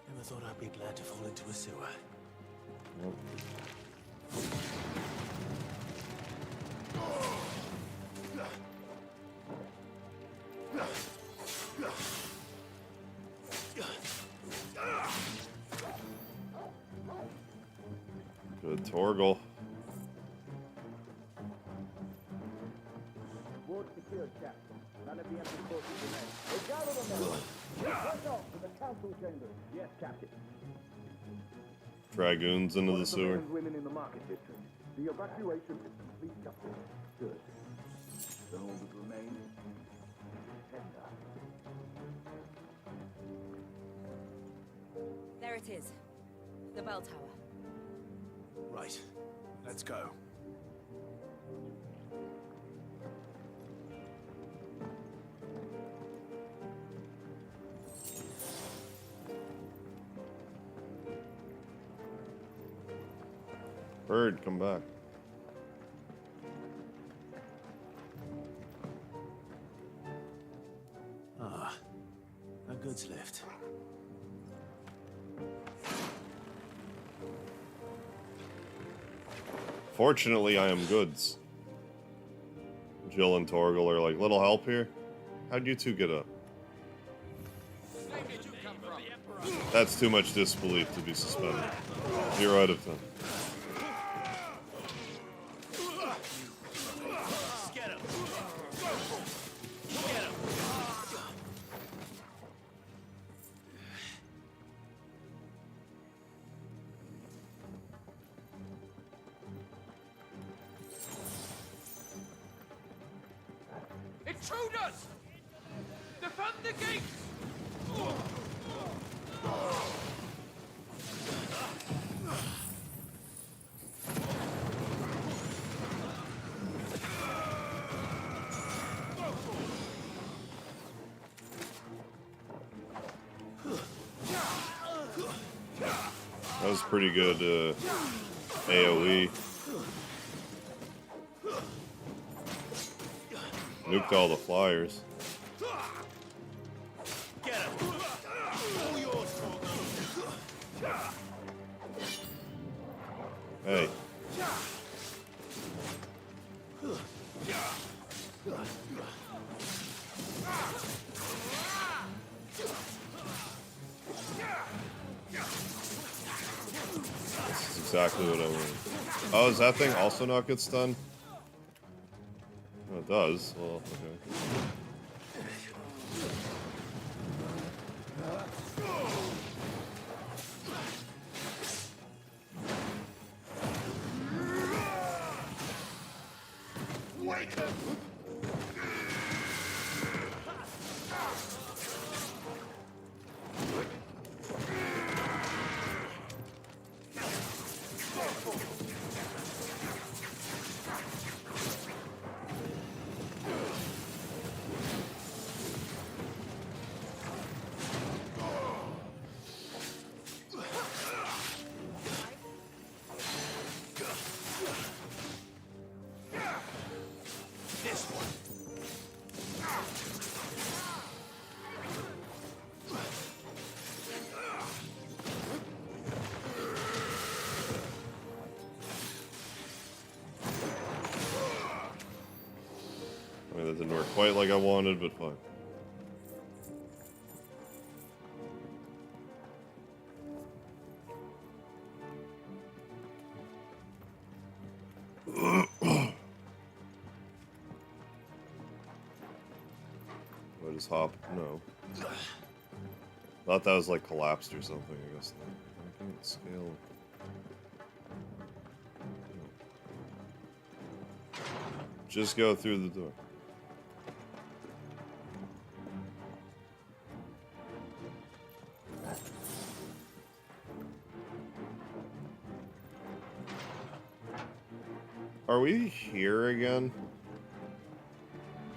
Never thought I'd be glad to fall into a sewer. Nope. Good Torgal. Ward secured, Captain. None of the empty forces remain. They gather them all. Let's off to the council chambers. Yes, Captain. Dragoons into the sewer. And women in the market district. The evacuation is complete, Captain. Good. Those that remain, tender. There it is. The bell tower. Right. Let's go. Bird, come back. Ah, a goods lift. Fortunately, I am goods. Jill and Torgal are like, little help here? How'd you two get up? That's too much disbelief to be suspended. 0 out of 10. Intruders! Defend the gates! is pretty good AoE. Nuked all the flyers. Hey. This is exactly what I wanted. Oh, does that thing also not get stunned? Oh, it does. Well, okay. Wake up! I mean, that didn't work quite like I wanted, but fine. Do I just hop? No. Thought that was like collapsed or something, I guess. I can't scale. Just go through the door. Are we here again?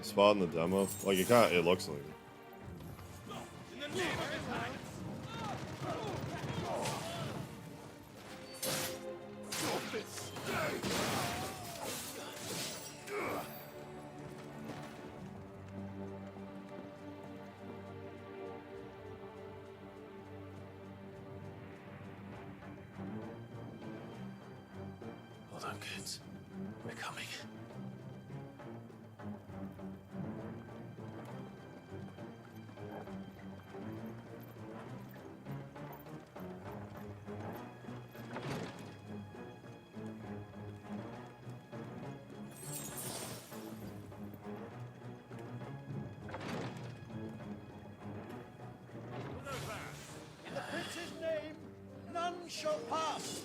Spot in the demo? Like it looks like it. Hold on, kids. We're coming. In the prince's name, none shall pass.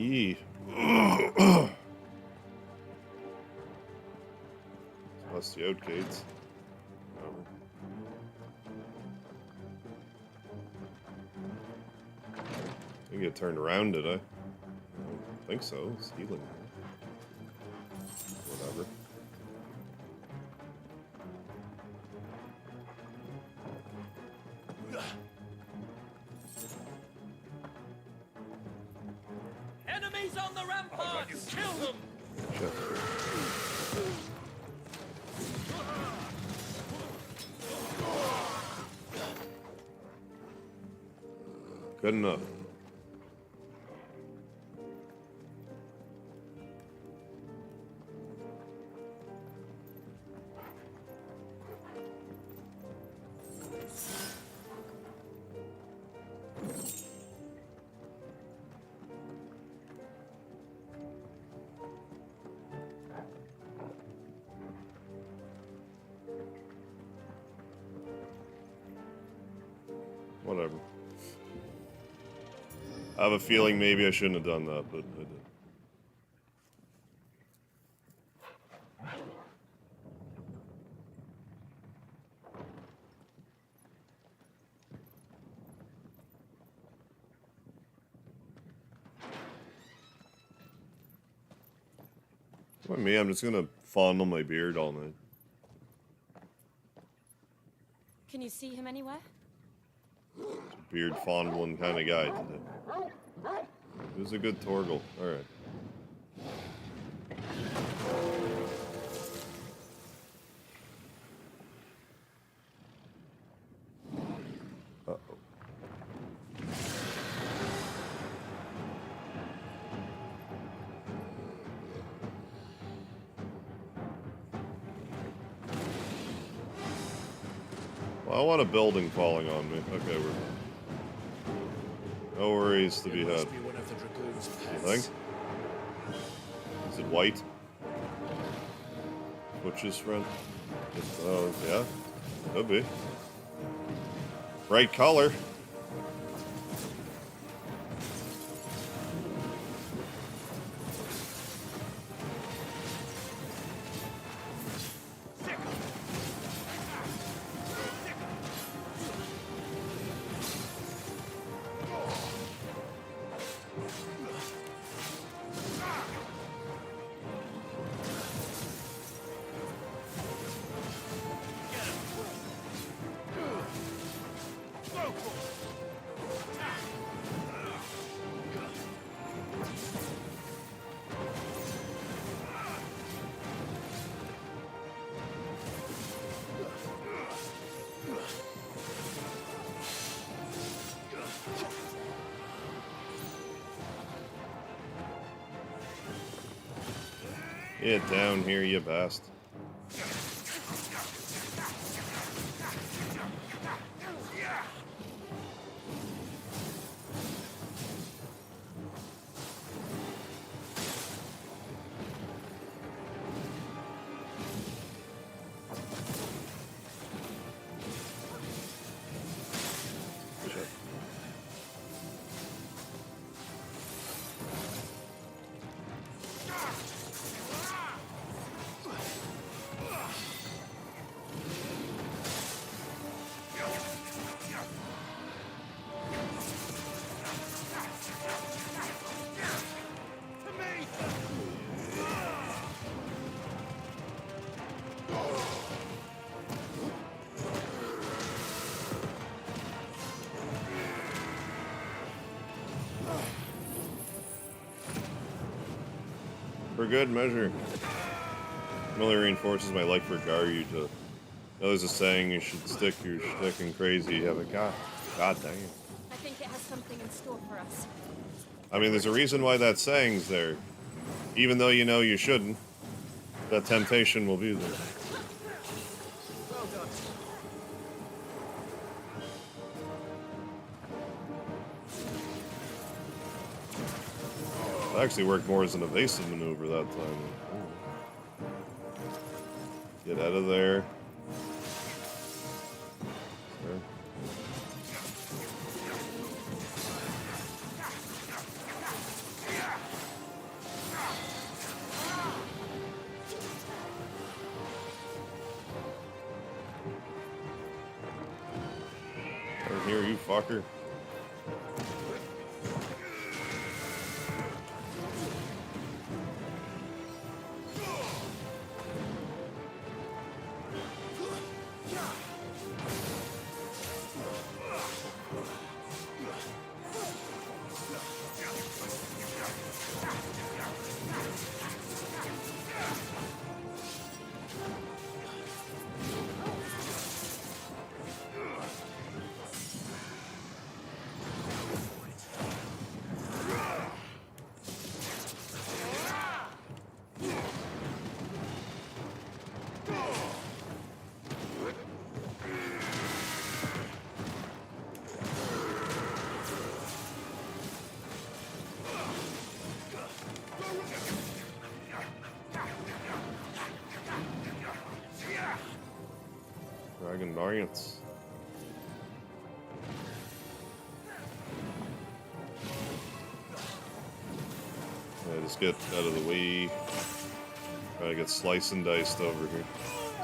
Yee. That's the outgates. I get turned around, did I? I don't think so. It's healing. Whatever. Enemies on the ramparts! Kill them! Shit. Good enough. Whatever. I have a feeling maybe I shouldn't have done that, but I did. What me? I'm just gonna fondle my beard all night. Can you see him anywhere? Beard fondling kind of guy today. It was a good Torgal. Alright. Uh-oh. Well, I want a building falling on me. Okay, we're done. No worries to be had. You think? Is it white? Butch's friend? Oh, yeah. Could be. Bright color. Get down here, you bastard. For good measure. Really reinforces my like for Garyu to... There's a saying, you should stick your stick in crazy. You have a god dang it. I think it has something in store for us. I mean, there's a reason why that saying's there. Even though you know you shouldn't, that temptation will be there. Well done. It actually worked more as an evasive maneuver that time. Get out of there. There. here, you fucker. Dragon Variants. Yeah, just get out of the way. Try to get slice and diced over here.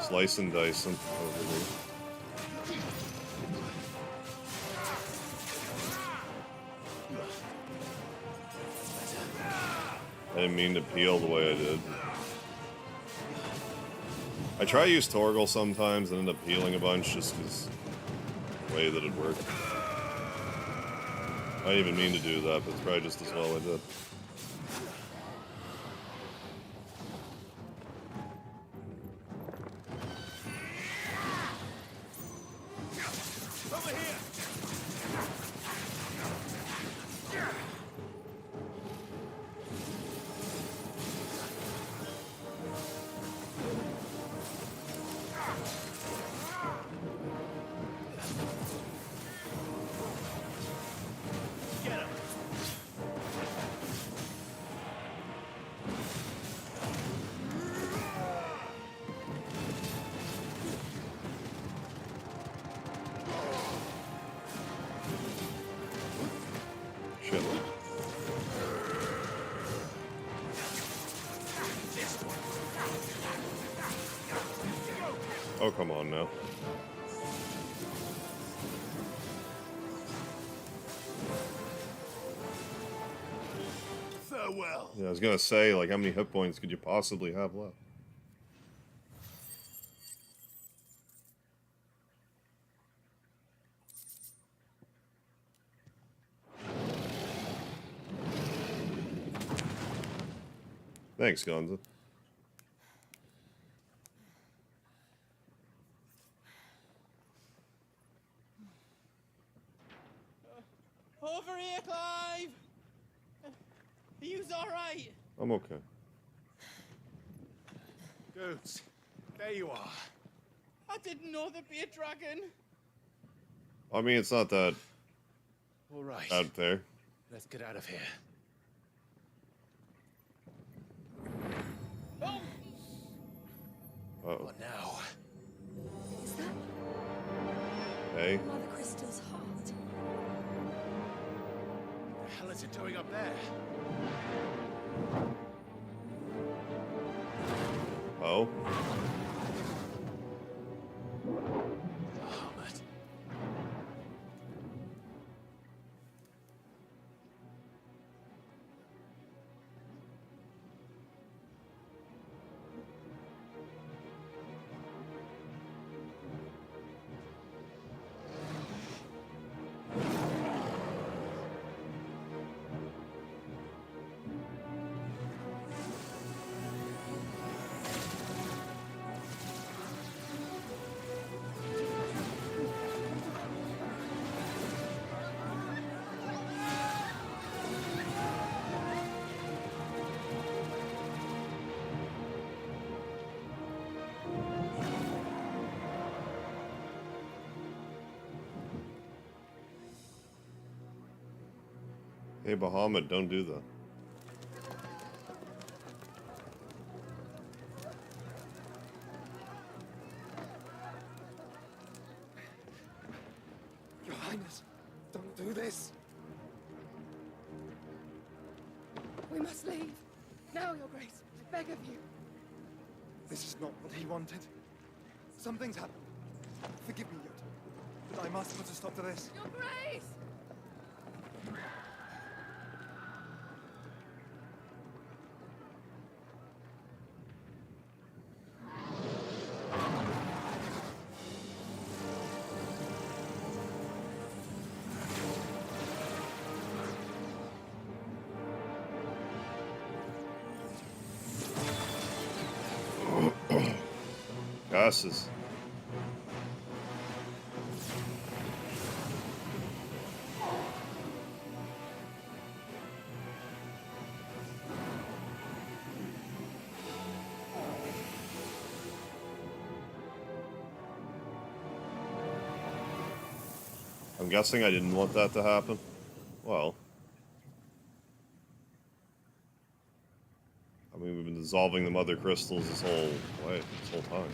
Slice and dice them over here. I didn't mean to peel the way I did. I try to use Torgal sometimes and end up healing a bunch just because the way that it worked. I didn't even mean to do that, but it's probably just as well I did. Oh, come on now. Farewell. Yeah, I was gonna say, like, how many hit points could you possibly have left? Thanks, Gonza. Over here, Clive! Are you alright? I'm okay. Goats, there you are. I didn't know there'd be a dragon. I mean, it's not that All right. out there. Let's get out of here. Oh! Uh-oh. What now? Is that Hey. Mother Crystal's heart? What the hell is it doing up there? Oh? Hermit. Hey, Bahamut, don't do that. Your Highness, don't do this. We must leave. Now, Your Grace, I beg of you. This is not what he wanted. Something's happened. Forgive me, Yota. But I must put a stop to this. Your Grace! Gus's. I'm guessing I didn't want that to happen. Well. I mean, we've been dissolving the mother crystals this whole time.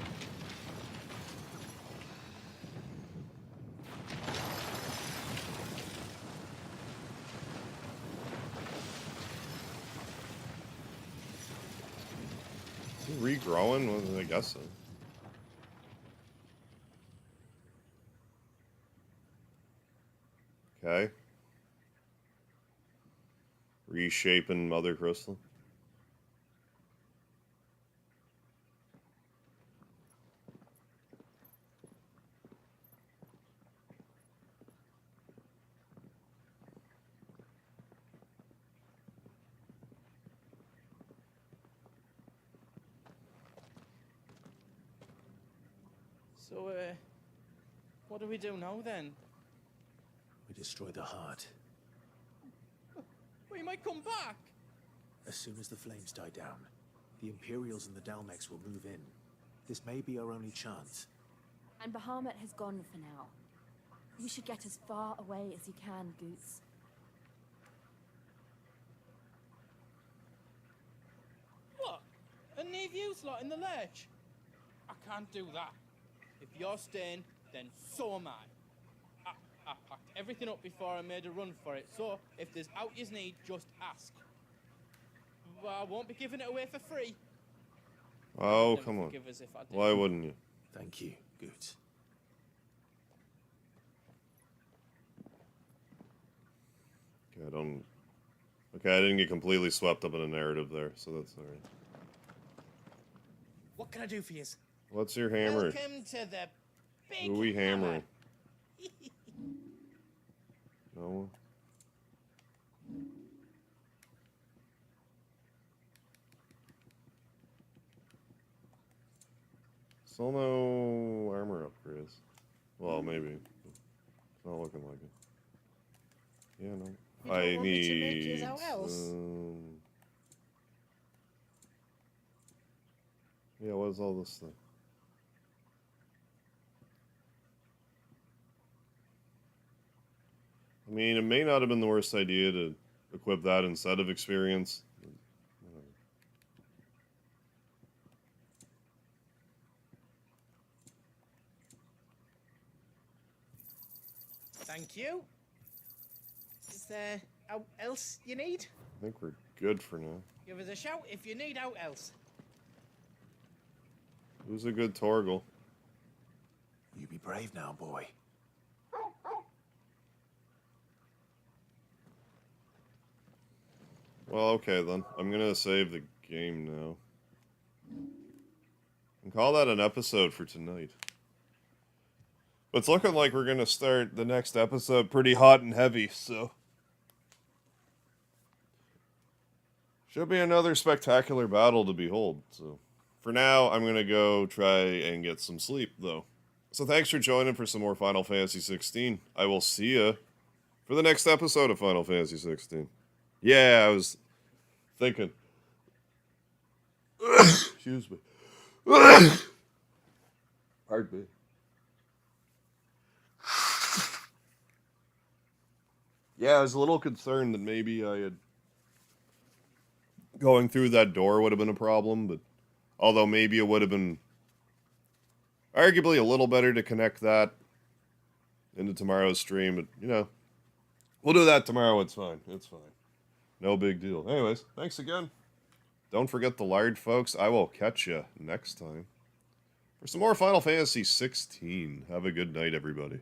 Is he regrowing? What was I guessing? Okay. Reshaping mother crystal. So, what do we do now then? We destroy the heart. We might come back. As soon as the flames die down, the Imperials and the Dalmex will move in. This may be our only chance. And Bahamut has gone for now. You should get as far away as you can, Goose. What? And leave you lot in the lurch? I can't do that. If you're staying, then so am I. I packed everything up before I made a run for it, so if there's out you need, just ask. But I won't be giving it away for free. Oh, come on. Us if I did. Why wouldn't you? Thank you, Goots. Okay, I didn't get completely swept up in a narrative there, so that's alright. What can I do for you? What's your hammer? Welcome to the big Who are we hammering? No. Still no armor upgrades. Well, maybe. It's not looking like it. Yeah, no. You don't want me to make yours out else? Yeah, what is all this stuff? I mean, it may not have been the worst idea to equip that instead of experience. Thank you. Is there out else you need? I think we're good for now. Give us a shout if you need out else. Who's a good Torgal? You be brave now, boy. Well, okay then. I'm gonna save the game now. And call that an episode for tonight. But it's looking like we're gonna start the next episode pretty hot and heavy, so. Should be another spectacular battle to behold, so. For now, I'm gonna go try and get some sleep, though. So thanks for joining for some more Final Fantasy 16. I will see ya for the next episode of Final Fantasy 16. Yeah, I was thinking. Excuse me. Pardon me. Yeah, I was a little concerned that maybe I had going through that door would have been a problem, but although maybe it would have been arguably a little better to connect that into tomorrow's stream, but you know, we'll do that tomorrow. It's fine. It's fine. No big deal. Anyways, thanks again. Don't forget the lard, folks. I will catch you next time for some more Final Fantasy 16. Have a good night, everybody.